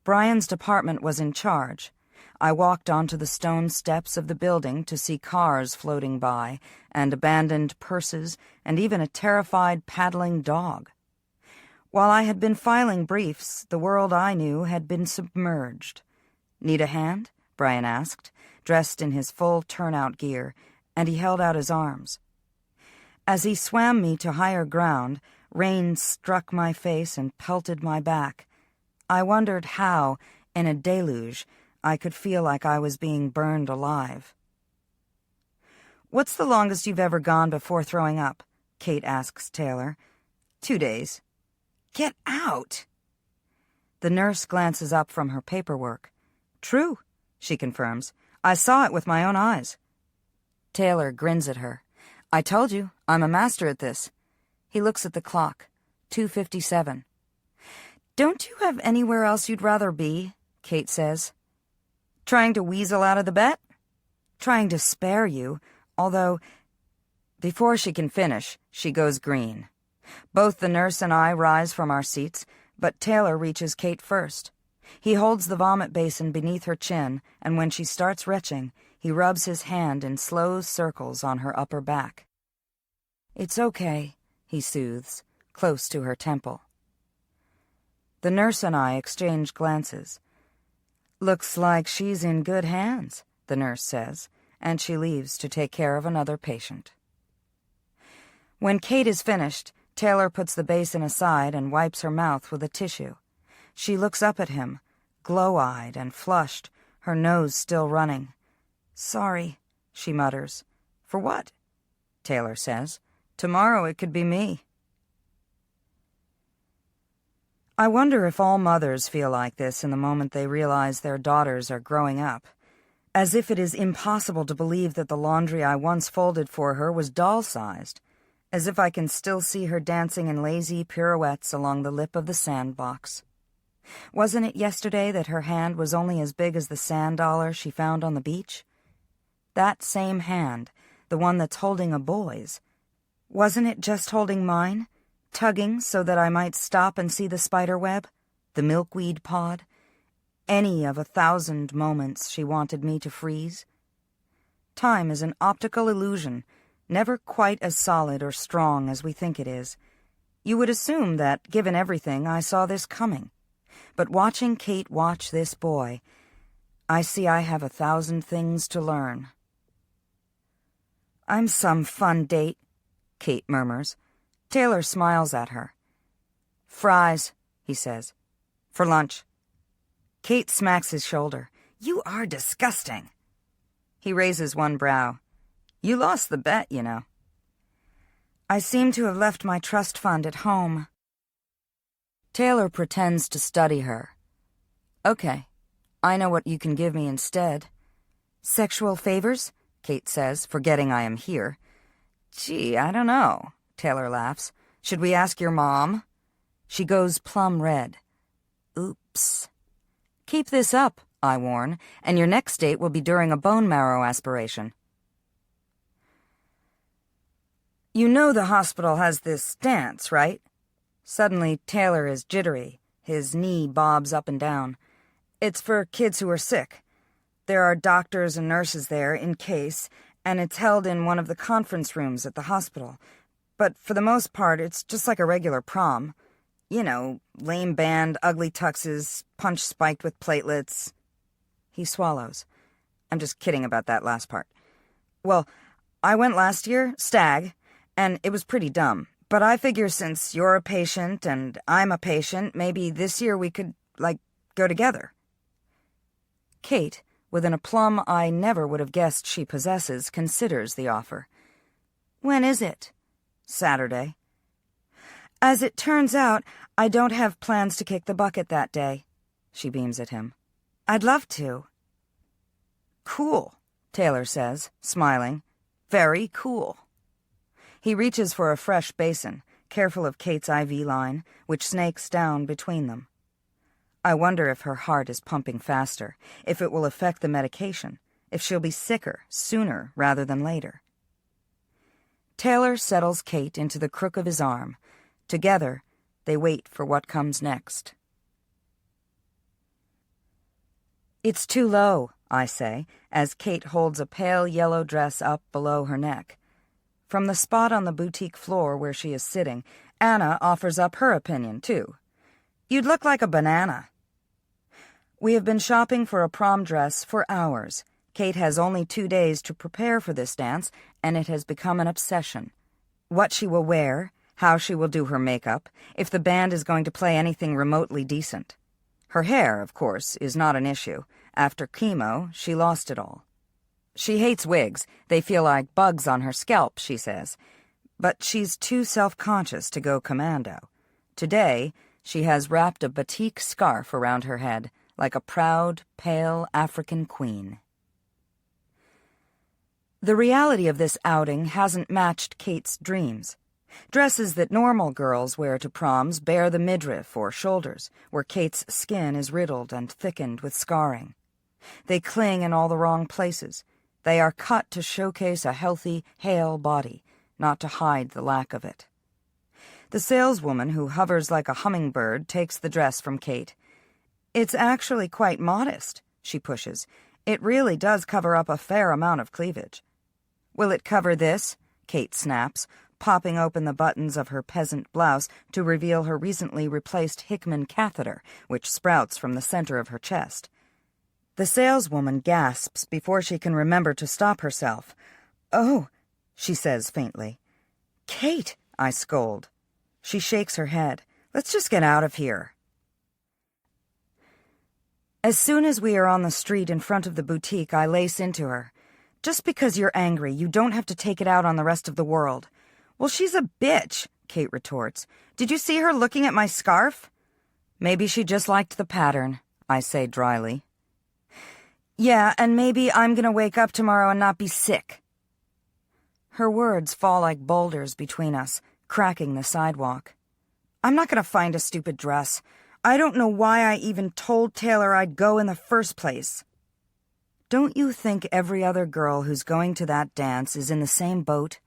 S3: Brian's department was in charge. I walked onto the stone steps of the building to see cars floating by, and abandoned purses, and even a terrified paddling dog. While I had been filing briefs, the world I knew had been submerged. "Need a hand?" Brian asked, dressed in his full turnout gear, and he held out his arms. As he swam me to higher ground, rain struck my face and pelted my back. I wondered how, in a deluge, I could feel like I was being burned alive. "What's the longest you've ever gone before throwing up?" Kate asks Taylor. 2 days. "Get out!" The nurse glances up from her paperwork. "True," she confirms. "I saw it with my own eyes." Taylor grins at her. "I told you, I'm a master at this." He looks at the clock. 2:57. "Don't you have anywhere else you'd rather be?" Kate says. "Trying to weasel out of the bet?" "Trying to spare you, although—" Before she can finish, she goes green. Both the nurse and I rise from our seats, but Taylor reaches Kate first. He holds the vomit basin beneath her chin, and when she starts retching, he rubs his hand in slow circles on her upper back. "It's okay," he soothes, close to her temple. The nurse and I exchange glances. "Looks like she's in good hands," the nurse says, and she leaves to take care of another patient. When Kate is finished, Taylor puts the basin aside and wipes her mouth with a tissue. She looks up at him, glow-eyed and flushed, her nose still running. "Sorry," she mutters. "For what?" Taylor says. "Tomorrow it could be me." I wonder if all mothers feel like this in the moment they realize their daughters are growing up. As if it is impossible to believe that the laundry I once folded for her was doll-sized. As if I can still see her dancing in lazy pirouettes along the lip of the sandbox. Wasn't it yesterday that her hand was only as big as the sand dollar she found on the beach? That same hand, the one that's holding a boy's, wasn't it just holding mine, tugging so that I might stop and see the spider web, the milkweed pod, any of 1,000 moments she wanted me to freeze? Time is an optical illusion, never quite as solid or strong as we think it is. You would assume that, given everything, I saw this coming. But watching Kate watch this boy, I see I have 1,000 things to learn. "I'm some fun date," Kate murmurs. Taylor smiles at her. "Fries," he says. "For lunch." Kate smacks his shoulder. "You are disgusting." He raises one brow. "You lost the bet, you know." "I seem to have left my trust fund at home." Taylor pretends to study her. "Okay, I know what you can give me instead." "Sexual favors?" Kate says, forgetting I am here. "Gee, I don't know," Taylor laughs. "Should we ask your mom?" She goes plum red. "Oops." "Keep this up," I warn, "and your next date will be during a bone marrow aspiration." "You know the hospital has this dance, right?" Suddenly, Taylor is jittery. His knee bobs up and down. "It's for kids who are sick. There are doctors and nurses there, in case, and it's held in one of the conference rooms at the hospital. But for the most part, it's just like a regular prom. You know, lame band, ugly tuxes, punch spiked with platelets." He swallows. "I'm just kidding about that last part. Well, I went last year, stag, and it was pretty dumb. But I figure since you're a patient and I'm a patient, maybe this year we could, go together." Kate, with an aplomb I never would have guessed she possesses, considers the offer. "When is it?" "Saturday." "As it turns out, I don't have plans to kick the bucket that day." She beams at him. "I'd love to." Cool, Taylor says, smiling. Very cool. He reaches for a fresh basin, careful of Kate's IV line, which snakes down between them. I wonder if her heart is pumping faster, if it will affect the medication, if she'll be sicker sooner rather than later. Taylor settles Kate into the crook of his arm. Together, they wait for what comes next. It's too low, I say, as Kate holds a pale yellow dress up below her neck. From the spot on the boutique floor where she is sitting, Anna offers up her opinion, too. You'd look like a banana. We have been shopping for a prom dress for hours. Kate has only 2 days to prepare for this dance, and it has become an obsession. What she will wear, how she will do her makeup, if the band is going to play anything remotely decent. Her hair, of course, is not an issue. After chemo, she lost it all. She hates wigs. They feel like bugs on her scalp, she says. But she's too self-conscious to go commando. Today, she has wrapped a batik scarf around her head, like a proud, pale African queen. The reality of this outing hasn't matched Kate's dreams. Dresses that normal girls wear to proms bare the midriff or shoulders, where Kate's skin is riddled and thickened with scarring. They cling in all the wrong places. They are cut to showcase a healthy, hale body, not to hide the lack of it. The saleswoman, who hovers like a hummingbird, takes the dress from Kate. It's actually quite modest, she pushes. It really does cover up a fair amount of cleavage. Will it cover this? Kate snaps, popping open the buttons of her peasant blouse to reveal her recently replaced Hickman catheter, which sprouts from the center of her chest. The saleswoman gasps before she can remember to stop herself. Oh, she says faintly. Kate, I scold. She shakes her head. Let's just get out of here. As soon as we are on the street in front of the boutique, I lace into her. Just because you're angry, you don't have to take it out on the rest of the world. Well, she's a bitch, Kate retorts. Did you see her looking at my scarf? Maybe she just liked the pattern, I say dryly. Yeah, and maybe I'm gonna wake up tomorrow and not be sick. Her words fall like boulders between us, cracking the sidewalk. I'm not gonna find a stupid dress. I don't know why I even told Taylor I'd go in the first place. Don't you think every other girl who's going to that dance is in the same boat?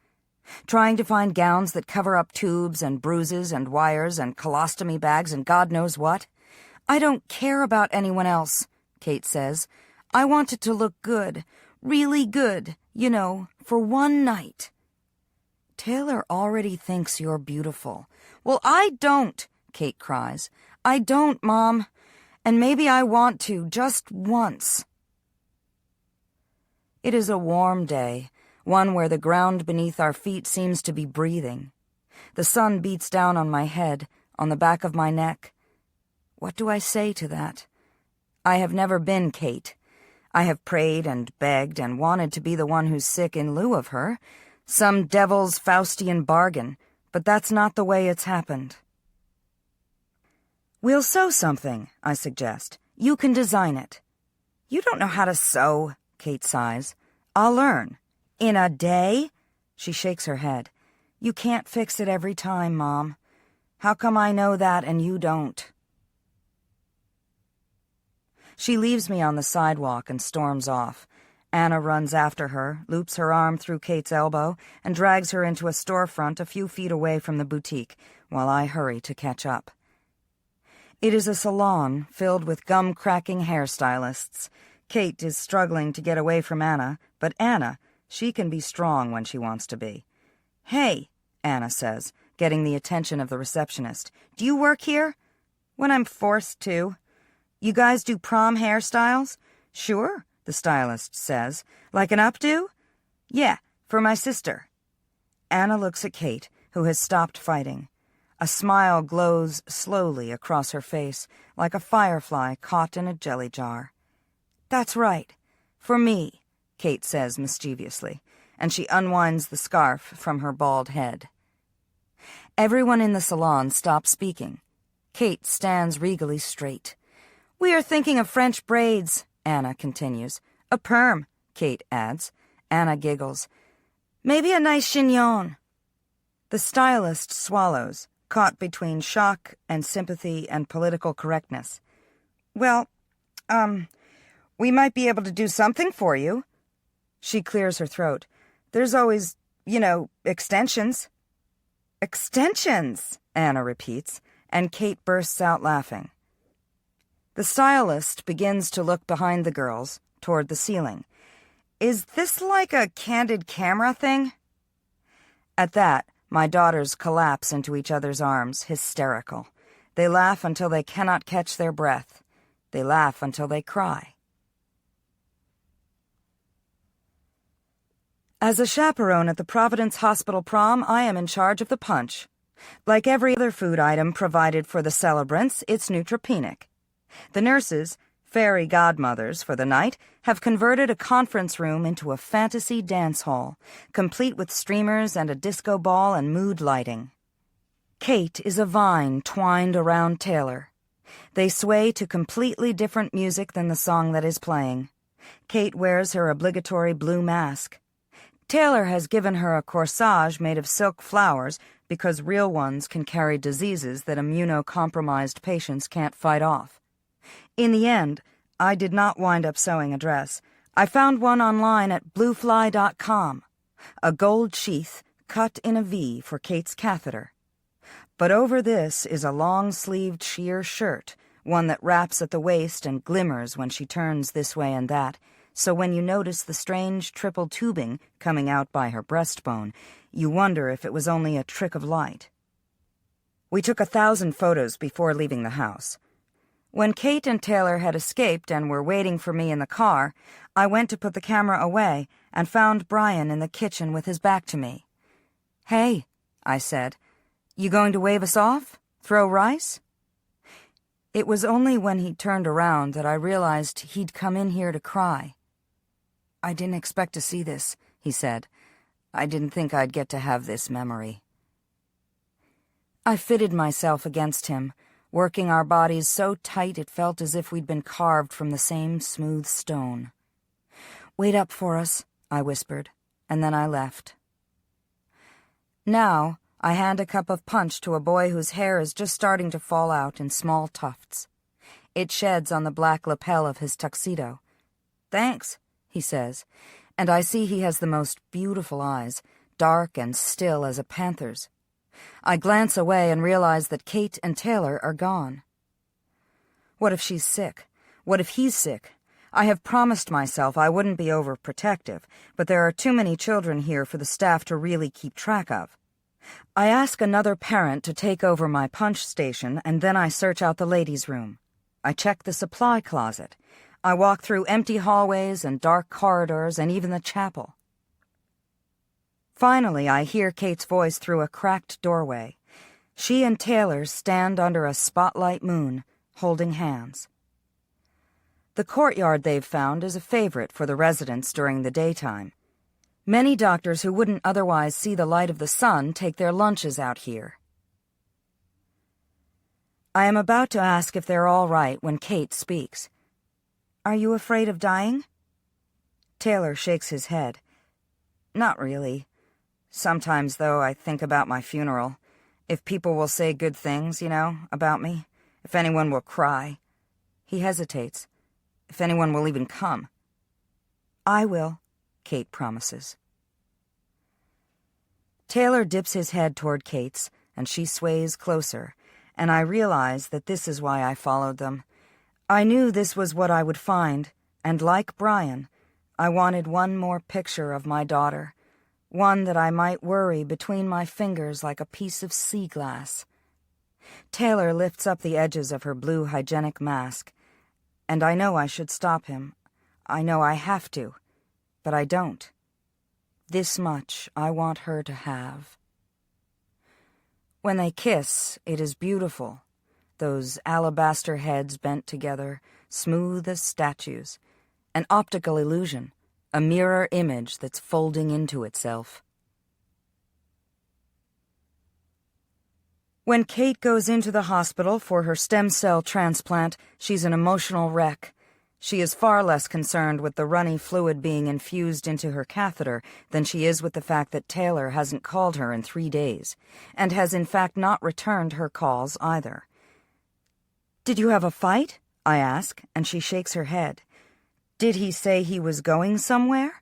S3: Trying to find gowns that cover up tubes and bruises and wires and colostomy bags and God knows what? I don't care about anyone else, Kate says. I want it to look good, really good, you know, for one night. Taylor already thinks you're beautiful. Well, I don't, Kate cries. I don't, Mom. And maybe I want to, just once. It is a warm day, one where the ground beneath our feet seems to be breathing. The sun beats down on my head, on the back of my neck. What do I say to that? I have never been Kate. I have prayed and begged and wanted to be the one who's sick in lieu of her. Some devil's Faustian bargain, but that's not the way it's happened. We'll sew something, I suggest. You can design it. You don't know how to sew, Kate sighs. I'll learn. In a day? She shakes her head. You can't fix it every time, Mom. How come I know that and you don't? She leaves me on the sidewalk and storms off. Anna runs after her, loops her arm through Kate's elbow, and drags her into a storefront a few feet away from the boutique, while I hurry to catch up. It is a salon filled with gum-cracking hairstylists. Kate is struggling to get away from Anna, but Anna, she can be strong when she wants to be. Hey, Anna says, getting the attention of the receptionist. Do you work here? When I'm forced to. You guys do prom hairstyles? Sure, the stylist says. Like an updo? Yeah, for my sister. Anna looks at Kate, who has stopped fighting. A smile glows slowly across her face, like a firefly caught in a jelly jar. That's right. For me, Kate says mischievously, and she unwinds the scarf from her bald head. Everyone in the salon stops speaking. Kate stands regally straight. We are thinking of French braids, Anna continues. A perm, Kate adds. Anna giggles. Maybe a nice chignon. The stylist swallows, caught between shock and sympathy and political correctness. Well, we might be able to do something for you. She clears her throat. There's always, extensions. Extensions, Anna repeats, and Kate bursts out laughing. The stylist begins to look behind the girls, toward the ceiling. Is this like a candid camera thing? At that, my daughters collapse into each other's arms, hysterical. They laugh until they cannot catch their breath. They laugh until they cry. As a chaperone at the Providence Hospital prom, I am in charge of the punch. Like every other food item provided for the celebrants, it's neutropenic. The nurses, fairy godmothers for the night, have converted a conference room into a fantasy dance hall, complete with streamers and a disco ball and mood lighting. Kate is a vine twined around Taylor. They sway to completely different music than the song that is playing. Kate wears her obligatory blue mask. Taylor has given her a corsage made of silk flowers because real ones can carry diseases that immunocompromised patients can't fight off. In the end, I did not wind up sewing a dress. I found one online at bluefly.com, a gold sheath cut in a V for Kate's catheter. But over this is a long-sleeved sheer shirt, one that wraps at the waist and glimmers when she turns this way and that, so when you notice the strange triple tubing coming out by her breastbone, you wonder if it was only a trick of light. We took 1,000 photos before leaving the house. When Kate and Taylor had escaped and were waiting for me in the car, I went to put the camera away and found Brian in the kitchen with his back to me. "Hey," I said, "you going to wave us off? Throw rice?" It was only when he turned around that I realized he'd come in here to cry. "I didn't expect to see this," he said. "I didn't think I'd get to have this memory." I fitted myself against him, working our bodies so tight it felt as if we'd been carved from the same smooth stone. "Wait up for us," I whispered, and then I left. Now, I hand a cup of punch to a boy whose hair is just starting to fall out in small tufts. It sheds on the black lapel of his tuxedo. "Thanks," he says, and I see he has the most beautiful eyes, dark and still as a panther's. I glance away and realize that Kate and Taylor are gone. What if she's sick? What if he's sick? I have promised myself I wouldn't be overprotective, but there are too many children here for the staff to really keep track of. I ask another parent to take over my punch station, and then I search out the ladies' room. I check the supply closet. I walk through empty hallways and dark corridors and even the chapel. Finally, I hear Kate's voice through a cracked doorway. She and Taylor stand under a spotlight moon, holding hands. The courtyard they've found is a favorite for the residents during the daytime. Many doctors who wouldn't otherwise see the light of the sun take their lunches out here. I am about to ask if they're all right when Kate speaks. "Are you afraid of dying?" Taylor shakes his head. "Not really. Sometimes, though, I think about my funeral. If people will say good things, about me. If anyone will cry." He hesitates. "If anyone will even come." "I will," Kate promises. Taylor dips his head toward Kate's, and she sways closer, and I realize that this is why I followed them. I knew this was what I would find, and like Brian, I wanted one more picture of my daughter, one that I might worry between my fingers like a piece of sea glass. Taylor lifts up the edges of her blue hygienic mask, and I know I should stop him. I know I have to, but I don't. This much I want her to have. When they kiss, it is beautiful. Those alabaster heads bent together, smooth as statues. An optical illusion, a mirror image that's folding into itself. When Kate goes into the hospital for her stem cell transplant, she's an emotional wreck. She is far less concerned with the runny fluid being infused into her catheter than she is with the fact that Taylor hasn't called her in 3 days, and has in fact not returned her calls either. "Did you have a fight?" I ask, and she shakes her head. "Did he say he was going somewhere?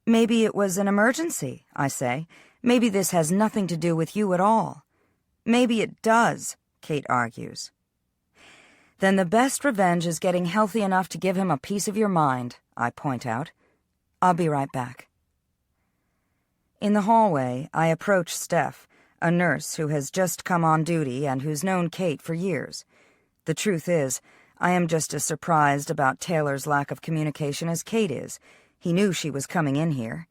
S3: Maybe it was an emergency," I say. "Maybe this has nothing to do with you at all." "Maybe it does," Kate argues. "Then the best revenge is getting healthy enough to give him a piece of your mind," I point out. "I'll be right back." In the hallway, I approach Steph, a nurse who has just come on duty and who's known Kate for years. The truth is, I am just as surprised about Taylor's lack of communication as Kate is. He knew she was coming in here.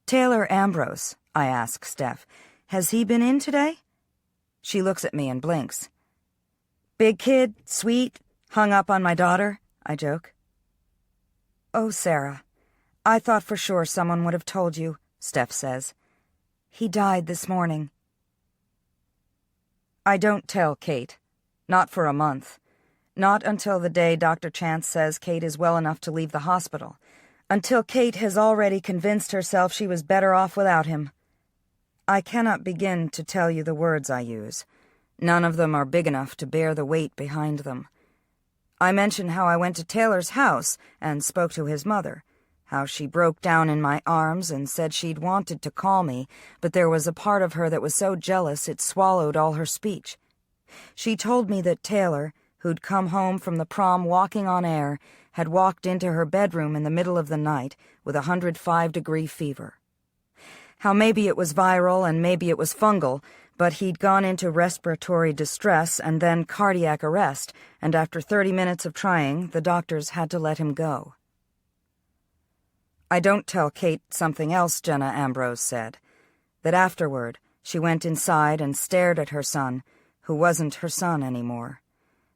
S3: "Taylor Ambrose," I ask Steph, "has he been in today?" She looks at me and blinks. "Big kid, sweet, hung up on my daughter," I joke. "Oh, Sarah, I thought for sure someone would have told you," Steph says. "He died this morning." I don't tell Kate. Not for a month. Not until the day Dr. Chance says Kate is well enough to leave the hospital. Until Kate has already convinced herself she was better off without him. I cannot begin to tell you the words I use. None of them are big enough to bear the weight behind them. I mention how I went to Taylor's house and spoke to his mother, how she broke down in my arms and said she'd wanted to call me, but there was a part of her that was so jealous it swallowed all her speech. She told me that Taylor, who'd come home from the prom walking on air, had walked into her bedroom in the middle of the night with 105-degree fever. How maybe it was viral and maybe it was fungal, but he'd gone into respiratory distress and then cardiac arrest, and after 30 minutes of trying, the doctors had to let him go. I don't tell Kate something else Jenna Ambrose said, that afterward she went inside and stared at her son, who wasn't her son anymore,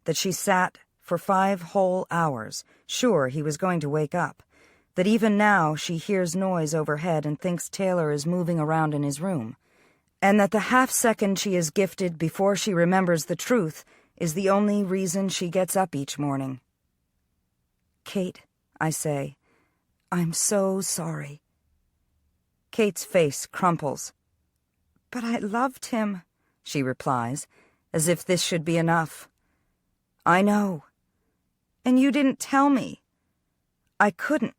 S3: that she sat for 5 whole hours, sure he was going to wake up, that even now she hears noise overhead and thinks Taylor is moving around in his room, and that the half-second she is gifted before she remembers the truth is the only reason she gets up each morning. "Kate," I say, "I'm so sorry." Kate's face crumples. "But I loved him," she replies, as if this should be enough. "I know. And you didn't tell me. I couldn't,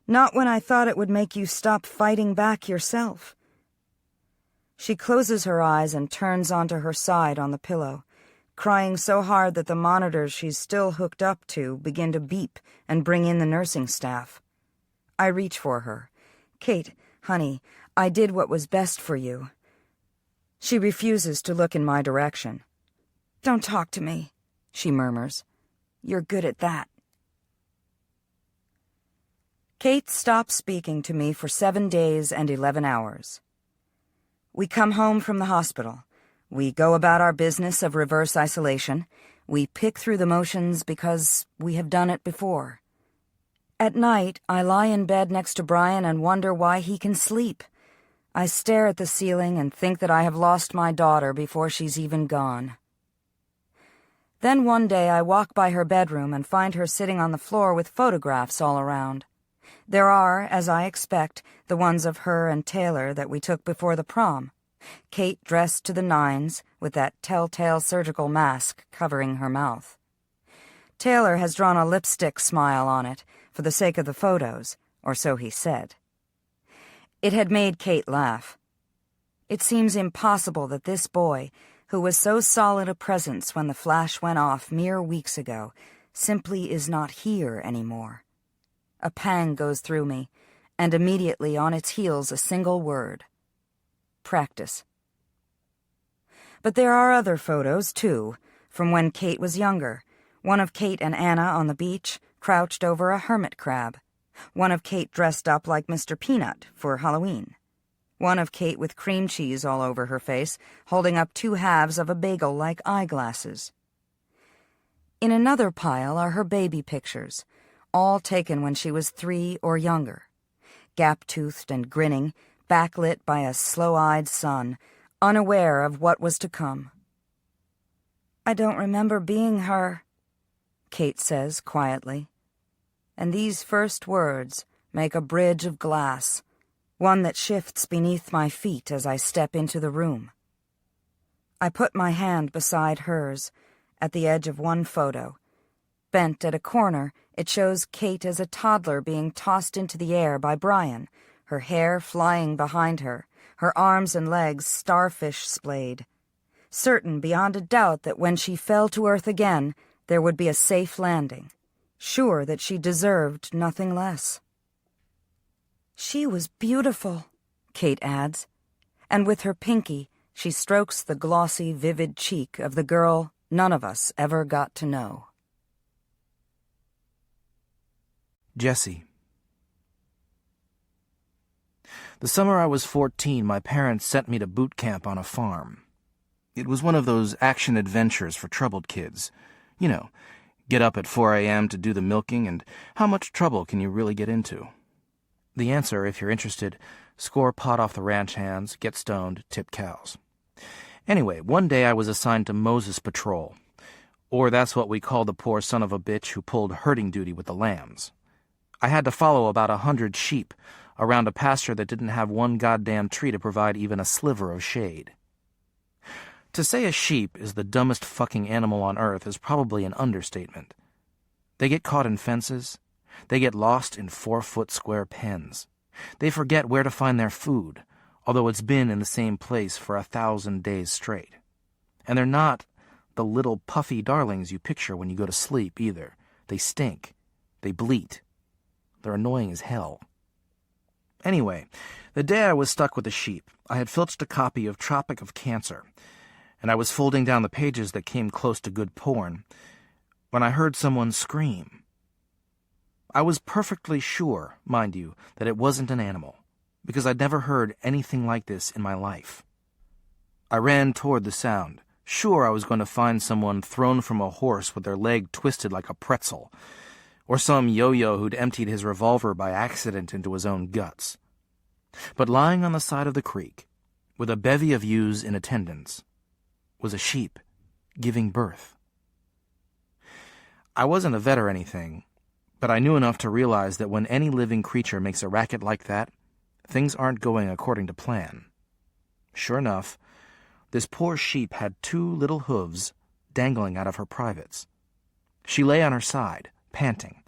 S3: not when I thought it would make you stop fighting back yourself." She closes her eyes and turns onto her side on the pillow, crying so hard that the monitors she's still hooked up to begin to beep and bring in the nursing staff. I reach for her. "Kate, honey, I did what was best for you." She refuses to look in my direction. "Don't talk to me," she murmurs. "You're good at that." Kate stops speaking to me for 7 days and 11 hours. We come home from the hospital. We go about our business of reverse isolation. We pick through the motions because we have done it before. At night, I lie in bed next to Brian and wonder why he can sleep. I stare at the ceiling and think that I have lost my daughter before she's even gone. Then one day I walk by her bedroom and find her sitting on the floor with photographs all around. There are, as I expect, the ones of her and Taylor that we took before the prom. Kate dressed to the nines, with that telltale surgical mask covering her mouth. Taylor has drawn a lipstick smile on it, for the sake of the photos, or so he said. It had made Kate laugh. It seems impossible that this boy, who was so solid a presence when the flash went off mere weeks ago, simply is not here anymore. A pang goes through me, and immediately on its heels a single word: practice. But there are other photos, too, from when Kate was younger. One of Kate and Anna on the beach, crouched over a hermit crab. One of Kate dressed up like Mr. Peanut for Halloween. One of Kate with cream cheese all over her face, holding up 2 halves of a bagel like eyeglasses. In another pile are her baby pictures, all taken when she was 3 or younger. Gap-toothed and grinning, backlit by a slow-eyed sun, unaware of what was to come. "I don't remember being her," Kate says quietly. and these first words make a bridge of glass, one that shifts beneath my feet as I step into the room. I put my hand beside hers, at the edge of one photo. Bent at a corner, it shows Kate as a toddler being tossed into the air by Brian, her hair flying behind her, her arms and legs starfish splayed. Certain beyond a doubt that when she fell to earth again, there would be a safe landing. Sure that she deserved nothing less. "She was beautiful," Kate adds, and with her pinky, she strokes the glossy, vivid cheek of the girl none of us ever got to know.
S4: Jessie. The summer I was 14, my parents sent me to boot camp on a farm. It was one of those action adventures for troubled kids. You know, get up at 4 a.m. to do the milking, and how much trouble can you really get into? The answer, if you're interested, score pot off the ranch hands, get stoned, tip cows. Anyway, one day I was assigned to Moses Patrol, or that's what we called the poor son of a bitch who pulled herding duty with the lambs. I had to follow about 100 sheep around a pasture that didn't have one goddamn tree to provide even a sliver of shade. To say a sheep is the dumbest fucking animal on earth is probably an understatement. They get caught in fences. They get lost in 4-foot square pens. They forget where to find their food, although it's been in the same place for 1,000 days straight. And they're not the little puffy darlings you picture when you go to sleep, either. They stink. They bleat. They're annoying as hell. Anyway, the day I was stuck with the sheep, I had filched a copy of Tropic of Cancer, and I was folding down the pages that came close to good porn, when I heard someone scream. I was perfectly sure, mind you, that it wasn't an animal, because I'd never heard anything like this in my life. I ran toward the sound, sure I was going to find someone thrown from a horse with their leg twisted like a pretzel, or some yo-yo who'd emptied his revolver by accident into his own guts. But lying on the side of the creek, with a bevy of ewes in attendance, was a sheep giving birth. I wasn't a vet or anything, but I knew enough to realize that when any living creature makes a racket like that, things aren't going according to plan. Sure enough, this poor sheep had 2 little hooves dangling out of her privates. She lay on her side, panting.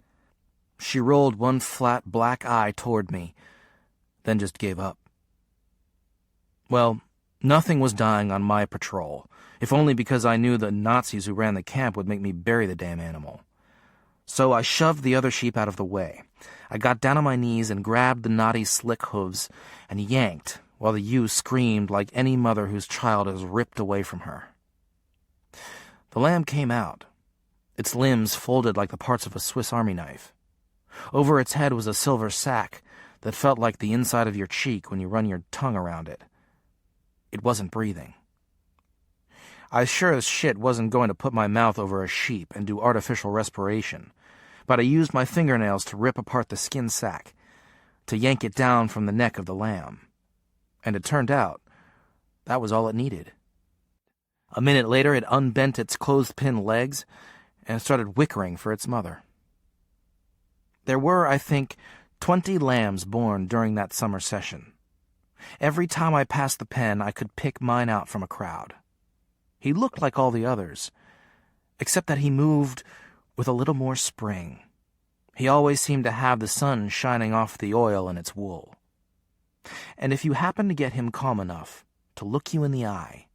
S4: She rolled one flat black eye toward me, then just gave up. Well, nothing was dying on my patrol, if only because I knew the Nazis who ran the camp would make me bury the damn animal. So I shoved the other sheep out of the way. I got down on my knees and grabbed the knotty slick hooves and yanked while the ewe screamed like any mother whose child is ripped away from her. The lamb came out, its limbs folded like the parts of a Swiss Army knife. Over its head was a silver sack that felt like the inside of your cheek when you run your tongue around it. It wasn't breathing. I sure as shit wasn't going to put my mouth over a sheep and do artificial respiration, but I used my fingernails to rip apart the skin sack, to yank it down from the neck of the lamb. And it turned out that was all it needed. A minute later, it unbent its clothespin legs and started whickering for its mother. There were, I think, 20 lambs born during that summer session. Every time I passed the pen, I could pick mine out from a crowd. He looked like all the others, except that he moved with a little more spring. He always seemed to have the sun shining off the oil in its wool. And if you happened to get him calm enough to look you in the eye,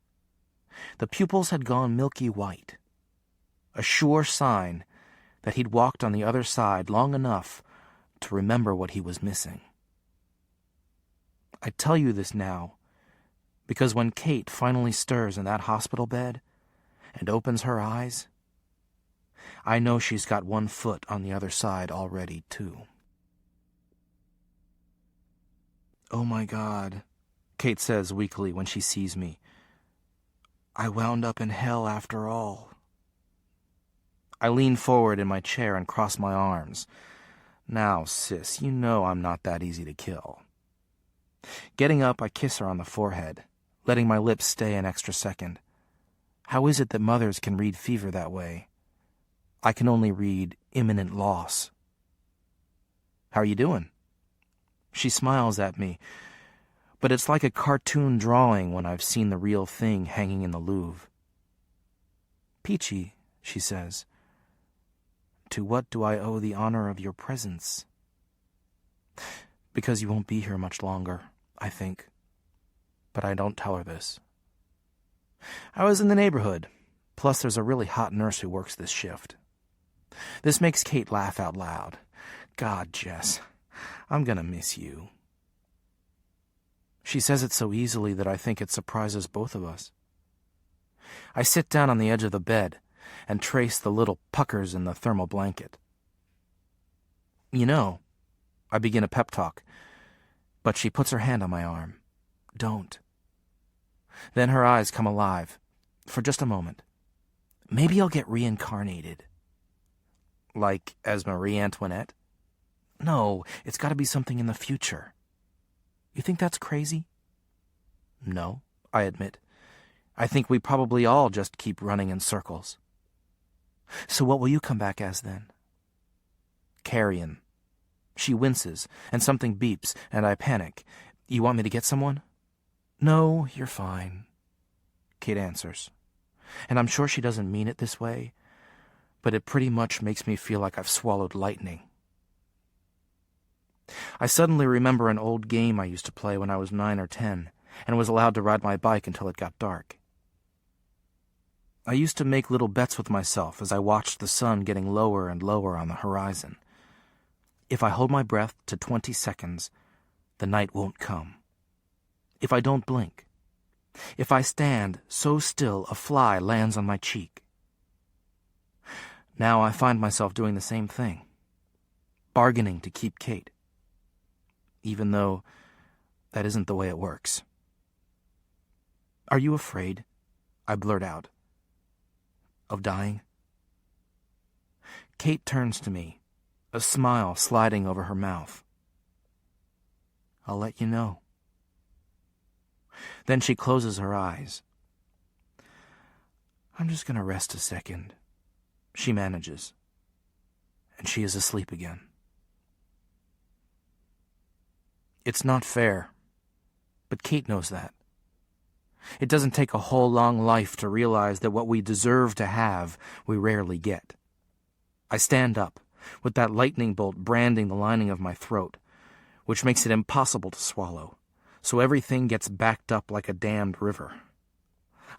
S4: the pupils had gone milky white, a sure sign that he'd walked on the other side long enough to remember what he was missing. I tell you this now because when Kate finally stirs in that hospital bed and opens her eyes, I know she's got one foot on the other side already, too. "Oh, my God," Kate says weakly when she sees me. "I wound up in hell after all." I lean forward in my chair and cross my arms. "Now, sis, you know I'm not that easy to kill." Getting up, I kiss her on the forehead, letting my lips stay an extra second. How is it that mothers can read fever that way? I can only read imminent loss. How are you doing? She smiles at me, but it's like a cartoon drawing when I've seen the real thing hanging in the Louvre. Peachy, she says. To what do I owe the honor of your presence? Because you won't be here much longer, I think. But I don't tell her this. I was in the neighborhood. Plus, there's a really hot nurse who works this shift. This makes Kate laugh out loud. God, Jess, I'm gonna miss you. She says it so easily that I think it surprises both of us. I sit down on the edge of the bed and trace the little puckers in the thermal blanket. You know, I begin a pep talk, but she puts her hand on my arm. Don't. Then her eyes come alive, for just a moment. Maybe I'll get reincarnated. Like as Marie Antoinette? No, it's got to be something in the future. You think that's crazy? No, I admit. I think we probably all just keep running in circles. So what will you come back as then? Carrion. She winces, and something beeps, and I panic. You want me to get someone? No, you're fine, Kate answers. And I'm sure she doesn't mean it this way, but it pretty much makes me feel like I've swallowed lightning. I suddenly remember an old game I used to play when I was 9 or 10, and was allowed to ride my bike until it got dark. I used to make little bets with myself as I watched the sun getting lower and lower on the horizon. If I hold my breath to 20 seconds, the night won't come. If I don't blink, if I stand so still a fly lands on my cheek. Now I find myself doing the same thing, bargaining to keep Kate, even though that isn't the way it works. Are you afraid? I blurt out. Of dying? Kate turns to me, a smile sliding over her mouth. I'll let you know. Then she closes her eyes. I'm just going to rest a second. She manages. And she is asleep again. It's not fair, but Kate knows that. It doesn't take a whole long life to realize that what we deserve to have, we rarely get. I stand up, with that lightning bolt branding the lining of my throat, which makes it impossible to swallow, so everything gets backed up like a dammed river.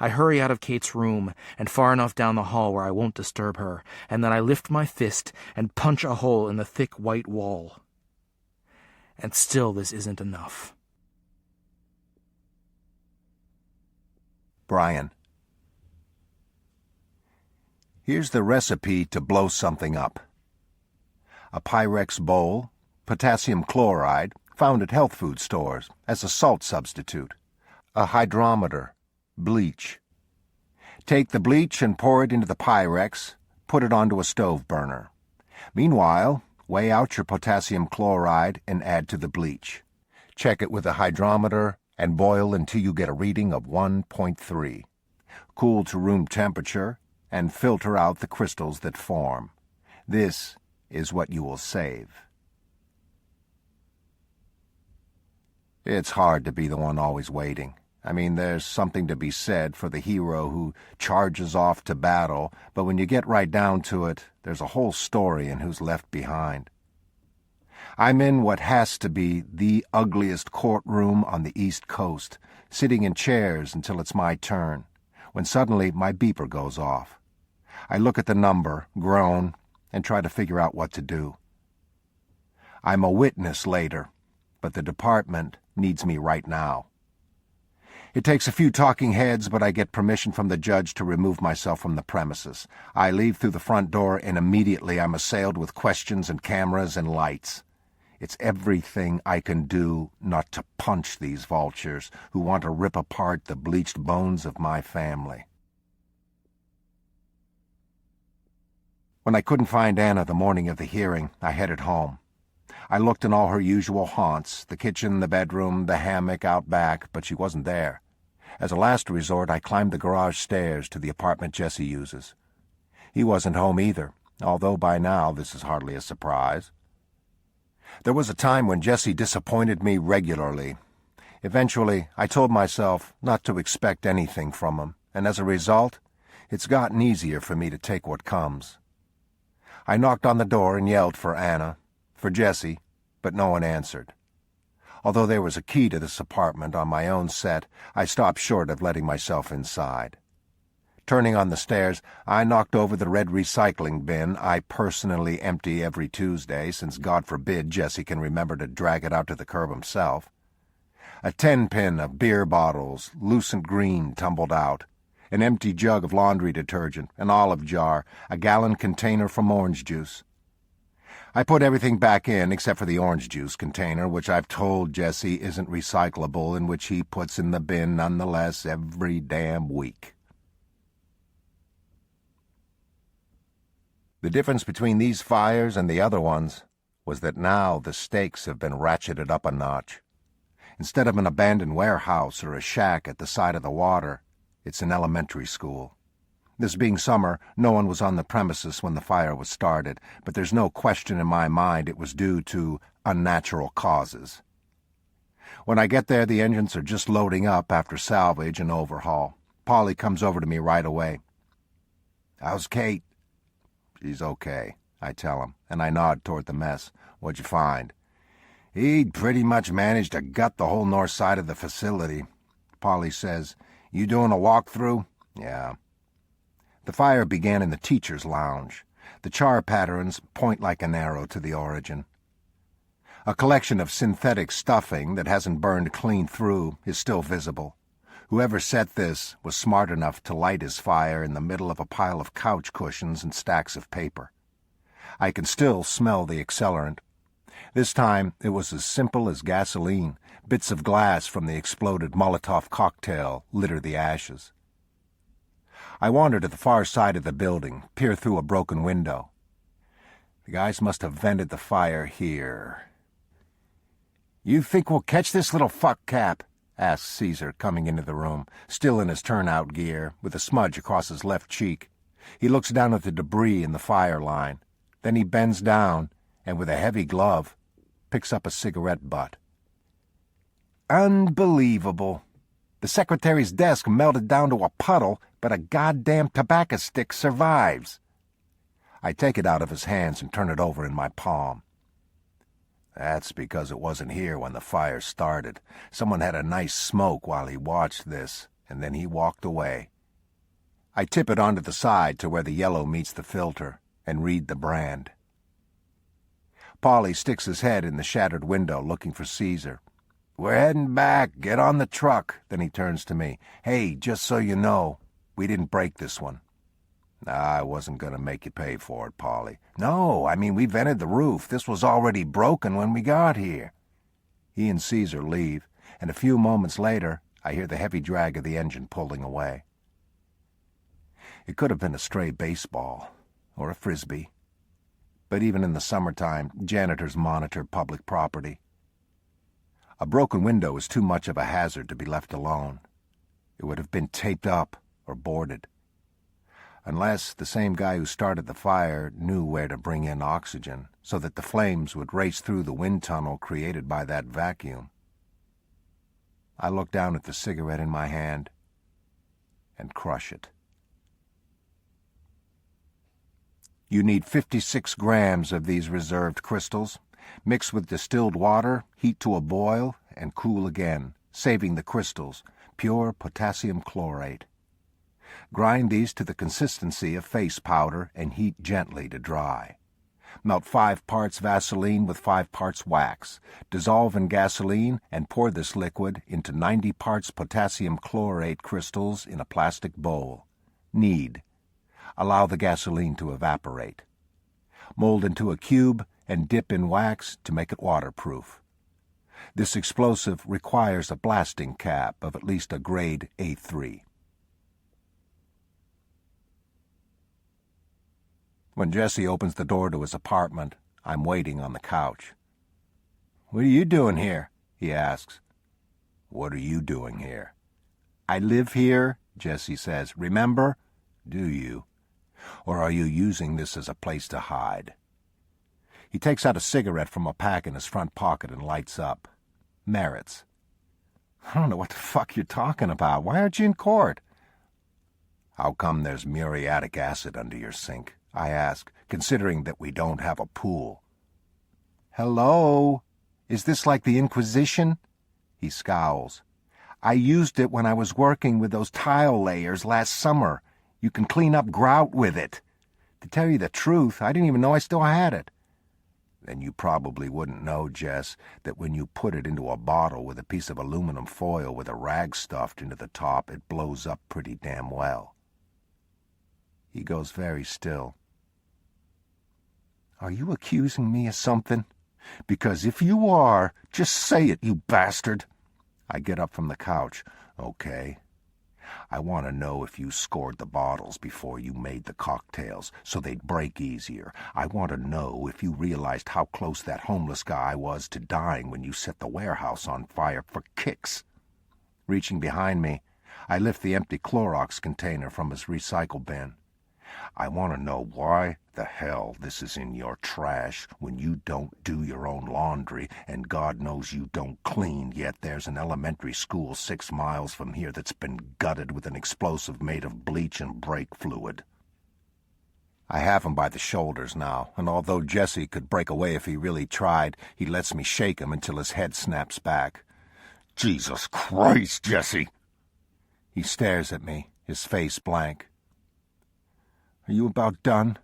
S4: I hurry out of Kate's room and far enough down the hall where I won't disturb her, and then I lift my fist and punch a hole in the thick white wall. And still this isn't enough.
S1: Brian. Here's the recipe to blow something up. A Pyrex bowl, potassium chloride, found at health food stores as a salt substitute, a hydrometer, bleach. Take the bleach and pour it into the Pyrex, put it onto a stove burner. Meanwhile, weigh out your potassium chloride and add to the bleach. Check it with a hydrometer and boil until you get a reading of 1.3. Cool to room temperature and filter out the crystals that form. This is what you will save. It's hard to be the one always waiting. I mean, there's something to be said for the hero who charges off to battle, but when you get right down to it, there's a whole story in who's left behind. I'm in what has to be the ugliest courtroom on the East Coast, sitting in chairs until it's my turn, when suddenly my beeper goes off. I look at the number, groan, and try to figure out what to do. I'm a witness later, but the department needs me right now. It takes a few talking heads, but I get permission from the judge to remove myself from the premises. I leave through the front door, and immediately I'm assailed with questions and cameras and lights. It's everything I can do not to punch these vultures who want to rip apart the bleached bones of my family. When I couldn't find Anna the morning of the hearing, I headed home. I looked in all her usual haunts, the kitchen, the bedroom, the hammock out back, but she wasn't there. As a last resort, I climbed the garage stairs to the apartment Jesse uses. He wasn't home either, although by now this is hardly a surprise. There was a time when Jesse disappointed me regularly. Eventually, I told myself not to expect anything from him, and as a result, it's gotten easier for me to take what comes. I knocked on the door and yelled for Anna, for Jesse, but no one answered. Although there was a key to this apartment on my own set, I stopped short of letting myself inside. Turning on the stairs, I knocked over the red recycling bin I personally empty every Tuesday, since God forbid Jesse can remember to drag it out to the curb himself. A 10-pin of beer bottles, lucent green, tumbled out. An empty jug of laundry detergent, an olive jar, a gallon container from orange juice. I put everything back in except for the orange juice container, which I've told Jesse isn't recyclable and which he puts in the bin nonetheless every damn week. The difference between these fires and the other ones was that now the stakes have been ratcheted up a notch. Instead of an abandoned warehouse or a shack at the side of the water, it's an elementary school. This being summer, no one was on the premises when the fire was started, but there's no question in my mind it was due to unnatural causes. When I get there, the engines are just loading up after salvage and overhaul. Polly comes over to me right away. "How's Kate?" "She's okay," I tell him, and I nod toward the mess. "What'd you find?" "He'd pretty much managed to gut the whole north side of the facility." Polly says, "You doing a walk-through?" "Yeah." The fire began in the teacher's lounge. The char patterns point like an arrow to the origin. A collection of synthetic stuffing that hasn't burned clean through is still visible. Whoever set this was smart enough to light his fire in the middle of a pile of couch cushions and stacks of paper. I can still smell the accelerant. This time it was as simple as gasoline. Bits of glass from the exploded Molotov cocktail litter the ashes. I wander to the far side of the building, peer through a broken window. The guys must have vented the fire here. "You think we'll catch this little fuck cap?" asks Caesar, coming into the room, still in his turnout gear, with a smudge across his left cheek. He looks down at the debris in the fire line. Then he bends down, and with a heavy glove, picks up a cigarette butt. "Unbelievable. The secretary's desk melted down to a puddle, but a goddamn tobacco stick survives." I take it out of his hands and turn it over in my palm. "That's because it wasn't here when the fire started. Someone had a nice smoke while he watched this, and then he walked away." I tip it onto the side to where the yellow meets the filter, and read the brand. Polly sticks his head in the shattered window, looking for Caesar. "We're heading back. Get on the truck." Then he turns to me. "Hey, just so you know, we didn't break this one." "I wasn't going to make you pay for it, Polly." "No, I mean, we vented the roof. This was already broken when we got here." He and Caesar leave, and a few moments later, I hear the heavy drag of the engine pulling away. It could have been a stray baseball, or a frisbee. But even in the summertime, janitors monitor public property. A broken window is too much of a hazard to be left alone. It would have been taped up or boarded. Unless the same guy who started the fire knew where to bring in oxygen so that the flames would race through the wind tunnel created by that vacuum. I look down at the cigarette in my hand and crush it. You need 56 grams of these reserved crystals. Mix with distilled water, heat to a boil, and cool again, saving the crystals, pure potassium chlorate. Grind these to the consistency of face powder and heat gently to dry. Melt 5 parts Vaseline with 5 parts wax. Dissolve in gasoline and pour this liquid into 90 parts potassium chlorate crystals in a plastic bowl. Knead. Allow the gasoline to evaporate. Mold into a cube and dip in wax to make it waterproof. This explosive requires a blasting cap of at least a grade A3. When Jesse opens the door to his apartment, I'm waiting on the couch. "What are you doing here?" he asks. "What are you doing here?" "I live here," Jesse says. "Remember?" "Do you? Or are you using this as a place to hide?" He takes out a cigarette from a pack in his front pocket and lights up. Merritt's. I don't know what the fuck you're talking about. Why aren't you in court? How come there's muriatic acid under your sink? I ask, considering that we don't have a pool. Hello? Is this like the Inquisition? He scowls. I used it when I was working with those tile layers last summer. You can clean up grout with it. To tell you the truth, I didn't even know I still had it. Then you probably wouldn't know, Jess, that when you put it into a bottle with a piece of aluminum foil with a rag stuffed into the top, it blows up pretty damn well. He goes very still. Are you accusing me of something? Because if you are, just say it, you bastard. I get up from the couch. Okay. I want to know if you scored the bottles before you made the cocktails so they'd break easier. I want to know if you realized how close that homeless guy was to dying when you set the warehouse on fire for kicks. Reaching behind me, I lift the empty Clorox container from his recycle bin. I want to know why the hell this is in your trash when you don't do your own laundry, and God knows you don't clean, yet there's an elementary school 6 miles from here that's been gutted with an explosive made of bleach and brake fluid. I have him by the shoulders now, and although Jesse could break away if he really tried, he lets me shake him until his head snaps back. Jesus Christ, Jesse! He stares at me, his face blank. Are you about done?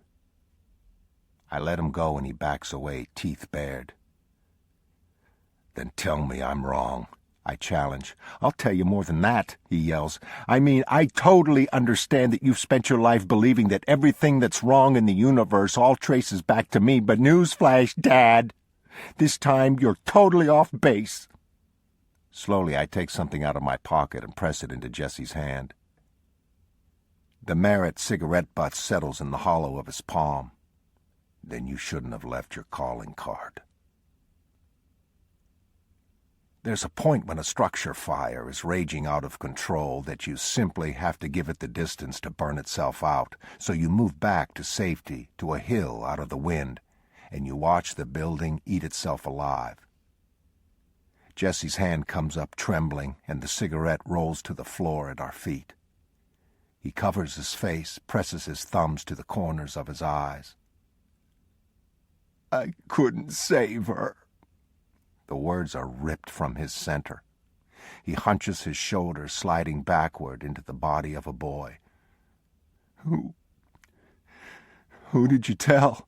S1: I let him go and he backs away, teeth bared. Then tell me I'm wrong, I challenge. I'll tell you more than that, he yells. I mean, I totally understand that you've spent your life believing that everything that's wrong in the universe all traces back to me, but newsflash, Dad, this time you're totally off base. Slowly I take something out of my pocket and press it into Jesse's hand. The Merritt cigarette butt settles in the hollow of his palm. Then you shouldn't have left your calling card. There's a point when a structure fire is raging out of control that you simply have to give it the distance to burn itself out, so you move back to safety, to a hill out of the wind, and you watch the building eat itself alive. Jesse's hand comes up trembling, and the cigarette rolls to the floor at our feet. He covers his face, presses his thumbs to the corners of his eyes. I couldn't save her. The words are ripped from his center. He hunches his shoulders, sliding backward into the body of a boy. Who did you tell?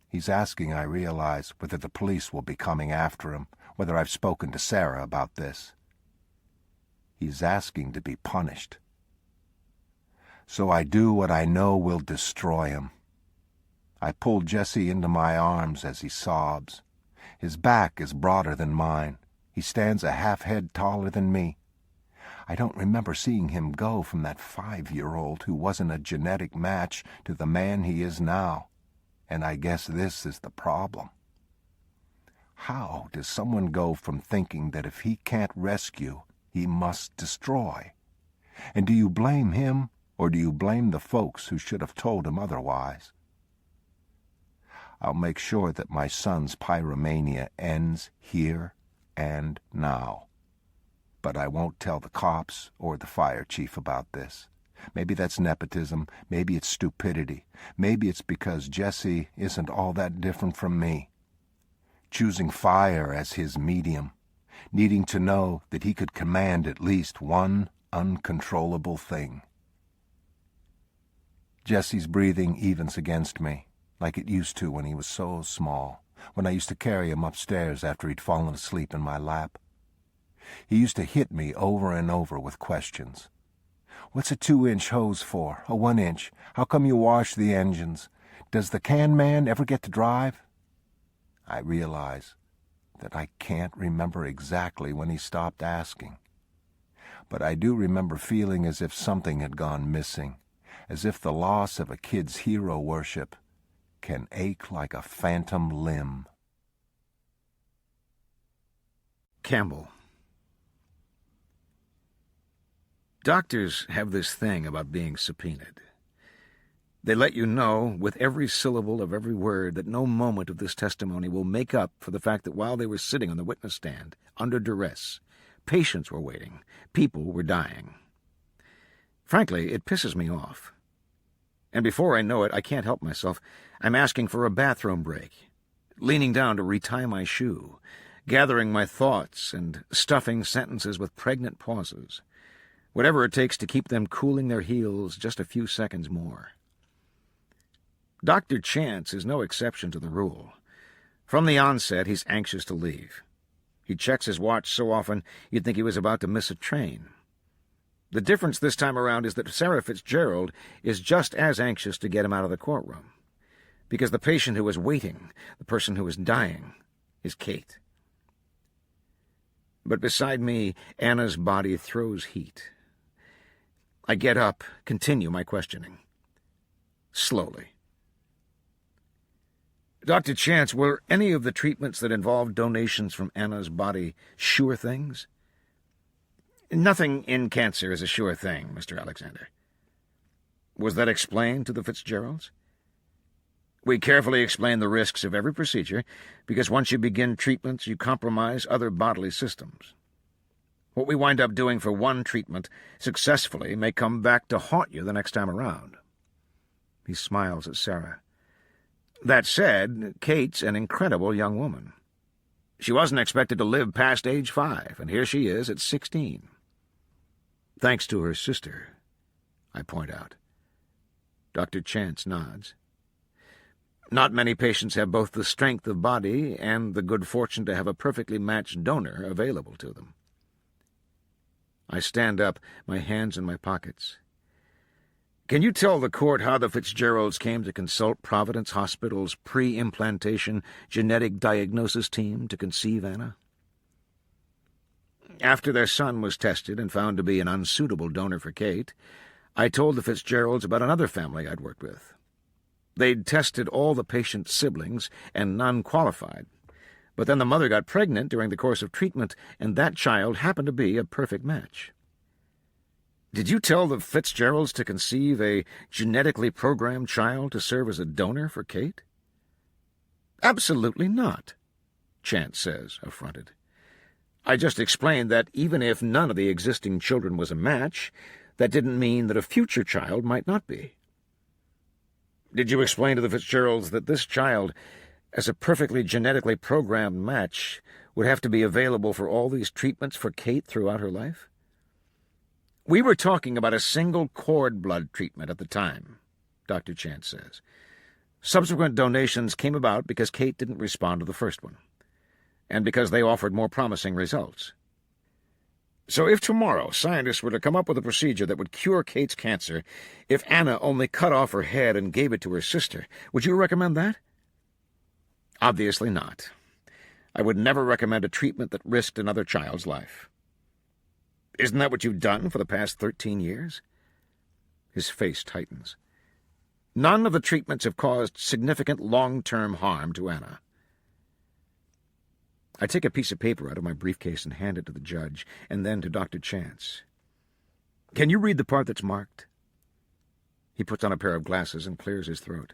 S1: He's asking, I realize, whether the police will be coming after him, whether I've spoken to Sarah about this. He's asking to be punished. So I do what I know will destroy him. I pull Jesse into my arms as he sobs. His back is broader than mine. He stands a half head taller than me. I don't remember seeing him go from that 5-year-old who wasn't a genetic match to the man he is now. And I guess this is the problem. How does someone go from thinking that if he can't rescue, he must destroy? And do you blame him? Or do you blame the folks who should have told him otherwise? I'll make sure that my son's pyromania ends here and now. But I won't tell the cops or the fire chief about this. Maybe that's nepotism, maybe it's stupidity, maybe it's because Jesse isn't all that different from me. Choosing fire as his medium, needing to know that he could command at least one uncontrollable thing. Jesse's breathing evens against me, like it used to when he was so small, when I used to carry him upstairs after he'd fallen asleep in my lap. He used to hit me over and over with questions. What's a 2-inch hose for? A 1-inch? How come you wash the engines? Does the can man ever get to drive? I realize that I can't remember exactly when he stopped asking. But I do remember feeling as if something had gone missing, as if the loss of a kid's hero worship can ache like a phantom limb.
S2: Campbell. Doctors have this thing about being subpoenaed. They let you know, with every syllable of every word, that no moment of this testimony will make up for the fact that while they were sitting on the witness stand, under duress, patients were waiting, people were dying. Frankly, it pisses me off. And before I know it, I can't help myself. I'm asking for a bathroom break, leaning down to retie my shoe, gathering my thoughts and stuffing sentences with pregnant pauses, whatever it takes to keep them cooling their heels just a few seconds more. Dr. Chance is no exception to the rule. From the onset, he's anxious to leave. He checks his watch so often you'd think he was about to miss a train. The difference this time around is that Sarah Fitzgerald is just as anxious to get him out of the courtroom, because the patient who is waiting, the person who is dying, is Kate. But beside me, Anna's body throws heat. I get up, continue my questioning. Slowly. Dr. Chance, were any of the treatments that involved donations from Anna's body sure things? Nothing in cancer is a sure thing, Mr. Alexander. Was that explained to the Fitzgeralds? We carefully explain the risks of every procedure, because once you begin treatments, you compromise other bodily systems. What we wind up doing for one treatment successfully may come back to haunt you the next time around. He smiles at Sarah. That said, Kate's an incredible young woman. She wasn't expected to live past age 5, and here she is at 16. Thanks to her sister, I point out. Dr. Chance nods. Not many patients have both the strength of body and the good fortune to have a perfectly matched donor available to them. I stand up, my hands in my pockets. Can you tell the court how the Fitzgeralds came to consult Providence Hospital's pre-implantation genetic diagnosis team to conceive Anna? After their son was tested and found to be an unsuitable donor for Kate, I told the Fitzgeralds about another family I'd worked with. They'd tested all the patient's siblings, and none qualified. But then the mother got pregnant during the course of treatment, and that child happened to be a perfect match. Did you tell the Fitzgeralds to conceive a genetically programmed child to serve as a donor for Kate? Absolutely not, Chance says, affronted. I just explained that even if none of the existing children was a match, that didn't mean that a future child might not be. Did you explain to the Fitzgeralds that this child, as a perfectly genetically programmed match, would have to be available for all these treatments for Kate throughout her life? We were talking about a single cord blood treatment at the time, Dr. Chance says. Subsequent donations came about because Kate didn't respond to the first one, and because they offered more promising results. So if tomorrow scientists were to come up with a procedure that would cure Kate's cancer if Anna only cut off her head and gave it to her sister, would you recommend that? Obviously not. I would never recommend a treatment that risked another child's life. Isn't that what you've done for the past 13 years? His face tightens. None of the treatments have caused significant long-term harm to Anna. I take a piece of paper out of my briefcase and hand it to the judge, and then to Dr. Chance. Can you read the part that's marked? He puts on a pair of glasses and clears his throat.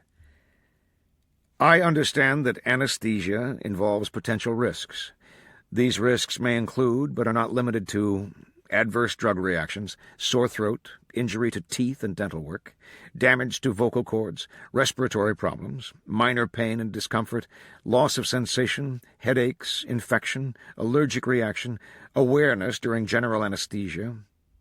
S2: I understand that anesthesia involves potential risks. These risks may include, but are not limited to, adverse drug reactions, sore throat, injury to teeth and dental work, damage to vocal cords, respiratory problems, minor pain and discomfort, loss of sensation, headaches, infection, allergic reaction, awareness during general anesthesia,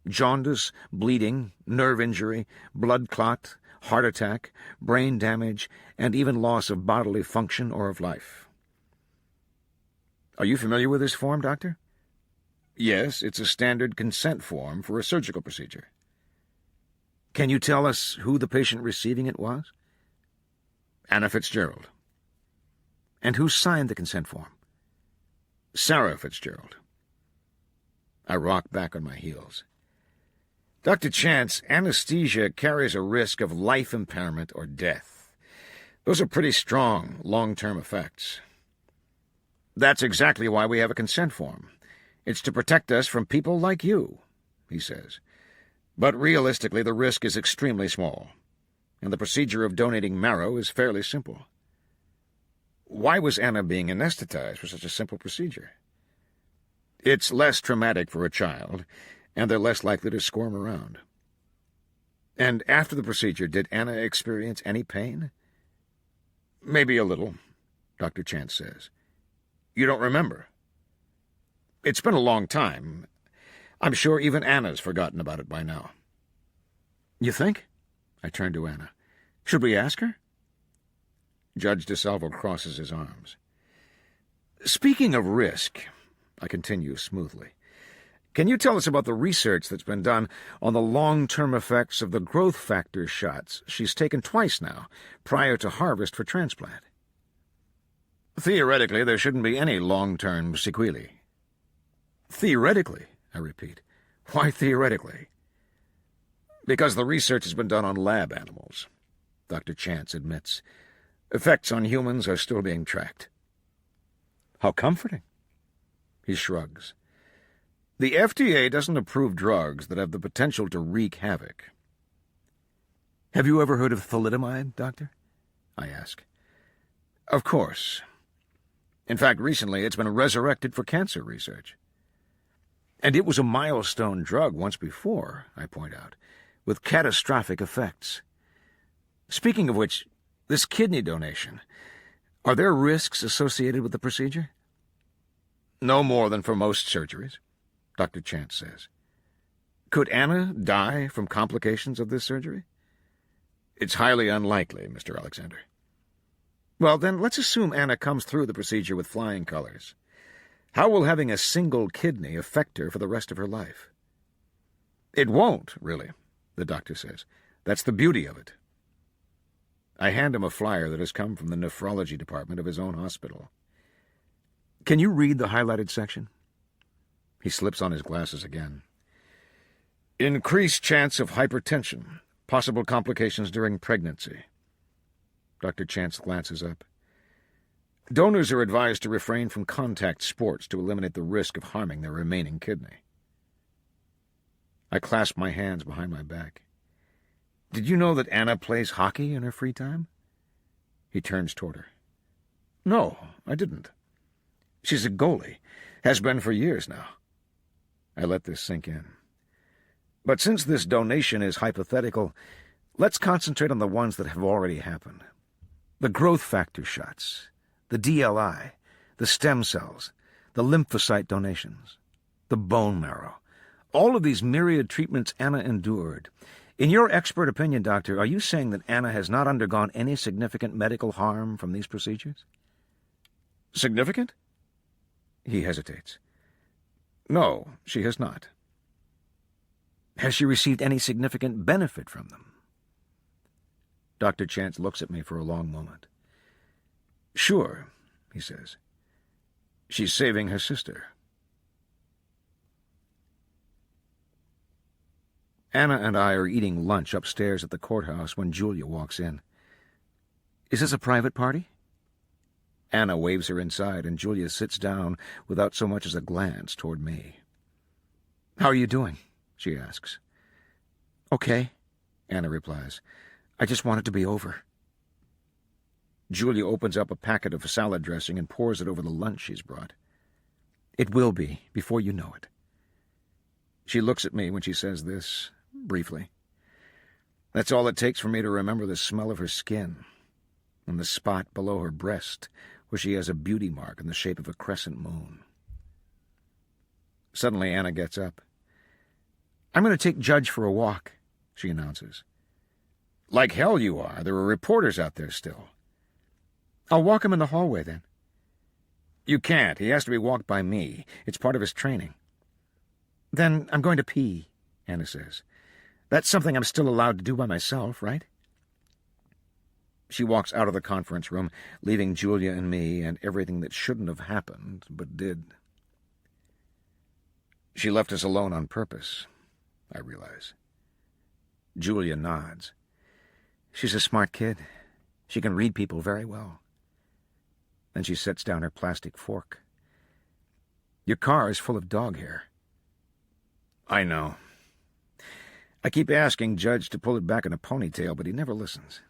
S2: jaundice, bleeding, nerve injury, blood clot, heart attack, brain damage, and even loss of bodily function or of life. Are you familiar with this form, Doctor? Yes, it's a standard consent form for a surgical procedure. Can you tell us who the patient receiving it was? Anna Fitzgerald. And who signed the consent form? Sarah Fitzgerald. I rock back on my heels. Dr. Chance, anesthesia carries a risk of life impairment or death. Those are pretty strong, long-term effects. That's exactly why we have a consent form. It's to protect us from people like you, he says. But realistically, the risk is extremely small. and the procedure of donating marrow is fairly simple. Why was Anna being anesthetized for such a simple procedure? It's less traumatic for a child, and they're less likely to squirm around. And after the procedure, did Anna experience any pain? Maybe a little, Dr. Chance says. You don't remember? It's been a long time. I'm sure even Anna's forgotten about it by now. You think? I turn to Anna. Should we ask her? Judge DeSalvo crosses his arms. Speaking of risk, I continue smoothly, can you tell us about the research that's been done on the long-term effects of the growth factor shots she's taken twice now, prior to harvest for transplant? Theoretically, there shouldn't be any long-term sequelae. Theoretically, I repeat. Why theoretically? Because the research has been done on lab animals, Dr. Chance admits. Effects on humans are still being tracked. How comforting. He shrugs. The FDA doesn't approve drugs that have the potential to wreak havoc. Have you ever heard of thalidomide, Doctor? I ask. Of course. In fact, recently it's been resurrected for cancer research. And it was a milestone drug once before, I point out, with catastrophic effects. Speaking of which, this kidney donation, are there risks associated with the procedure? No more than for most surgeries, Dr. Chance says. Could Anna die from complications of this surgery? It's highly unlikely, Mr. Alexander. Well, then let's assume Anna comes through the procedure with flying colors. How will having a single kidney affect her for the rest of her life? It won't, really, the doctor says. That's the beauty of it. I hand him a flyer that has come from the nephrology department of his own hospital. Can you read the highlighted section? He slips on his glasses again. Increased chance of hypertension, possible complications during pregnancy. Dr. Chance glances up. Donors are advised to refrain from contact sports to eliminate the risk of harming their remaining kidney. I clasp my hands behind my back. Did you know that Anna plays hockey in her free time? He turns toward her. No, I didn't. She's a goalie, has been for years now. I let this sink in. But since this donation is hypothetical, let's concentrate on the ones that have already happened. The growth factor shots, the DLI, the stem cells, the lymphocyte donations, the bone marrow. All of these myriad treatments Anna endured. In your expert opinion, Doctor, are you saying that Anna has not undergone any significant medical harm from these procedures? Significant? He hesitates. No, she has not. Has she received any significant benefit from them? Dr. Chance looks at me for a long moment. Sure, he says. She's saving her sister. Anna and I are eating lunch upstairs at the courthouse when Julia walks in. Is this a private party? Anna waves her inside, and Julia sits down without so much as a glance toward me. How are you doing? She asks. Okay, Anna replies. I just want it to be over. Julia opens up a packet of salad dressing and pours it over the lunch she's brought. It will be, before you know it. She looks at me when she says this, briefly. That's all it takes for me to remember the smell of her skin, and the spot below her breast where she has a beauty mark in the shape of a crescent moon. Suddenly Anna gets up. I'm going to take Judge for a walk, she announces. Like hell you are. There are reporters out there still. I'll walk him in the hallway, then. You can't. He has to be walked by me. It's part of his training. Then I'm going to pee, Anna says. That's something I'm still allowed to do by myself, right? She walks out of the conference room, leaving Julia and me and everything that shouldn't have happened, but did. She left us alone on purpose, I realize. Julia nods. She's a smart kid. She can read people very well. Then she sets down her plastic fork. Your car is full of dog hair. I know. I keep asking Judge to pull it back in a ponytail, but he never listens.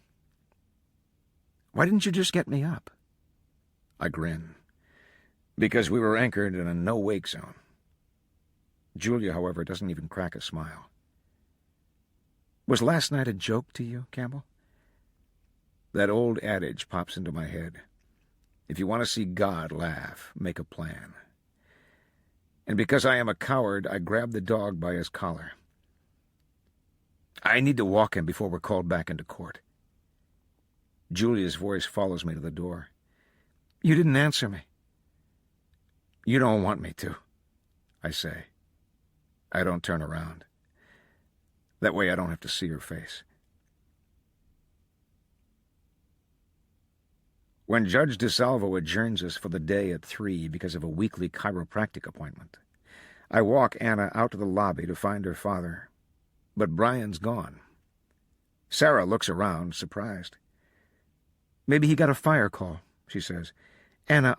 S2: Why didn't you just get me up? I grin. Because we were anchored in a no-wake zone. Julia, however, doesn't even crack a smile. Was last night a joke to you, Campbell? That old adage pops into my head. If you want to see God laugh, make a plan. And because I am a coward, I grab the dog by his collar. I need to walk him before we're called back into court. Julia's voice follows me to the door. You didn't answer me. You don't want me to, I say. I don't turn around. That way I don't have to see her face. When Judge DeSalvo adjourns us for the day at 3 because of a weekly chiropractic appointment, I walk Anna out to the lobby to find her father. But Brian's gone. Sarah looks around, surprised. Maybe he got a fire call, she says. Anna,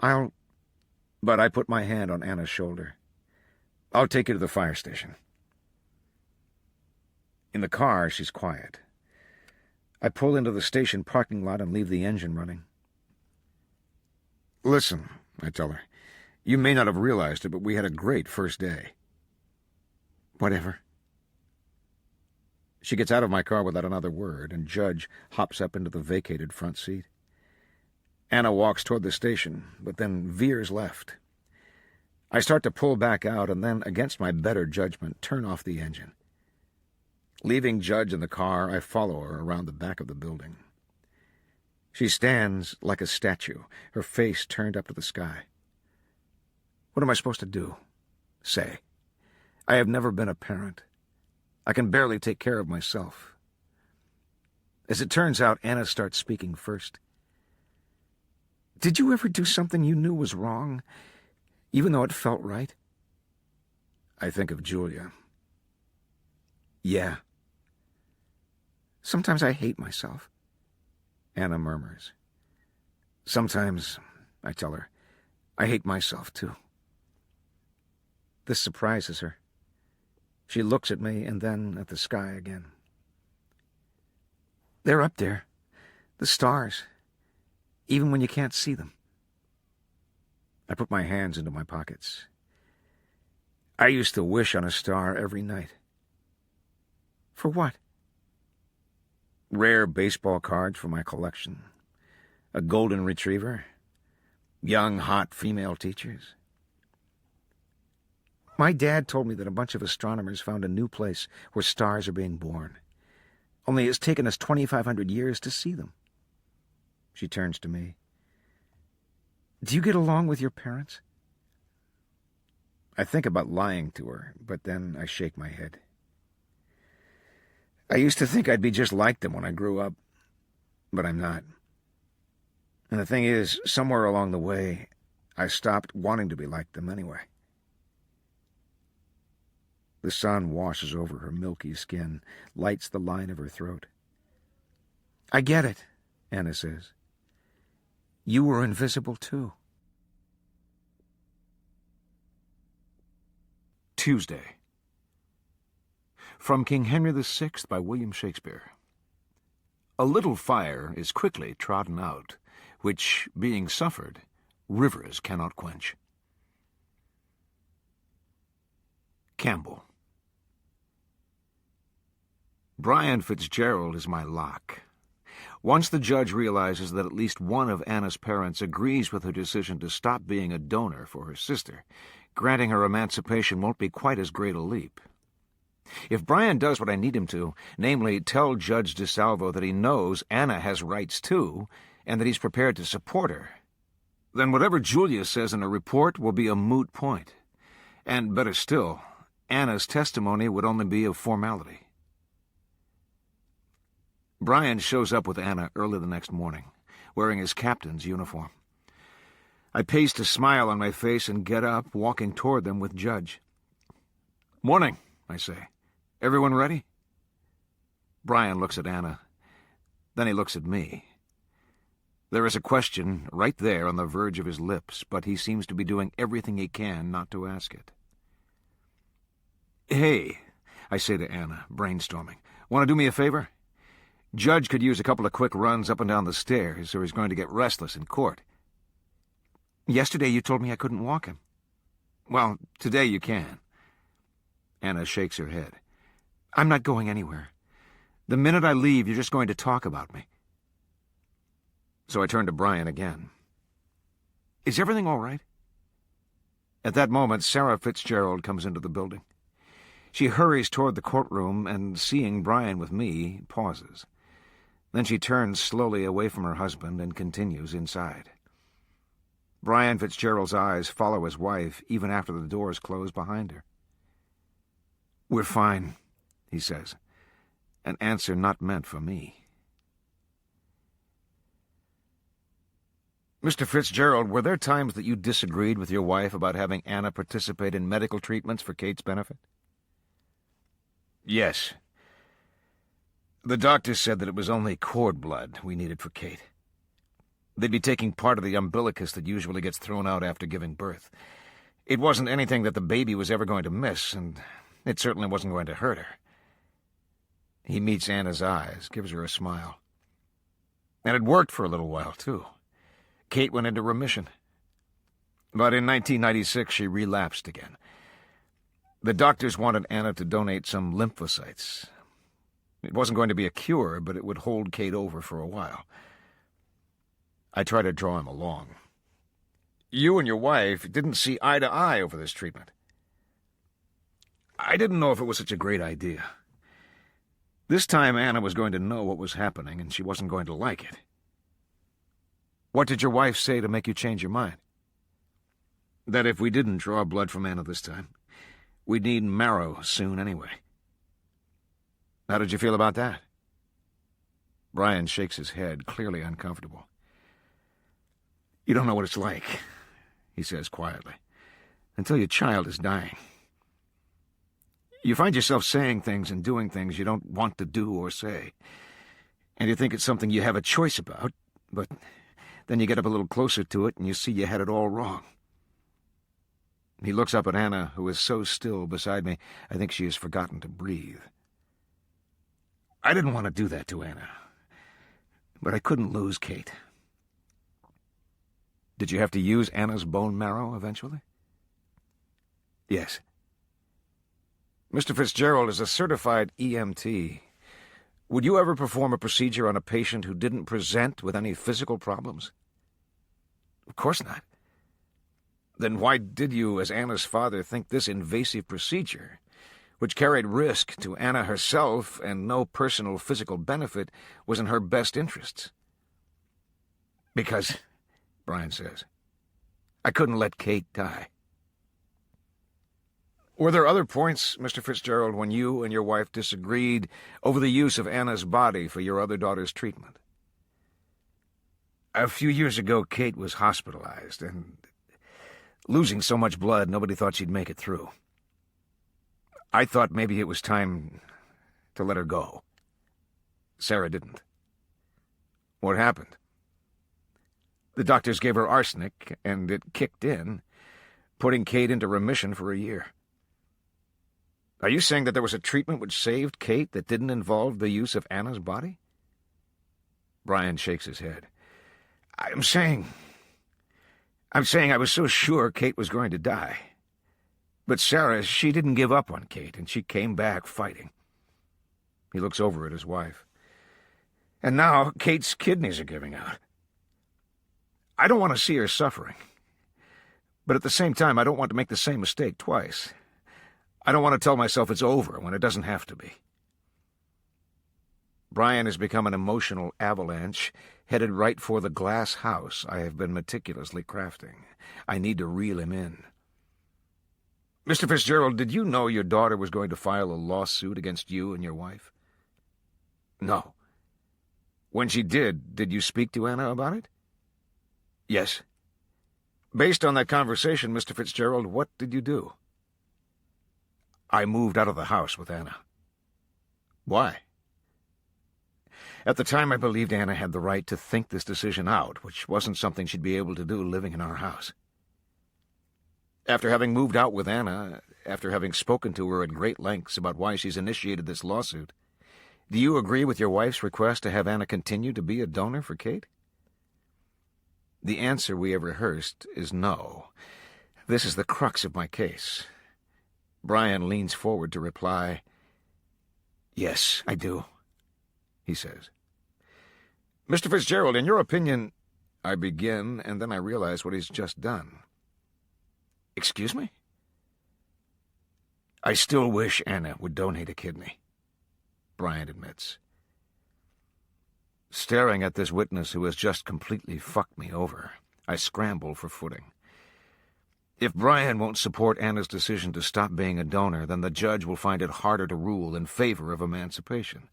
S2: But I put my hand on Anna's shoulder. I'll take you to the fire station. In the car, she's quiet. I pull into the station parking lot and leave the engine running. Listen, I tell her, you may not have realized it, but we had a great first day. Whatever. She gets out of my car without another word, and Judge hops up into the vacated front seat. Anna walks toward the station, but then veers left. I start to pull back out, and then, against my better judgment, turn off the engine. Leaving Judge in the car, I follow her around the back of the building. She stands like a statue, her face turned up to the sky. What am I supposed to do? Say. I have never been a parent. I can barely take care of myself. As it turns out, Anna starts speaking first. Did you ever do something you knew was wrong, even though it felt right? I think of Julia. Yeah. Sometimes I hate myself, Anna murmurs. Sometimes, I tell her, I hate myself too. This surprises her. She looks at me and then at the sky again. They're up there, the stars, even when you can't see them. I put my hands into my pockets. I used to wish on a star every night. For what? Rare baseball cards for my collection. A golden retriever. Young, hot female teachers. My dad told me that a bunch of astronomers found a new place where stars are being born. Only it's taken us 2,500 years to see them. She turns to me. Do you get along with your parents? I think about lying to her, but then I shake my head. I used to think I'd be just like them when I grew up, but I'm not. And the thing is, somewhere along the way, I stopped wanting to be like them anyway. The sun washes over her milky skin, lights the line of her throat. I get it, Anna says. You were invisible too. Tuesday. From King Henry VI by William Shakespeare. A little fire is quickly trodden out, which, being suffered, rivers cannot quench. Campbell. Brian Fitzgerald is my lock. Once the judge realizes that at least one of Anna's parents agrees with her decision to stop being a donor for her sister, granting her emancipation won't be quite as great a leap. If Brian does what I need him to, namely tell Judge DeSalvo that he knows Anna has rights too, and that he's prepared to support her, then whatever Julia says in her report will be a moot point. And better still, Anna's testimony would only be a formality. Brian shows up with Anna early the next morning, wearing his captain's uniform. I paste a smile on my face and get up, walking toward them with Judge. Morning, I say. Everyone ready? Brian looks at Anna. Then he looks at me. There is a question right there on the verge of his lips, but he seems to be doing everything he can not to ask it. Hey, I say to Anna, brainstorming. Want to do me a favor? Judge could use a couple of quick runs up and down the stairs, or he's going to get restless in court. Yesterday you told me I couldn't walk him. Well, today you can. Anna shakes her head. I'm not going anywhere. The minute I leave, you're just going to talk about me. So I turn to Brian again. Is everything all right? At that moment, Sarah Fitzgerald comes into the building. She hurries toward the courtroom and, seeing Brian with me, pauses. Then she turns slowly away from her husband and continues inside. Brian Fitzgerald's eyes follow his wife even after the doors close behind her. We're fine, he says, an answer not meant for me. Mr. Fitzgerald, were there times that you disagreed with your wife about having Anna participate in medical treatments for Kate's benefit? Yes. The doctor said that it was only cord blood we needed for Kate. They'd be taking part of the umbilicus that usually gets thrown out after giving birth. It wasn't anything that the baby was ever going to miss, and it certainly wasn't going to hurt her. He meets Anna's eyes, gives her a smile. And it worked for a little while, too. Kate went into remission. But in 1996, she relapsed again. The doctors wanted Anna to donate some lymphocytes. It wasn't going to be a cure, but it would hold Kate over for a while. I tried to draw him along. You and your wife didn't see eye to eye over this treatment. I didn't know if it was such a great idea. This time Anna was going to know what was happening, and she wasn't going to like it. What did your wife say to make you change your mind? That if we didn't draw blood from Anna this time, we'd need marrow soon anyway. How did you feel about that? Brian shakes his head, clearly uncomfortable. You don't know what it's like, he says quietly, until your child is dying. You find yourself saying things and doing things you don't want to do or say, and you think it's something you have a choice about, but then you get up a little closer to it and you see you had it all wrong. He looks up at Anna, who is so still beside me, I think she has forgotten to breathe. I didn't want to do that to Anna, but I couldn't lose Kate. Did you have to use Anna's bone marrow eventually? Yes. Mr. Fitzgerald is a certified EMT. Would you ever perform a procedure on a patient who didn't present with any physical problems? Of course not. Then why did you, as Anna's father, think this invasive procedure, which carried risk to Anna herself and no personal physical benefit, was in her best interests? Because, Brian says, I couldn't let Kate die. Were there other points, Mr. Fitzgerald, when you and your wife disagreed over the use of Anna's body for your other daughter's treatment? A few years ago, Kate was hospitalized, and losing so much blood, nobody thought she'd make it through. I thought maybe it was time to let her go. Sarah didn't. What happened? The doctors gave her arsenic, and it kicked in, putting Kate into remission for a year. Are you saying that there was a treatment which saved Kate that didn't involve the use of Anna's body? Brian shakes his head. I'm saying I was so sure Kate was going to die. But Sarah, she didn't give up on Kate, and she came back fighting. He looks over at his wife. And now Kate's kidneys are giving out. I don't want to see her suffering. But at the same time, I don't want to make the same mistake twice. I don't want to tell myself it's over when it doesn't have to be. Brian has become an emotional avalanche, headed right for the glass house I have been meticulously crafting. I need to reel him in. Mr. Fitzgerald, did you know your daughter was going to file a lawsuit against you and your wife? No. When she did you speak to Anna about it? Yes. Based on that conversation, Mr. Fitzgerald, what did you do? I moved out of the house with Anna. Why? At the time, I believed Anna had the right to think this decision out, which wasn't something she'd be able to do living in our house. After having moved out with Anna, after having spoken to her at great lengths about why she's initiated this lawsuit. Do you agree with your wife's request to have Anna continue to be a donor for Kate? The answer we have rehearsed is no. This is the crux of my case. Brian leans forward to reply. Yes, I do, he says. Mr. Fitzgerald, in your opinion, I begin, and then I realize what he's just done. Excuse me? I still wish Anna would donate a kidney, Brian admits. Staring at this witness who has just completely fucked me over, I scramble for footing. If Brian won't support Anna's decision to stop being a donor, then the judge will find it harder to rule in favor of emancipation.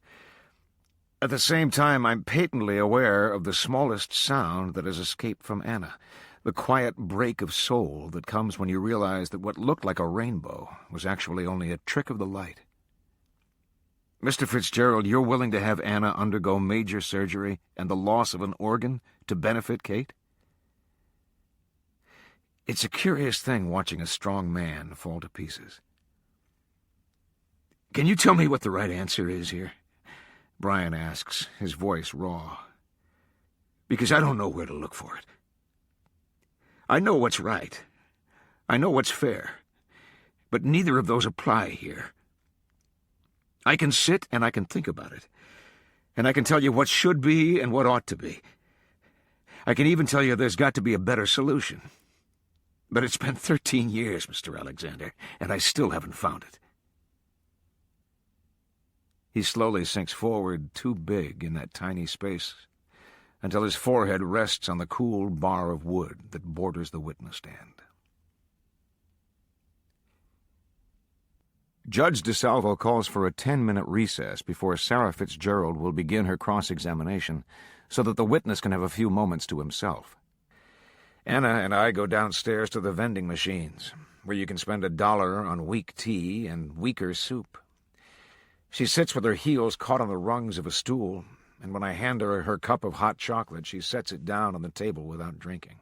S2: At the same time, I'm patently aware of the smallest sound that has escaped from Anna, the quiet break of soul that comes when you realize that what looked like a rainbow was actually only a trick of the light. Mr. Fitzgerald, you're willing to have Anna undergo major surgery and the loss of an organ to benefit Kate? It's a curious thing watching a strong man fall to pieces. Can you tell me what the right answer is here? Brian asks, his voice raw. Because I don't know where to look for it. I know what's right. I know what's fair. But neither of those apply here. I can sit and I can think about it. And I can tell you what should be and what ought to be. I can even tell you there's got to be a better solution. But it's been 13 years, Mr. Alexander, and I still haven't found it. He slowly sinks forward, too big in that tiny space, until his forehead rests on the cool bar of wood that borders the witness stand. Judge DeSalvo calls for a 10-minute recess before Sarah Fitzgerald will begin her cross-examination so that the witness can have a few moments to himself. Anna and I go downstairs to the vending machines, where you can spend $1 on weak tea and weaker soup. She sits with her heels caught on the rungs of a stool, and when I hand her her cup of hot chocolate, she sets it down on the table without drinking.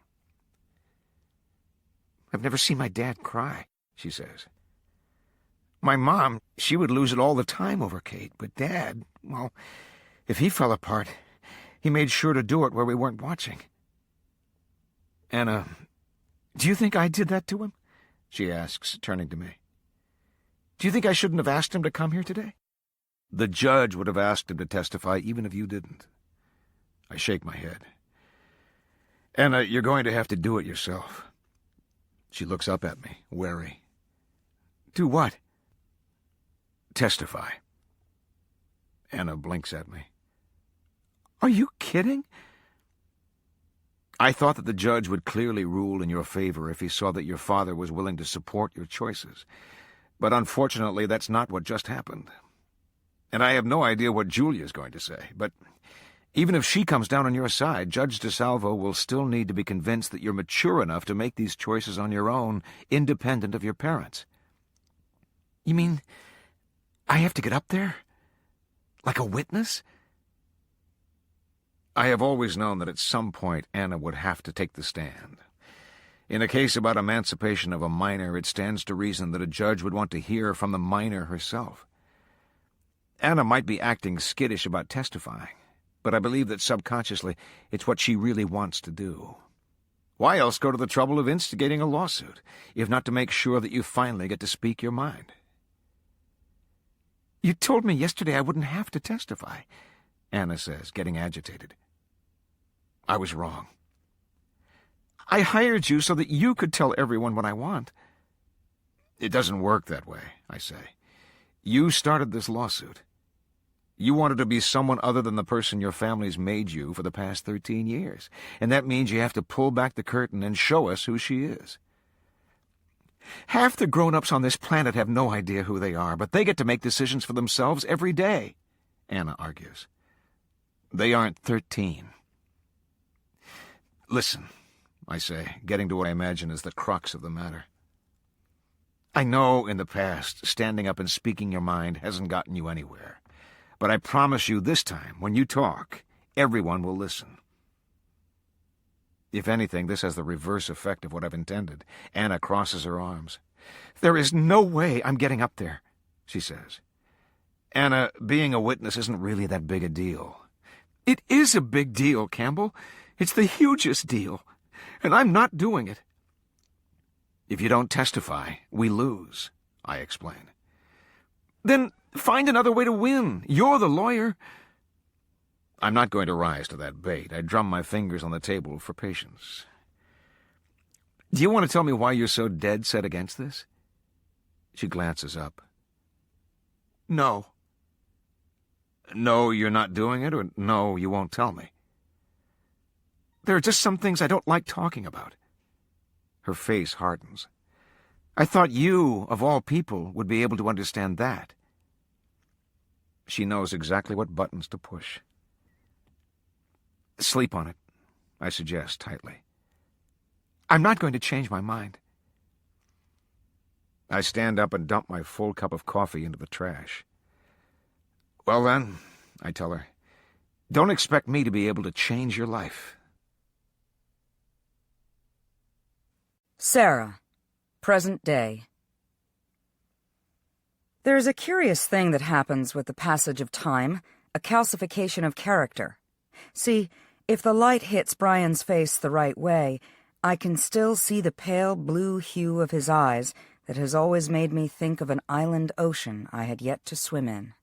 S2: I've never seen my dad cry, she says. My mom, she would lose it all the time over Kate, but Dad, well, if he fell apart, he made sure to do it where we weren't watching. Anna, do you think I did that to him? She asks, turning to me. Do you think I shouldn't have asked him to come here today? The judge would have asked him to testify even if you didn't. I shake my head. Anna, you're going to have to do it yourself. She looks up at me, wary. Do what? Testify. Anna blinks at me. Are you kidding? I thought that the judge would clearly rule in your favor if he saw that your father was willing to support your choices. But unfortunately, that's not what just happened. And I have no idea what Julia's going to say, but even if she comes down on your side, Judge DeSalvo will still need to be convinced that you're mature enough to make these choices on your own, independent of your parents. You mean I have to get up there? Like a witness? I have always known that at some point Anna would have to take the stand. In a case about emancipation of a minor, it stands to reason that a judge would want to hear from the minor herself. Anna might be acting skittish about testifying, but I believe that subconsciously it's what she really wants to do. Why else go to the trouble of instigating a lawsuit, if not to make sure that you finally get to speak your mind? You told me yesterday I wouldn't have to testify, Anna says, getting agitated. I was wrong. I hired you so that you could tell everyone what I want. It doesn't work that way, I say. You started this lawsuit. You wanted to be someone other than the person your family's made you for the past 13 years, and that means you have to pull back the curtain and show us who she is. Half the grown-ups on this planet have no idea who they are, but they get to make decisions for themselves every day, Anna argues. They aren't 13. Listen, I say, getting to what I imagine is the crux of the matter. I know in the past, standing up and speaking your mind hasn't gotten you anywhere. But I promise you this time, when you talk, everyone will listen. If anything, this has the reverse effect of what I've intended. Anna crosses her arms. "There is no way I'm getting up there," she says. "Anna, being a witness isn't really that big a deal." "It is a big deal, Campbell. It's the hugest deal. And I'm not doing it." "If you don't testify, we lose," I explain. "Then find another way to win. You're the lawyer." I'm not going to rise to that bait. I drum my fingers on the table for patience. "Do you want to tell me why you're so dead set against this?" She glances up. "No." "No, you're not doing it, or no, you won't tell me?" "There are just some things I don't like talking about." Her face hardens. "I thought you, of all people, would be able to understand that." She knows exactly what buttons to push. "Sleep on it," I suggest tightly. "I'm not going to change my mind." I stand up and dump my full cup of coffee into the trash. "Well then," I tell her, "don't expect me to be able to change your life."
S3: Sarah, present day. There is a curious thing that happens with the passage of time, a calcification of character. See, if the light hits Brian's face the right way, I can still see the pale blue hue of his eyes that has always made me think of an island ocean I had yet to swim in.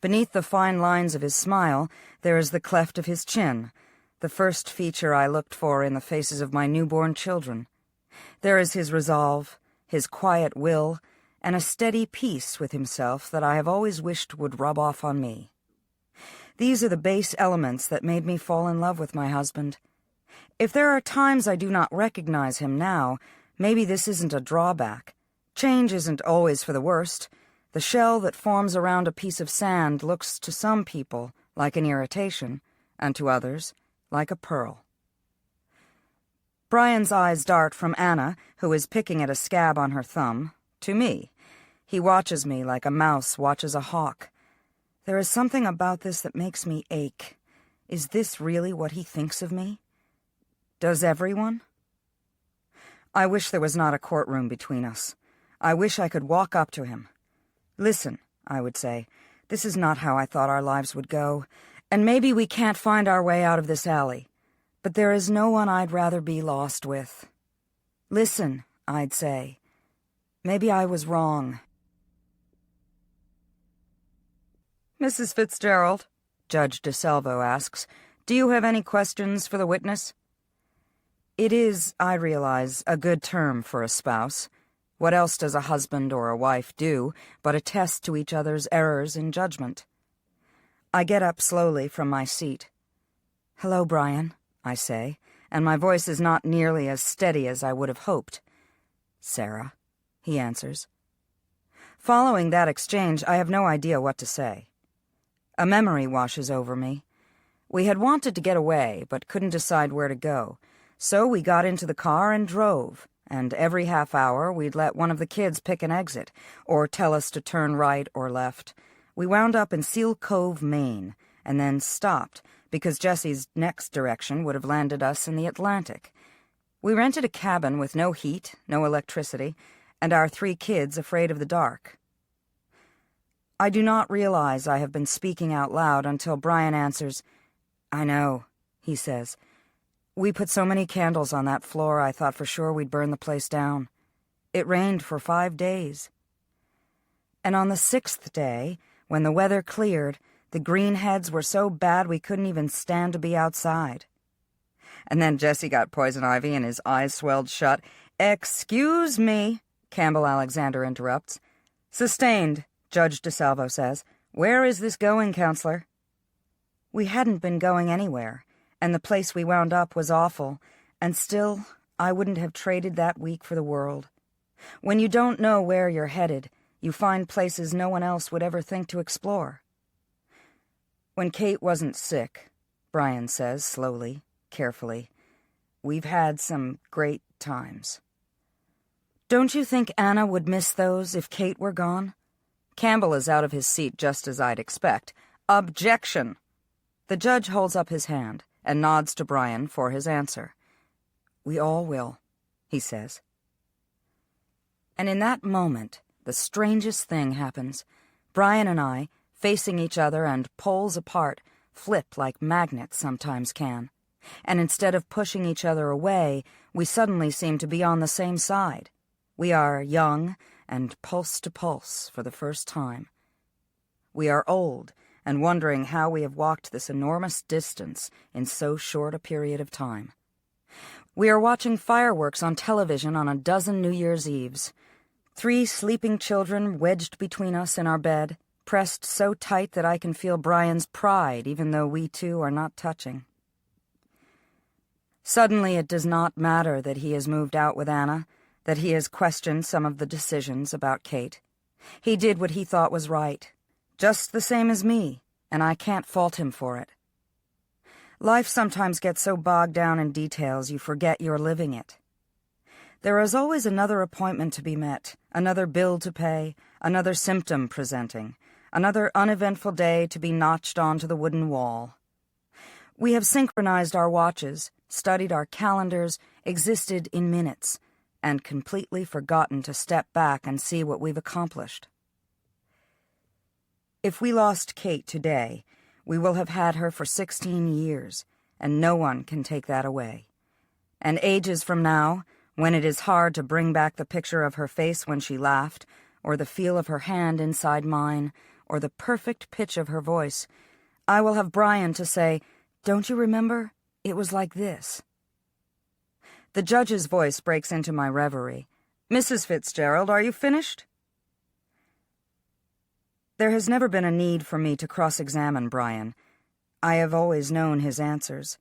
S3: Beneath the fine lines of his smile, there is the cleft of his chin, the first feature I looked for in the faces of my newborn children. There is his resolve, his quiet will, and a steady peace with himself that I have always wished would rub off on me. These are the base elements that made me fall in love with my husband. If there are times I do not recognize him now, maybe this isn't a drawback. Change isn't always for the worst. The shell that forms around a piece of sand looks to some people like an irritation, and to others like a pearl. Brian's eyes dart from Anna, who is picking at a scab on her thumb, to me. He watches me like a mouse watches a hawk. There is something about this that makes me ache. Is this really what he thinks of me? Does everyone? I wish there was not a courtroom between us. I wish I could walk up to him. "Listen," I would say, "this is not how I thought our lives would go, and maybe we can't find our way out of this alley, but there is no one I'd rather be lost with. Listen," I'd say, "maybe I was wrong." "Mrs. Fitzgerald," Judge DeSalvo asks, "do you have any questions for the witness?" It is, I realize, a good term for a spouse. What else does a husband or a wife do but attest to each other's errors in judgment? I get up slowly from my seat. "Hello, Brian," I say, and my voice is not nearly as steady as I would have hoped. "Sarah," he answers. Following that exchange, I have no idea what to say. A memory washes over me. We had wanted to get away, but couldn't decide where to go, so we got into the car and drove, and every half hour we'd let one of the kids pick an exit, or tell us to turn right or left. We wound up in Seal Cove, Maine, and then stopped, because Jesse's next direction would have landed us in the Atlantic. We rented a cabin with no heat, no electricity, and our 3 kids afraid of the dark. I do not realize I have been speaking out loud until Brian answers. "I know," he says. "We put so many candles on that floor I thought for sure we'd burn the place down. It rained for 5 days. And on the 6th day, when the weather cleared, the greenheads were so bad we couldn't even stand to be outside." And then Jesse got poison ivy and his eyes swelled shut. "Excuse me," Campbell Alexander interrupts. "Sustained," Judge DeSalvo says. "Where is this going, counselor?" We hadn't been going anywhere, and the place we wound up was awful, and still, I wouldn't have traded that week for the world. When you don't know where you're headed, you find places no one else would ever think to explore. "When Kate wasn't sick," Brian says slowly, carefully, "we've had some great times." Don't you think Anna would miss those if Kate were gone? Campbell is out of his seat just as I'd expect. "Objection!" The judge holds up his hand and nods to Brian for his answer. "We all will," he says. And in that moment, the strangest thing happens. Brian and I, facing each other and poles apart, flip like magnets sometimes can. And instead of pushing each other away, we suddenly seem to be on the same side. We are young and pulse to pulse for the first time. We are old and wondering how we have walked this enormous distance in so short a period of time. We are watching fireworks on television on a dozen New Year's Eves. 3 sleeping children wedged between us in our bed, pressed so tight that I can feel Brian's pride even though we two are not touching. Suddenly it does not matter that he has moved out with Anna, that he has questioned some of the decisions about Kate. He did what he thought was right, just the same as me, and I can't fault him for it. Life sometimes gets so bogged down in details you forget you're living it. There is always another appointment to be met, another bill to pay, another symptom presenting, another uneventful day to be notched onto the wooden wall. We have synchronized our watches, studied our calendars, existed in minutes, and completely forgotten to step back and see what we've accomplished. If we lost Kate today, we will have had her for 16 years, and no one can take that away. And ages from now, when it is hard to bring back the picture of her face when she laughed, or the feel of her hand inside mine, or the perfect pitch of her voice, I will have Brian to say, "Don't you remember? It was like this." The judge's voice breaks into my reverie. "Mrs. Fitzgerald, are you finished?" There has never been a need for me to cross-examine Brian. I have always known his answers.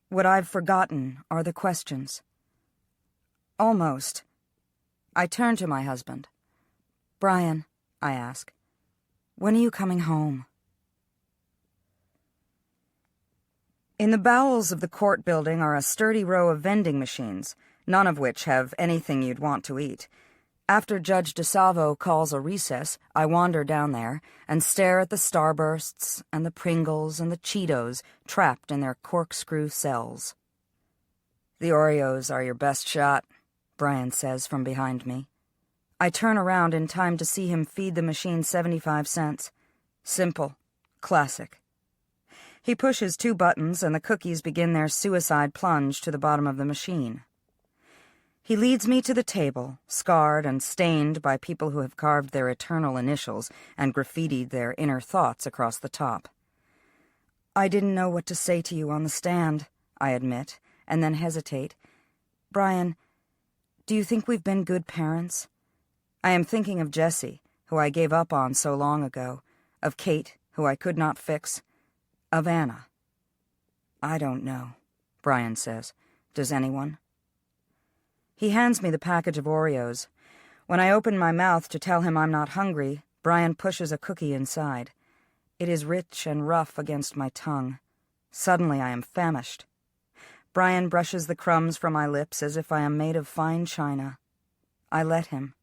S3: What I've forgotten are the questions. Almost. I turn to my husband. "Brian," I ask, "when are you coming home?" In the bowels of the court building are a sturdy row of vending machines, none of which have anything you'd want to eat. After Judge DeSalvo calls a recess, I wander down there and stare at the Starbursts and the Pringles and the Cheetos trapped in their corkscrew cells. "The Oreos are your best shot," Brian says from behind me. I turn around in time to see him feed the machine 75 cents. Simple. Classic. He pushes 2 buttons and the cookies begin their suicide plunge to the bottom of the machine. He leads me to the table, scarred and stained by people who have carved their eternal initials and graffitied their inner thoughts across the top. "I didn't know what to say to you on the stand," I admit, and then hesitate. "Brian, do you think we've been good parents? I am thinking of Jessie, who I gave up on so long ago, of Kate, who I could not fix, of Anna." "I don't know," Brian says. "Does anyone?" He hands me the package of Oreos. When I open my mouth to tell him I'm not hungry, Brian pushes a cookie inside. It is rich and rough against my tongue. Suddenly I am famished. Brian brushes the crumbs from my lips as if I am made of fine china. I let him.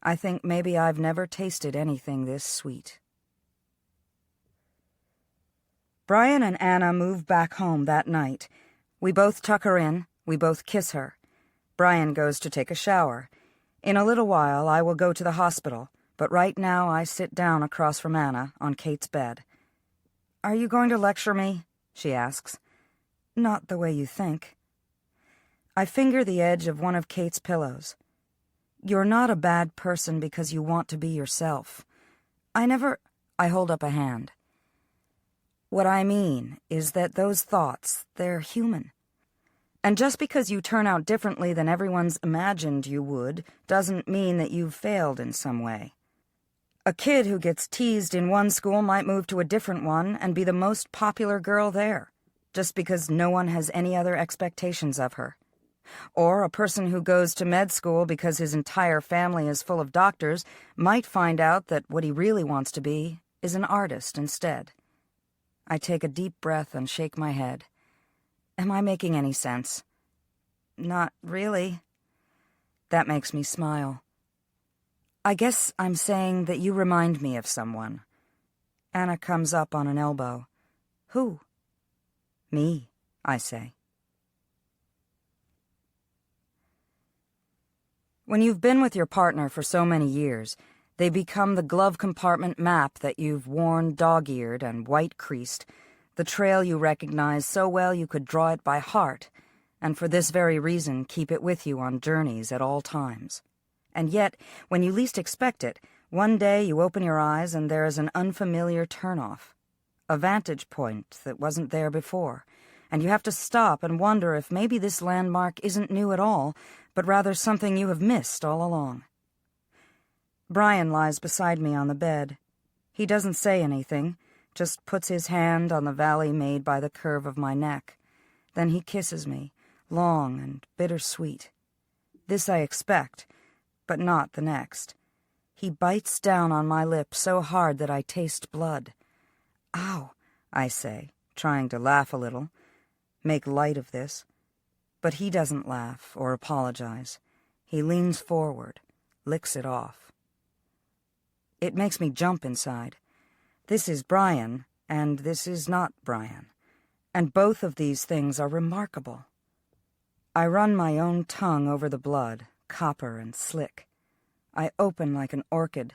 S3: I think maybe I've never tasted anything this sweet. Brian and Anna move back home that night. We both tuck her in, we both kiss her. Brian goes to take a shower. In a little while I will go to the hospital, but right now I sit down across from Anna on Kate's bed. "Are you going to lecture me?" she asks. "Not the way you think." I finger the edge of one of Kate's pillows. "You're not a bad person because you want to be yourself. I hold up a hand. What I mean is that those thoughts, they're human. And just because you turn out differently than everyone's imagined you would doesn't mean that you've failed in some way. A kid who gets teased in one school might move to a different one and be the most popular girl there, just because no one has any other expectations of her. Or a person who goes to med school because his entire family is full of doctors might find out that what he really wants to be is an artist instead. I take a deep breath and shake my head. Am I making any sense? Not really. That makes me smile. I guess I'm saying that you remind me of someone. Anna comes up on an elbow. Who? Me, I say. When you've been with your partner for so many years, they become the glove compartment map that you've worn dog-eared and white-creased, the trail you recognize so well you could draw it by heart, and for this very reason keep it with you on journeys at all times. And yet, when you least expect it, one day you open your eyes and there is an unfamiliar turnoff, a vantage point that wasn't there before, and you have to stop and wonder if maybe this landmark isn't new at all, but rather something you have missed all along. Brian lies beside me on the bed. He doesn't say anything, just puts his hand on the valley made by the curve of my neck. Then he kisses me, long and bittersweet. This I expect, but not the next. He bites down on my lip so hard that I taste blood. "Ow," I say, trying to laugh a little, make light of this. But he doesn't laugh or apologize. He leans forward, licks it off. It makes me jump inside. This is Brian, and this is not Brian. And both of these things are remarkable. I run my own tongue over the blood, copper and slick. I open like an orchid,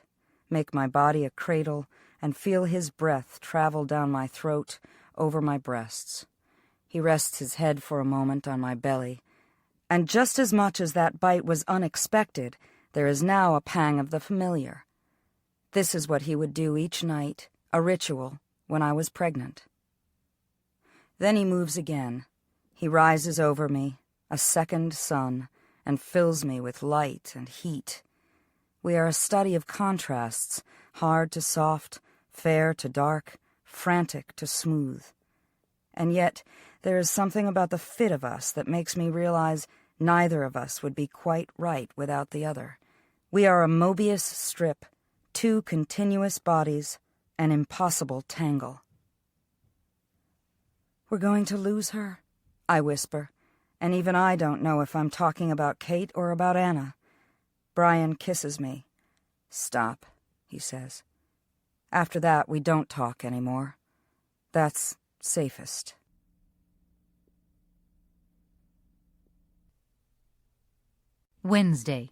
S3: make my body a cradle, and feel his breath travel down my throat, over my breasts. He rests his head for a moment on my belly, and just as much as that bite was unexpected, there is now a pang of the familiar. This is what he would do each night, a ritual, when I was pregnant. Then he moves again. He rises over me, a second sun, and fills me with light and heat. We are a study of contrasts, hard to soft, fair to dark, frantic to smooth. And yet, there is something about the fit of us that makes me realize neither of us would be quite right without the other. We are a Mobius strip, two continuous bodies, an impossible tangle. "We're going to lose her," I whisper, and even I don't know if I'm talking about Kate or about Anna. Brian kisses me. "Stop," he says. After that, we don't talk anymore. That's safest.
S6: Wednesday.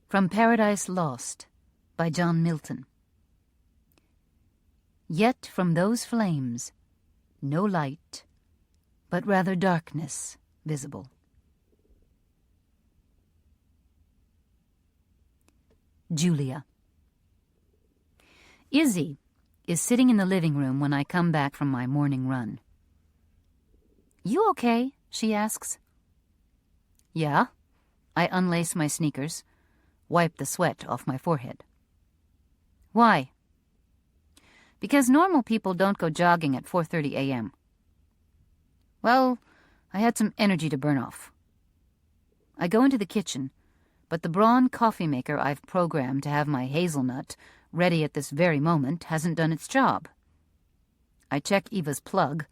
S6: From Paradise Lost, by John Milton. Yet from those flames no light, but rather darkness visible. Julia. Izzy is sitting in the living room when I come back from my morning run. "You okay?" she asks. "Yeah." I unlace my sneakers, wipe the sweat off my forehead. "Why?" "Because normal people don't go jogging at 4:30 a.m. "Well, I had some energy to burn off." I go into the kitchen, but the Braun coffee maker I've programmed to have my hazelnut ready at this very moment hasn't done its job. I check Eva's plug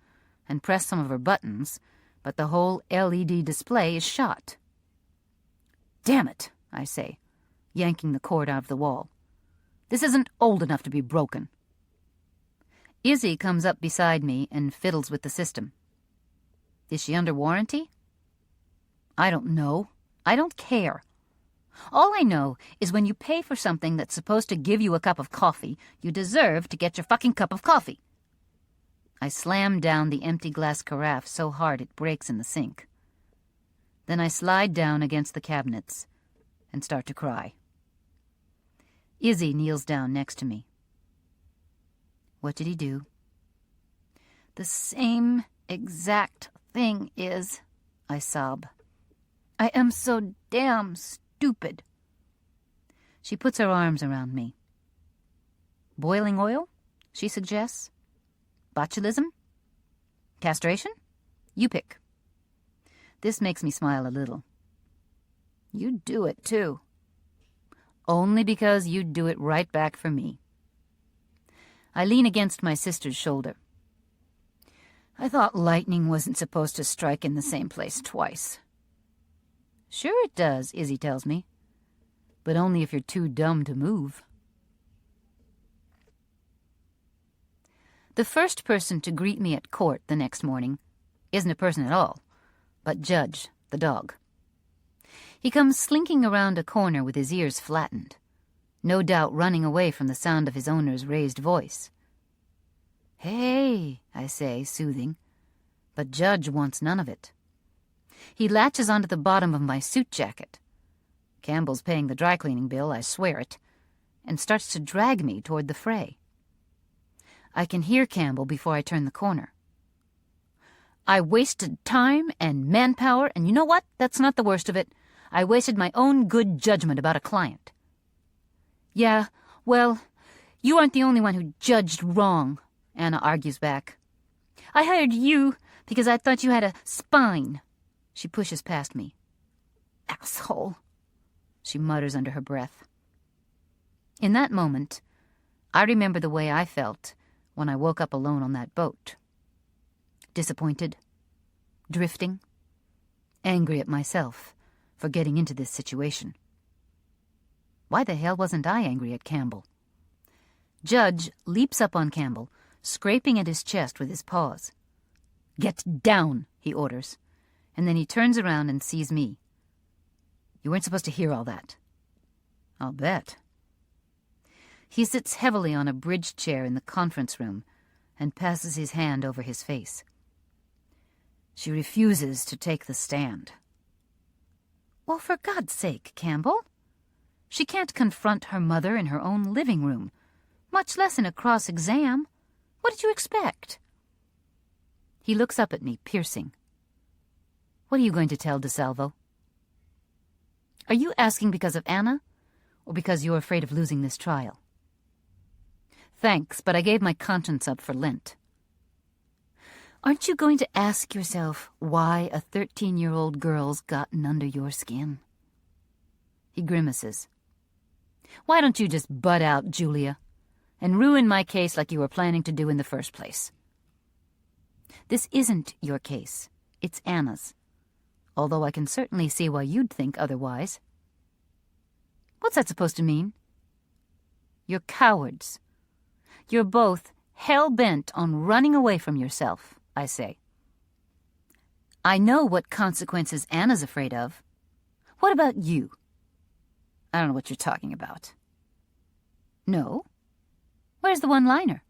S6: and press some of her buttons, but the whole LED display is shot. "Damn it," I say, yanking the cord out of the wall. "This isn't old enough to be broken." Izzy comes up beside me and fiddles with the system. "Is she under warranty?" "I don't know. I don't care. All I know is when you pay for something that's supposed to give you a cup of coffee, you deserve to get your fucking cup of coffee." I slam down the empty glass carafe so hard it breaks in the sink. Then I slide down against the cabinets and start to cry. Izzy kneels down next to me. "What did he do?" "The same exact thing is," I sob. "I am so damn stupid." She puts her arms around me. "Boiling oil?" she suggests. "Botulism? Castration? You pick." This makes me smile a little. "You do it, too." "Only because you'd do it right back for me." I lean against my sister's shoulder. "I thought lightning wasn't supposed to strike in the same place twice." "Sure it does," Izzy tells me. "But only if you're too dumb to move." The first person to greet me at court the next morning isn't a person at all, but Judge, the dog. He comes slinking around a corner with his ears flattened, no doubt running away from the sound of his owner's raised voice. "Hey," I say, soothing, but Judge wants none of it. He latches onto the bottom of my suit jacket. Campbell's paying the dry cleaning bill, I swear it, and starts to drag me toward the fray. I can hear Campbell before I turn the corner. "I wasted time and manpower, and you know what? That's not the worst of it. I wasted my own good judgment about a client." "Yeah, well, you aren't the only one who judged wrong," Anna argues back. "I hired you because I thought you had a spine." She pushes past me. "Asshole," she mutters under her breath. In that moment, I remember the way I felt when I woke up alone on that boat. Disappointed, drifting, angry at myself for getting into this situation. Why the hell wasn't I angry at Campbell? Judge leaps up on Campbell, scraping at his chest with his paws. "Get down," he orders, and then he turns around and sees me. "You weren't supposed to hear all that." "I'll bet." He sits heavily on a bridge chair in the conference room and passes his hand over his face. She refuses to take the stand. "Well, for God's sake, Campbell. She can't confront her mother in her own living room, much less in a cross-exam. What did you expect?" He looks up at me, piercing. "What are you going to tell DeSalvo?" "Are you asking because of Anna, or because you're afraid of losing this trial?" "Thanks, but I gave my conscience up for Lent." "Aren't you going to ask yourself why a 13-year-old girl's gotten under your skin?" He grimaces. "Why don't you just butt out, Julia, and ruin my case like you were planning to do in the first place?" "This isn't your case. It's Anna's. Although I can certainly see why you'd think otherwise." "What's that supposed to mean?" "You're cowards. You're both hell-bent on running away from yourself," I say. "I know what consequences Anna's afraid of. What about you?" "I don't know what you're talking about." "No? Where's the one-liner?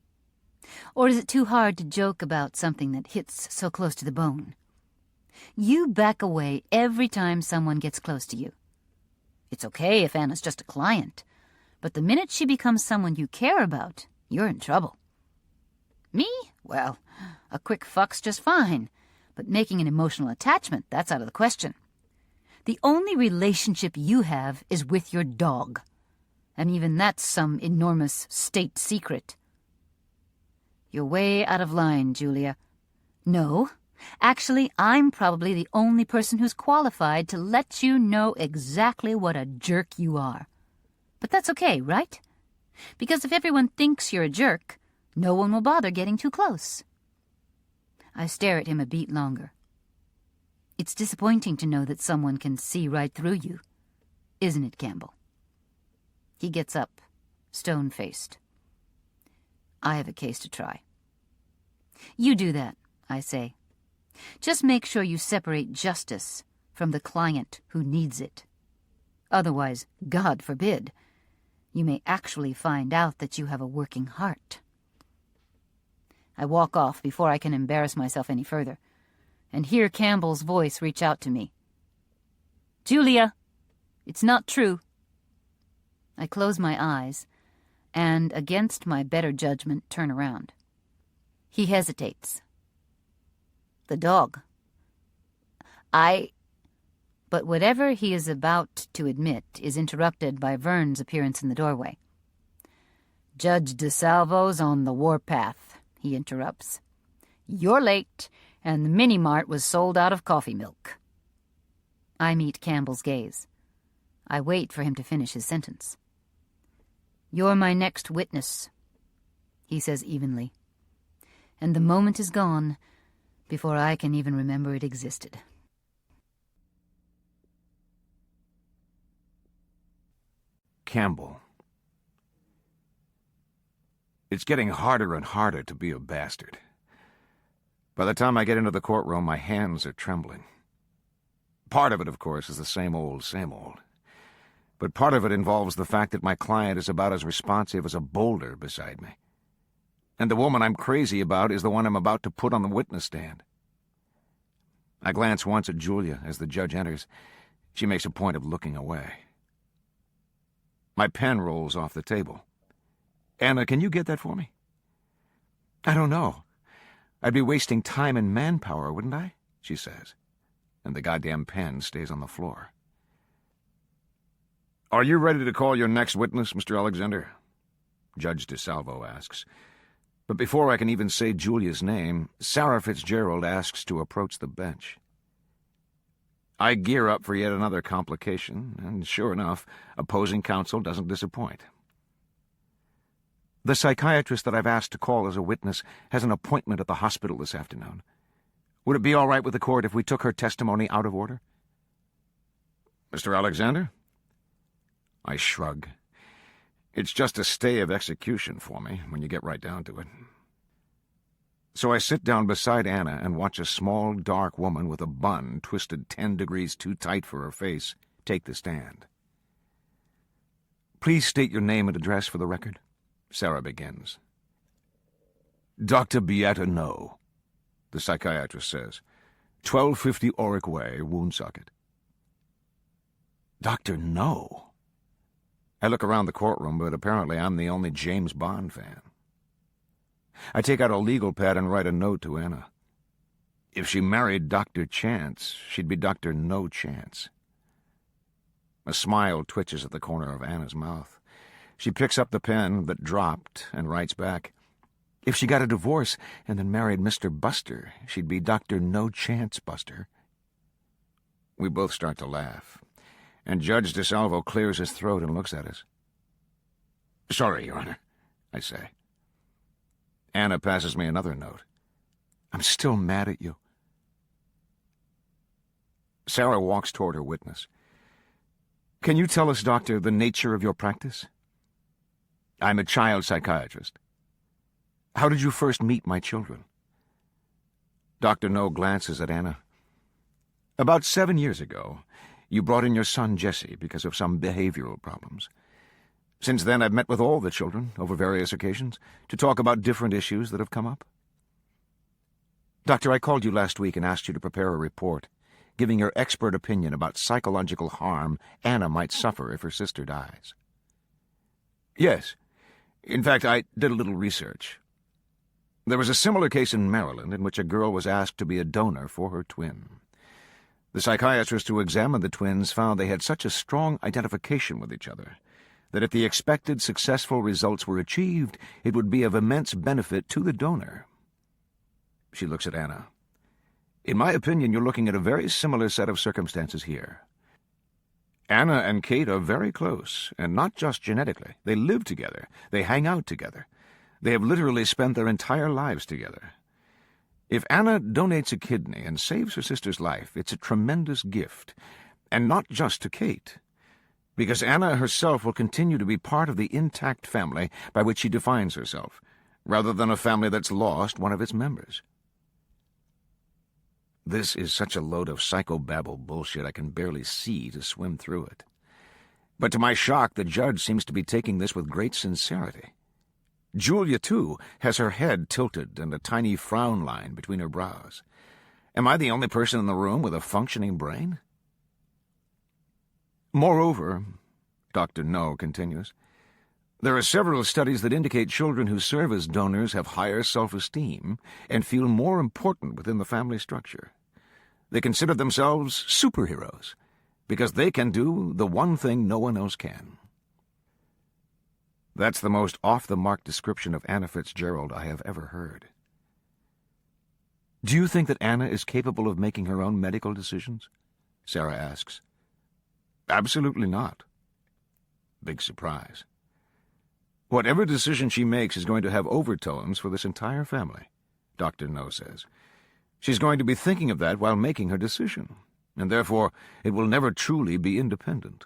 S6: Or is it too hard to joke about something that hits so close to the bone? You back away every time someone gets close to you. It's okay if Anna's just a client, but the minute she becomes someone you care about, you're in trouble. Me? Well, a quick fuck's just fine, but making an emotional attachment, that's out of the question. The only relationship you have is with your dog, and even that's some enormous state secret." "You're way out of line, Julia." "No. Actually, I'm probably the only person who's qualified to let you know exactly what a jerk you are. But that's okay, right? Because if everyone thinks you're a jerk, no one will bother getting too close." I stare at him a beat longer. It's disappointing to know that someone can see right through you, isn't it, Campbell? He gets up, stone-faced. "I have a case to try." "You do that," I say. "Just make sure you separate justice from the client who needs it. Otherwise, God forbid, you may actually find out that you have a working heart." I walk off before I can embarrass myself any further, and hear Campbell's voice reach out to me. "Julia, it's not true." I close my eyes and, against my better judgment, turn around. He hesitates. "The dog." But whatever he is about to admit is interrupted by Vern's appearance in the doorway. "Judge DeSalvo's on the warpath," he interrupts. "You're late, and the mini-mart was sold out of coffee milk." I meet Campbell's gaze. I wait for him to finish his sentence. "You're my next witness," he says evenly. And the moment is gone before I can even remember it existed.
S2: Campbell. It's getting harder and harder to be a bastard. By the time I get into the courtroom, my hands are trembling. Part of it, of course, is the same old, same old. But part of it involves the fact that my client is about as responsive as a boulder beside me. And the woman I'm crazy about is the one I'm about to put on the witness stand. I glance once at Julia as the judge enters. She makes a point of looking away. My pen rolls off the table. Anna, can you get that for me? I don't know. I'd be wasting time and manpower, wouldn't I? She says. And the goddamn pen stays on the floor. Are you ready to call your next witness, Mr. Alexander? Judge DeSalvo asks. But before I can even say Julia's name, Sarah Fitzgerald asks to approach the bench. I gear up for yet another complication, and sure enough, opposing counsel doesn't disappoint. The psychiatrist that I've asked to call as a witness has an appointment at the hospital this afternoon. Would it be all right with the court if we took her testimony out of order? Mr. Alexander? I shrug. It's just a stay of execution for me, when you get right down to it. So I sit down beside Anna and watch a small, dark woman with a bun twisted 10 degrees too tight for her face take the stand. Please state your name and address for the record, Sarah begins. Dr. Beata No, the psychiatrist says. 1250 Oric Way, Woonsocket. Dr. No? I look around the courtroom, but apparently I'm the only James Bond fan. I take out a legal pad and write a note to Anna. If she married Dr. Chance, she'd be Dr. No Chance. A smile twitches at the corner of Anna's mouth. She picks up the pen that dropped and writes back. If she got a divorce and then married Mr. Buster, she'd be Dr. No Chance Buster. We both start to laugh, and Judge DeSalvo clears his throat and looks at us. Sorry, Your Honor, I say. Anna passes me another note. I'm still mad at you. Sarah walks toward her witness. Can you tell us, Doctor, the nature of your practice? I'm a child psychiatrist. How did you first meet my children? Dr. No glances at Anna. About 7 years ago, you brought in your son Jesse because of some behavioral problems. Since then, I've met with all the children over various occasions to talk about different issues that have come up. Doctor, I called you last week and asked you to prepare a report, giving your expert opinion about psychological harm Anna might suffer if her sister dies. Yes. In fact, I did a little research. There was a similar case in Maryland in which a girl was asked to be a donor for her twin. The psychiatrist who examined the twins found they had such a strong identification with each other that if the expected successful results were achieved, it would be of immense benefit to the donor. She looks at Anna. In my opinion, you're looking at a very similar set of circumstances here. Anna and Kate are very close, and not just genetically. They live together. They hang out together. They have literally spent their entire lives together. If Anna donates a kidney and saves her sister's life, it's a tremendous gift, and not just to Kate, because Anna herself will continue to be part of the intact family by which she defines herself, rather than a family that's lost one of its members. This is such a load of psychobabble bullshit I can barely see to swim through it. But to my shock, the judge seems to be taking this with great sincerity. Julia, too, has her head tilted and a tiny frown line between her brows. Am I the only person in the room with a functioning brain? Moreover, Dr. No continues, there are several studies that indicate children who serve as donors have higher self-esteem and feel more important within the family structure. They consider themselves superheroes because they can do the one thing no one else can. That's the most off-the-mark description of Anna Fitzgerald I have ever heard. Do you think that Anna is capable of making her own medical decisions? Sarah asks. Absolutely not. Big surprise. Whatever decision she makes is going to have overtones for this entire family, Dr. No says. She's going to be thinking of that while making her decision, and therefore it will never truly be independent.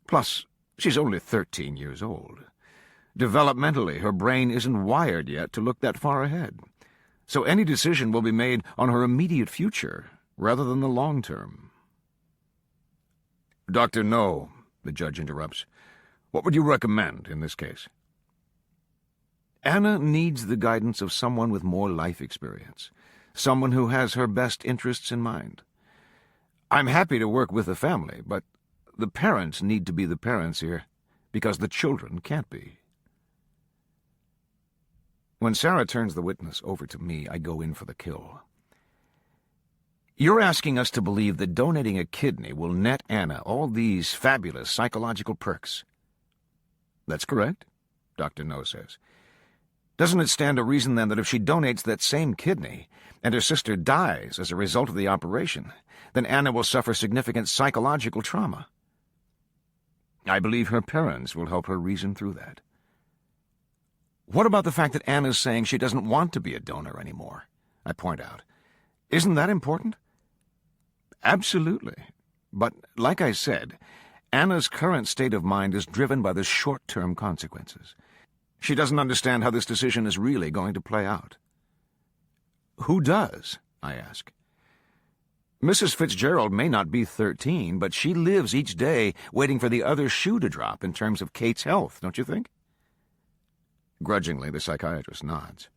S2: Plus, she's only 13 years old. Developmentally, her brain isn't wired yet to look that far ahead, so any decision will be made on her immediate future rather than the long term. Dr. No, the judge interrupts. What would you recommend in this case? Anna needs the guidance of someone with more life experience, someone who has her best interests in mind. I'm happy to work with the family, but the parents need to be the parents here, because the children can't be. When Sarah turns the witness over to me, I go in for the kill. You're asking us to believe that donating a kidney will net Anna all these fabulous psychological perks. That's correct, Dr. No says. Doesn't it stand to reason, then, that if she donates that same kidney, and her sister dies as a result of the operation, then Anna will suffer significant psychological trauma? I believe her parents will help her reason through that. What about the fact that Anna's saying she doesn't want to be a donor anymore? I point out. Isn't that important? Absolutely. But, like I said, Anna's current state of mind is driven by the short-term consequences. She doesn't understand how this decision is really going to play out. Who does? I ask. Mrs. Fitzgerald may not be 13, but she lives each day waiting for the other shoe to drop in terms of Kate's health, don't you think? Grudgingly, the psychiatrist nods.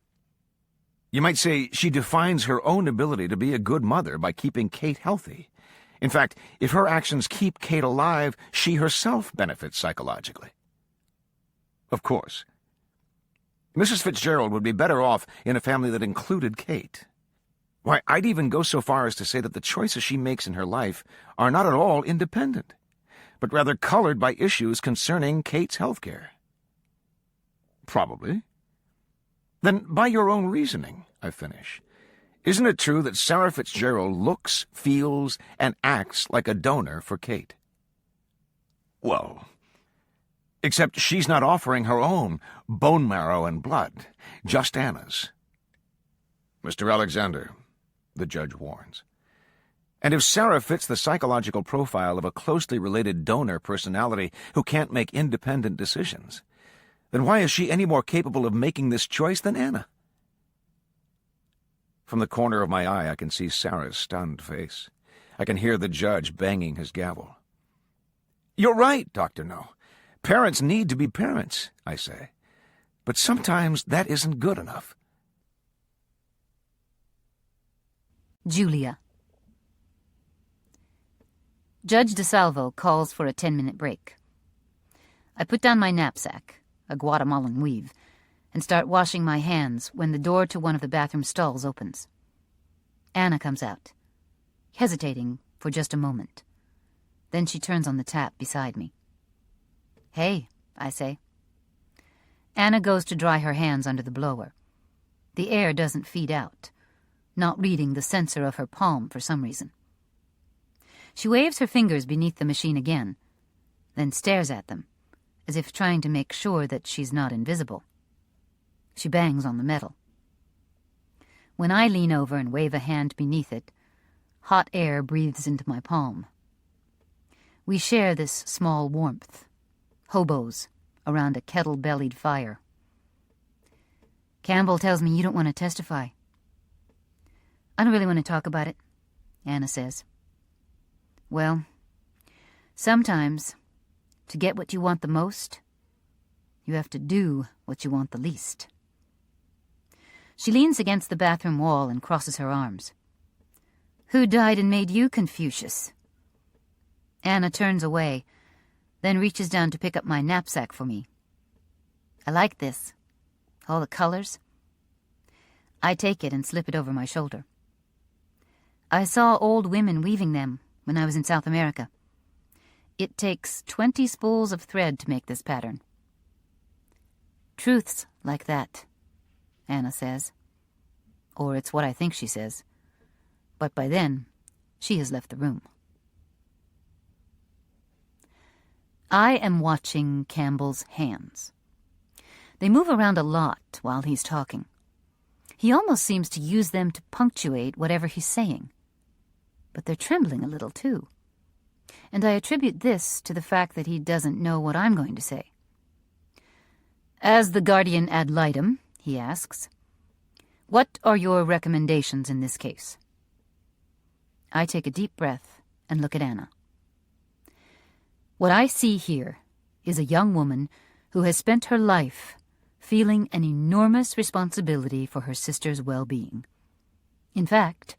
S2: You might say she defines her own ability to be a good mother by keeping Kate healthy. In fact, if her actions keep Kate alive, she herself benefits psychologically. Of course. Mrs. Fitzgerald would be better off in a family that included Kate. Why, I'd even go so far as to say that the choices she makes in her life are not at all independent, but rather colored by issues concerning Kate's health care. Probably. Then, by your own reasoning, I finish, isn't it true that Sarah Fitzgerald looks, feels, and acts like a donor for Kate? Well, except she's not offering her own bone marrow and blood, just Anna's. Mr. Alexander, the judge warns. And if Sarah fits the psychological profile of a closely related donor personality who can't make independent decisions, then why is she any more capable of making this choice than Anna? From the corner of my eye, I can see Sarah's stunned face. I can hear the judge banging his gavel. You're right, Dr. No. Parents need to be parents, I say. But sometimes that isn't good enough.
S6: Julia. Judge DeSalvo calls for a 10-minute break. I put down my knapsack, a Guatemalan weave, and start washing my hands when the door to one of the bathroom stalls opens. Anna comes out, hesitating for just a moment. Then she turns on the tap beside me. Hey, I say. Anna goes to dry her hands under the blower. The air doesn't feed out, not reading the sensor of her palm for some reason. She waves her fingers beneath the machine again, then stares at them, as if trying to make sure that she's not invisible. She bangs on the metal. When I lean over and wave a hand beneath it, hot air breathes into my palm. We share this small warmth, hobos around a kettle-bellied fire. Campbell tells me you don't want to testify. I don't really want to talk about it, Anna says. Well, sometimes, to get what you want the most, you have to do what you want the least. She leans against the bathroom wall and crosses her arms. Who died and made you Confucius? Anna turns away, then reaches down to pick up my knapsack for me. I like this. All the colors. I take it and slip it over my shoulder. I saw old women weaving them when I was in South America. It takes 20 spools of thread to make this pattern. Truths like that, Anna says. Or it's what I think she says. But by then, she has left the room. I am watching Campbell's hands. They move around a lot while he's talking. He almost seems to use them to punctuate whatever he's saying. But they're trembling a little, too. And I attribute this to the fact that he doesn't know what I'm going to say. As the guardian ad litem, he asks, what are your recommendations in this case? I take a deep breath and look at Anna. What I see here is a young woman who has spent her life feeling an enormous responsibility for her sister's well-being. In fact,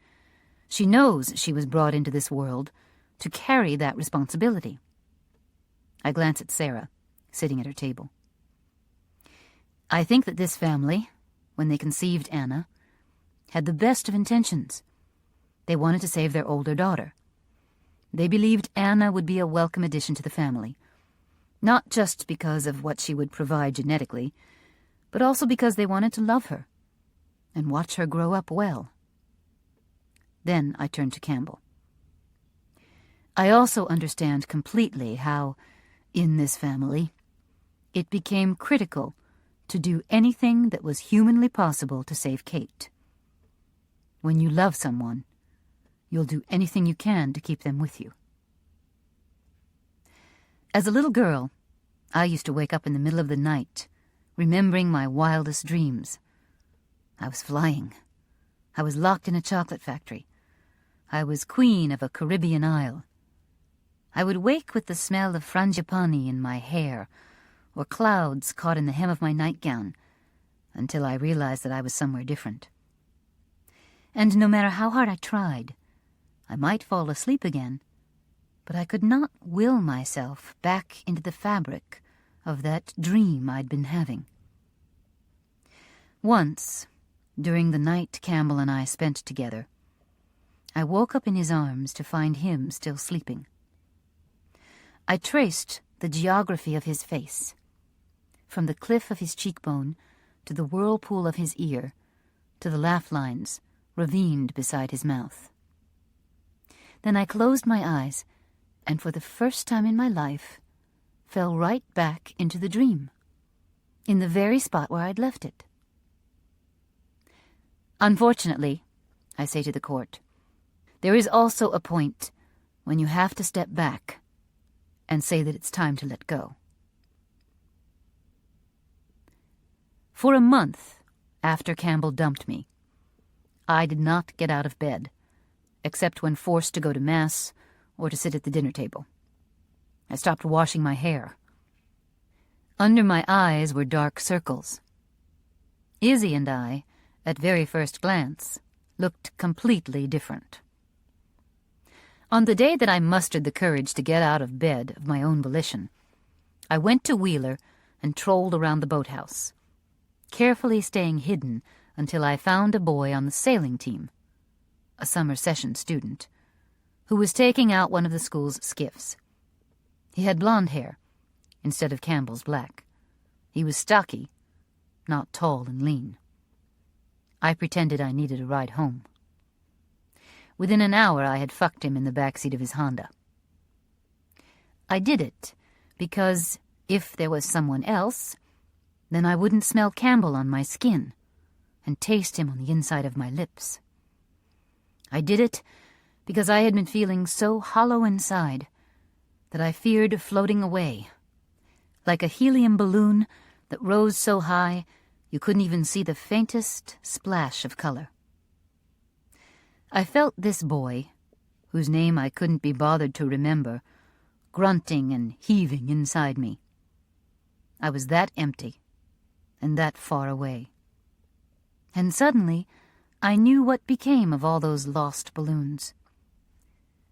S6: she knows she was brought into this world to carry that responsibility. I glance at Sarah, sitting at her table. I think that this family, when they conceived Anna, had the best of intentions. They wanted to save their older daughter. They believed Anna would be a welcome addition to the family, not just because of what she would provide genetically, but also because they wanted to love her and watch her grow up well. Then I turned to Campbell. I also understand completely how, in this family, it became critical to do anything that was humanly possible to save Kate. When you love someone, you'll do anything you can to keep them with you. As a little girl, I used to wake up in the middle of the night, remembering my wildest dreams. I was flying. I was locked in a chocolate factory. I was queen of a Caribbean isle. I would wake with the smell of frangipani in my hair, or clouds caught in the hem of my nightgown, until I realized that I was somewhere different. And no matter how hard I tried, I might fall asleep again, but I could not will myself back into the fabric of that dream I'd been having. Once, during the night Campbell and I spent together, I woke up in his arms to find him still sleeping. I traced the geography of his face, from the cliff of his cheekbone to the whirlpool of his ear, to the laugh lines ravined beside his mouth. Then I closed my eyes, and for the first time in my life, fell right back into the dream, in the very spot where I'd left it. Unfortunately, I say to the court, there is also a point when you have to step back and say that it's time to let go. For a month after Campbell dumped me, I did not get out of bed, except when forced to go to Mass or to sit at the dinner table. I stopped washing my hair. Under my eyes were dark circles. Izzy and I, at very first glance, looked completely different. On the day that I mustered the courage to get out of bed of my own volition, I went to Wheeler and trolled around the boathouse, carefully staying hidden until I found a boy on the sailing team, a summer session student, who was taking out one of the school's skiffs. He had blonde hair, instead of Campbell's black. He was stocky, not tall and lean. I pretended I needed a ride home. Within an hour I had fucked him in the backseat of his Honda. I did it because if there was someone else, then I wouldn't smell Campbell on my skin and taste him on the inside of my lips. I did it because I had been feeling so hollow inside that I feared floating away, like a helium balloon that rose so high you couldn't even see the faintest splash of color. I felt this boy, whose name I couldn't be bothered to remember, grunting and heaving inside me. I was that empty and that far away. And suddenly I knew what became of all those lost balloons.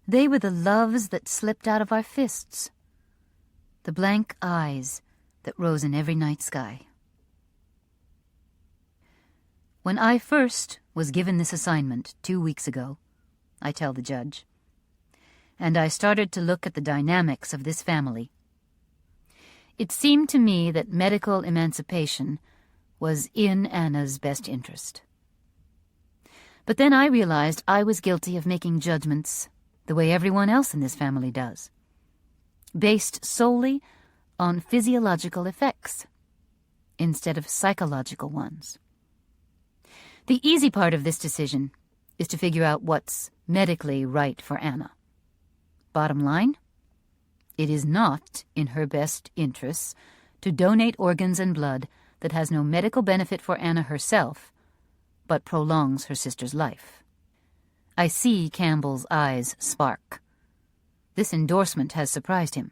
S6: They were the loves that slipped out of our fists, the blank eyes that rose in every night sky. When I first was given this assignment 2 weeks ago, I tell the judge, and I started to look at the dynamics of this family, it seemed to me that medical emancipation was in Anna's best interest. But then I realized I was guilty of making judgments the way everyone else in this family does, based solely on physiological effects instead of psychological ones. The easy part of this decision is to figure out what's medically right for Anna. Bottom line, it is not in her best interests to donate organs and blood that has no medical benefit for Anna herself, but prolongs her sister's life. I see Campbell's eyes spark. This endorsement has surprised him.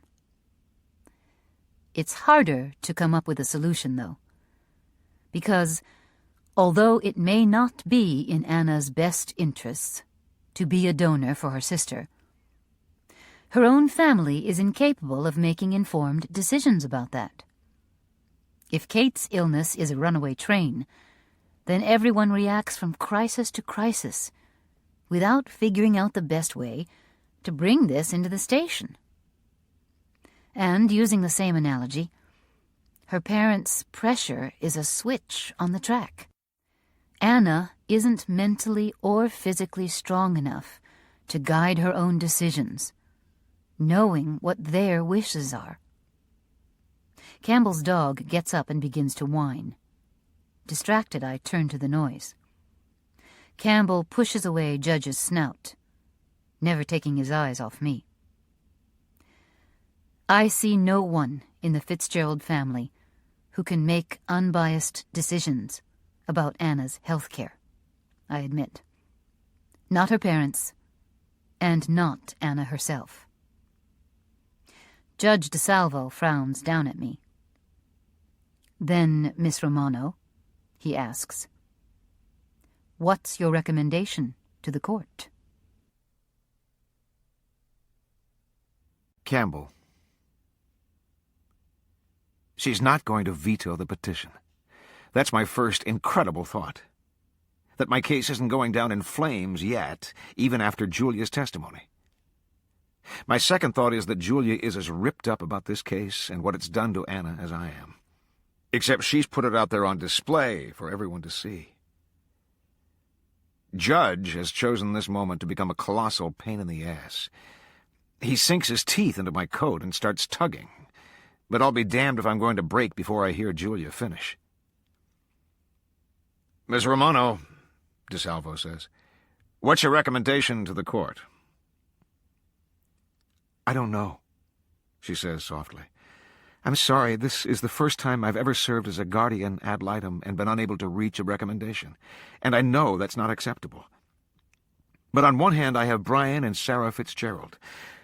S6: It's harder to come up with a solution, though. Because, although it may not be in Anna's best interests to be a donor for her sister, her own family is incapable of making informed decisions about that. If Kate's illness is a runaway train, then everyone reacts from crisis to crisis without figuring out the best way to bring this into the station. And, using the same analogy, her parents' pressure is a switch on the track. Anna isn't mentally or physically strong enough to guide her own decisions, knowing what their wishes are. Campbell's dog gets up and begins to whine. Distracted, I turn to the noise. Campbell pushes away Judge's snout, never taking his eyes off me. I see no one in the Fitzgerald family who can make unbiased decisions about Anna's health care, I admit. Not her parents, and not Anna herself. Judge DeSalvo frowns down at me. "Then, Miss Romano," he asks, "what's your recommendation to the court?"
S2: Campbell. She's not going to veto the petition. That's my first incredible thought. That my case isn't going down in flames yet, even after Julia's testimony. My second thought is that Julia is as ripped up about this case and what it's done to Anna as I am. Except she's put it out there on display for everyone to see. Judge has chosen this moment to become a colossal pain in the ass. He sinks his teeth into my coat and starts tugging, but I'll be damned if I'm going to break before I hear Julia finish. "Miss Romano," DeSalvo says, "what's your recommendation to the court?" "I don't know," she says softly. "I'm sorry, this is the first time I've ever served as a guardian ad litem and been unable to reach a recommendation, and I know that's not acceptable. But on one hand, I have Brian and Sarah Fitzgerald,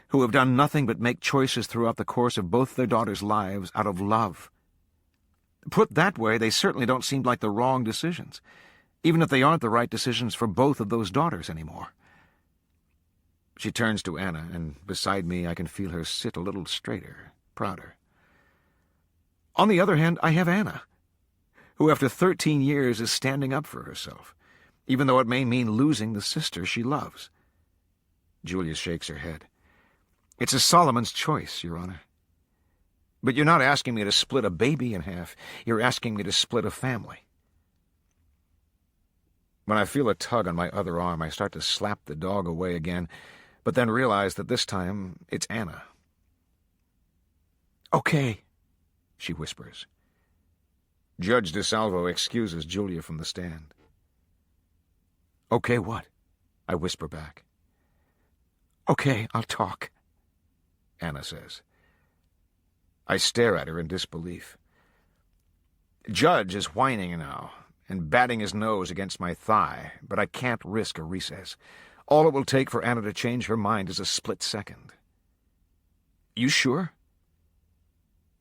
S2: who have done nothing but make choices throughout the course of both their daughters' lives out of love. Put that way, they certainly don't seem like the wrong decisions, even if they aren't the right decisions for both of those daughters anymore." She turns to Anna, and beside me I can feel her sit a little straighter, prouder. On the other hand, I have Anna, who after 13 years is standing up for herself, even though it may mean losing the sister she loves. Julia shakes her head. "It's a Solomon's choice, Your Honor. But you're not asking me to split a baby in half. You're asking me to split a family." When I feel a tug on my other arm, I start to slap the dog away again, but then realize that this time it's Anna. "Okay," she whispers. Judge DeSalvo excuses Julia from the stand. "Okay, what?" I whisper back. "Okay, I'll talk," Anna says. I stare at her in disbelief. Judge is whining now and batting his nose against my thigh, but I can't risk a recess. All it will take for Anna to change her mind is a split second. "You sure?"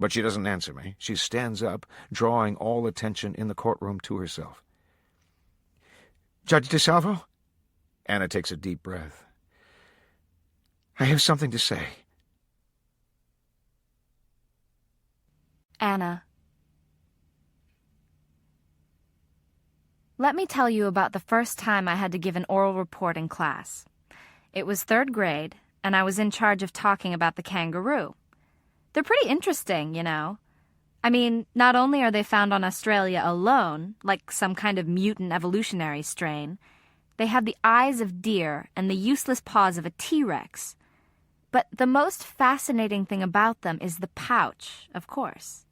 S2: But she doesn't answer me. She stands up, drawing all attention in the courtroom to herself. "Judge DeSalvo?" Anna takes a deep breath. "I have something to say."
S5: Anna. Let me tell you about the first time I had to give an oral report in class. It was 3rd grade, and I was in charge of talking about the kangaroo. They're pretty interesting, you know. I mean, not only are they found on Australia alone, like some kind of mutant evolutionary strain, they have the eyes of deer and the useless paws of a T-Rex. But the most fascinating thing about them is the pouch, of course.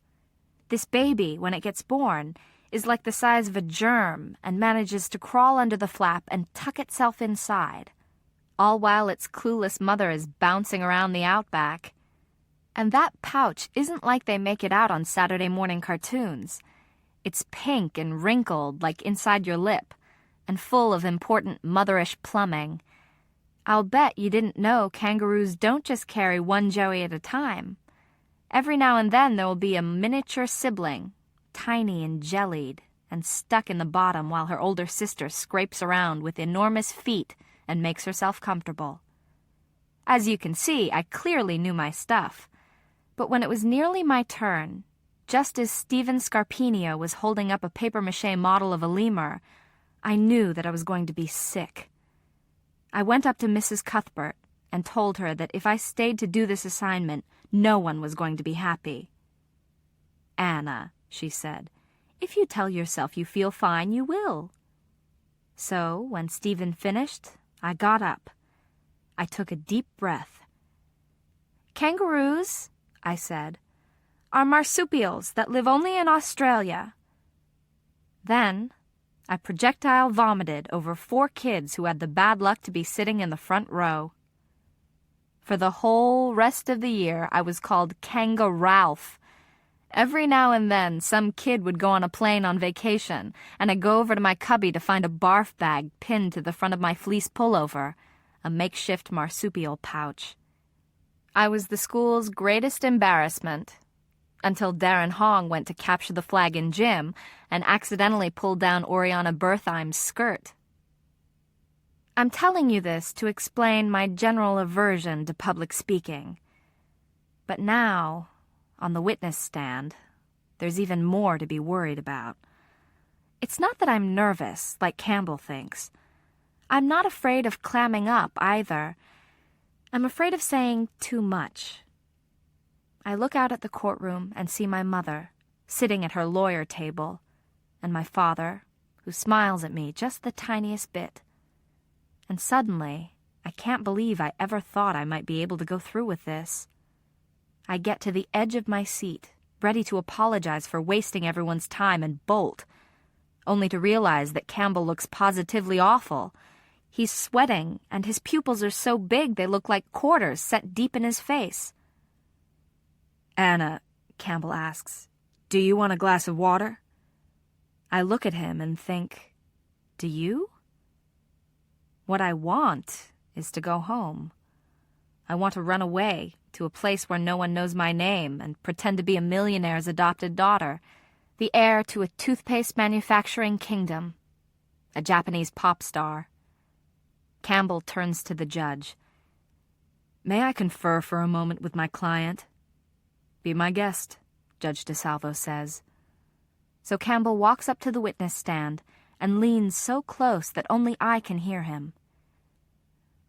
S5: This baby, when it gets born, is like the size of a germ and manages to crawl under the flap and tuck itself inside, all while its clueless mother is bouncing around the outback. And that pouch isn't like they make it out on Saturday morning cartoons. It's pink and wrinkled like inside your lip, and full of important motherish plumbing. I'll bet you didn't know kangaroos don't just carry one joey at a time. Every now and then there will be a miniature sibling, tiny and jellied, and stuck in the bottom while her older sister scrapes around with enormous feet and makes herself comfortable. As you can see, I clearly knew my stuff. But when it was nearly my turn, just as Stephen Scarpino was holding up a papier-mâché model of a lemur, I knew that I was going to be sick. I went up to Mrs. Cuthbert and told her that if I stayed to do this assignment, no one was going to be happy. "Anna," she said, "if you tell yourself you feel fine, you will." So, when Stephen finished, I got up. I took a deep breath. "Kangaroos," I said, "are marsupials that live only in Australia." Then I projectile vomited over 4 kids who had the bad luck to be sitting in the front row. For the whole rest of the year, I was called Kanga Ralph. Every now and then, some kid would go on a plane on vacation, and I'd go over to my cubby to find a barf bag pinned to the front of my fleece pullover, a makeshift marsupial pouch. I was the school's greatest embarrassment, until Darren Hong went to capture the flag in gym and accidentally pulled down Oriana Bertheim's skirt. I'm telling you this to explain my general aversion to public speaking. But now, on the witness stand, there's even more to be worried about. It's not that I'm nervous, like Campbell thinks. I'm not afraid of clamming up, either. I'm afraid of saying too much. I look out at the courtroom and see my mother, sitting at her lawyer table, and my father, who smiles at me just the tiniest bit. And suddenly, I can't believe I ever thought I might be able to go through with this. I get to the edge of my seat, ready to apologize for wasting everyone's time and bolt, only to realize that Campbell looks positively awful. He's sweating, and his pupils are so big they look like quarters set deep in his face. "Anna," Campbell asks, "do you want a glass of water?" I look at him and think, do you? What I want is to go home. I want to run away to a place where no one knows my name and pretend to be a millionaire's adopted daughter, the heir to a toothpaste manufacturing kingdom, a Japanese pop star. Campbell turns to the judge. "May I confer for a moment with my client?" "Be my guest," Judge DeSalvo says. So Campbell walks up to the witness stand and leans so close that only I can hear him.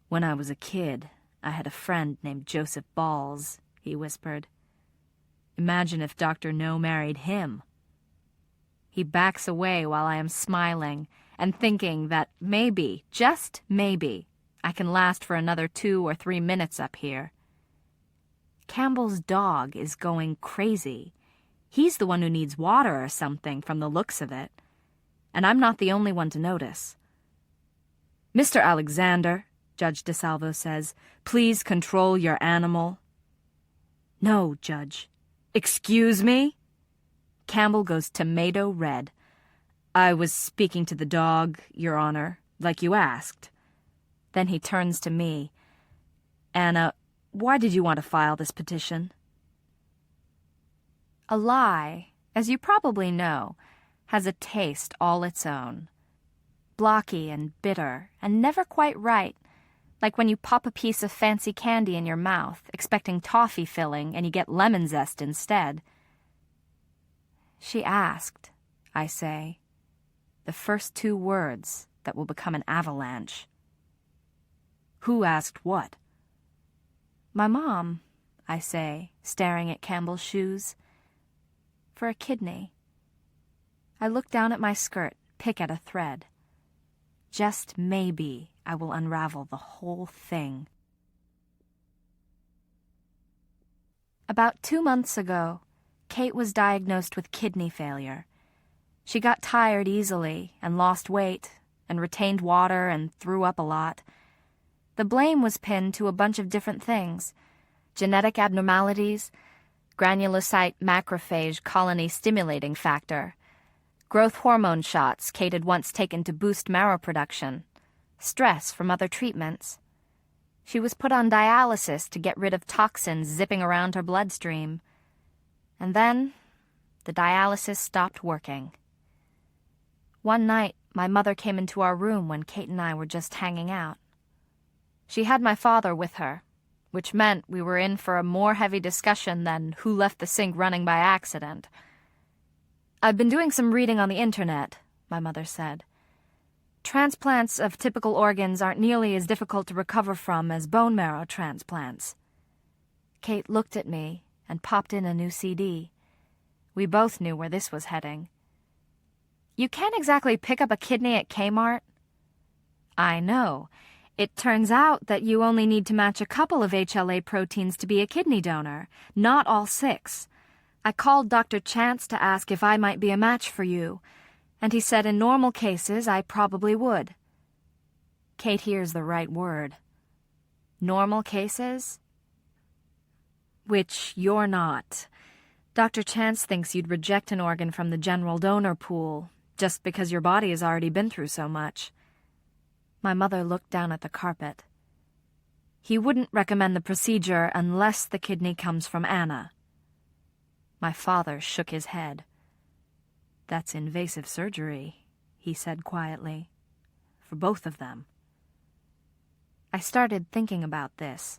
S5: "When I was a kid, I had a friend named Joseph Balls," he whispered. "Imagine if Dr. No married him." He backs away while I am smiling and thinking that maybe, just maybe, I can last for another 2 or 3 minutes up here. Campbell's dog is going crazy. He's the one who needs water or something from the looks of it. And I'm not the only one to notice. "Mr. Alexander," Judge DeSalvo says, "please control your animal." "No, Judge." "Excuse me?" Campbell goes tomato red. "I was speaking to the dog, Your Honor, like you asked." Then he turns to me. "Anna, why did you want to file this petition?" A lie, as you probably know, has a taste all its own. Blocky and bitter and never quite right, like when you pop a piece of fancy candy in your mouth, expecting toffee filling, and you get lemon zest instead. "She asked," I say, the first 2 words that will become an avalanche. "Who asked what?" "My mom," I say, staring at Campbell's shoes. "For a kidney." I look down at my skirt, pick at a thread. Just maybe I will unravel the whole thing. About 2 months ago, Kate was diagnosed with kidney failure. She got tired easily and lost weight and retained water and threw up a lot. The blame was pinned to a bunch of different things: genetic abnormalities, granulocyte macrophage colony stimulating factor, growth hormone shots Kate had once taken to boost marrow production, stress from other treatments. She was put on dialysis to get rid of toxins zipping around her bloodstream, And then the dialysis stopped working. One night, my mother came into our room when Kate and I were just hanging out. She had my father with her, which meant we were in for a more heavy discussion than who left the sink running by accident. "I've been doing some reading on the internet," my mother said. "Transplants of typical organs aren't nearly as difficult to recover from as bone marrow transplants." Kate looked at me and popped in a new CD. We both knew where this was heading. "You can't exactly pick up a kidney at Kmart." "I know. It turns out that you only need to match a couple of HLA proteins to be a kidney donor, not all 6. I called Dr. Chance to ask if I might be a match for you, and he said in normal cases I probably would." Kate hears the right word. Normal cases? Which you're not. Dr. Chance thinks you'd reject an organ from the general donor pool, just because your body has already been through so much. My mother looked down at the carpet. "He wouldn't recommend the procedure unless the kidney comes from Anna." My father shook his head. "That's invasive surgery," he said quietly. "For both of them." I started thinking about this.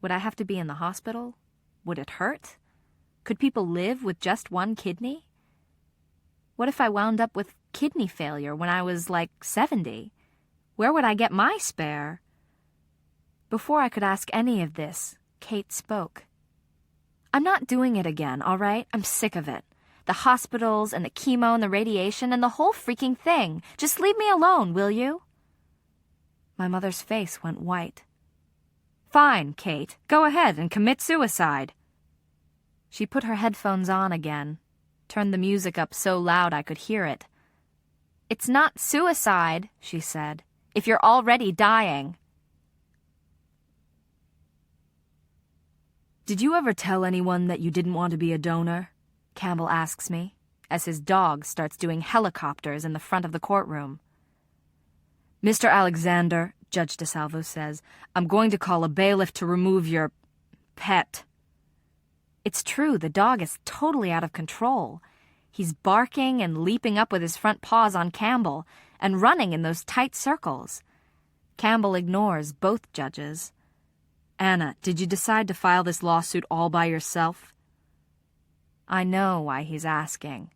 S5: Would I have to be in the hospital? Would it hurt? Could people live with just one kidney? What if I wound up with kidney failure when I was like 70? Where would I get my spare? Before I could ask any of this, Kate spoke. "I'm not doing it again, all right? I'm sick of it. The hospitals and the chemo and the radiation and the whole freaking thing. Just leave me alone, will you?" My mother's face went white. "Fine, Kate. Go ahead and commit suicide." She put her headphones on again, turned the music up so loud I could hear it. "It's not suicide," she said, "if you're already dying." "Did you ever tell anyone that you didn't want to be a donor?" Campbell asks me, as his dog starts doing helicopters in the front of the courtroom. "Mr. Alexander," Judge DeSalvo says, "I'm going to call a bailiff to remove your pet." It's true, the dog is totally out of control. He's barking and leaping up with his front paws on Campbell and running in those tight circles. Campbell ignores both judges. "Anna, did you decide to file this lawsuit all by yourself?" I know why he's asking.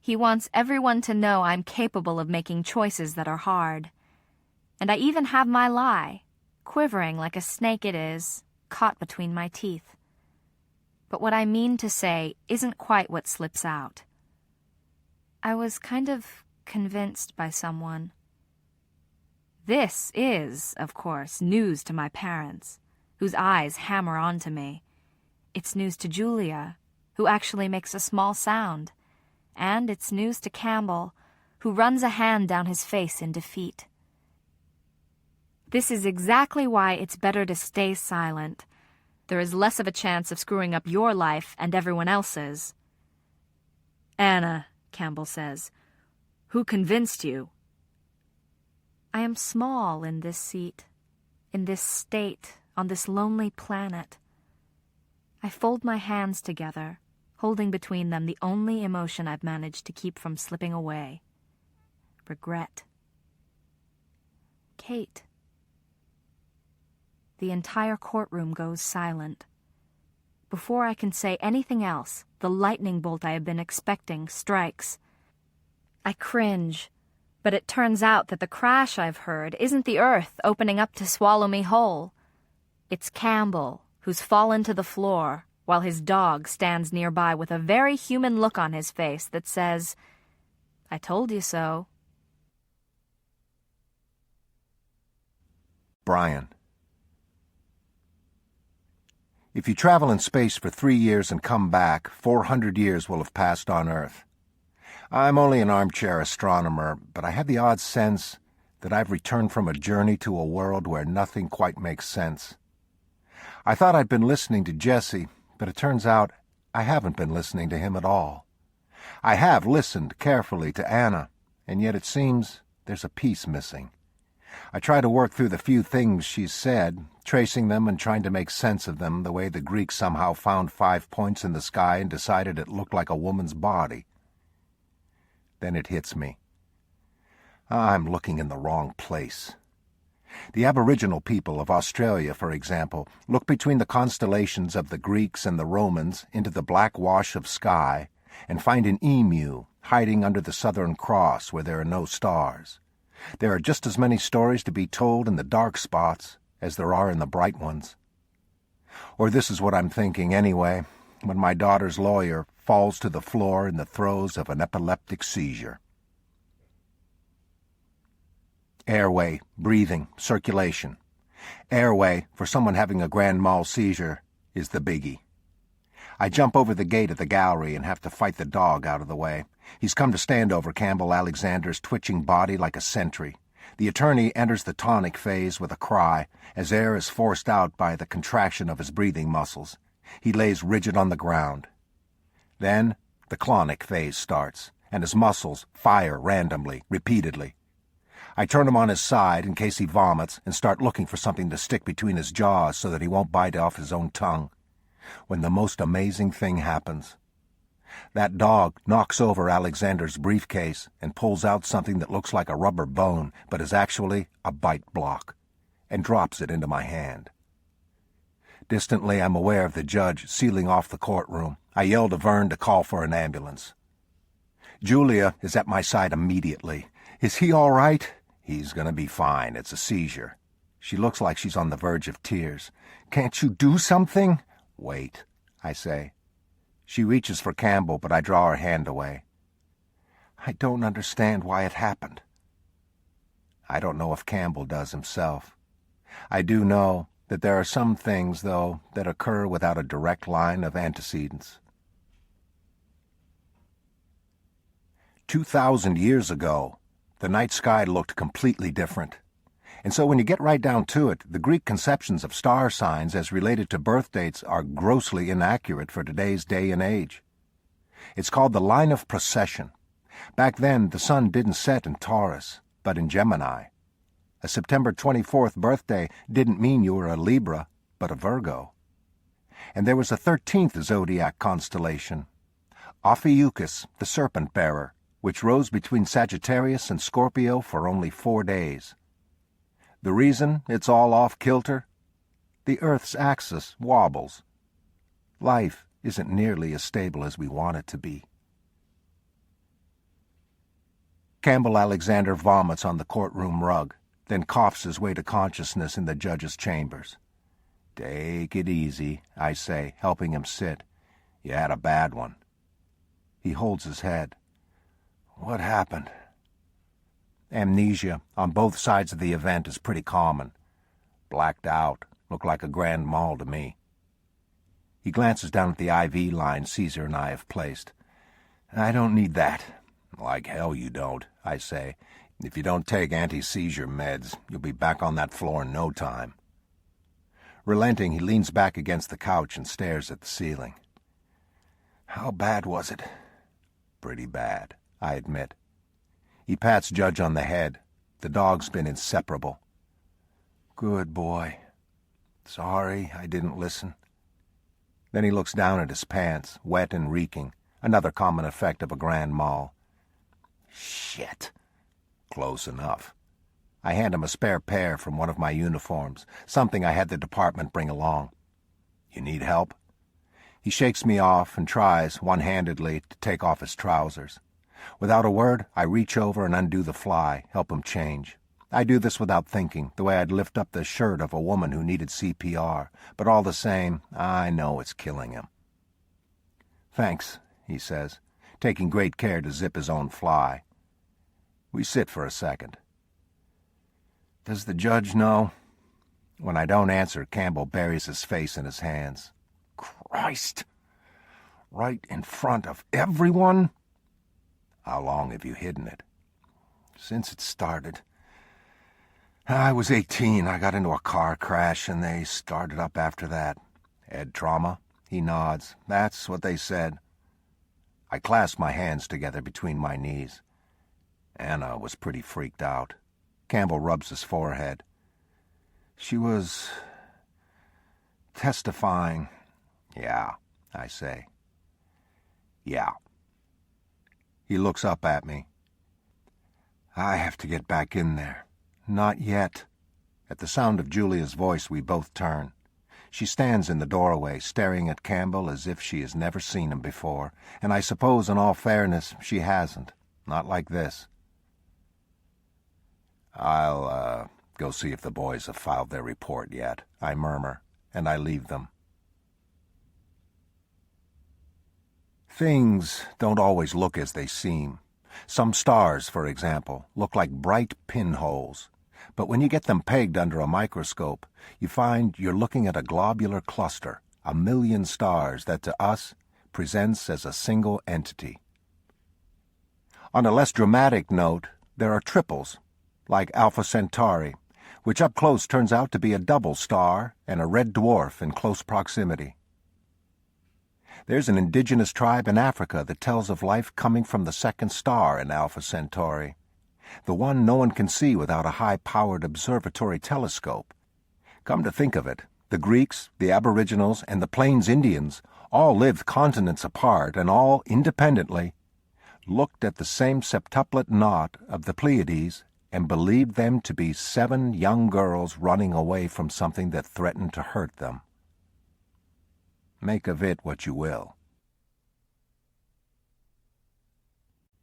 S5: He wants everyone to know I'm capable of making choices that are hard. And I even have my lie, quivering like a snake it is, caught between my teeth. But what I mean to say isn't quite what slips out. I was kind of convinced by someone. This is, of course, news to my parents, whose eyes hammer onto me. It's news to Julia, who actually makes a small sound. And it's news to Campbell, who runs a hand down his face in defeat. This is exactly why it's better to stay silent. There is less of a chance of screwing up your life and everyone else's. "Anna," Campbell says, "who convinced you?" I am small in this seat, in this state, on this lonely planet. I fold my hands together, holding between them the only emotion I've managed to keep from slipping away. Regret. Kate. The entire courtroom goes silent. Before I can say anything else, the lightning bolt I have been expecting strikes. I cringe, but it turns out that the crash I've heard isn't the earth opening up to swallow me whole. It's Campbell, who's fallen to the floor, while his dog stands nearby with a very human look on his face that says, "I told you so."
S1: Brian. If you travel in space for 3 years and come back, 400 years will have passed on Earth. I'm only an armchair astronomer, but I have the odd sense that I've returned from a journey to a world where nothing quite makes sense. I thought I'd been listening to Jesse, but it turns out I haven't been listening to him at all. I have listened carefully to Anna, and yet it seems there's a piece missing. I try to work through the few things she's said, tracing them and trying to make sense of them the way the Greeks somehow found 5 points in the sky and decided it looked like a woman's body. Then it hits me. I'm looking in the wrong place. The Aboriginal people of Australia, for example, look between the constellations of the Greeks and the Romans into the black wash of sky and find an emu hiding under the Southern Cross where there are no stars. There are just as many stories to be told in the dark spots as there are in the bright ones. Or this is what I'm thinking anyway, when my daughter's lawyer falls to the floor in the throes of an epileptic seizure. Airway, breathing, circulation. Airway, for someone having a grand mal seizure, is the biggie. I jump over the gate of the gallery and have to fight the dog out of the way. He's come to stand over Campbell Alexander's twitching body like a sentry. The attorney enters the tonic phase with a cry, as air is forced out by the contraction of his breathing muscles. He lays rigid on the ground. Then the clonic phase starts, and his muscles fire randomly, repeatedly. I turn him on his side in case he vomits and start looking for something to stick between his jaws so that he won't bite off his own tongue. When the most amazing thing happens. That dog knocks over Alexander's briefcase and pulls out something that looks like a rubber bone but is actually a bite block, and drops it into my hand. Distantly, I'm aware of the judge sealing off the courtroom. I yell to Vern to call for an ambulance. Julia is at my side immediately. Is he all right? He's going to be fine. It's a seizure. She looks like she's on the verge of tears. Can't you do something? Wait, I say. She reaches for Campbell, but I draw her hand away. I don't understand why it happened. I don't know if Campbell does himself. I do know that there are some things, though, that occur without a direct line of antecedents. 2,000 years ago, the night sky looked completely different. And so when you get right down to it, the Greek conceptions of star signs as related to birth dates are grossly inaccurate for today's day and age. It's called the line of procession. Back then, the sun didn't set in Taurus, but in Gemini. A September 24th birthday didn't mean you were a Libra, but a Virgo. And there was a 13th zodiac constellation, Ophiuchus, the serpent-bearer, which rose between Sagittarius and Scorpio for only 4 days. The reason it's all off-kilter? The Earth's axis wobbles. Life isn't nearly as stable as we want it to be. Campbell Alexander vomits on the courtroom rug, then coughs his way to consciousness in the judge's chambers. Take it easy, I say, helping him sit. You had a bad one. He holds his head. What happened? Amnesia on both sides of the event is pretty common. Blacked out. Looked like a grand mal to me. He glances down at the IV line Caesar and I have placed. I don't need that. Like hell you don't, I say. If you don't take anti-seizure meds, you'll be back on that floor in no time. Relenting, he leans back against the couch and stares at the ceiling. How bad was it? Pretty bad, I admit. He pats Judge on the head. The dog's been inseparable. Good boy. Sorry I didn't listen. Then he looks down at his pants, wet and reeking, another common effect of a grand mal. Shit. Close enough. I hand him a spare pair from one of my uniforms, something I had the department bring along. You need help? He shakes me off and tries, one-handedly, to take off his trousers. Without a word, I reach over and undo the fly, help him change. I do this without thinking, the way I'd lift up the shirt of a woman who needed CPR, but all the same, I know it's killing him. Thanks, he says, taking great care to zip his own fly. We sit for a second. Does the judge know? When I don't answer, Campbell buries his face in his hands. Christ! Right in front of everyone? How long have you hidden it? Since it started. I was 18. I got into a car crash, and they started up after that. Head trauma? He nods. That's what they said. I clasp my hands together between my knees. Anna was pretty freaked out. Campbell rubs his forehead. She was testifying. Yeah, I say. Yeah. He looks up at me. I have to get back in there. Not yet. At the sound of Julia's voice, we both turn. She stands in the doorway, staring at Campbell as if she has never seen him before, and I suppose, in all fairness, she hasn't. Not like this. I'll, go see if the boys have filed their report yet, I murmur, and I leave them. Things don't always look as they seem. Some stars, for example, look like bright pinholes. But when you get them pegged under a microscope, you find you're looking at a globular cluster, 1,000,000 stars that to us presents as a single entity. On a less dramatic note, there are triples, like Alpha Centauri, which up close turns out to be a double star and a red dwarf in close proximity. There's an indigenous tribe in Africa that tells of life coming from the second star in Alpha Centauri, the one no one can see without a high-powered observatory telescope. Come to think of it, the Greeks, the Aboriginals, and the Plains Indians all lived continents apart and all independently looked at the same septuplet knot of the Pleiades and believed them to be 7 young girls running away from something that threatened to hurt them. Make of it what you will.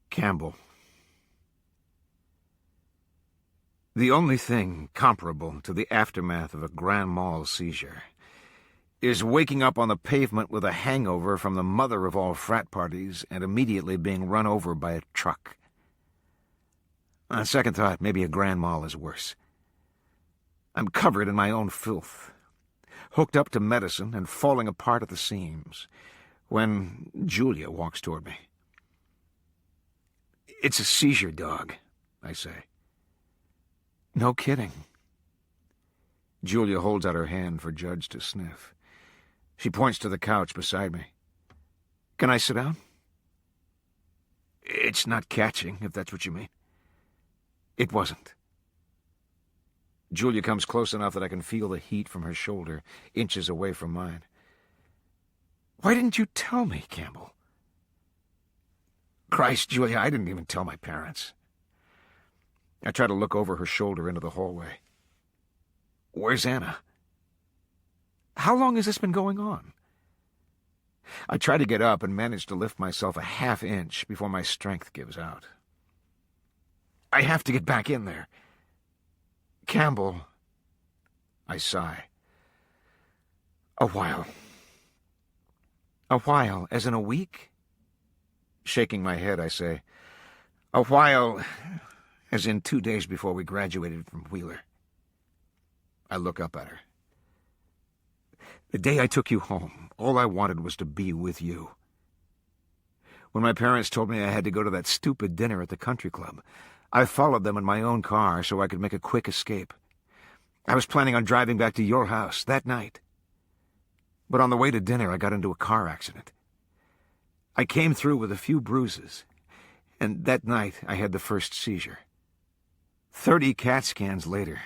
S2: Campbell. The only thing comparable to the aftermath of a grand mal seizure is waking up on the pavement with a hangover from the mother of all frat parties and immediately being run over by a truck. On second thought, maybe a grand mal is worse. I'm covered in my own filth, hooked up to medicine and falling apart at the seams, when Julia walks toward me. "It's a seizure, dog," I say. "No kidding." Julia holds out her hand for Judge to sniff. She points to the couch beside me. "Can I sit down?" "It's not catching, if that's what you mean." It wasn't. Julia comes close enough that I can feel the heat from her shoulder, inches away from mine. "Why didn't you tell me, Campbell?" "Christ, Julia, I didn't even tell my parents." I try to look over her shoulder into the hallway. "Where's Anna?" "How long has this been going on?" I try to get up and manage to lift myself a half inch before my strength gives out. "I have to get back in there." "Campbell," I sigh. "A while." "A while, as in a week?" Shaking my head, I say, "A while, as in 2 days before we graduated from Wheeler." I look up at her. "The day I took you home, all I wanted was to be with you. When my parents told me I had to go to that stupid dinner at the country club, I followed them in my own car so I could make a quick escape. I was planning on driving back to your house that night. But on the way to dinner, I got into a car accident. I came through with a few bruises, and that night I had the first seizure. 30 CAT scans later,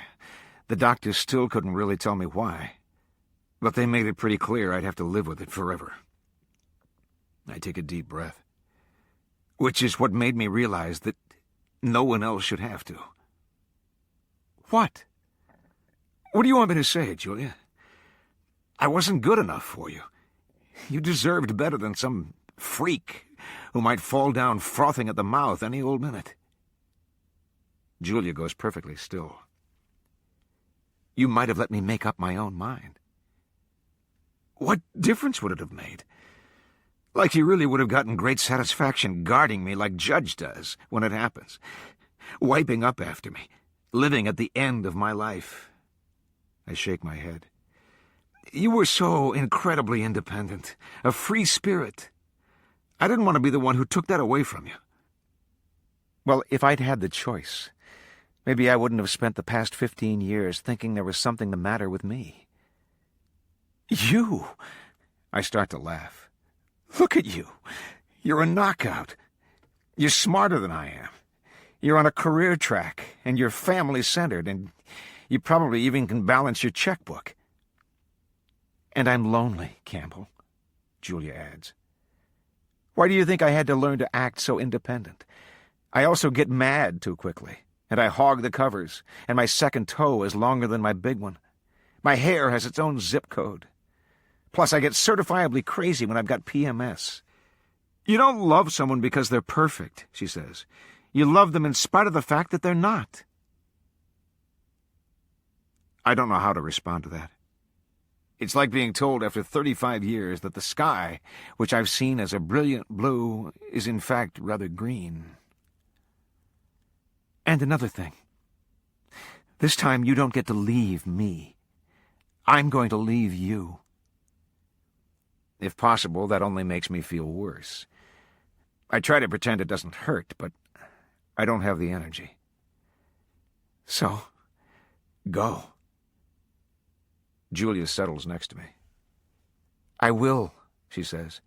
S2: the doctors still couldn't really tell me why, but they made it pretty clear I'd have to live with it forever." I take a deep breath, which is what made me realize that no one else should have to. "What? What do you want me to say, Julia? I wasn't good enough for you. You deserved better than some freak who might fall down frothing at the mouth any old minute." Julia goes perfectly still. "You might have let me make up my own mind." "What difference would it have made? Like you really would have gotten great satisfaction guarding me like Judge does when it happens. Wiping up after me, living at the end of my life." I shake my head. "You were so incredibly independent, a free spirit. I didn't want to be the one who took that away from you." "Well, if I'd had the choice, maybe I wouldn't have spent the past 15 years thinking there was something the matter with me." "You?" I start to laugh. "Look at you. You're a knockout. You're smarter than I am. You're on a career track, and you're family-centered, and you probably even can balance your checkbook. And I'm lonely, Campbell, Julia adds. Why do you think I had to learn to act so independent? I also get mad too quickly, and I hog the covers, and my second toe is longer than my big one. My hair has its own zip code. Plus, I get certifiably crazy when I've got PMS. You don't love someone because they're perfect, she says. You love them in spite of the fact that they're not. I don't know how to respond to that. It's like being told after 35 years that the sky, which I've seen as a brilliant blue, is in fact rather green. And another thing. This time you don't get to leave me. I'm going to leave you. If possible, that only makes me feel worse. I try to pretend it doesn't hurt, but I don't have the energy. So, go. Julia settles next to me. I will, she says.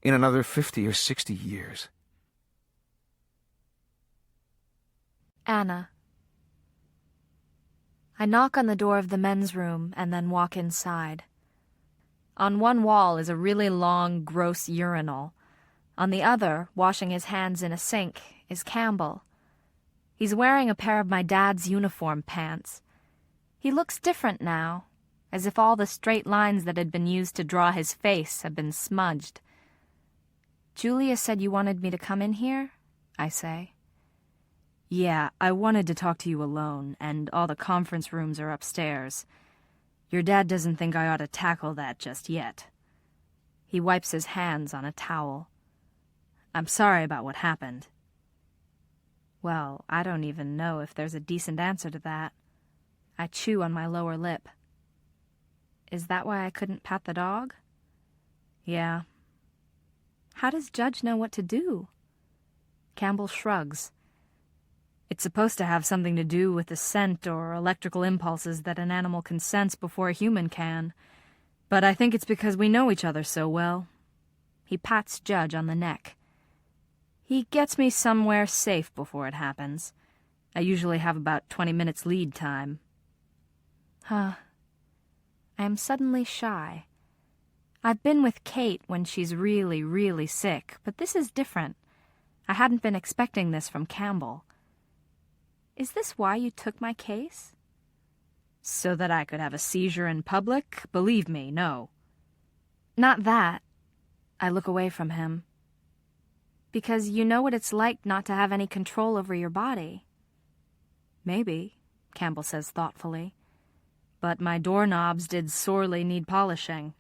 S2: In another 50 or 60 years.
S5: Anna. I knock on the door of the men's room and then walk inside. On one wall is a really long, gross urinal. On the other, washing his hands in a sink, is Campbell. He's wearing a pair of my dad's uniform pants. He looks different now, as if all the straight lines that had been used to draw his face had been smudged. Julia said you wanted me to come in here, I say. Yeah, I wanted to talk to you alone, and all the conference rooms are upstairs. Your dad doesn't think I ought to tackle that just yet. He wipes his hands on a towel. I'm sorry about what happened. Well, I don't even know if there's a decent answer to that. I chew on my lower lip. Is that why I couldn't pat the dog? Yeah. How does Judge know what to do? Campbell shrugs. It's supposed to have something to do with the scent or electrical impulses that an animal can sense before a human can. But I think it's because we know each other so well. He pats Judge on the neck. He gets me somewhere safe before it happens. I usually have about 20 minutes lead time. I am suddenly shy. I've been with Kate when she's really, really sick, but this is different. I hadn't been expecting this from Campbell. Is this why you took my case? So that I could have a seizure in public? Believe me, no. Not that. I look away from him. Because you know what it's like not to have any control over your body. Maybe, Campbell says thoughtfully. But my doorknobs did sorely need polishing.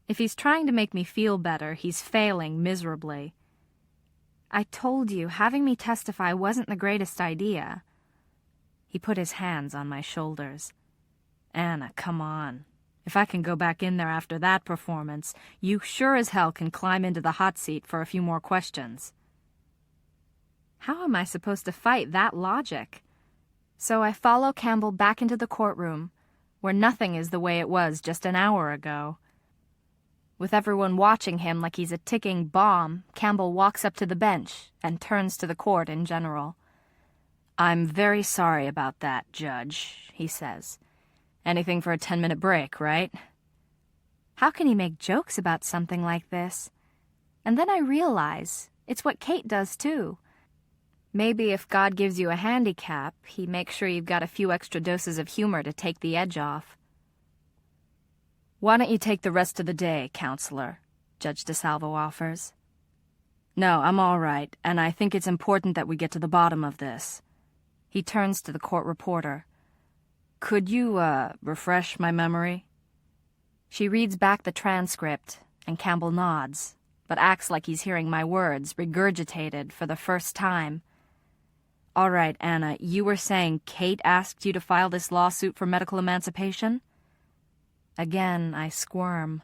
S5: If he's trying to make me feel better, he's failing miserably. I told you, having me testify wasn't the greatest idea. He put his hands on my shoulders. Anna, come on. If I can go back in there after that performance, you sure as hell can climb into the hot seat for a few more questions. How am I supposed to fight that logic? So I follow Campbell back into the courtroom, where nothing is the way it was just an hour ago. With everyone watching him like he's a ticking bomb, Campbell walks up to the bench and turns to the court in general. I'm very sorry about that, Judge, he says. Anything for a 10-minute break, right? How can he make jokes about something like this? And then I realize it's what Kate does, too. Maybe if God gives you a handicap, he makes sure you've got a few extra doses of humor to take the edge off. Why don't you take the rest of the day, Counselor? Judge DeSalvo offers. No, I'm all right, and I think it's important that we get to the bottom of this. He turns to the court reporter. Could you, refresh my memory? She reads back the transcript, and Campbell nods, but acts like he's hearing my words regurgitated for the first time. All right, Anna, you were saying Kate asked you to file this lawsuit for medical emancipation? Again, I squirm.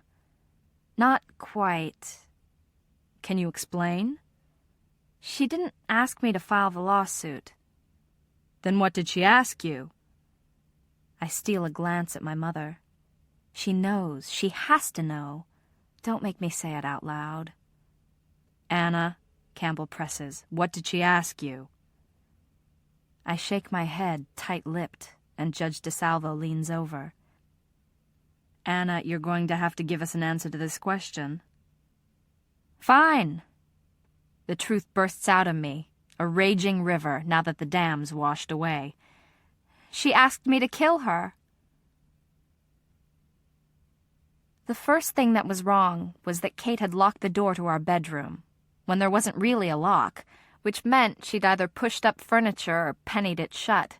S5: Not quite. Can you explain? She didn't ask me to file the lawsuit. Then what did she ask you? I steal a glance at my mother. She knows. She has to know. Don't make me say it out loud. Anna, Campbell presses, what did she ask you? I shake my head, tight-lipped, and Judge DeSalvo leans over. Anna, you're going to have to give us an answer to this question. Fine. The truth bursts out of me, a raging river now that the dam's washed away. She asked me to kill her. The first thing that was wrong was that Kate had locked the door to our bedroom, when there wasn't really a lock, which meant she'd either pushed up furniture or pennied it shut.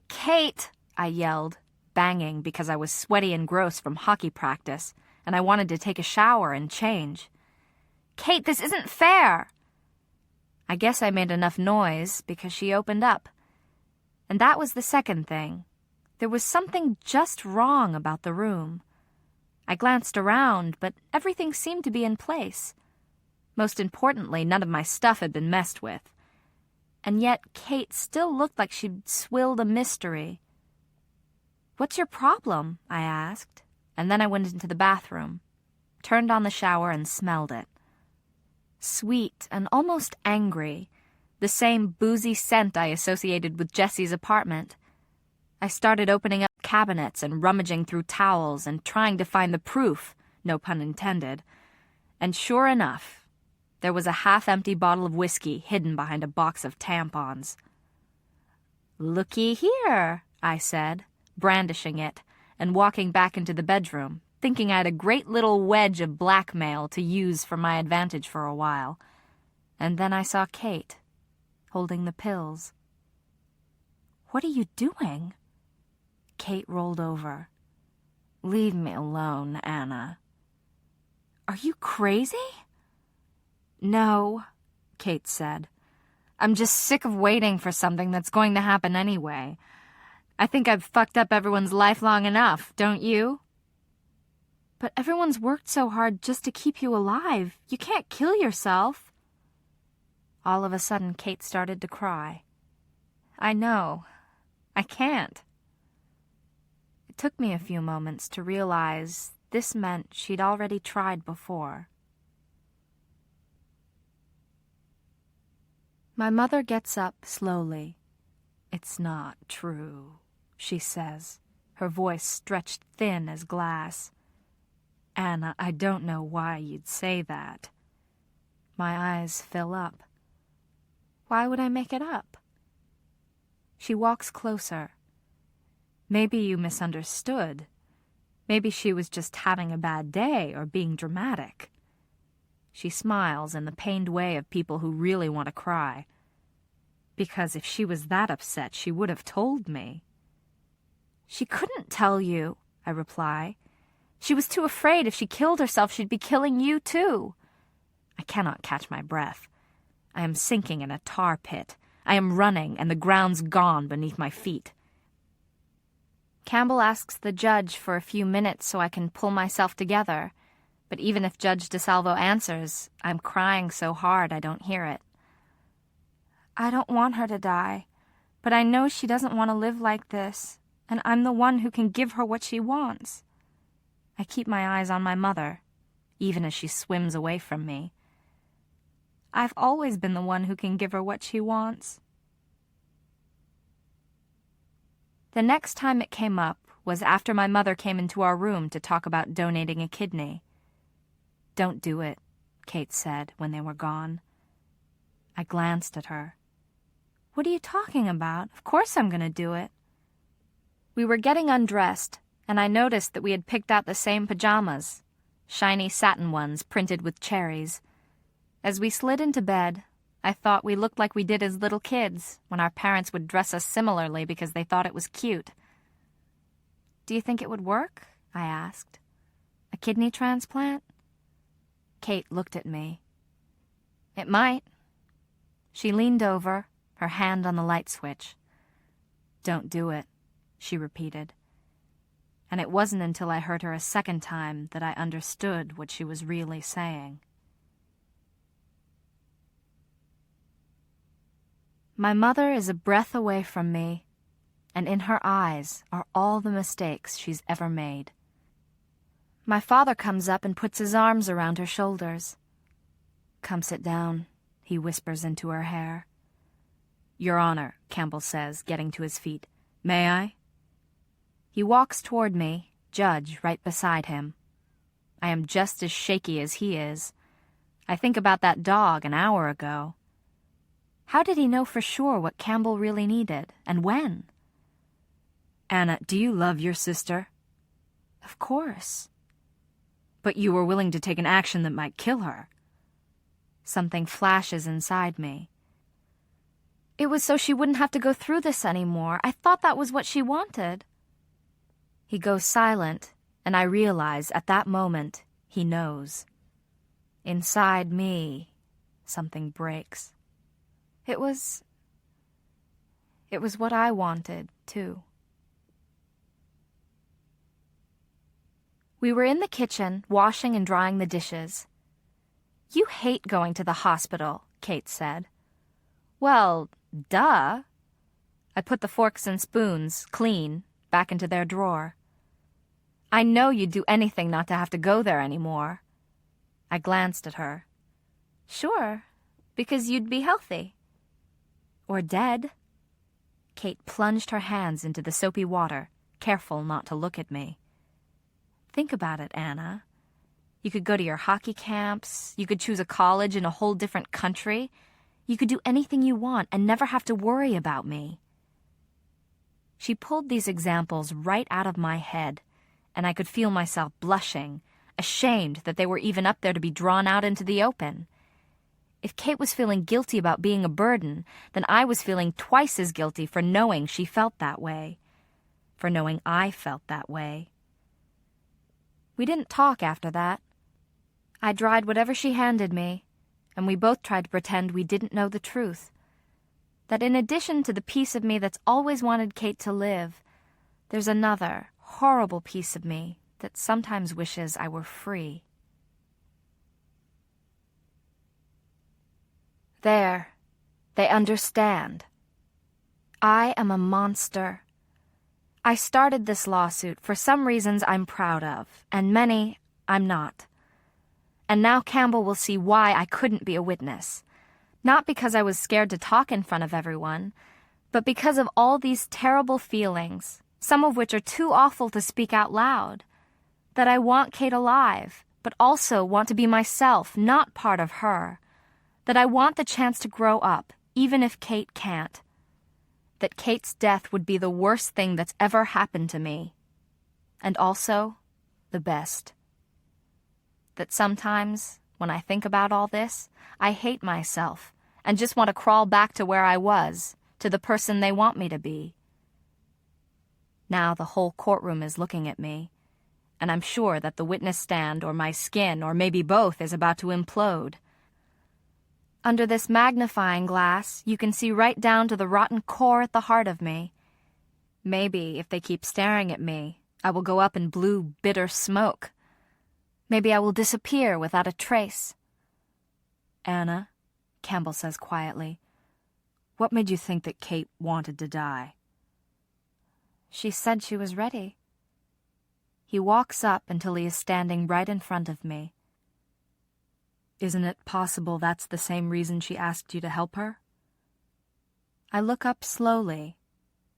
S5: "Kate!" I yelled, banging because I was sweaty and gross from hockey practice, and I wanted to take a shower and change. "Kate, this isn't fair!" I guess I made enough noise because she opened up. And that was the second thing. There was something just wrong about the room. I glanced around, but everything seemed to be in place. Most importantly, none of my stuff had been messed with. And yet Kate still looked like she'd swilled a mystery. "What's your problem?" I asked, and then I went into the bathroom, turned on the shower and smelled it. Sweet and almost angry, the same boozy scent I associated with Jessie's apartment. I started opening up cabinets and rummaging through towels and trying to find the proof, no pun intended. And sure enough, there was a half-empty bottle of whiskey hidden behind a box of tampons. "Looky here," I said, brandishing it, and walking back into the bedroom, thinking I had a great little wedge of blackmail to use for my advantage for a while. And then I saw Kate, holding the pills. "What are you doing?" Kate rolled over. "Leave me alone, Anna." "Are you crazy?" "No," Kate said. "I'm just sick of waiting for something that's going to happen anyway. I think I've fucked up everyone's life long enough, don't you?" "But everyone's worked so hard just to keep you alive. You can't kill yourself." All of a sudden, Kate started to cry. "I know. I can't." It took me a few moments to realize this meant she'd already tried before. My mother gets up slowly. "It's not true," she says, her voice stretched thin as glass. "Anna, I don't know why you'd say that." My eyes fill up. "Why would I make it up?" She walks closer. "Maybe you misunderstood. Maybe she was just having a bad day or being dramatic." She smiles in the pained way of people who really want to cry. "Because if she was that upset, she would have told me." "She couldn't tell you," I reply. "She was too afraid if she killed herself, she'd be killing you too." I cannot catch my breath. I am sinking in a tar pit. I am running, and the ground's gone beneath my feet. Campbell asks the judge for a few minutes so I can pull myself together, but even if Judge DeSalvo answers, I'm crying so hard I don't hear it. "I don't want her to die, but I know she doesn't want to live like this, and I'm the one who can give her what she wants." I keep my eyes on my mother, even as she swims away from me. "I've always been the one who can give her what she wants." The next time it came up was after my mother came into our room to talk about donating a kidney. "Don't do it," Kate said when they were gone. I glanced at her. "What are you talking about? Of course I'm going to do it." We were getting undressed, and I noticed that we had picked out the same pajamas, shiny satin ones printed with cherries. As we slid into bed, I thought we looked like we did as little kids when our parents would dress us similarly because they thought it was cute. "Do you think it would work?" I asked. "A kidney transplant?" Kate looked at me. "It might." She leaned over, her hand on the light switch. "Don't do it," she repeated. And it wasn't until I heard her a second time that I understood what she was really saying. My mother is a breath away from me, and in her eyes are all the mistakes she's ever made. My father comes up and puts his arms around her shoulders. "Come sit down," he whispers into her hair. "Your Honor," Campbell says, getting to his feet. "May I?" He walks toward me, Judge right beside him. I am just as shaky as he is. I think about that dog an hour ago. How did he know for sure what Campbell really needed, and when? Anna, do you love your sister? Of course. But you were willing to take an action that might kill her. Something flashes inside me. It was so she wouldn't have to go through this anymore. I thought that was what she wanted. He goes silent, and I realize at that moment he knows. Inside me, something breaks. It was what I wanted, too. We were in the kitchen, washing and drying the dishes. You hate going to the hospital, Kate said. Well, duh. I put the forks and spoons, clean, back into their drawer. I know you'd do anything not to have to go there anymore. I glanced at her. Sure, because you'd be healthy. Or dead. Kate plunged her hands into the soapy water, careful not to look at me. Think about it, Anna. You could go to your hockey camps, you could choose a college in a whole different country, you could do anything you want and never have to worry about me. She pulled these examples right out of my head, and I could feel myself blushing, ashamed that they were even up there to be drawn out into the open. If Kate was feeling guilty about being a burden, then I was feeling twice as guilty for knowing she felt that way, for knowing I felt that way. We didn't talk after that. I dried whatever she handed me, and we both tried to pretend we didn't know the truth. That in addition to the piece of me that's always wanted Kate to live, there's another, horrible piece of me that sometimes wishes I were free. There, they understand. I am a monster. I started this lawsuit for some reasons I'm proud of, and many I'm not. And now Campbell will see why I couldn't be a witness. Not because I was scared to talk in front of everyone, but because of all these terrible feelings, some of which are too awful to speak out loud. That I want Kate alive, but also want to be myself, not part of her. That I want the chance to grow up, even if Kate can't. That Kate's death would be the worst thing that's ever happened to me. And also, the best. That sometimes, when I think about all this, I hate myself and just want to crawl back to where I was, to the person they want me to be. Now the whole courtroom is looking at me, and I'm sure that the witness stand or my skin or maybe both is about to implode. Under this magnifying glass, you can see right down to the rotten core at the heart of me. Maybe, if they keep staring at me, I will go up in blue, bitter smoke. Maybe I will disappear without a trace. Anna, Campbell says quietly, what made you think that Kate wanted to die? She said she was ready. He walks up until he is standing right in front of me. Isn't it possible that's the same reason she asked you to help her? I look up slowly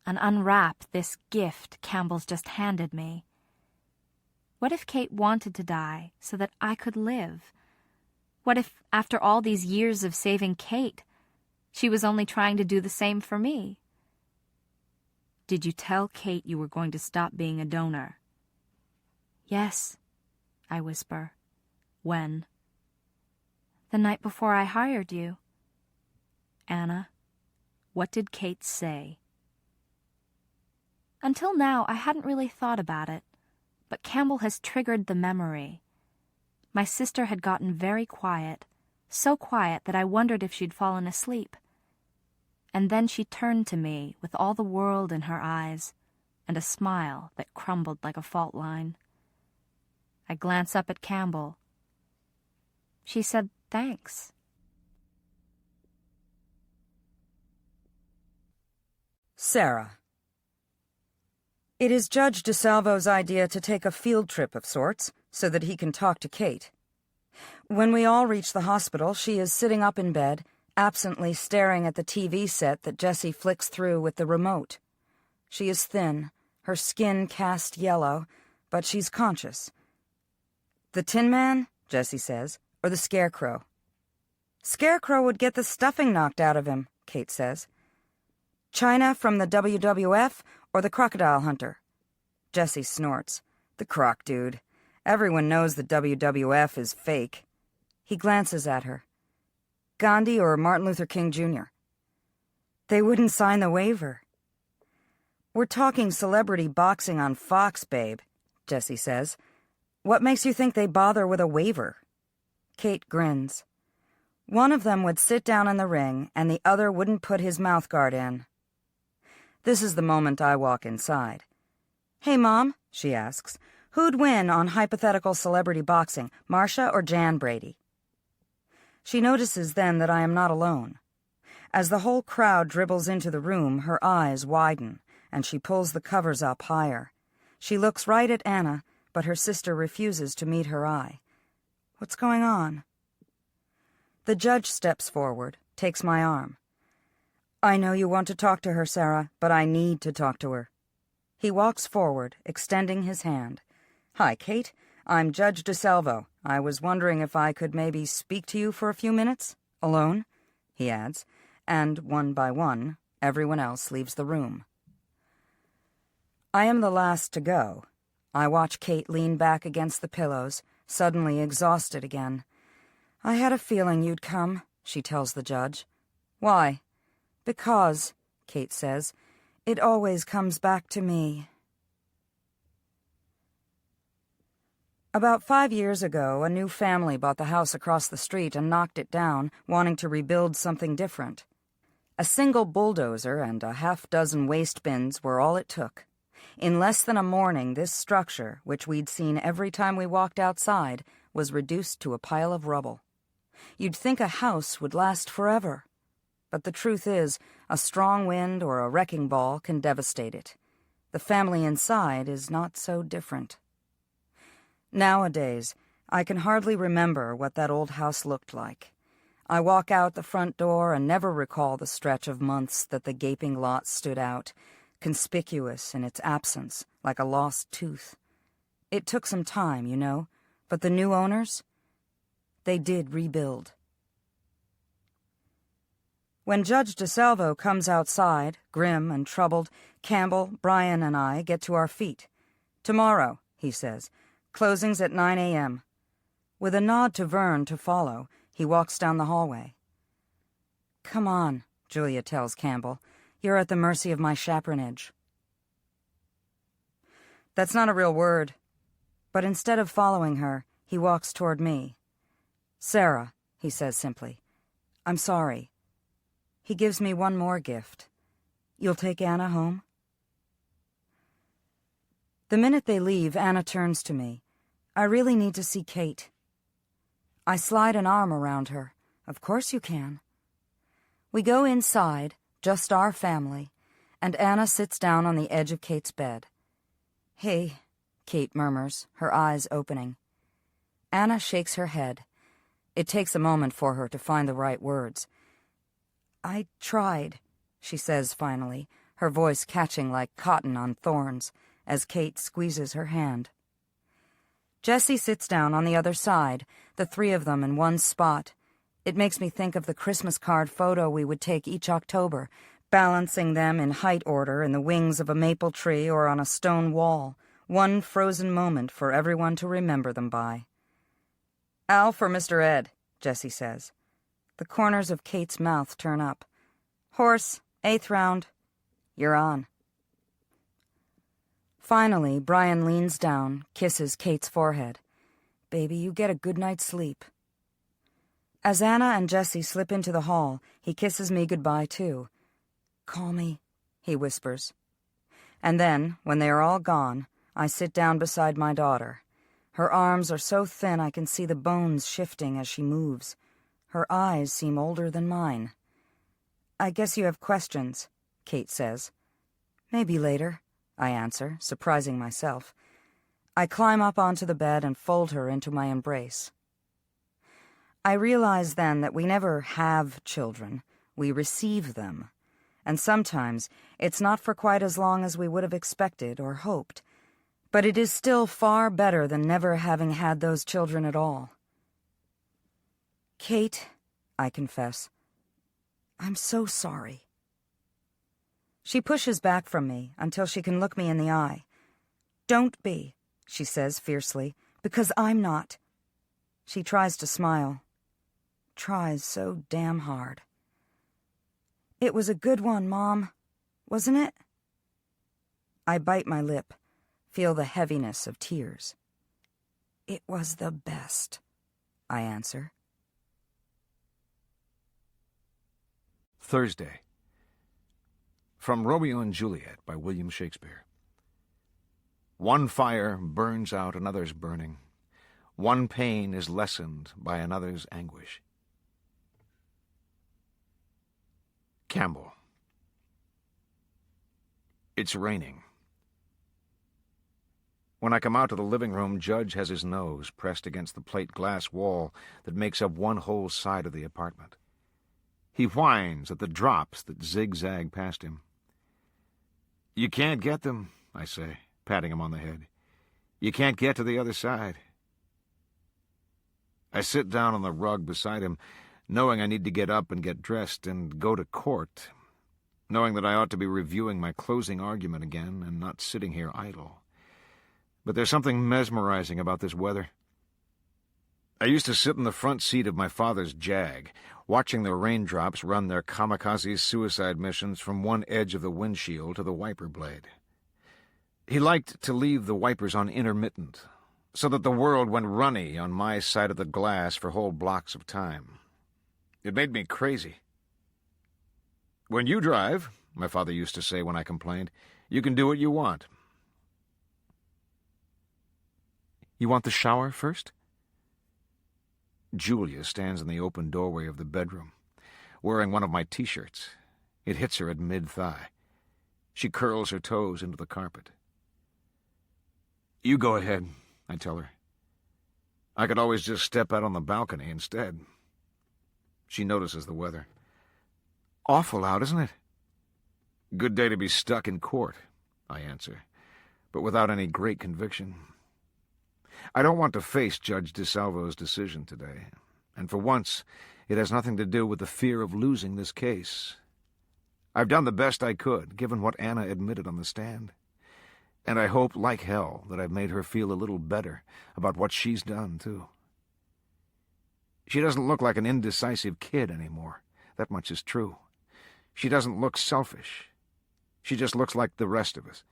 S5: and unwrap this gift Campbell's just handed me. What if Kate wanted to die so that I could live? What if, after all these years of saving Kate, she was only trying to do the same for me? Did you tell Kate you were going to stop being a donor? Yes, I whisper. When? The night before I hired you. Anna, what did Kate say? Until now, I hadn't really thought about it, but Campbell has triggered the memory. My sister had gotten very quiet, so quiet that I wondered if she'd fallen asleep. And then she turned to me with all the world in her eyes and a smile that crumbled like a fault line. I glance up at Campbell. She said, thanks.
S3: Sarah. It is Judge DeSalvo's idea to take a field trip of sorts so that he can talk to Kate. When we all reach the hospital, she is sitting up in bed, absently staring at the TV set that Jessie flicks through with the remote. She is thin, her skin cast yellow, but she's conscious. The Tin Man, Jessie says, or the Scarecrow? Scarecrow would get the stuffing knocked out of him, Kate says. China from the WWF or the Crocodile Hunter? Jessie snorts. The croc dude. Everyone knows the WWF is fake. He glances at her. Gandhi or Martin Luther King Jr.? They wouldn't sign the waiver. We're talking celebrity boxing on Fox, babe, Jessie says. What makes you think they bother with a waiver? Kate grins. One of them would sit down in the ring, and the other wouldn't put his mouthguard in. This is the moment I walk inside. Hey, Mom, she asks, who'd win on hypothetical celebrity boxing, Marcia or Jan Brady? She notices then that I am not alone. As the whole crowd dribbles into the room, her eyes widen, and she pulls the covers up higher. She looks right at Anna, but her sister refuses to meet her eye. What's going on? The judge steps forward, takes my arm. I know you want to talk to her, Sarah, but I need to talk to her. He walks forward, extending his hand. Hi, Kate. I'm Judge DeSalvo. I was wondering if I could maybe speak to you for a few minutes? Alone? He adds, and one by one, everyone else leaves the room. I am the last to go. I watch Kate lean back against the pillows, suddenly exhausted again. I had a feeling you'd come, she tells the judge. Why? Because, Kate says, it always comes back to me. About 5 years ago, a new family bought the house across the street and knocked it down, wanting to rebuild something different. A single bulldozer and a half-dozen waste bins were all it took. In less than a morning, this structure, which we'd seen every time we walked outside, was reduced to a pile of rubble. You'd think a house would last forever. But the truth is, a strong wind or a wrecking ball can devastate it. The family inside is not so different. Nowadays, I can hardly remember what that old house looked like. I walk out the front door and never recall the stretch of months that the gaping lot stood out, conspicuous in its absence, like a lost tooth. It took some time, you know, but the new owners, they did rebuild. When Judge DeSalvo comes outside, grim and troubled, Campbell, Brian, and I get to our feet. Tomorrow, he says, closing's at 9 a.m. With a nod to Vern to follow, he walks down the hallway. Come on, Julia tells Campbell. You're at the mercy of my chaperonage. That's not a real word. But instead of following her, he walks toward me. Sarah, he says simply, I'm sorry. He gives me one more gift. You'll take Anna home? The minute they leave, Anna turns to me. I really need to see Kate. I slide an arm around her. Of course you can. We go inside, just our family, and Anna sits down on the edge of Kate's bed. Hey, Kate murmurs, her eyes opening. Anna shakes her head. It takes a moment for her to find the right words. I tried, she says finally, her voice catching like cotton on thorns, as Kate squeezes her hand. Jessie sits down on the other side, the three of them in one spot. It makes me think of the Christmas card photo we would take each October, balancing them in height order in the wings of a maple tree or on a stone wall, one frozen moment for everyone to remember them by. Al for Mr. Ed, Jessie says. The corners of Kate's mouth turn up. Horse, 8th round. You're on. Finally, Brian leans down, kisses Kate's forehead. Baby, you get a good night's sleep. As Anna and Jessie slip into the hall, he kisses me goodbye, too. Call me, he whispers. And then, when they are all gone, I sit down beside my daughter. Her arms are so thin I can see the bones shifting as she moves. Her eyes seem older than mine. I guess you have questions, Kate says. Maybe later, I answer, surprising myself. I climb up onto the bed and fold her into my embrace. I realize then that we never have children. We receive them. And sometimes it's not for quite as long as we would have expected or hoped. But it is still far better than never having had those children at all. Kate, I confess, I'm so sorry. She pushes back from me until she can look me in the eye. Don't be, she says fiercely, because I'm not. She tries to smile. Tries so damn hard. It was a good one, Mom, wasn't it? I bite my lip, feel the heaviness of tears. It was the best, I answer.
S2: Thursday. From Romeo and Juliet by William Shakespeare. One fire burns out another's burning. One pain is lessened by another's anguish. Campbell. It's raining. When I come out to the living room, Judge has his nose pressed against the plate glass wall that makes up one whole side of the apartment. He whines at the drops that zigzag past him. "You can't get them," I say, patting him on the head. "You can't get to the other side." I sit down on the rug beside him, knowing I need to get up and get dressed and go to court, knowing that I ought to be reviewing my closing argument again and not sitting here idle. But there's something mesmerizing about this weather. I used to sit in the front seat of my father's Jag, watching the raindrops run their kamikaze suicide missions from one edge of the windshield to the wiper blade. He liked to leave the wipers on intermittent, so that the world went runny on my side of the glass for whole blocks of time. It made me crazy. "When you drive," my father used to say when I complained, "you can do what you want." "You want the shower first?" Julia stands in the open doorway of the bedroom, wearing one of my T-shirts. It hits her at mid-thigh. She curls her toes into the carpet. "You go ahead," I tell her. "I could always just step out on the balcony instead." She notices the weather. "Awful out, isn't it?" "Good day to be stuck in court," I answer, but without any great conviction. I don't want to face Judge DeSalvo's decision today, and for once it has nothing to do with the fear of losing this case. I've done the best I could, given what Anna admitted on the stand, and I hope, like hell, that I've made her feel a little better about what she's done, too. She doesn't look like an indecisive kid anymore. That much is true. She doesn't look selfish. She just looks like the rest of us,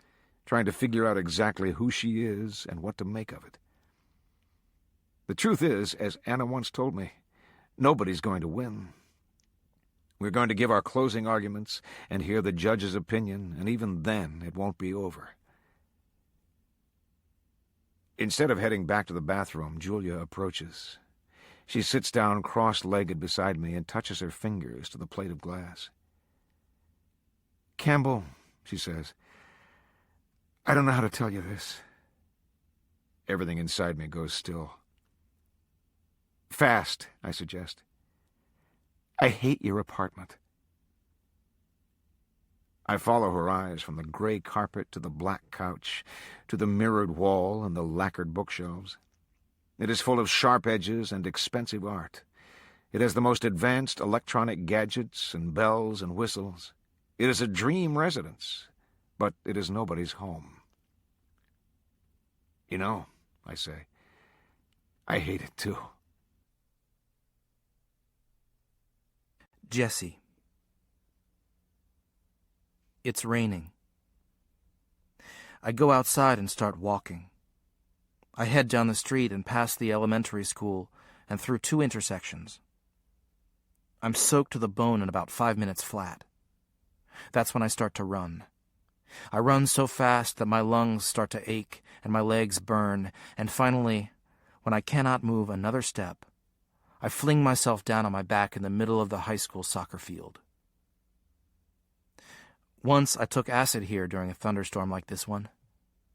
S2: trying to figure out exactly who she is and what to make of it. The truth is, as Anna once told me, nobody's going to win. We're going to give our closing arguments and hear the judge's opinion, and even then it won't be over. Instead of heading back to the bathroom, Julia approaches. She sits down cross-legged beside me and touches her fingers to the plate of glass. "Campbell," she says, "I don't know how to tell you this." Everything inside me goes still. "Fast," I suggest. "I hate your apartment." I follow her eyes from the gray carpet to the black couch, to the mirrored wall and the lacquered bookshelves. It is full of sharp edges and expensive art. It has the most advanced electronic gadgets and bells and whistles. It is a dream residence, but it is nobody's home. "You know," I say, "I hate it too."
S4: Jesse. It's raining. I go outside and start walking. I head down the street and past the elementary school and through 2 intersections. I'm soaked to the bone in about 5 minutes flat. That's when I start to run. I run so fast that my lungs start to ache and my legs burn, and finally, when I cannot move another step, I fling myself down on my back in the middle of the high school soccer field. Once I took acid here during a thunderstorm like this one.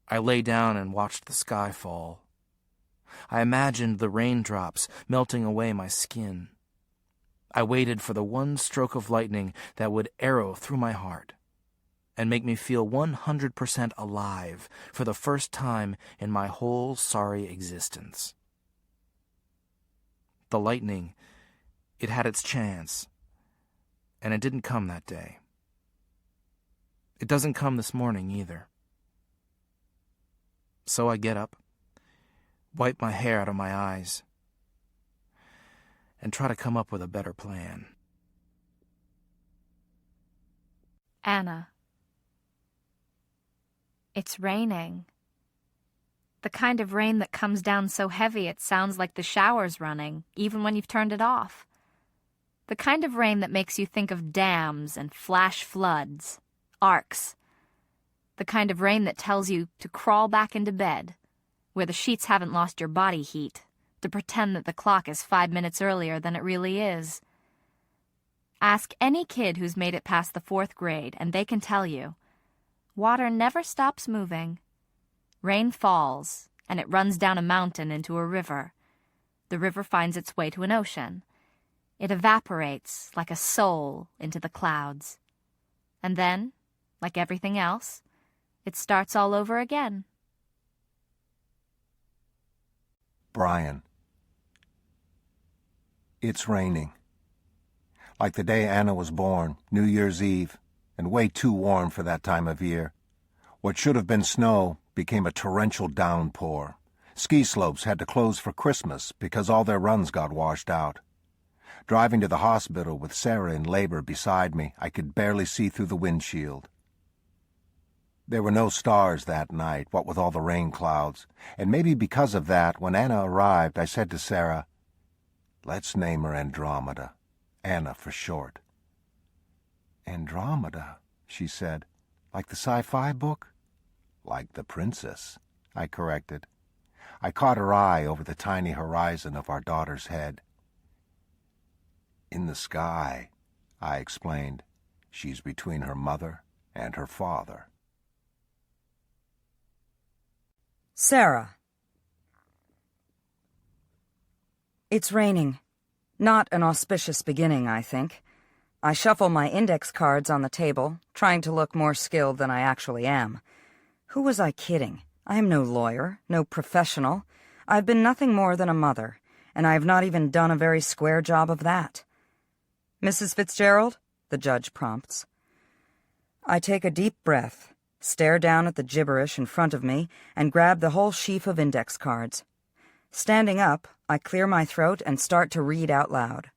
S4: I lay down and watched the sky fall. I imagined the raindrops melting away my skin. I waited for the one stroke of lightning that would arrow through my heart. and make me feel 100% alive for the first time in my whole sorry existence. The lightning, it had its chance, and it didn't come that day. It doesn't come this morning either. So I get up, wipe my hair out of my eyes, and try to come up with a better plan.
S5: Anna. It's raining. The kind of rain that comes down so heavy it sounds like the shower's running, even when you've turned it off. The kind of rain that makes you think of dams and flash floods, arcs. The kind of rain that tells you to crawl back into bed, where the sheets haven't lost your body heat, to pretend that the clock is 5 minutes earlier than it really is. Ask any kid who's made it past the 4th grade, and they can tell you, water never stops moving. Rain falls, and it runs down a mountain into a river. The river finds its way to an ocean. It evaporates like a soul into the clouds. And then, like everything else, it starts all over again.
S1: Brian. It's raining. Like the day Anna was born, New Year's Eve, and way too warm for that time of year. What should have been snow became a torrential downpour. Ski slopes had to close for Christmas because all their runs got washed out. Driving to the hospital with Sarah in labor beside me, I could barely see through the windshield. There were no stars that night, what with all the rain clouds, and maybe because of that, when Anna arrived, I said to Sarah, "Let's name her Andromeda, Anna for short." "Andromeda," she said, "like the sci-fi book?" "Like the princess," I corrected. I caught her eye over the tiny horizon of our daughter's head. "In the sky," I explained. "She's between her mother and her father."
S3: Sarah. It's raining. Not an auspicious beginning, I think. I shuffle my index cards on the table, trying to look more skilled than I actually am. Who was I kidding? I am no lawyer, no professional. I've been nothing more than a mother, and I have not even done a very square job of that. "Mrs. Fitzgerald?" the judge prompts. I take a deep breath, stare down at the gibberish in front of me, and grab the whole sheaf of index cards. Standing up, I clear my throat and start to read out loud.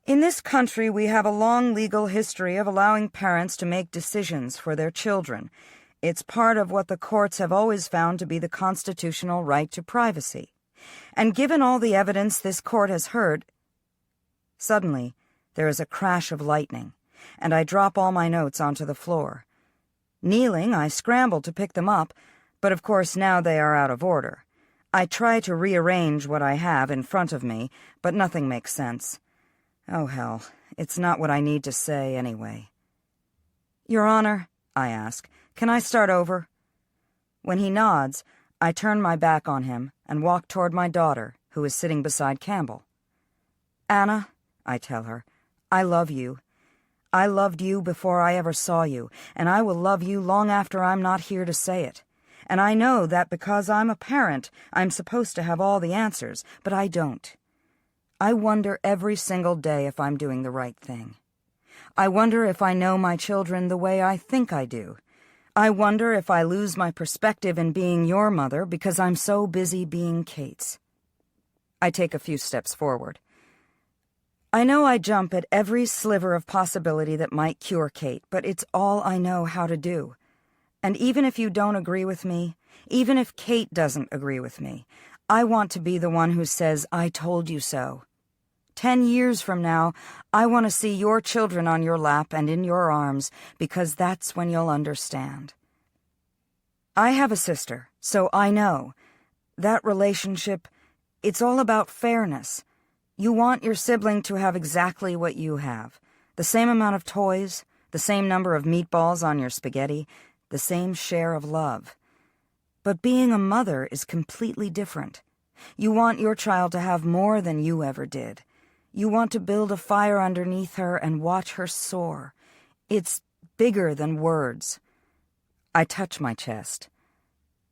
S3: "In this country, we have a long legal history of allowing parents to make decisions for their children. It's part of what the courts have always found to be the constitutional right to privacy. And given all the evidence this court has heard..." Suddenly, there is a crash of lightning, and I drop all my notes onto the floor. Kneeling, I scramble to pick them up, but of course now they are out of order. I try to rearrange what I have in front of me, but nothing makes sense. Oh, hell, it's not what I need to say anyway. "Your Honor," I ask, "can I start over?" When he nods, I turn my back on him and walk toward my daughter, who is sitting beside Campbell. "Anna," I tell her, "I love you. I loved you before I ever saw you, and I will love you long after I'm not here to say it. And I know that because I'm a parent, I'm supposed to have all the answers, but I don't. I wonder every single day if I'm doing the right thing. I wonder if I know my children the way I think I do. I wonder if I lose my perspective in being your mother because I'm so busy being Kate's." I take a few steps forward. I know I jump at every sliver of possibility that might cure Kate, but it's all I know how to do. And even if you don't agree with me, even if Kate doesn't agree with me, I want to be the one who says, "I told you so." 10 years from now, I want to see your children on your lap and in your arms, because that's when you'll understand. I have a sister, so I know. That relationship, it's all about fairness. You want your sibling to have exactly what you have. The same amount of toys, the same number of meatballs on your spaghetti, the same share of love. But being a mother is completely different. You want your child to have more than you ever did. You want to build a fire underneath her and watch her soar. It's bigger than words. I touch my chest,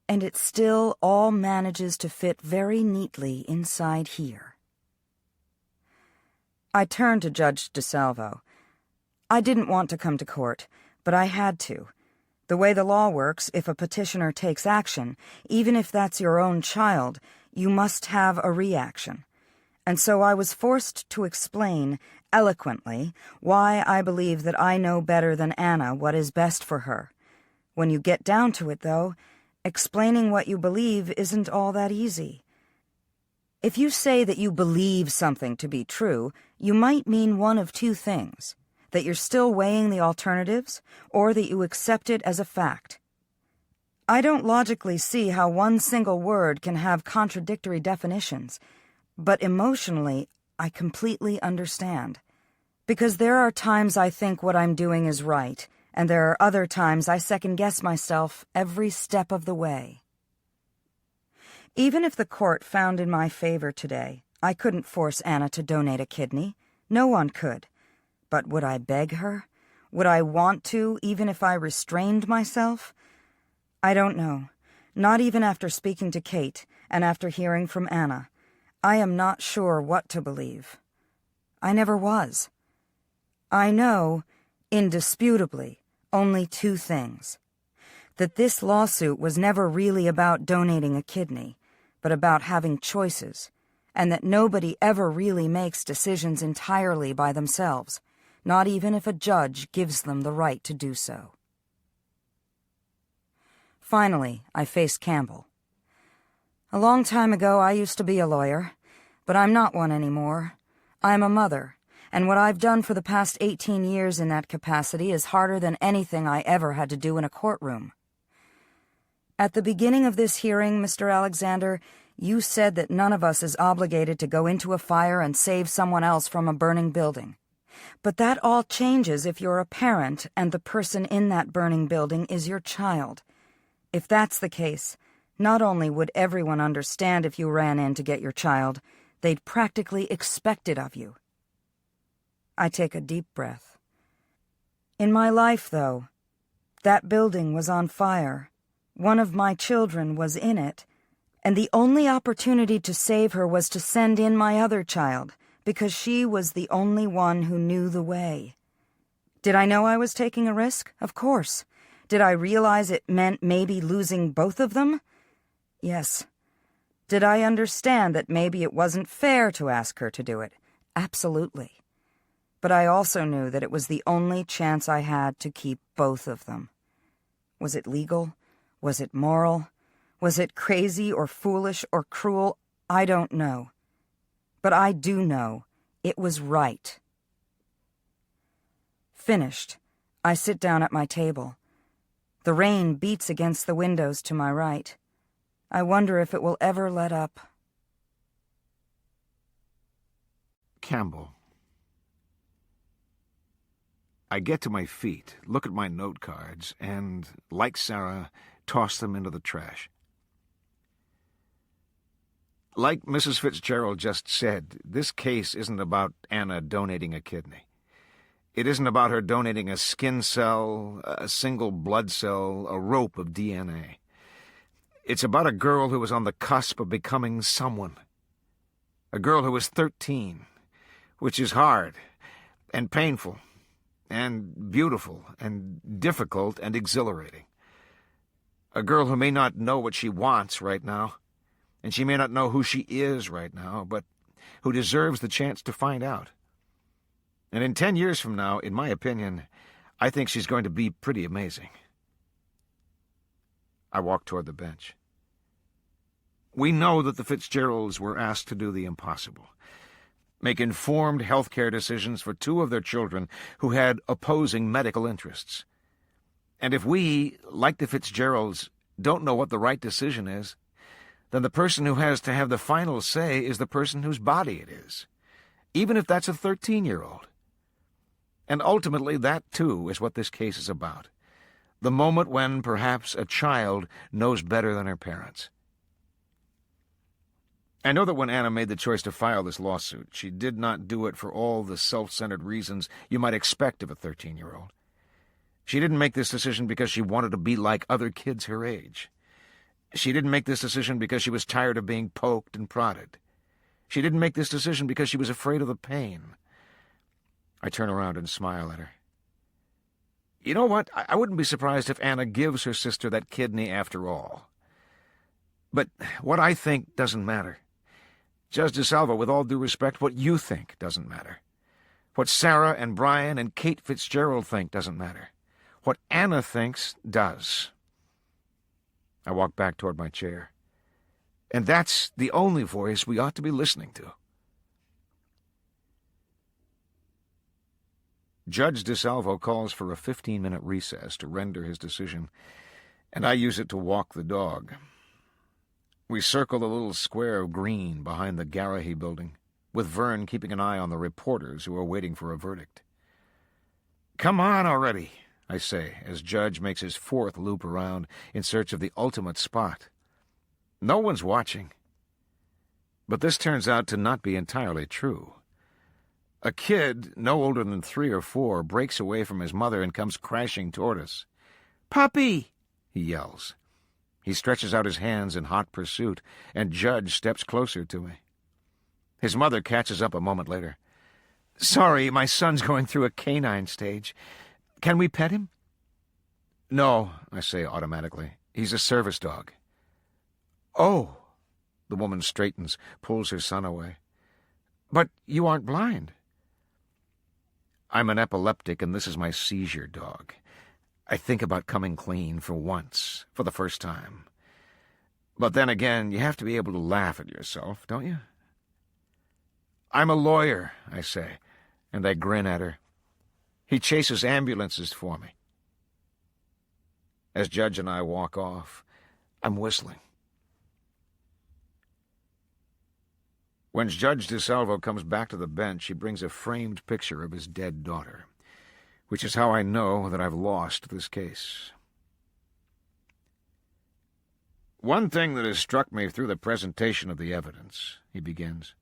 S3: and it still all manages to fit very neatly inside here. I turned to Judge DeSalvo. I didn't want to come to court, but I had to. The way the law works, if a petitioner takes action, even if that's your own child, you must have a reaction. And so I was forced to explain, eloquently, why I believe that I know better than Anna what is best for her. When you get down to it, though, explaining what you believe isn't all that easy. If you say that you believe something to be true, you might mean one of two things: that you're still weighing the alternatives, or that you accept it as a fact. I don't logically see how one single word can have contradictory definitions, but emotionally, I completely understand. Because there are times I think what I'm doing is right, and there are other times I second-guess myself every step of the way. Even if the court found in my favor today, I couldn't force Anna to donate a kidney. No one could. But would I beg her? Would I want to, even if I restrained myself? I don't know. Not even after speaking to Kate, and after hearing from Anna. I am not sure what to believe. I never was. I know, indisputably, only two things: that this lawsuit was never really about donating a kidney, but about having choices, and that nobody ever really makes decisions entirely by themselves, not even if a judge gives them the right to do so. Finally, I faced Campbell. A long time ago, I used to be a lawyer, but I'm not one anymore. I'm a mother, and what I've done for the past 18 years in that capacity is harder than anything I ever had to do in a courtroom. At the beginning of this hearing, Mr. Alexander, you said that none of us is obligated to go into a fire and save someone else from a burning building. But that all changes if you're a parent and the person in that burning building is your child. If that's the case, not only would everyone understand if you ran in to get your child, they'd practically expect it of you. I take a deep breath. In my life, though, that building was on fire. One of my children was in it, and the only opportunity to save her was to send in my other child, because she was the only one who knew the way. Did I know I was taking a risk? Of course. Did I realize it meant maybe losing both of them? Yes. Did I understand that maybe it wasn't fair to ask her to do it? Absolutely. But I also knew that it was the only chance I had to keep both of them. Was it legal? Was it moral? Was it crazy or foolish or cruel? I don't know. But I do know it was right. Finished, I sit down at my table. The rain beats against the windows to my right. I wonder if it will ever let up.
S2: Campbell. I get to my feet, look at my note cards, and, like Sarah, toss them into the trash. Like Mrs. Fitzgerald just said, this case isn't about Anna donating a kidney. It isn't about her donating a skin cell, a single blood cell, a rope of DNA. It's about a girl who was on the cusp of becoming someone. A girl who was 13, which is hard and painful and beautiful and difficult and exhilarating. A girl who may not know what she wants right now, and she may not know who she is right now, but who deserves the chance to find out. And in 10 years from now, in my opinion, I think she's going to be pretty amazing. I walk toward the bench. We know that the Fitzgeralds were asked to do the impossible. Make informed healthcare decisions for two of their children who had opposing medical interests. And if we, like the Fitzgeralds, don't know what the right decision is, then the person who has to have the final say is the person whose body it is, even if that's a 13-year-old. And ultimately, that, too, is what this case is about. The moment when, perhaps, a child knows better than her parents. I know that when Anna made the choice to file this lawsuit, she did not do it for all the self-centered reasons you might expect of a 13-year-old. She didn't make this decision because she wanted to be like other kids her age. She didn't make this decision because she was tired of being poked and prodded. She didn't make this decision because she was afraid of the pain. I turn around and smile at her. You know what? I wouldn't be surprised if Anna gives her sister that kidney after all. But what I think doesn't matter. Judge DeSalvo, with all due respect, what you think doesn't matter. What Sarah and Brian and Kate Fitzgerald think doesn't matter. What Anna thinks does. I walk back toward my chair. And that's the only voice we ought to be listening to. Judge DeSalvo calls for a 15-minute recess to render his decision, and I use it to walk the dog. We circle the little square of green behind the Garrahy building, with Vern keeping an eye on the reporters who are waiting for a verdict. "Come on already," I say, as Judge makes his fourth loop around in search of the ultimate spot. No one's watching. But this turns out to not be entirely true. A kid, no older than 3 or 4, breaks away from his mother and comes crashing toward us. "Puppy!" he yells. He stretches out his hands in hot pursuit, and Judge steps closer to me. His mother catches up a moment later. "Sorry, my son's going through a canine stage. Can we pet him?" "No," I say automatically. "He's a service dog." "Oh." The woman straightens, pulls her son away. "But you aren't blind." "I'm an epileptic, and this is my seizure dog. I think about coming clean for once, for the first time. But then again, you have to be able to laugh at yourself, don't you?" "I'm a lawyer," I say, and I grin at her. "He chases ambulances for me." As Judge and I walk off, I'm whistling. When Judge DeSalvo comes back to the bench, he brings a framed picture of his dead daughter, which is how I know that I've lost this case. "One thing that has struck me through the presentation of the evidence," he begins,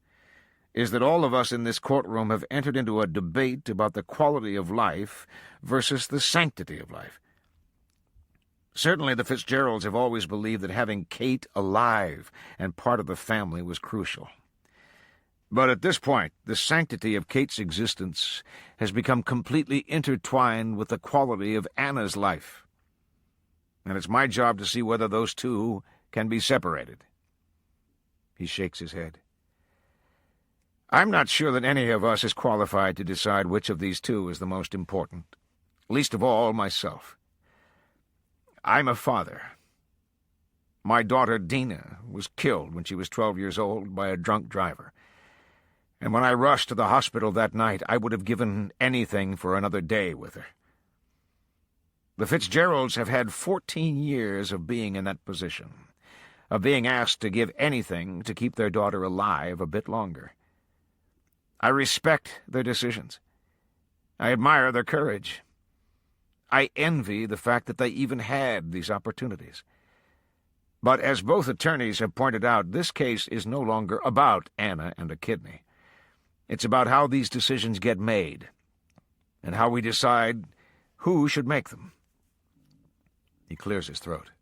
S2: "is that all of us in this courtroom have entered into a debate about the quality of life versus the sanctity of life. Certainly the Fitzgeralds have always believed that having Kate alive and part of the family was crucial. But at this point, the sanctity of Kate's existence has become completely intertwined with the quality of Anna's life. And it's my job to see whether those two can be separated." He shakes his head. "I'm not sure that any of us is qualified to decide which of these two is the most important, least of all myself. I'm a father. My daughter Dina was killed when she was 12 years old by a drunk driver. And when I rushed to the hospital that night, I would have given anything for another day with her. The Fitzgeralds have had 14 years of being in that position, of being asked to give anything to keep their daughter alive a bit longer. I respect their decisions. I admire their courage. I envy the fact that they even had these opportunities. But as both attorneys have pointed out, this case is no longer about Anna and a kidney. It's about how these decisions get made, and how we decide who should make them." He clears his throat.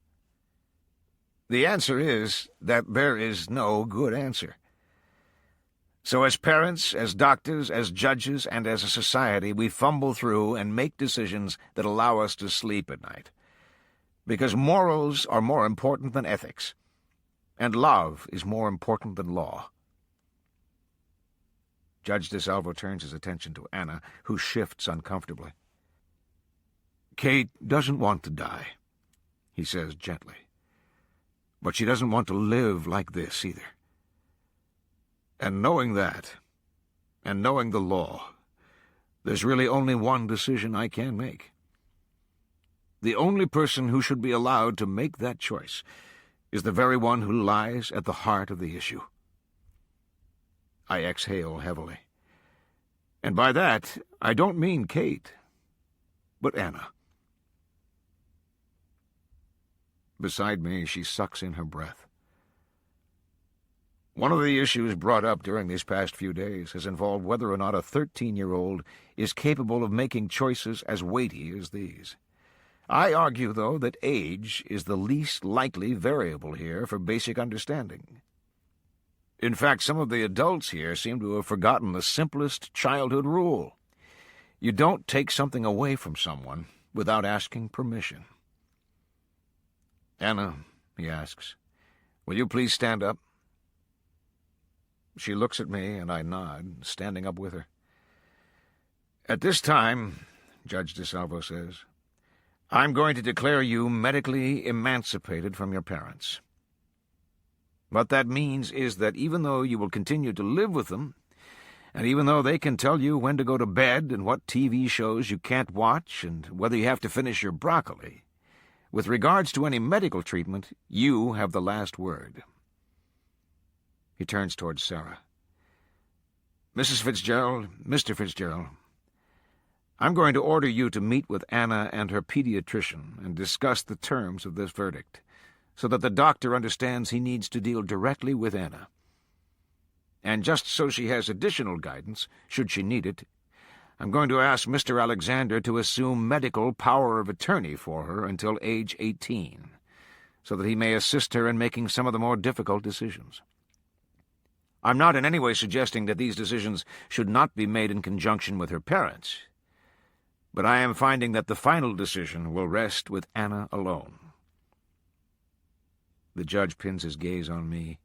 S2: "The answer is that there is no good answer. So as parents, as doctors, as judges, and as a society, we fumble through and make decisions that allow us to sleep at night. Because morals are more important than ethics, and love is more important than law." Judge DeSalvo turns his attention to Anna, who shifts uncomfortably. "Kate doesn't want to die," he says gently. "But she doesn't want to live like this either. And knowing that, and knowing the law, there's really only one decision I can make. The only person who should be allowed to make that choice is the very one who lies at the heart of the issue." I exhale heavily. And by that, I don't mean Kate, but Anna. Beside me, she sucks in her breath. One of the issues brought up during these past few days has involved whether or not a 13-year-old is capable of making choices as weighty as these. I argue, though, that age is the least likely variable here for basic understanding. In fact, some of the adults here seem to have forgotten the simplest childhood rule. You don't take something away from someone without asking permission. "Anna," he asks, "will you please stand up?" She looks at me, and I nod, standing up with her. "At this time," Judge DeSalvo says, "I'm going to declare you medically emancipated from your parents. What that means is that even though you will continue to live with them, and even though they can tell you when to go to bed and what TV shows you can't watch and whether you have to finish your broccoli, with regards to any medical treatment, you have the last word." He turns towards Sarah. "Mrs. Fitzgerald, Mr. Fitzgerald, I'm going to order you to meet with Anna and her pediatrician and discuss the terms of this verdict, so that the doctor understands he needs to deal directly with Anna. And just so she has additional guidance, should she need it, I'm going to ask Mr. Alexander to assume medical power of attorney for her until age 18, so that he may assist her in making some of the more difficult decisions. I'm not in any way suggesting that these decisions should not be made in conjunction with her parents, but I am finding that the final decision will rest with Anna alone." The judge pins his gaze on me.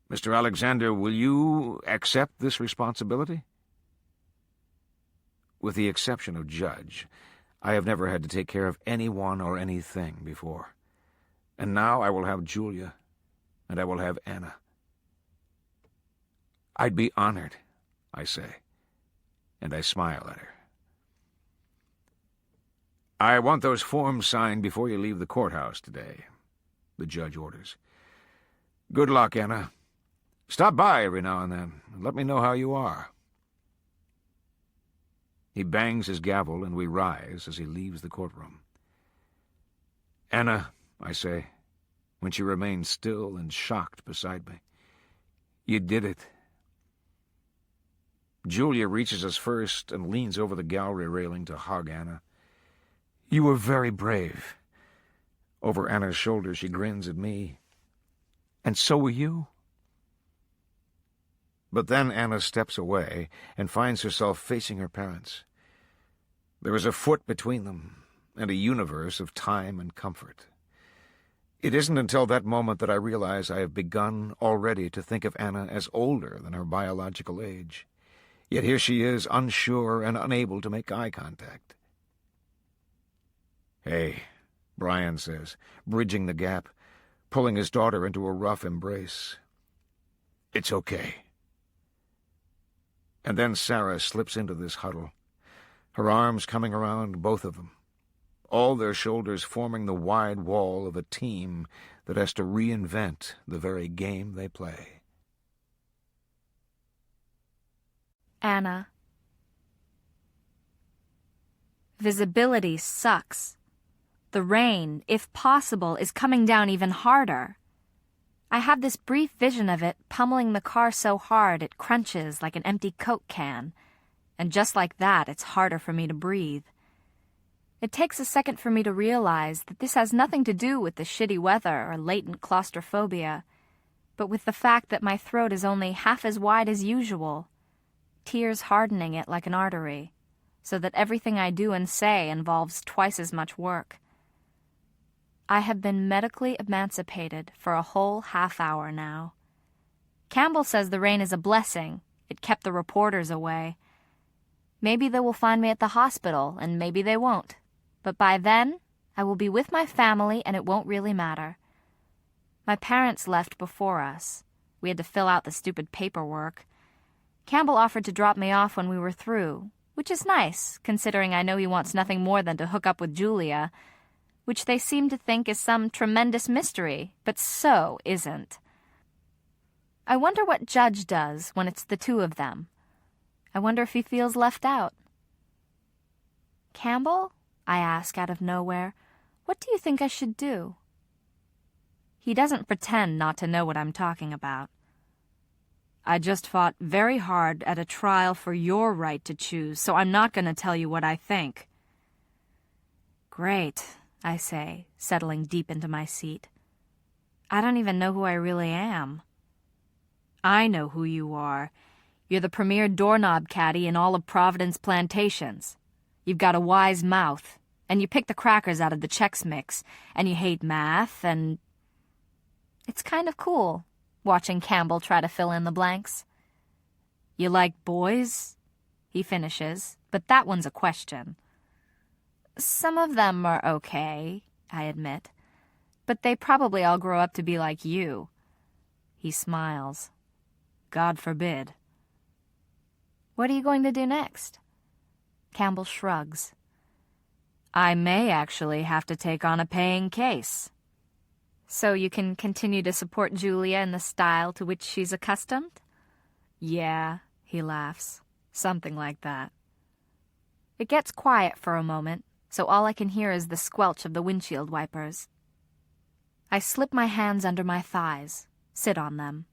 S2: "Mr. Alexander, will you accept this responsibility?" With the exception of Judge, I have never had to take care of anyone or anything before. And now I will have Julia, and I will have Anna. "I'd be honored," I say, and I smile at her. "I want those forms signed before you leave the courthouse today," the judge orders. "Good luck, Anna. Stop by every now and then, and let me know how you are." He bangs his gavel, and we rise as he leaves the courtroom. "Anna," I say, when she remains still and shocked beside me, "you did it." Julia reaches us first and leans over the gallery railing to hug Anna. "You were very brave." Over Anna's shoulder she grins at me. "And so were you." But then Anna steps away and finds herself facing her parents. There is a foot between them, and a universe of time and comfort. It isn't until that moment that I realize I have begun already to think of Anna as older than her biological age. Yet here she is, unsure and unable to make eye contact. "Hey," Brian says, bridging the gap, pulling his daughter into a rough embrace. "It's okay." And then Sarah slips into this huddle, her arms coming around both of them, all their shoulders forming the wide wall of a team that has to reinvent the very game they play.
S5: Anna. Visibility sucks. The rain, if possible, is coming down even harder. I have this brief vision of it pummeling the car so hard it crunches like an empty Coke can, and just like that, it's harder for me to breathe. It takes a second for me to realize that this has nothing to do with the shitty weather or latent claustrophobia, but with the fact that my throat is only half as wide as usual, tears hardening it like an artery, so that everything I do and say involves twice as much work. I have been medically emancipated for a whole half hour now. Campbell says the rain is a blessing. It kept the reporters away. Maybe they will find me at the hospital, and maybe they won't. But by then, I will be with my family, and it won't really matter. My parents left before us. We had to fill out the stupid paperwork. Campbell offered to drop me off when we were through, which is nice, considering I know he wants nothing more than to hook up with Julia, which they seem to think is some tremendous mystery, but so isn't. I wonder what Judge does when it's the two of them. I wonder if he feels left out. "Campbell," I ask out of nowhere, "what do you think I should do?" He doesn't pretend not to know what I'm talking about. "I just fought very hard at a trial for your right to choose, so I'm not going to tell you what I think." Great, I say, settling deep into my seat. I don't even know who I really am. I know who you are. You're the premier doorknob caddy in all of Providence Plantations. You've got a wise mouth, and you pick the crackers out of the Chex Mix, and you hate math, and... It's kind of cool, watching Campbell try to fill in the blanks. You like boys? He finishes, but that one's a question. Some of them are okay, I admit, but they probably all grow up to be like you. He smiles. God forbid. What are you going to do next? Campbell shrugs. I may actually have to take on a paying case. So you can continue to support Julia in the style to which she's accustomed? Yeah, he laughs. Something like that. It gets quiet for a moment, so all I can hear is the squelch of the windshield wipers. I slip my hands under my thighs, sit on them.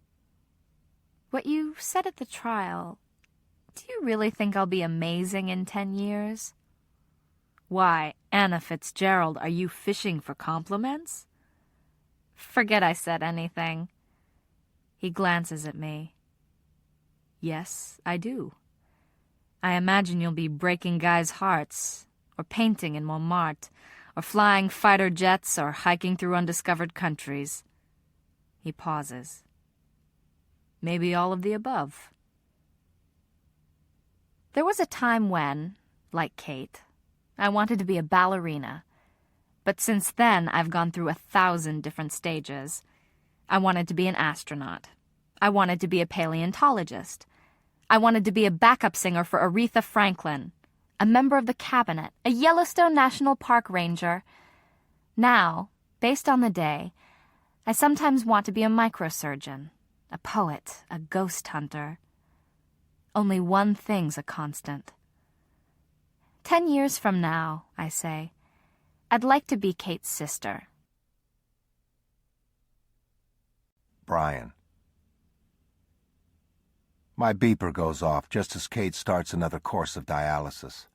S5: What you said at the trial, do you really think I'll be amazing in 10 years? Why, Anna Fitzgerald, are you fishing for compliments? Forget I said anything. He glances at me. Yes, I do. I imagine you'll be breaking guys' hearts, or painting in Montmartre, or flying fighter jets, or hiking through undiscovered countries. He pauses. Maybe all of the above. There was a time when, like Kate, I wanted to be a ballerina. But since then, I've gone through 1,000 different stages. I wanted to be an astronaut. I wanted to be a paleontologist. I wanted to be a backup singer for Aretha Franklin, a member of the cabinet, a Yellowstone National Park ranger. Now, based on the day, I sometimes want to be a microsurgeon, a poet, a ghost hunter. Only one thing's a constant. 10 years from now, I say, I'd like to be Kate's sister.
S1: Brian. My beeper goes off just as Kate starts another course of dialysis.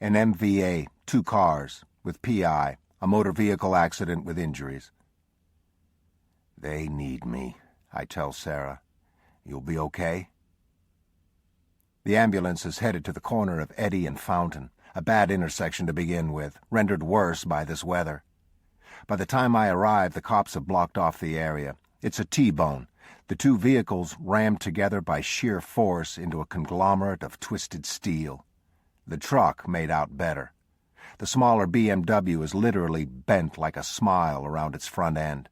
S1: An MVA, 2 cars, with PI, a motor vehicle accident with injuries. They need me, I tell Sarah. You'll be okay? The ambulance is headed to the corner of Eddy and Fountain, a bad intersection to begin with, rendered worse by this weather. By the time I arrive, the cops have blocked off the area. It's a T-bone. The 2 vehicles rammed together by sheer force into a conglomerate of twisted steel. The truck made out better. The smaller BMW is literally bent like a smile around its front end.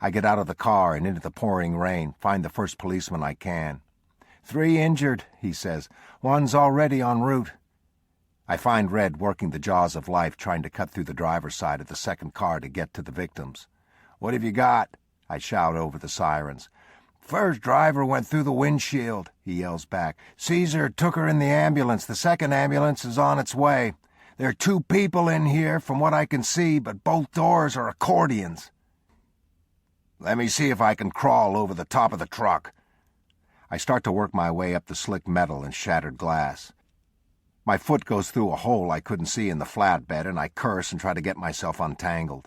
S1: I get out of the car and into the pouring rain, find the first policeman I can. 3 injured, he says. 1's already en route. I find Red working the jaws of life trying to cut through the driver's side of the second car to get to the victims. What have you got? I shout over the sirens. First driver went through the windshield, he yells back. Caesar took her in the ambulance. The second ambulance is on its way. There are 2 people in here from what I can see, but both doors are accordions. Let me see if I can crawl over the top of the truck. I start to work my way up the slick metal and shattered glass. My foot goes through a hole I couldn't see in the flatbed, and I curse and try to get myself untangled.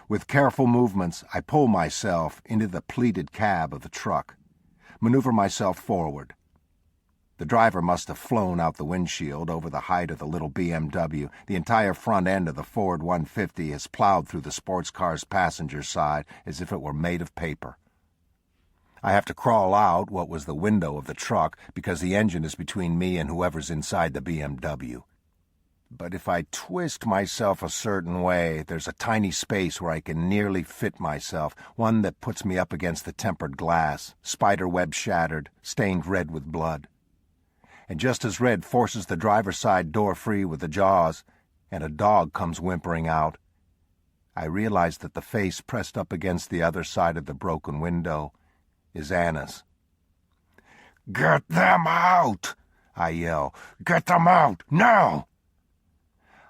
S1: With careful movements, I pull myself into the pleated cab of the truck, maneuver myself forward. The driver must have flown out the windshield over the height of the little BMW. The entire front end of the Ford 150 has plowed through the sports car's passenger side as if it were made of paper. I have to crawl out what was the window of the truck because the engine is between me and whoever's inside the BMW. But if I twist myself a certain way, there's a tiny space where I can nearly fit myself, one that puts me up against the tempered glass, spider web shattered, stained red with blood. And just as Red forces the driver's side door free with the jaws, and a dog comes whimpering out, I realize that the face pressed up against the other side of the broken window is Anna's. "Get them out!" I yell. "Get them out, now!"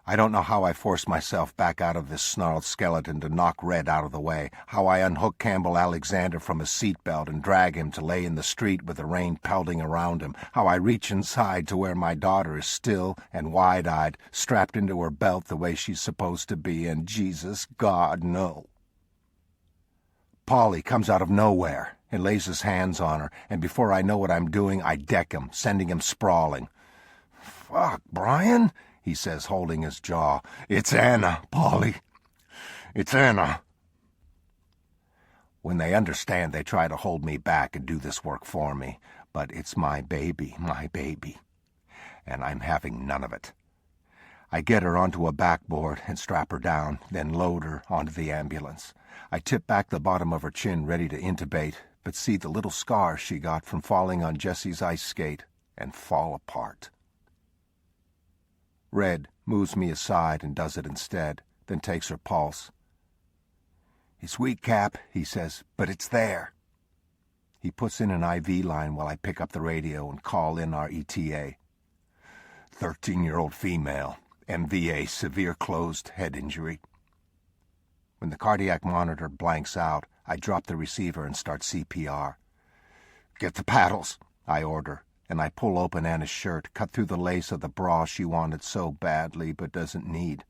S1: I don't know how I forced myself back out of this snarled skeleton to knock Red out of the way, how I unhook Campbell Alexander from his seatbelt and drag him to lay in the street with the rain pelting around him, how I reach inside to where my daughter is still and wide-eyed, strapped into her belt the way she's supposed to be, and Jesus, God, no. Paulie comes out of nowhere and lays his hands on her, and before I know what I'm doing, I deck him, sending him sprawling. "Fuck, Brian," he says, holding his jaw. "It's Anna, Paulie. It's Anna." When they understand, they try to hold me back and do this work for me, but it's my baby, and I'm having none of it. I get her onto a backboard and strap her down, then load her onto the ambulance. I tip back the bottom of her chin, ready to intubate, but see the little scar she got from falling on Jesse's ice skate and fall apart. Red moves me aside and does it instead, then takes her pulse. "It's weak, Cap," he says, "but it's there." He puts in an IV line while I pick up the radio and call in our ETA. 13-year-old female, MVA, severe closed head injury. When the cardiac monitor blanks out, I drop the receiver and start CPR. "Get the paddles," I order, and I pull open Anna's shirt, cut through the lace of the bra she wanted so badly but doesn't need.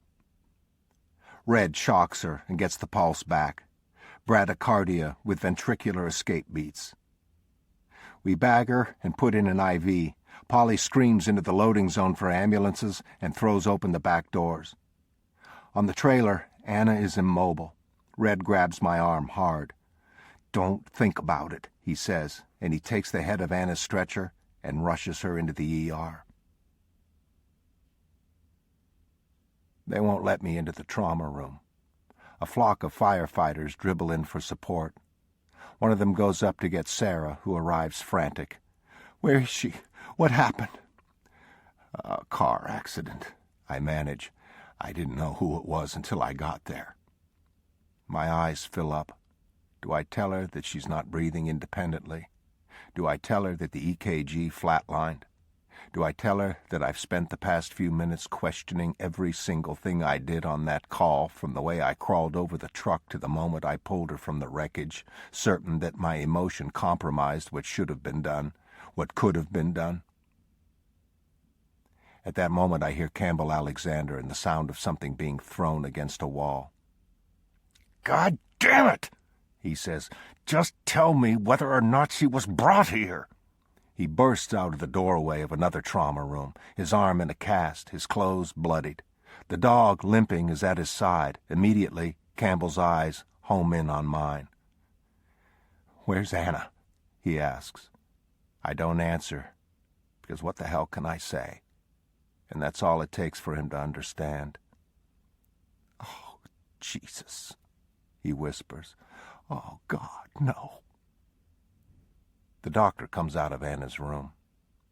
S1: Red shocks her and gets the pulse back. Bradycardia with ventricular escape beats. We bag her and put in an IV. Polly screams into the loading zone for ambulances and throws open the back doors. On the trailer, Anna is immobile. Red grabs my arm hard. "Don't think about it," he says, and he takes the head of Anna's stretcher and rushes her into the ER. They won't let me into the trauma room. A flock of firefighters dribble in for support. One of them goes up to get Sarah, who arrives frantic. "Where is she? What happened?" "A car accident," I manage. I didn't know who it was until I got there. My eyes fill up. Do I tell her that she's not breathing independently? Do I tell her that the EKG flatlined? Do I tell her that I've spent the past few minutes questioning every single thing I did on that call, from the way I crawled over the truck to the moment I pulled her from the wreckage, certain that my emotion compromised what should have been done, what could have been done? At that moment I hear Campbell Alexander and the sound of something being thrown against a wall. "God damn it!" he says. "Just tell me whether or not she was brought here." He bursts out of the doorway of another trauma room, his arm in a cast, his clothes bloodied. The dog, limping, is at his side. Immediately, Campbell's eyes home in on mine. "Where's Anna?" he asks. I don't answer, because what the hell can I say? And that's all it takes for him to understand. "Oh, Jesus," he whispers. "Oh, God, no." The doctor comes out of Anna's room.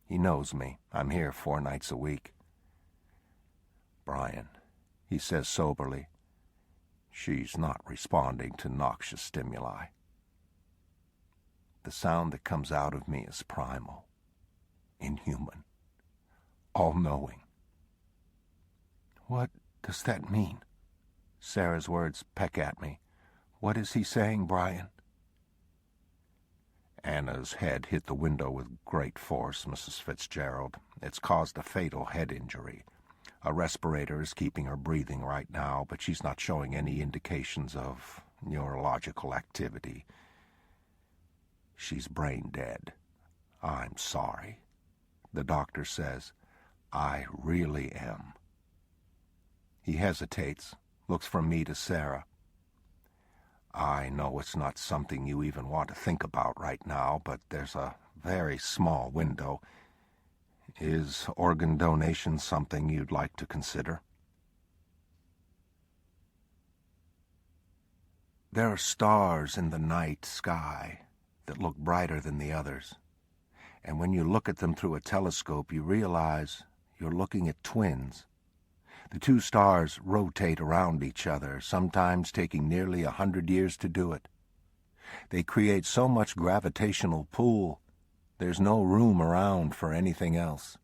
S1: He knows me. I'm here 4 nights a week. "Brian," he says soberly, "she's not responding to noxious stimuli." The sound that comes out of me is primal, inhuman, all-knowing. "What does that mean?" Sarah's words peck at me. "What is he saying, Brian?" "Anna's head hit the window with great force, Mrs. Fitzgerald. It's caused a fatal head injury. A respirator is keeping her breathing right now, but she's not showing any indications of neurological activity. She's brain dead. I'm sorry," the doctor says. "I really am." He hesitates, looks from me to Sarah. "I know it's not something you even want to think about right now, but there's a very small window. Is organ donation something you'd like to consider?" There are stars in the night sky that look brighter than the others, and when you look at them through a telescope, you realize you're looking at twins. The 2 stars rotate around each other, sometimes taking nearly 100 years to do it. They create so much gravitational pull, there's no room around for anything else.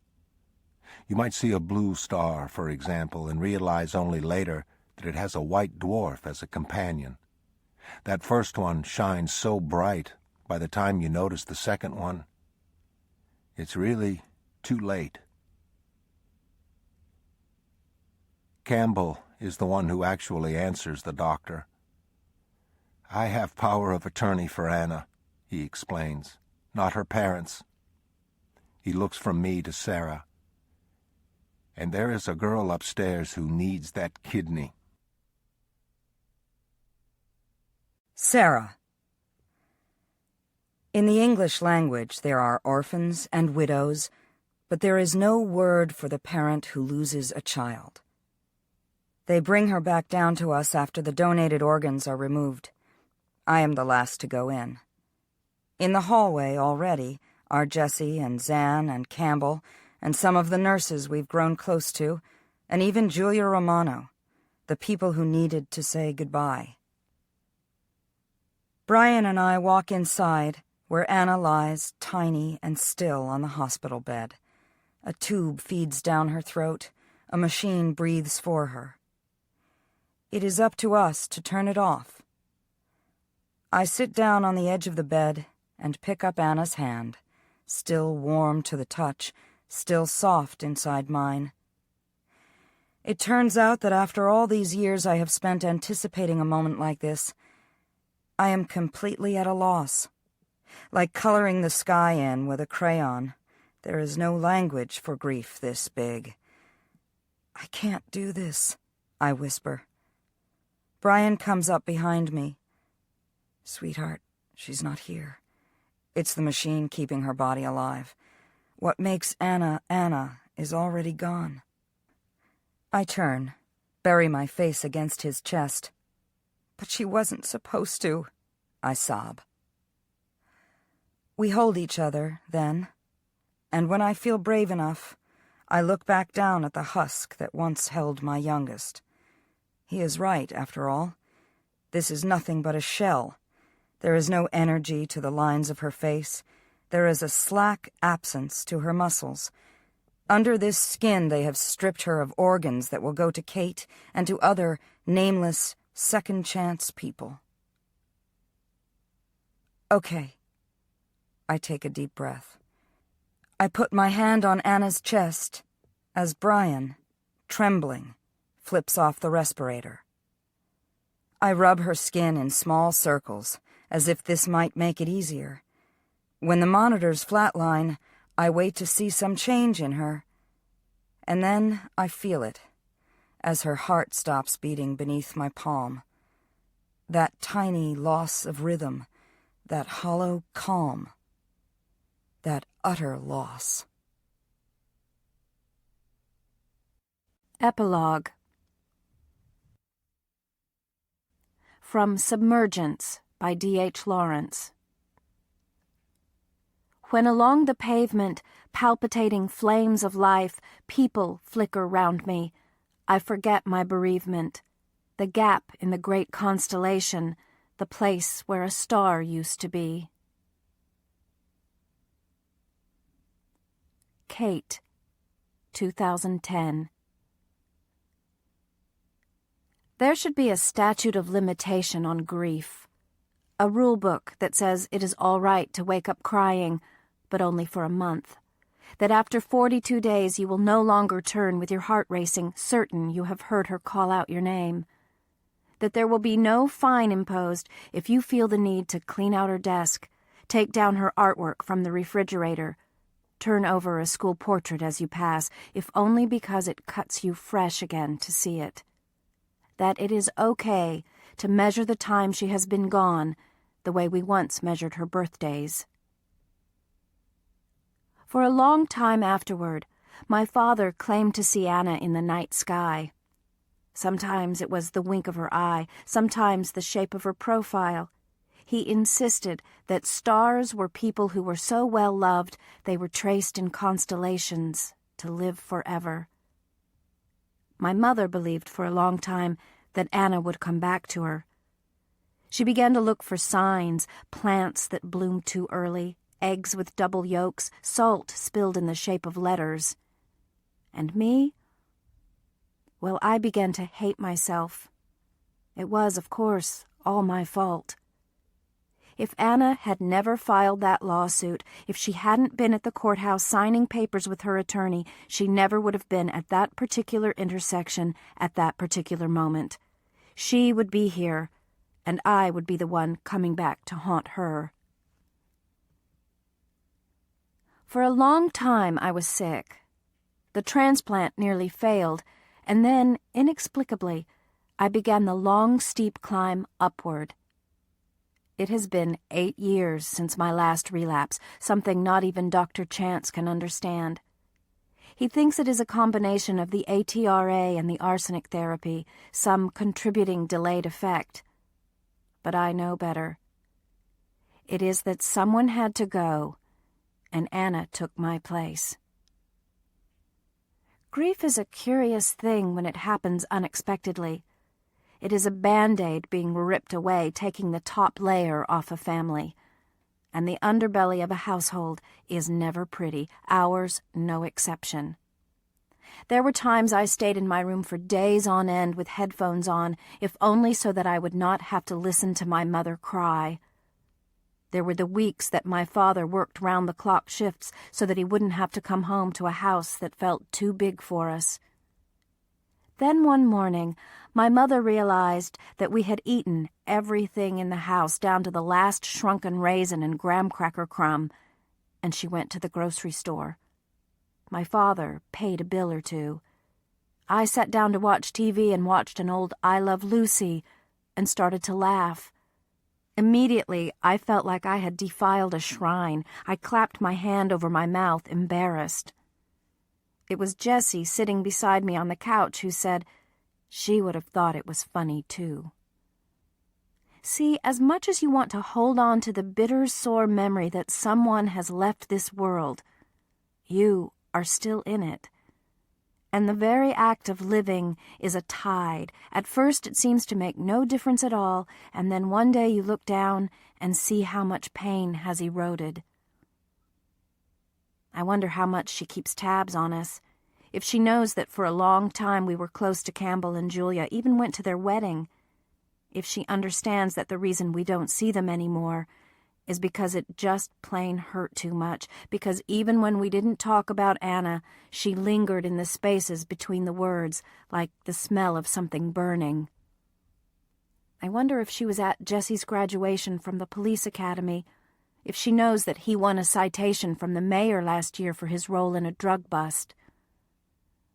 S1: You might see a blue star, for example, and realize only later that it has a white dwarf as a companion. That first one shines so bright, by the time you notice the second one, it's really too late. Campbell is the one who actually answers the doctor. I have power of attorney for Anna, he explains, not her parents. He looks from me to Sarah. And there is a girl upstairs who needs that kidney.
S3: Sarah. In the English language, there are orphans and widows, but there is no word for the parent who loses a child. They bring her back down to us after the donated organs are removed. I am the last to go in. In the hallway already are Jessie and Zan and Campbell and some of the nurses we've grown close to, and even Julia Romano, the people who needed to say goodbye. Brian and I walk inside, where Anna lies tiny and still on the hospital bed. A tube feeds down her throat. A machine breathes for her. It is up to us to turn it off. I sit down on the edge of the bed and pick up Anna's hand, still warm to the touch, still soft inside mine. It turns out that after all these years I have spent anticipating a moment like this, I am completely at a loss. Like coloring the sky in with a crayon, there is no language for grief this big. I can't do this, I whisper. Brian comes up behind me. Sweetheart, she's not here. It's the machine keeping her body alive. What makes Anna Anna is already gone. I turn, bury my face against his chest. But she wasn't supposed to, I sob. We hold each other, then, and when I feel brave enough, I look back down at the husk that once held my youngest. He is right, after all. This is nothing but a shell. There is no energy to the lines of her face. There is a slack absence to her muscles. Under this skin they have stripped her of organs that will go to Kate and to other nameless, second-chance people. Okay. I take a deep breath. I put my hand on Anna's chest as Brian, trembling, flips off the respirator. I rub her skin in small circles, as if this might make it easier. When the monitors flatline, I wait to see some change in her. And then I feel it, as her heart stops beating beneath my palm. That tiny loss of rhythm, that hollow calm, that utter loss.
S7: Epilogue. From Submergence by D.H. Lawrence. When along the pavement, palpitating flames of life, people flicker round me, I forget my bereavement, the gap in the great constellation, the place where a star used to be. Kate, 2010. There should be a statute of limitation on grief. A rule book that says it is all right to wake up crying, but only for a month. That after 42 days you will no longer turn with your heart racing, certain you have heard her call out your name. That there will be no fine imposed if you feel the need to clean out her desk, take down her artwork from the refrigerator, turn over a school portrait as you pass, if only because it cuts you fresh again to see it. That it is okay to measure the time she has been gone the way we once measured her birthdays. For a long time afterward, my father claimed to see Anna in the night sky. Sometimes it was the wink of her eye, sometimes the shape of her profile. He insisted that stars were people who were so well loved they were traced in constellations to live forever. My mother believed for a long time that Anna would come back to her. She began to look for signs, plants that bloomed too early, eggs with double yolks, salt spilled in the shape of letters. And me? Well, I began to hate myself. It was, of course, all my fault. If Anna had never filed that lawsuit, if she hadn't been at the courthouse signing papers with her attorney, she never would have been at that particular intersection at that particular moment. She would be here, and I would be the one coming back to haunt her. For a long time I was sick. The transplant nearly failed, and then, inexplicably, I began the long, steep climb upward. It has been 8 years since my last relapse, something not even Dr. Chance can understand. He thinks it is a combination of the ATRA and the arsenic therapy, some contributing delayed effect. But I know better. It is that someone had to go, and Anna took my place. Grief is a curious thing when it happens unexpectedly. It is a Band-Aid being ripped away, taking the top layer off a family. And the underbelly of a household is never pretty, ours no exception. There were times I stayed in my room for days on end with headphones on, if only so that I would not have to listen to my mother cry. There were the weeks that my father worked round-the-clock shifts so that he wouldn't have to come home to a house that felt too big for us. Then one morning, my mother realized that we had eaten everything in the house down to the last shrunken raisin and graham cracker crumb, and she went to the grocery store. My father paid a bill or two. I sat down to watch TV and watched an old I Love Lucy and started to laugh. Immediately, I felt like I had defiled a shrine. I clapped my hand over my mouth, embarrassed. It was Jessie sitting beside me on the couch who said she would have thought it was funny, too. See, as much as you want to hold on to the bitter, sore memory that someone has left this world, you are still in it. And the very act of living is a tide. At first it seems to make no difference at all, and then one day you look down and see how much pain has eroded. I wonder how much she keeps tabs on us. If she knows that for a long time we were close to Campbell and Julia, even went to their wedding. If she understands that the reason we don't see them anymore is because it just plain hurt too much, because even when we didn't talk about Anna, she lingered in the spaces between the words, like the smell of something burning. I wonder if she was at Jessie's graduation from the police academy, if she knows that he won a citation from the mayor last year for his role in a drug bust.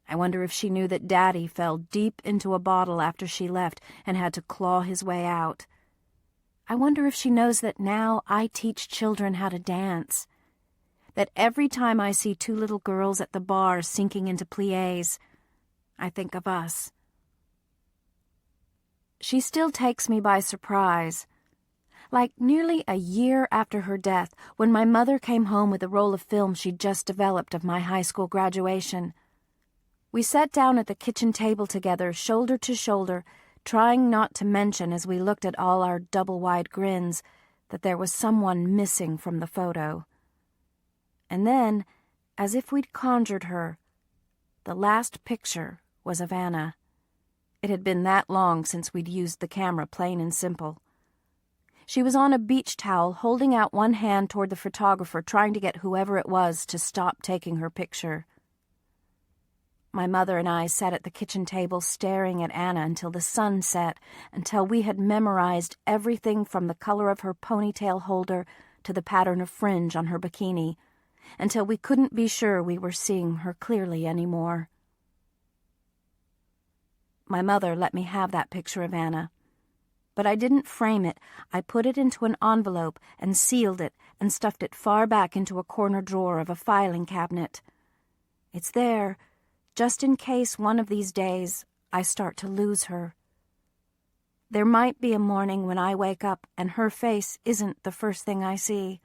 S7: I wonder if she knew that Daddy fell deep into a bottle after she left and had to claw his way out. I wonder if she knows that now I teach children how to dance, that every time I see two little girls at the bar sinking into pliés, I think of us. She still takes me by surprise. Like nearly a year after her death, when my mother came home with a roll of film she'd just developed of my high school graduation. We sat down at the kitchen table together, shoulder to shoulder, trying not to mention as we looked at all our double-wide grins that there was someone missing from the photo. And then, as if we'd conjured her, the last picture was of Anna. It had been that long since we'd used the camera, plain and simple. She was on a beach towel, holding out one hand toward the photographer, trying to get whoever it was to stop taking her picture. My mother and I sat at the kitchen table staring at Anna until the sun set, until we had memorized everything from the color of her ponytail holder to the pattern of fringe on her bikini, until we couldn't be sure we were seeing her clearly anymore. My mother let me have that picture of Anna. But I didn't frame it. I put it into an envelope and sealed it and stuffed it far back into a corner drawer of a filing cabinet. It's there, just in case one of these days I start to lose her. There might be a morning when I wake up and her face isn't the first thing I see,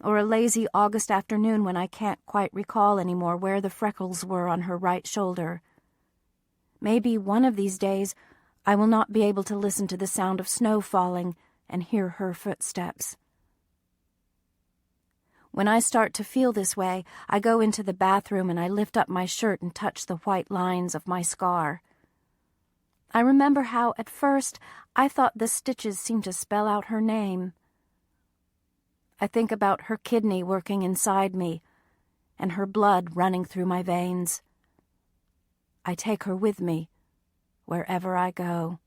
S7: or a lazy August afternoon when I can't quite recall anymore where the freckles were on her right shoulder. Maybe one of these days I will not be able to listen to the sound of snow falling and hear her footsteps. When I start to feel this way, I go into the bathroom and I lift up my shirt and touch the white lines of my scar. I remember how, at first, I thought the stitches seemed to spell out her name. I think about her kidney working inside me, and her blood running through my veins. I take her with me, wherever I go.